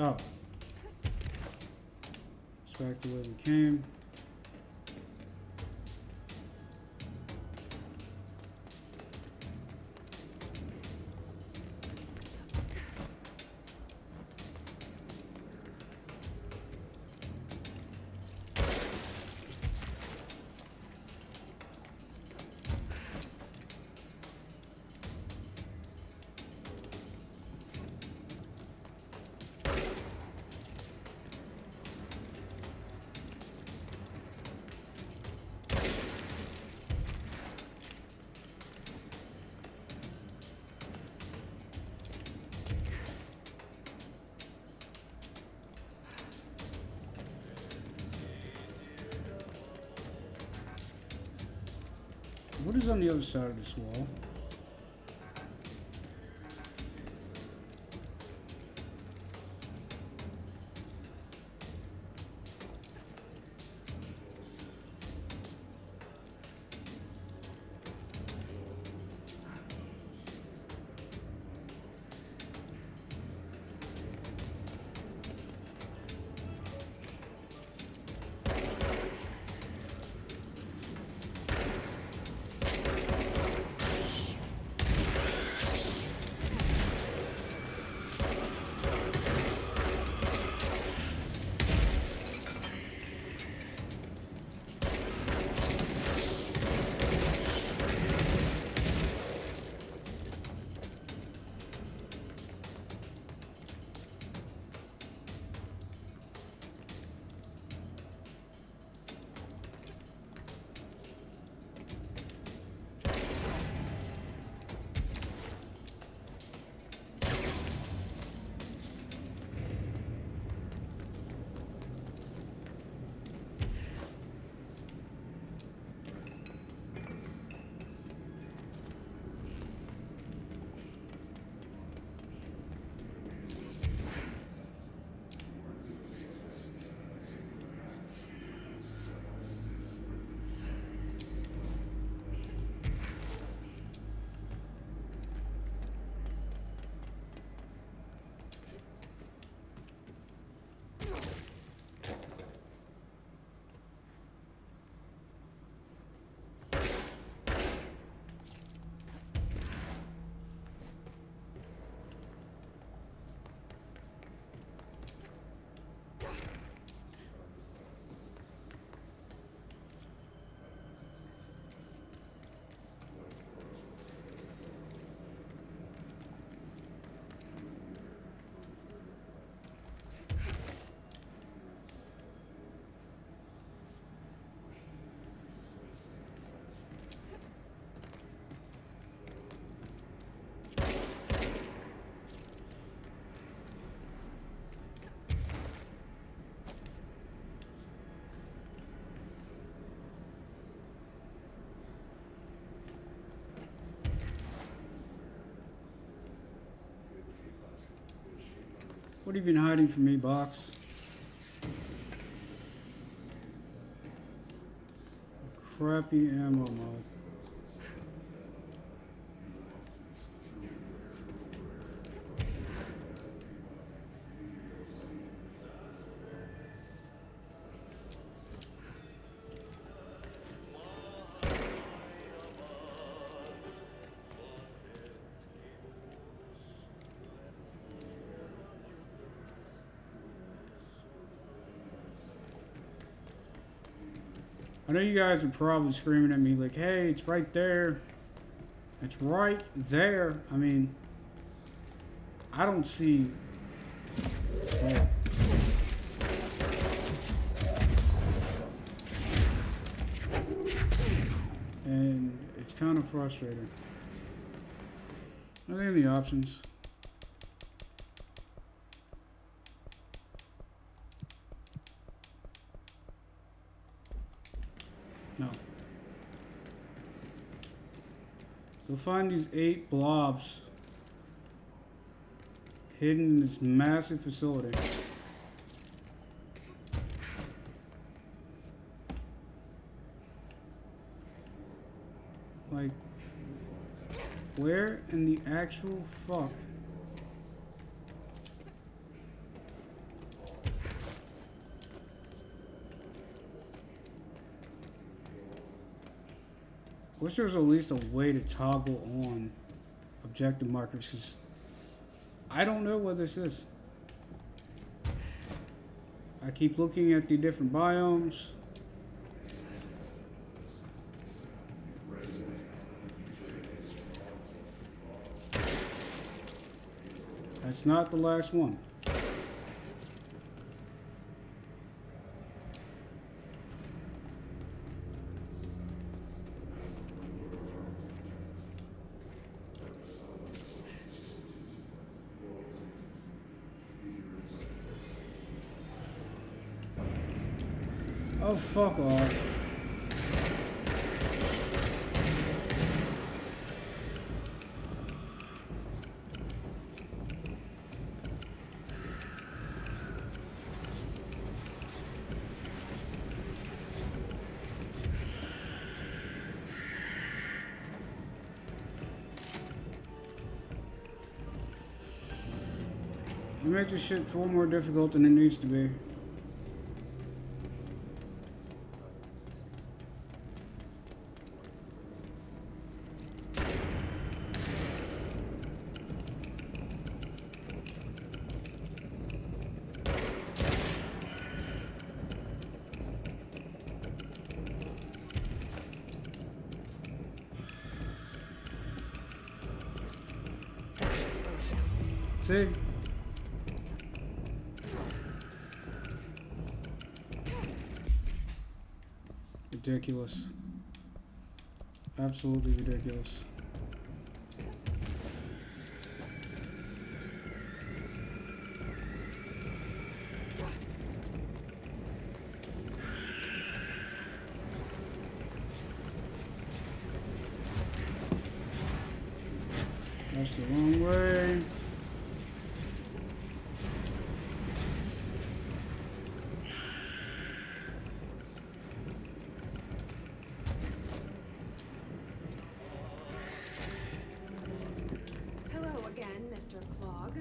Oh. It's back to where we came. What is on the other side of this wall? What have you been hiding from me, Box? Crappy ammo mod. I know you guys are probably screaming at me like, hey, it's right there. It's right there. I mean, I don't see... Oh. And it's kind of frustrating. I think the options. No. You'll find these 8 blobs hidden in this massive facility. Like, where in the actual fuck Wish there was at least a way to toggle on objective markers, because I don't know what this is. I keep looking at the different biomes. That's not the last one. Oh, fuck off. You make this shit far more difficult than it needs to be. See? Ridiculous. Absolutely ridiculous. That's the wrong way. Hello again, Mr. Clog.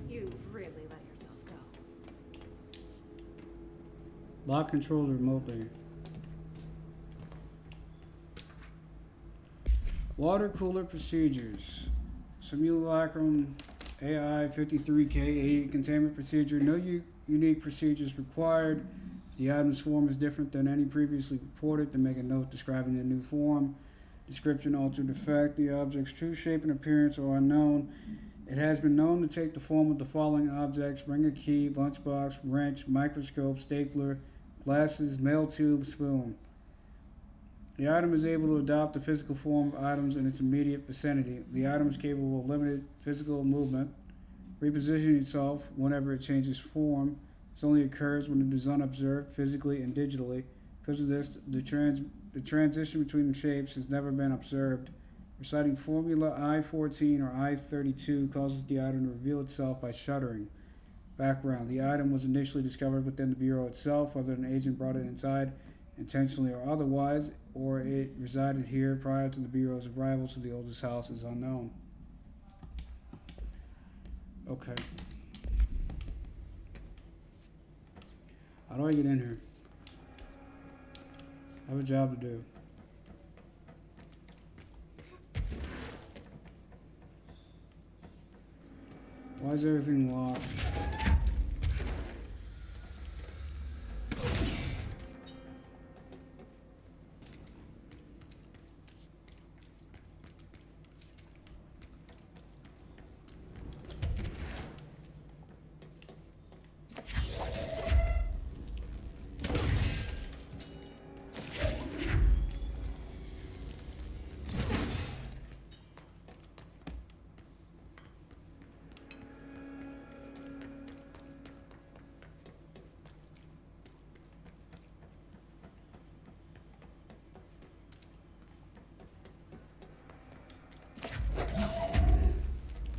You've really let yourself go. Lock controls remotely. Water cooler procedures. Simulacrum AI 53K8 containment procedure. No unique procedures required. The item's form is different than any previously reported. To make a note describing the new form. Description: altered effect. The object's true shape and appearance are unknown. It has been known to take the form of the following objects: ring of key, lunchbox, wrench, microscope, stapler, glasses, mail tube, spoon. The item is able to adopt the physical form of items in its immediate vicinity. The item is capable of limited physical movement, repositioning itself whenever it changes form. This only occurs when it is unobserved physically and digitally. Because of this, the transition between the shapes has never been observed. Reciting formula I-14 or I-32 causes the item to reveal itself by shuddering. Background: the item was initially discovered within the Bureau itself, whether an agent brought it inside intentionally or otherwise, or it resided here prior to the Bureau's arrival to the oldest house is unknown. Okay. How do I get in here? I have a job to do. Why is everything locked?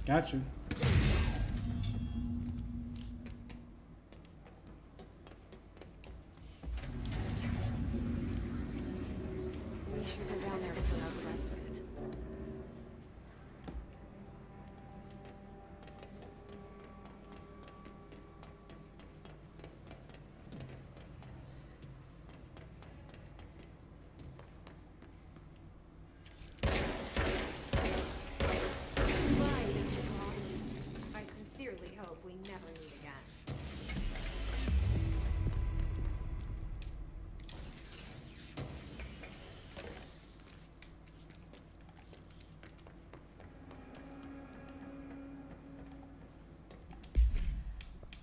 Gotcha. We should go down there to put out the rest of it.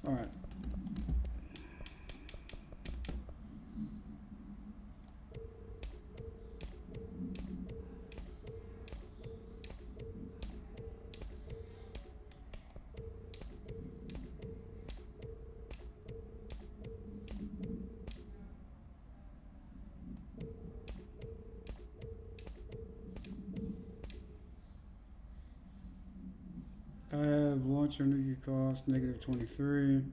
Alright. I have launcher nuclear cost negative 23.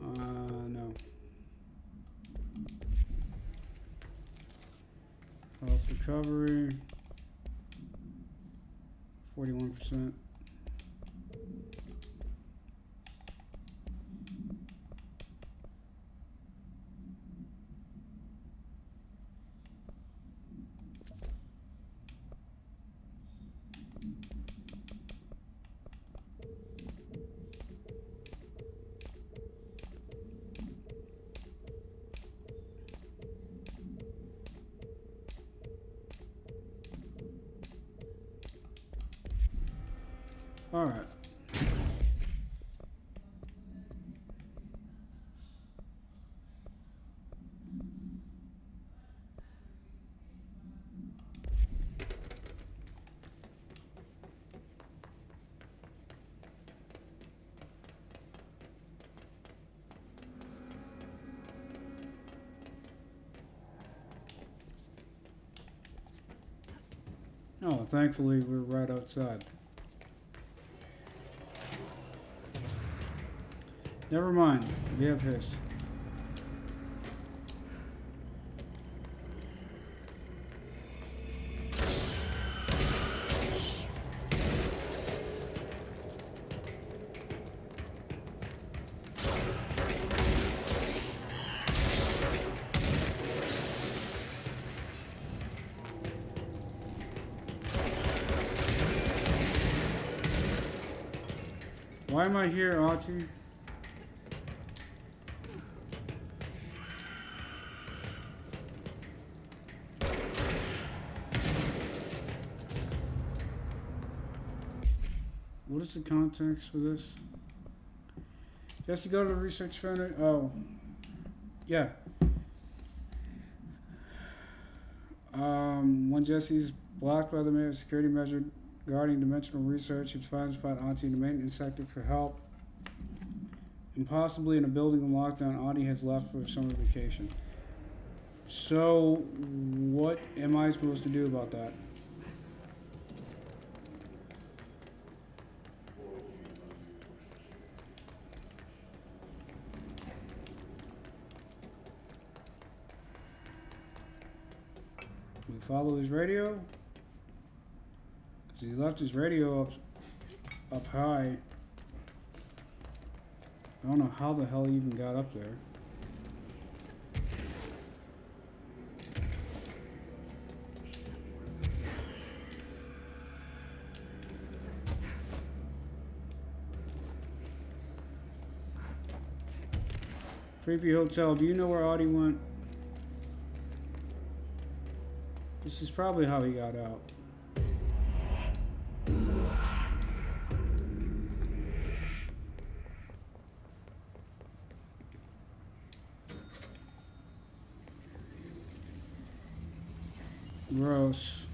No. Cost recovery 41%. All right. Oh, thankfully we're right outside. Never mind. We have his. Why am I here, Auntie? What is the context for this? Just to go to the research center. Oh, yeah. When Jesse's blocked by the mayor's security measure guarding dimensional research, he finds spot Auntie in the maintenance sector for help. And possibly in a building in lockdown, Auntie has left for summer vacation. So, what am I supposed to do about that? We follow his radio? Because he left his radio up high. I don't know how the hell he even got up there. Creepy Hotel, do you know where Audie went? This is probably how he got out. Gross.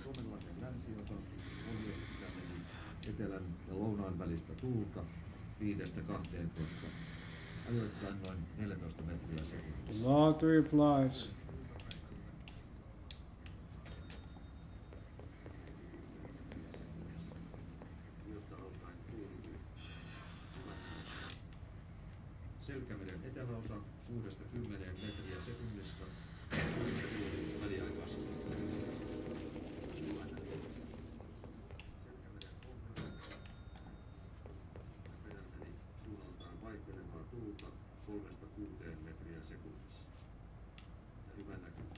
Suomenlahden länsiosa ohjeistaminen etelän ja lounaan välistä tuulta 5–12 vuotta. Ajoittain noin 14 metriä sekunnissa. Law 3 applies. Selkämeren eteläosa 6–10 metriä sekunnissa. Väliaikaisesti. Suunnaltaan vaihtelevaa tuulta 3–6 metriä sekunnissa. Ja hyvä näkyvyys.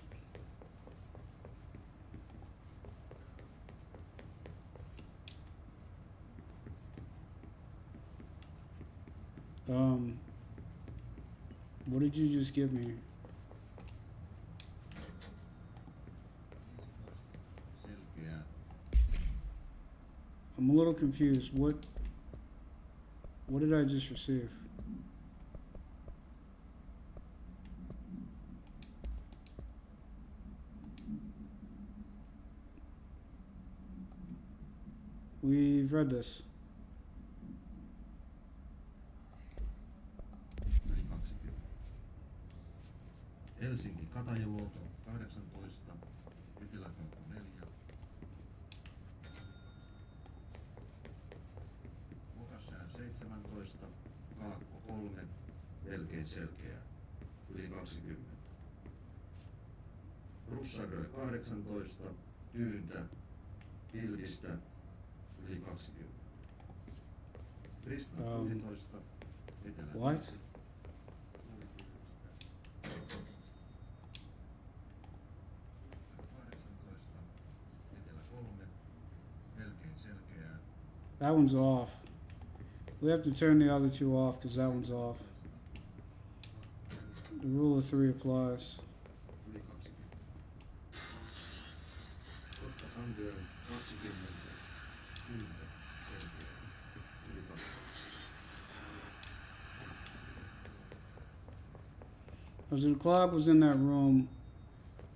What did you just give me? I'm a little confused. What did I just receive? We've read this. Helsinki Katajaluoto 18, Eteläkauppa 4. Pokassään 17, Kaakko 3, melkein selkeä, yli 20. Russarö 18, Tyyntä, Hildistä, yli 20. Prisna 16, Etelä. What? That one's off. We have to turn the other two off because that one's off. The rule of 3 applies. As the clock was in that room,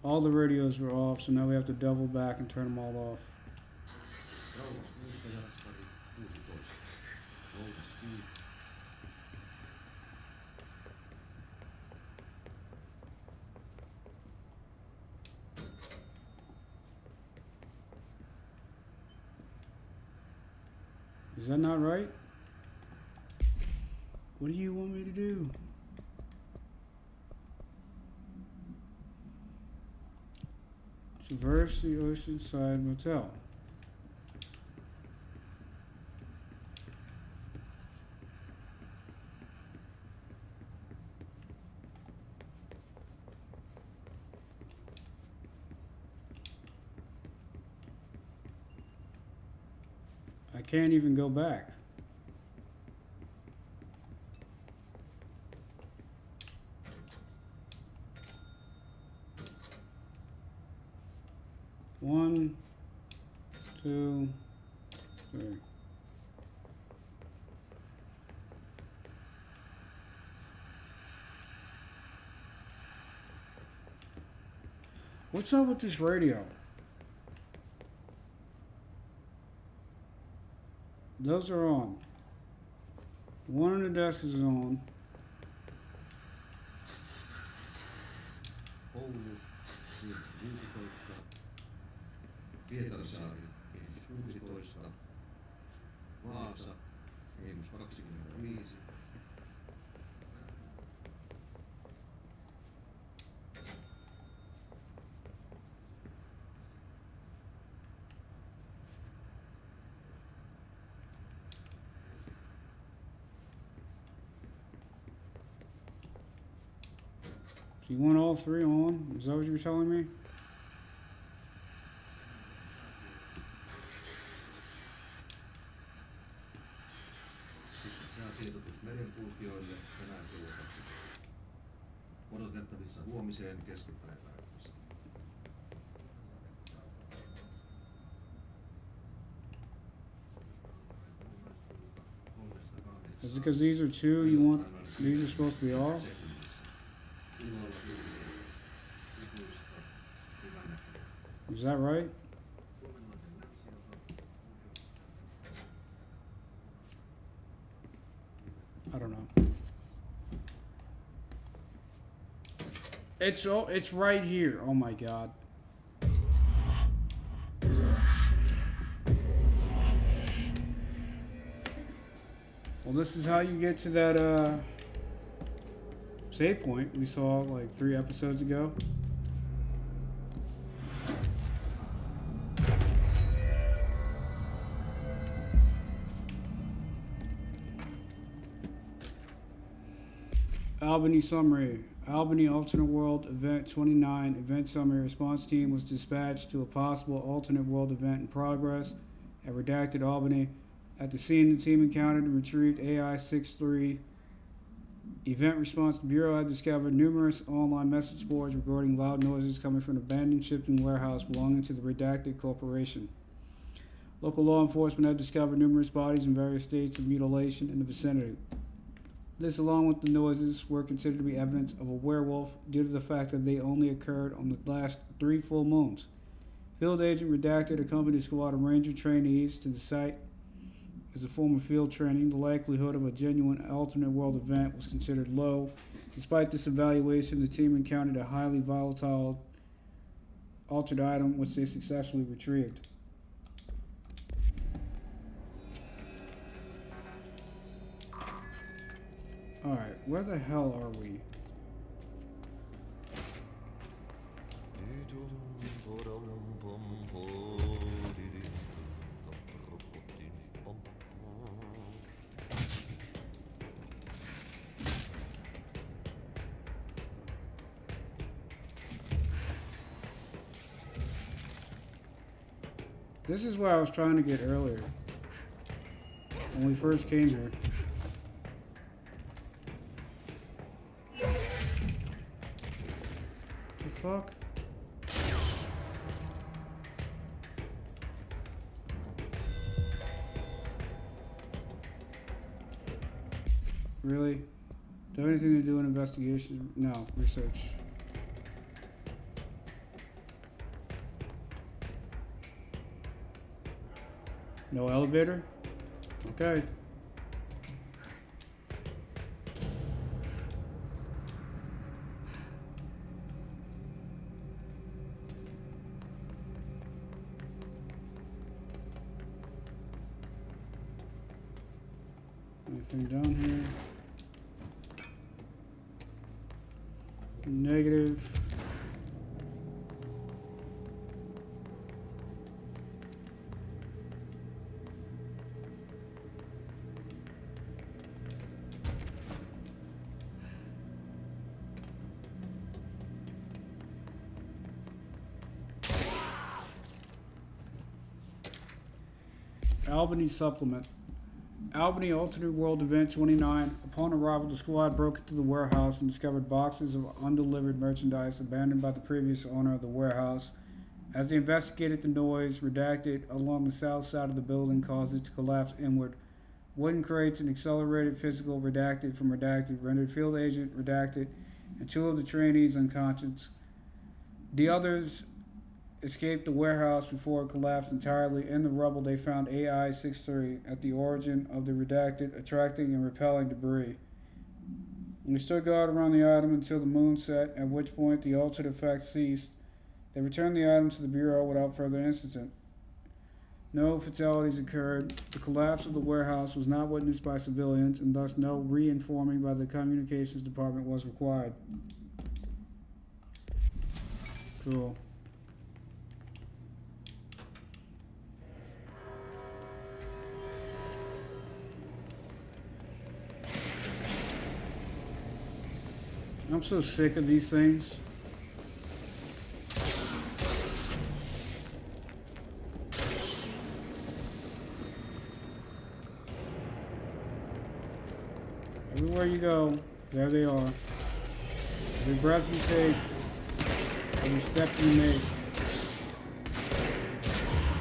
all the radios were off, so now we have to double back and turn them all off. Is that not right? What do you want me to do? Traverse the Oceanside Motel. I can't even go back. One, two, three. What's up with this radio? Those are on. One on the desk is on. Oulu, 15. Pietarsaari, -16. Vaasa, -25. So you want all 3 on? Is that what you were telling me? Merenkulkijoille tänään kello 12. Odotettavissa huomiseen keskipäivään asti. Is it because these are 2 you want? These are supposed to be off? Is that right? I don't know. It's right here. Oh my god. Well, this is how you get to that save point we saw like 3 episodes ago. Albany summary. Albany alternate world event 29 event summary. Response team was dispatched to a possible alternate world event in progress at redacted Albany. At the scene, the team encountered and retrieved AI-63. Event response bureau had discovered numerous online message boards regarding loud noises coming from an abandoned shipping warehouse belonging to the redacted corporation. Local law enforcement had discovered numerous bodies in various states of mutilation in the vicinity. This, along with the noises, were considered to be evidence of a werewolf due to the fact that they only occurred on the last 3 full moons. Field Agent Redacted accompanied a squad of Ranger trainees to the site as a form of field training. The likelihood of a genuine alternate world event was considered low. Despite this evaluation, the team encountered a highly volatile altered item which they successfully retrieved. Alright, where the hell are we? This is where I was trying to get earlier when we first came here. The fuck? Really? Do I have anything to do with investigation? No, research. No elevator? Okay. Anything down here? Negative. Albany Supplement. Albany Alternate World Event 29. Upon arrival, the squad broke into the warehouse and discovered boxes of undelivered merchandise abandoned by the previous owner of the warehouse. As they investigated the noise, Redacted along the south side of the building caused it to collapse inward. Wooden crates and accelerated physical Redacted from Redacted rendered Field Agent Redacted and 2 of the trainees unconscious. The others escaped the warehouse before it collapsed entirely. In the rubble, they found AI-63 at the origin of the Redacted, attracting and repelling debris. They stood guard around the item until the moon set, at which point the altered effect ceased. They returned the item to the Bureau without further incident. No fatalities occurred. The collapse of the warehouse was not witnessed by civilians, and thus no re-informing by the Communications Department was required. Cool. I'm so sick of these things. Everywhere you go, there they are. Every breath you take, every step you make,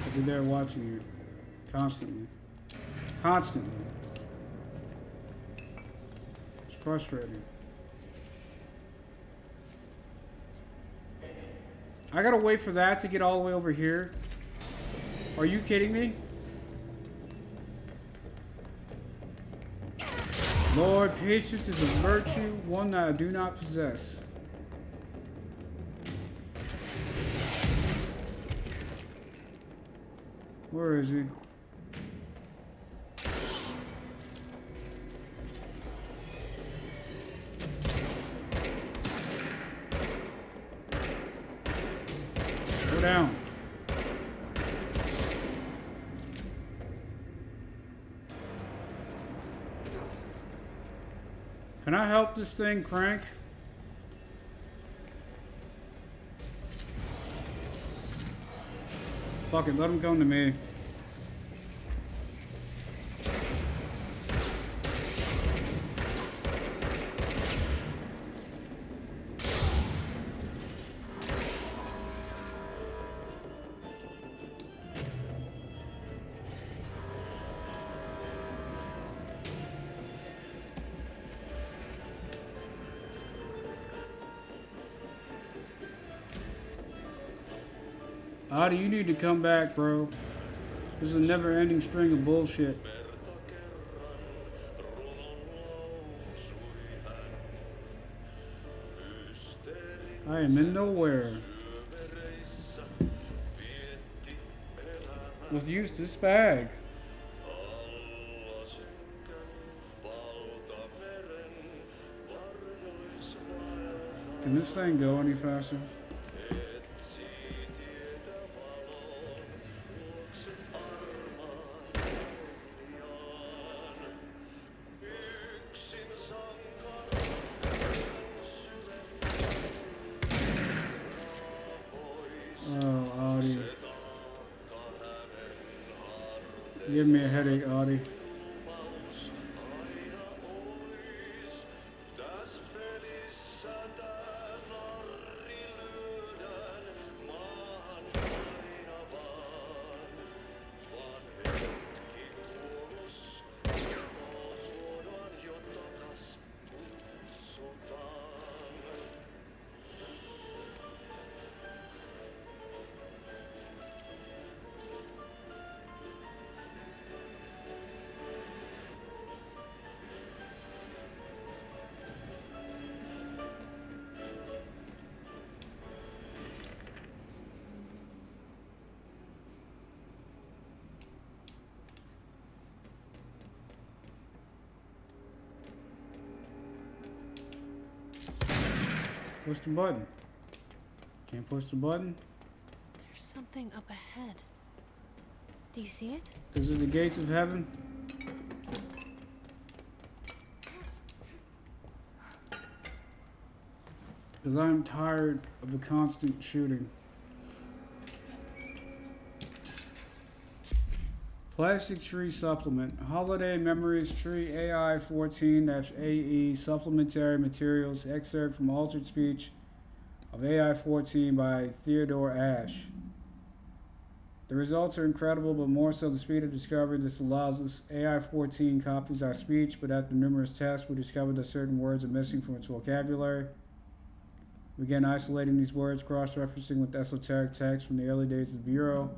they'll be there watching you. Constantly. Constantly. It's frustrating. I gotta wait for that to get all the way over here. Are you kidding me? Lord, patience is a virtue, one that I do not possess. Where is he? Go down. Can I help this thing crank? Fuck it, let him come to me. Adi, you need to come back, bro. This is a never-ending string of bullshit. I am in nowhere. With Eustace bag. Can this thing go any faster? Oh, Audi. Give me a headache, Audi. Push the button. Can't push the button. There's something up ahead. Do you see it? Is it the gates of heaven? Because I'm tired of the constant shooting. Plastic Tree Supplement. Holiday Memories Tree AI 14-AE Supplementary Materials. Excerpt from Altered Speech of AI 14 by Theodore Ash. The results are incredible, but more so the speed of discovery. This allows us. AI 14 copies our speech, but after numerous tests, we discovered that certain words are missing from its vocabulary. We began isolating these words, cross-referencing with esoteric texts from the early days of the Bureau.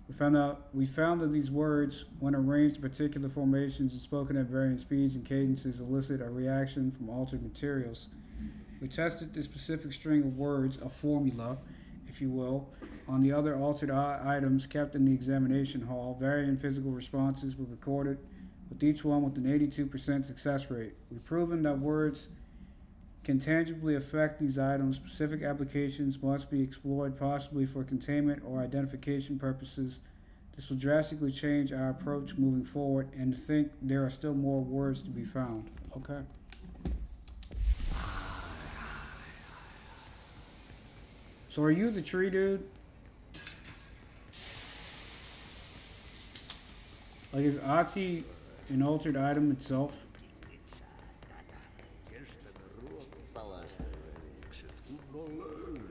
We found that these words, when arranged in particular formations and spoken at varying speeds and cadences, elicit a reaction from altered materials. We tested this specific string of words, a formula, if you will, on the other altered items kept in the examination hall. Varying physical responses were recorded, with each one with an 82% success rate. We've proven that words can tangibly affect these items. Specific applications must be explored, possibly for containment or identification purposes. This will drastically change our approach moving forward, and to think there are still more words to be found. Okay. So are you the tree dude? Like, is Ati an altered item itself?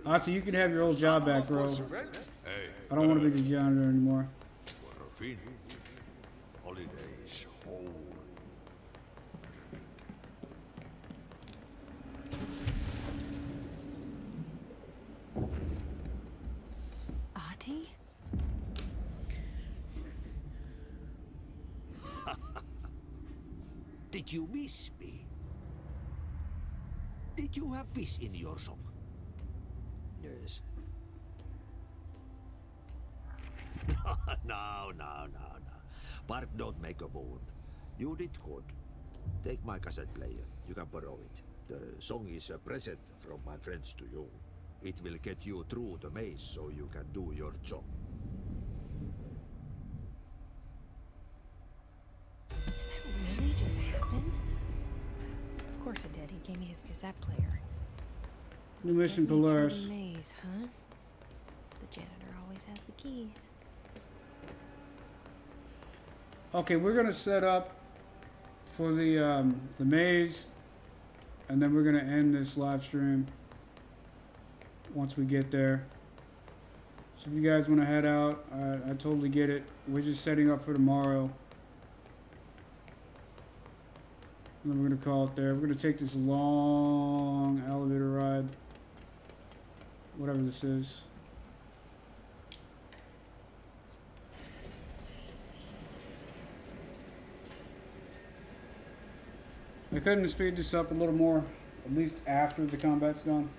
Ati, you can have your old job back, bro. I don't want to be the janitor anymore. Holidays home. Ati? Did you miss me? Did you have peace in your song? Yes. No. Bark don't make a wound. You did good. Take my cassette player. You can borrow it. The song is a present from my friends to you. It will get you through the maze so you can do your job. Did that really just happen? Of course it did. He gave me his cassette player. New mission Polaris. Maze, huh? The janitor always has the keys. Okay, we're gonna set up for the maze, and then we're gonna end this live stream once we get there. So if you guys want to head out, I totally get it. We're just setting up for tomorrow. And then we're gonna call it there. We're gonna take this long elevator ride, whatever this is. I couldn't speed this up a little more, at least after the combat's done.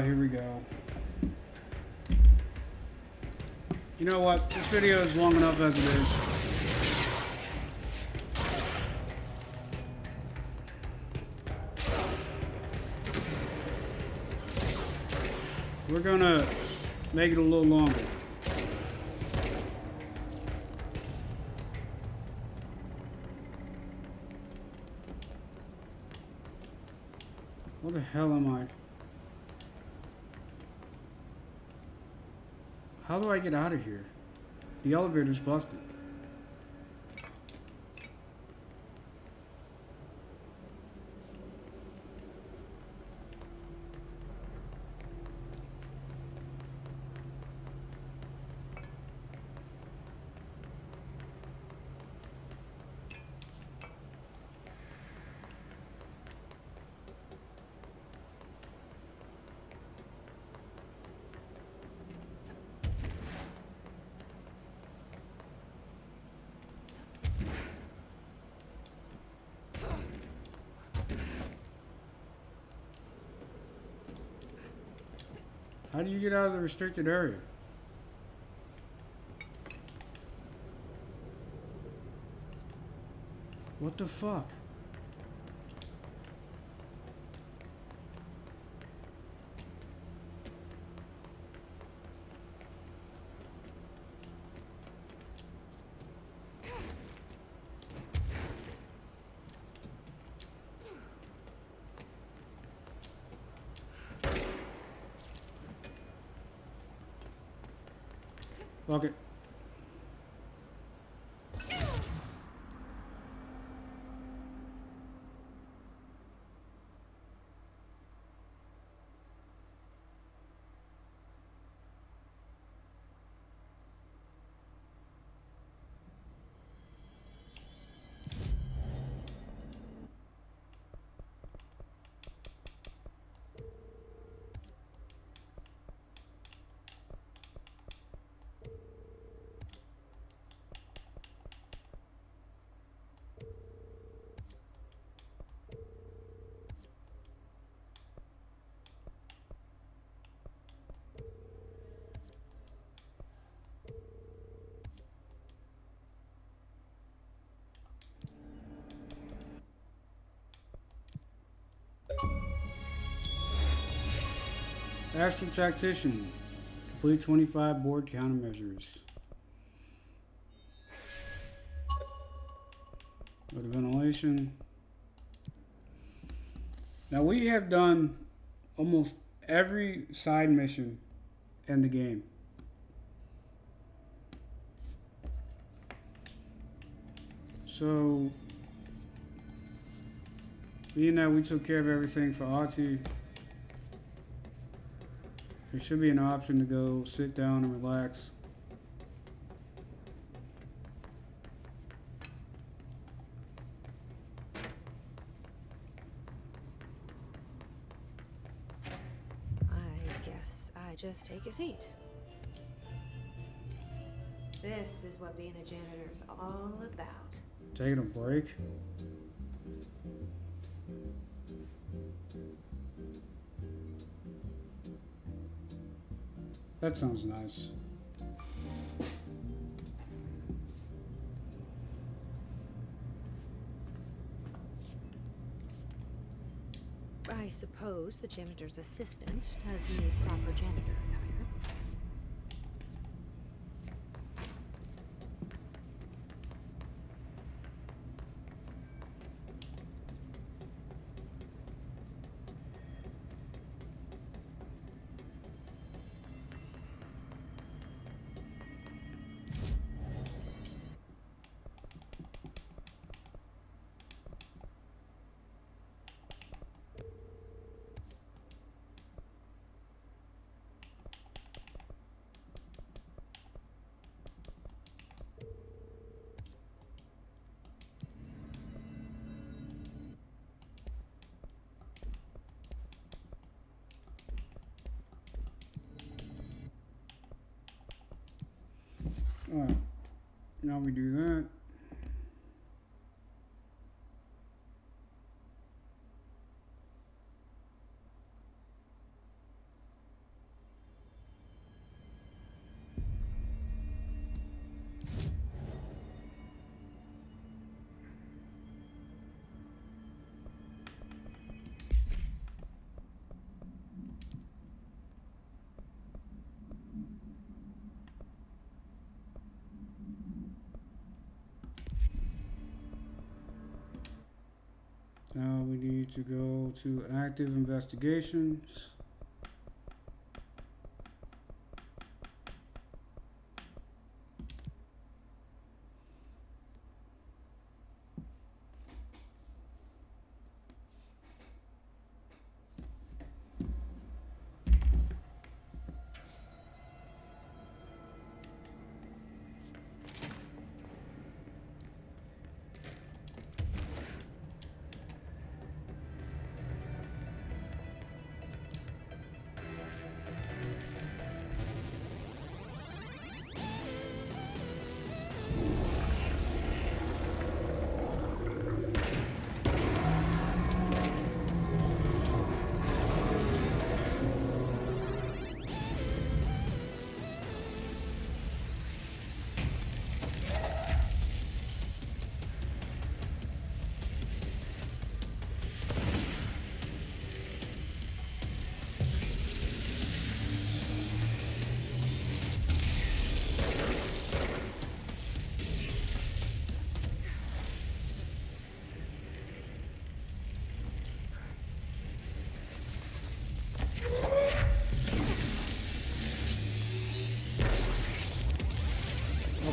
Here we go. You know what? This video is long enough as it is. We're gonna make it a little longer. What the hell am I? How do I get out of here? The elevator's busted. How do you get out of the restricted area? What the fuck? Fuck it. Astral Tactician. Complete 25 board countermeasures. Go to ventilation. Now we have done almost every side mission in the game. So, being that we took care of everything for Oxy, there should be an option to go sit down and relax. I just take a seat. This is what being a janitor is all about. Taking a break? That sounds nice. I suppose the janitor's assistant does need proper janitor attire. Alright, now we do that. Now we need to go to active investigations.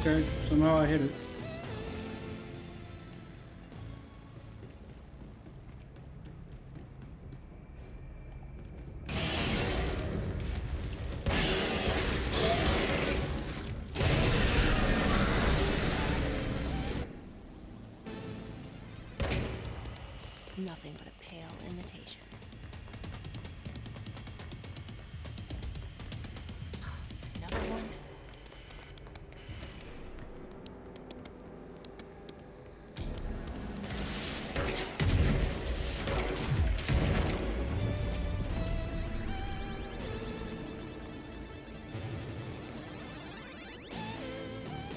Okay, somehow I hit it. Nothing but a pale imitation. Another one.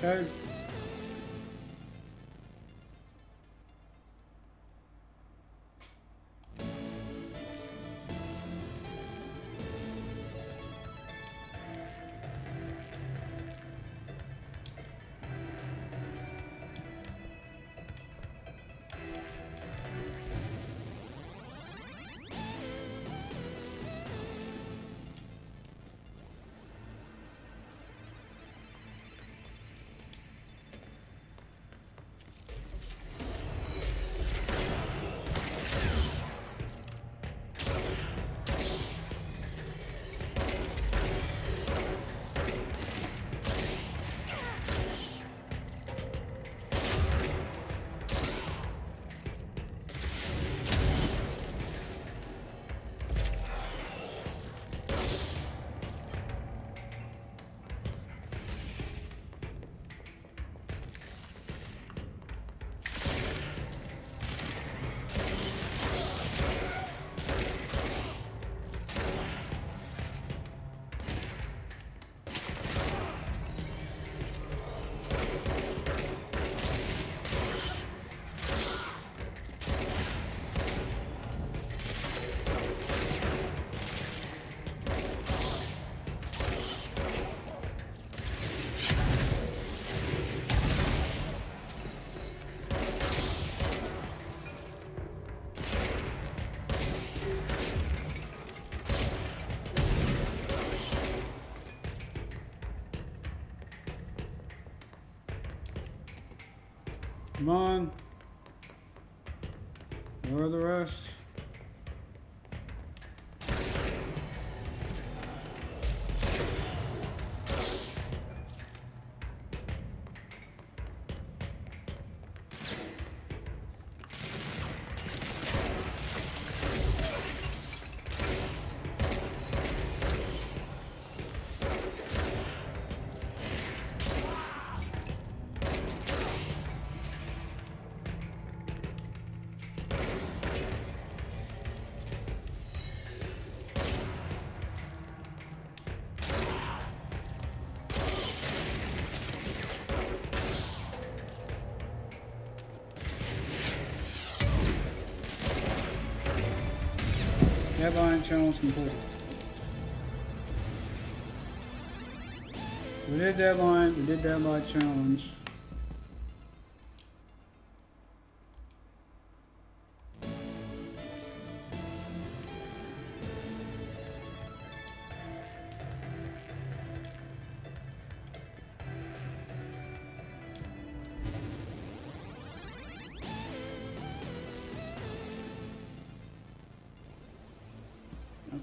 Okay. Come on. Where are the rest? Deadline challenge complete. We did deadline challenge.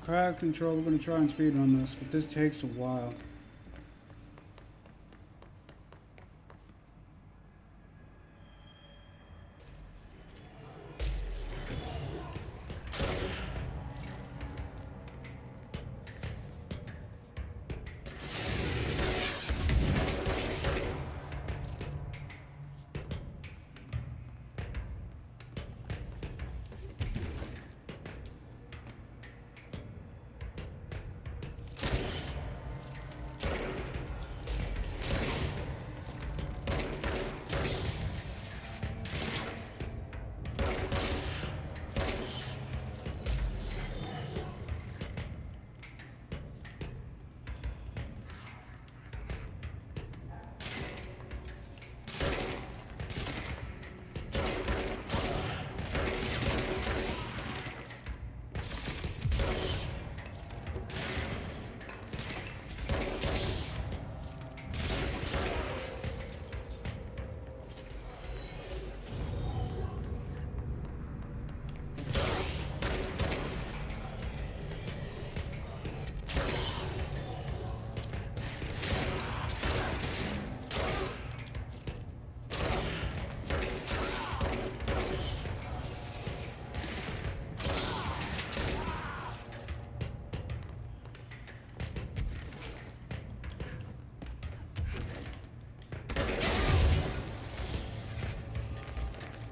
Crowd control, we're going to try and speed run this, but this takes a while.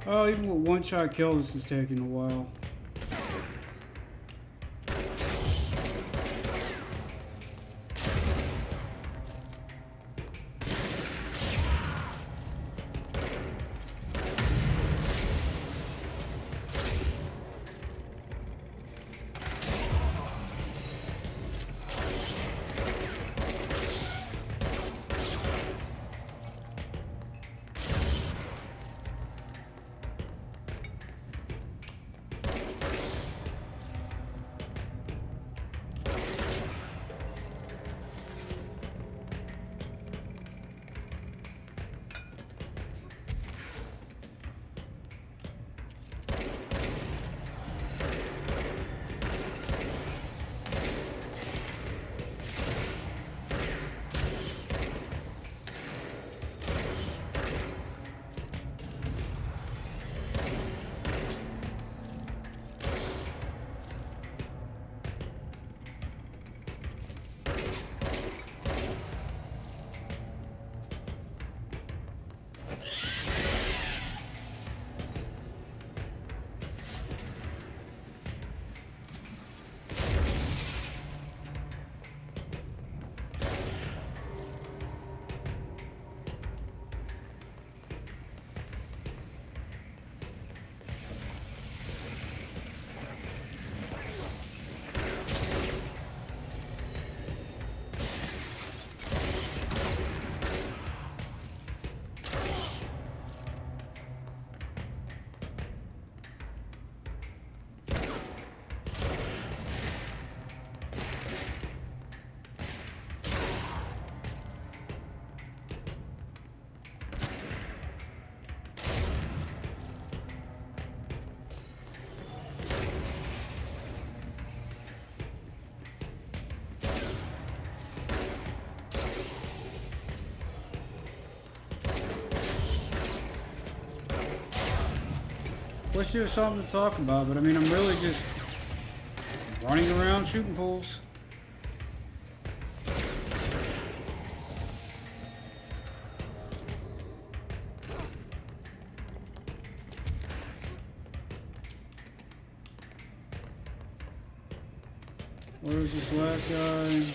Oh, even with one shot kill, this is taking a while. wish there was something to talk about, but I mean, I'm really just running around shooting fools. Where's this last guy?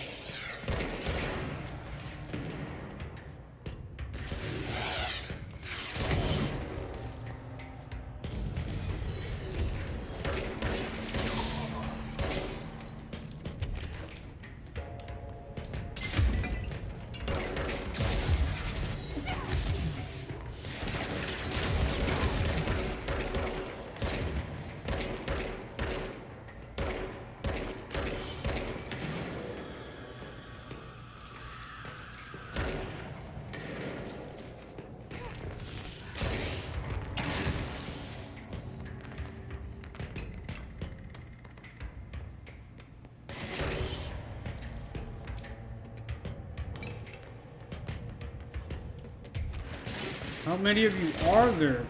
How many of you are there?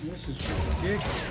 This is ridiculous.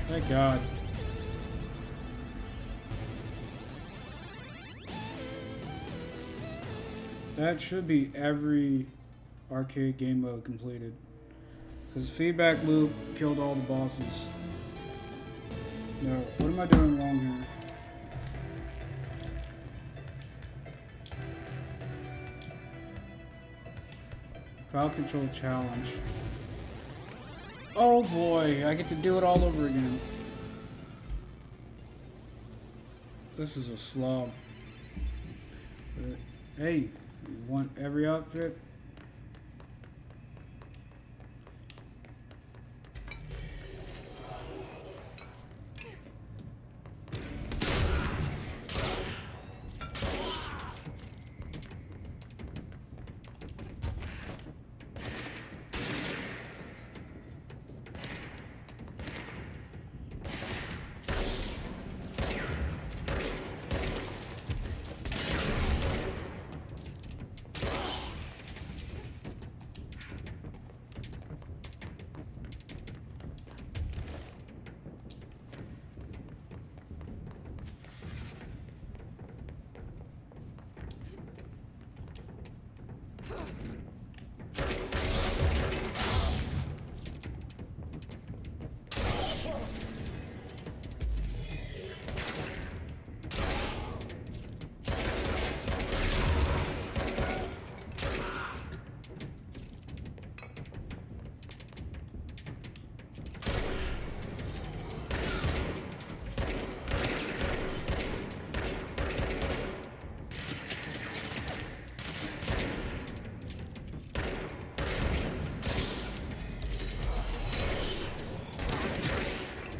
Thank God. That should be every arcade game mode completed. Because feedback loop killed all the bosses. No, what am I doing wrong here? Crowd control challenge. Oh boy, I get to do it all over again. This is a slog. But, hey, you want every outfit?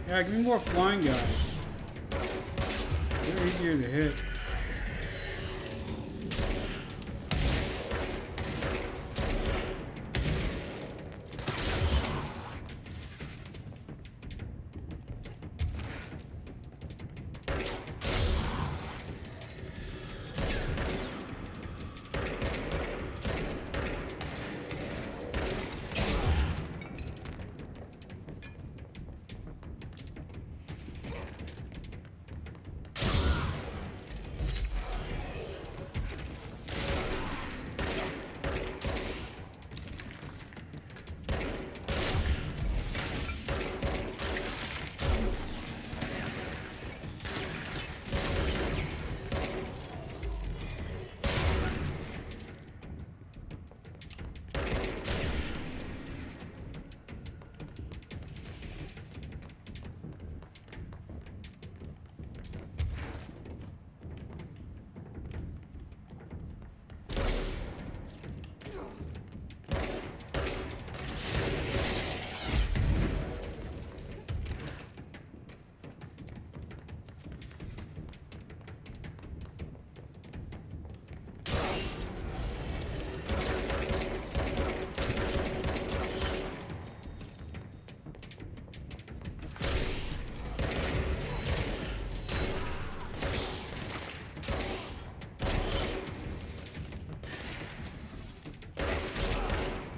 Yeah, give me more flying guys. They're easier to hit.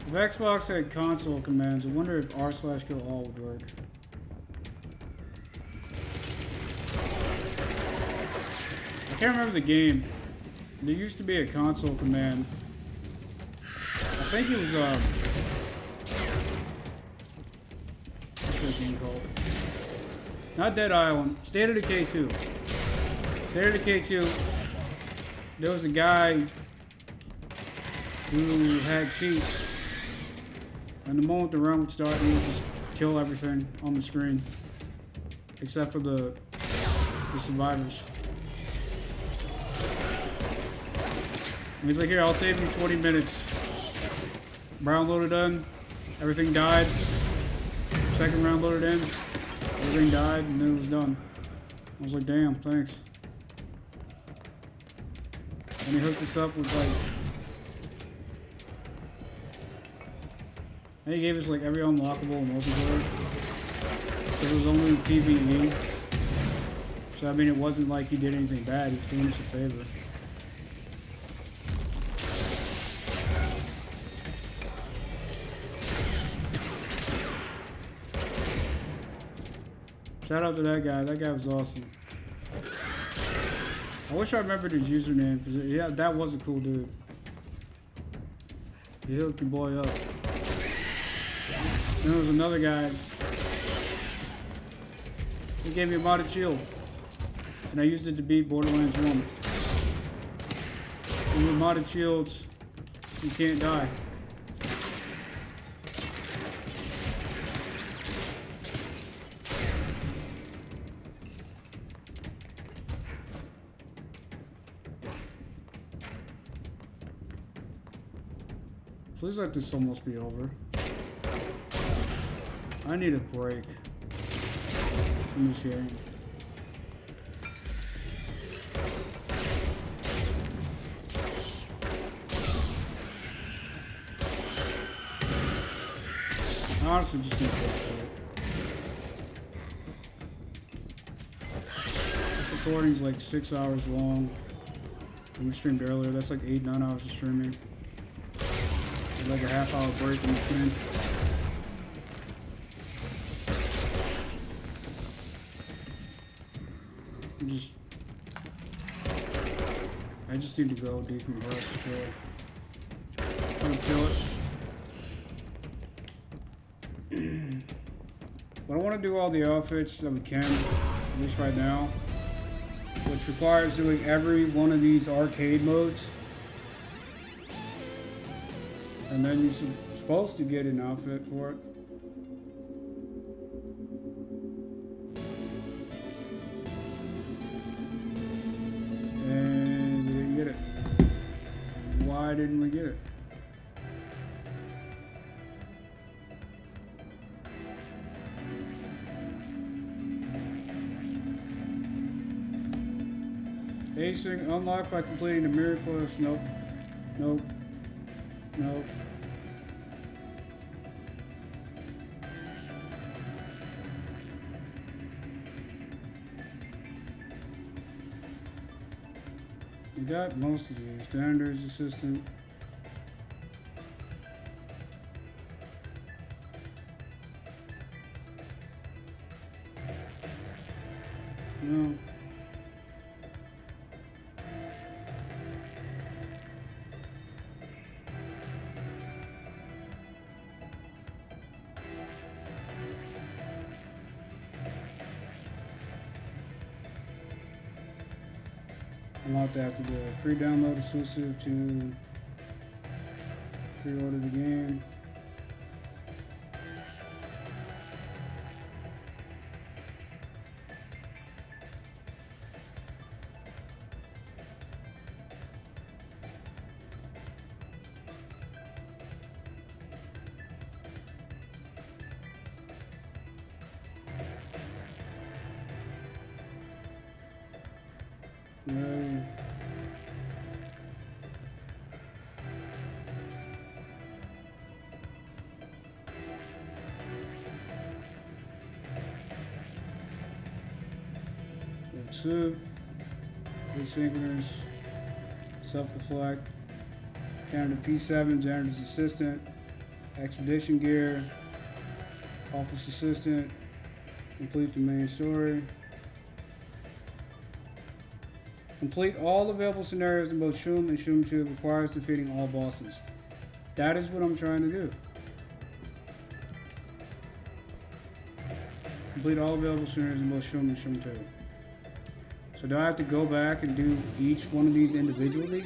If Xbox had console commands, I wonder if r/kill all would work. I can't remember the game. There used to be a console command. I think it was what's that game called? Not Dead Island. State of Decay 2. State of Decay 2. There was a guy who had cheats. And the moment the round would start, he would just kill everything on the screen. Except for the survivors. And he's like, here, I'll save you 20 minutes. Round loaded in. Everything died. Second round loaded in. Everything died, and then it was done. I was like, damn, thanks. And he hooked us up with like... And he gave us like every unlockable multiplayer. It was only PvE. So I mean, it wasn't like he did anything bad. He was doing us a favor. Shout out to that guy. That guy was awesome. I wish I remembered his username, because yeah, that was a cool dude. He hooked your boy up. Then there was another guy. He gave me a modded shield. And I used it to beat Borderlands 1. And with modded shields, you can't die. Please let this almost be over. I need a break from this game. I honestly just need to watch it. This recording's like 6 hours long. And we streamed earlier. That's like 8-9 hours of streaming. Like a half-hour break in between. I just need to go decompress. I don't feel it. But I want to do all the outfits that we can, at least right now, which requires doing every one of these arcade modes. And then you're supposed to get an outfit for it. And we didn't get it. Why didn't we get it? Acing unlocked by completing the mirror quest. Nope. Nope. Nope. We got most of these. Standards assistant. No. Unlock that after the free download exclusive to pre-order the game. No. Two. Asynchronous. Self-reflect. Canada P7, Janitor's assistant. Expedition gear. Office assistant. Complete the main story. Complete all available scenarios in both Shroom and Shroom 2 requires defeating all bosses. That is what I'm trying to do. Complete all available scenarios in both Shroom and Shroom 2. So do I have to go back and do each one of these individually?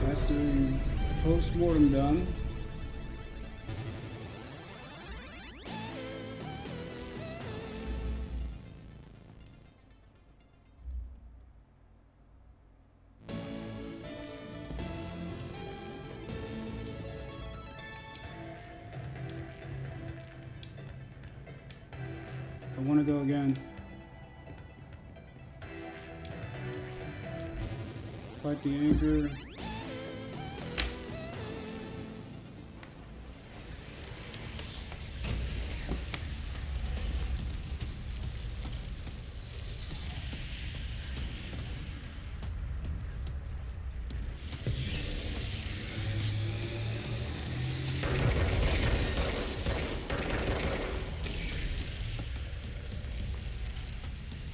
That's the post-mortem done. I want to go again. Fight the anchor.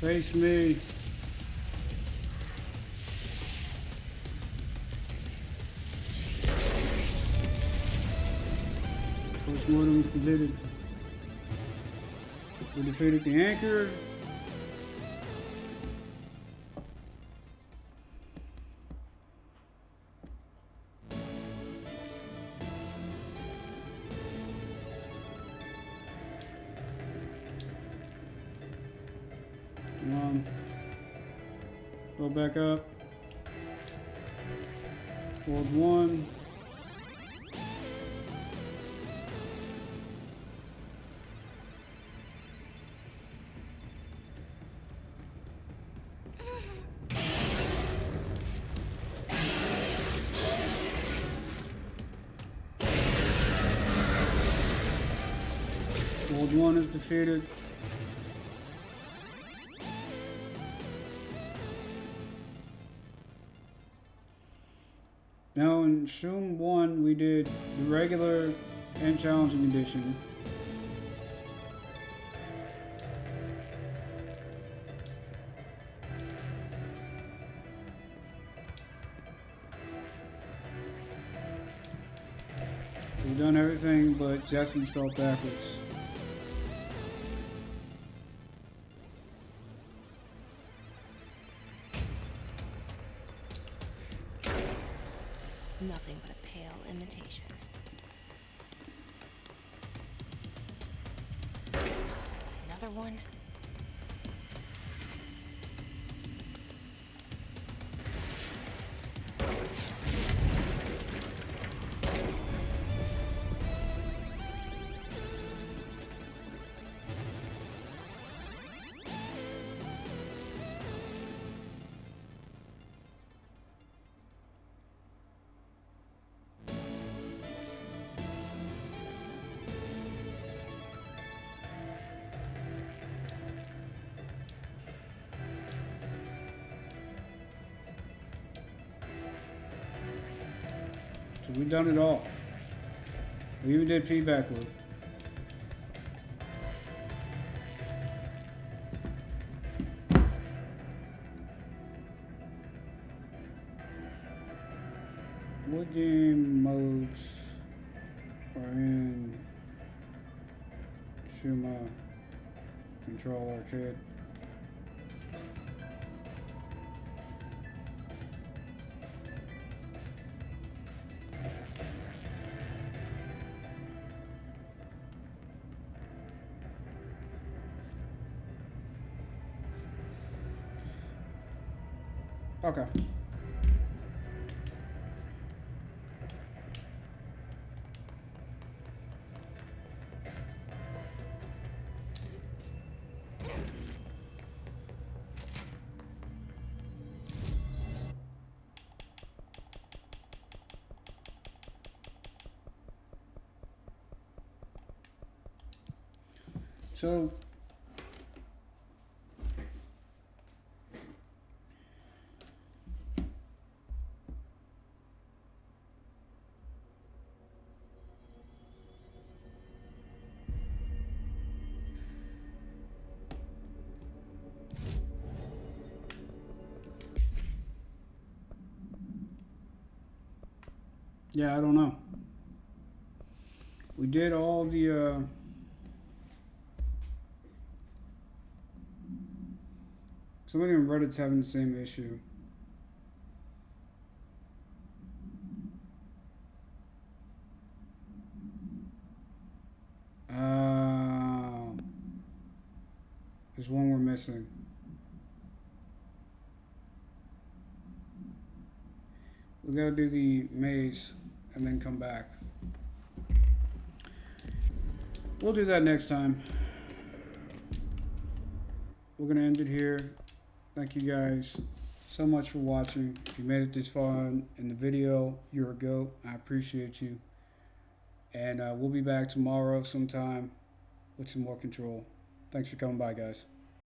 Face me. Postmortem completed. We defeated the anchor. Come on. Go back up. Hold 1. Hold 1 is defeated. Now in Shroom 1 we did the regular and challenging edition. We've done everything but Jesse spelled backwards. Nothing but a pale imitation. Another one? So we've done it all. We even did feedback loop. What game modes are in Shuma Control Arcade? Okay. So, yeah, I don't know. We did all the, somebody on Reddit's having the same issue. There's one we're missing. We gotta do the maze and then come back. We'll do that next time. We're gonna end it here. Thank you guys so much for watching. If you made it this far in the video, you're a goat. I appreciate you. And we'll be back tomorrow sometime with some more Control. Thanks for coming by, guys.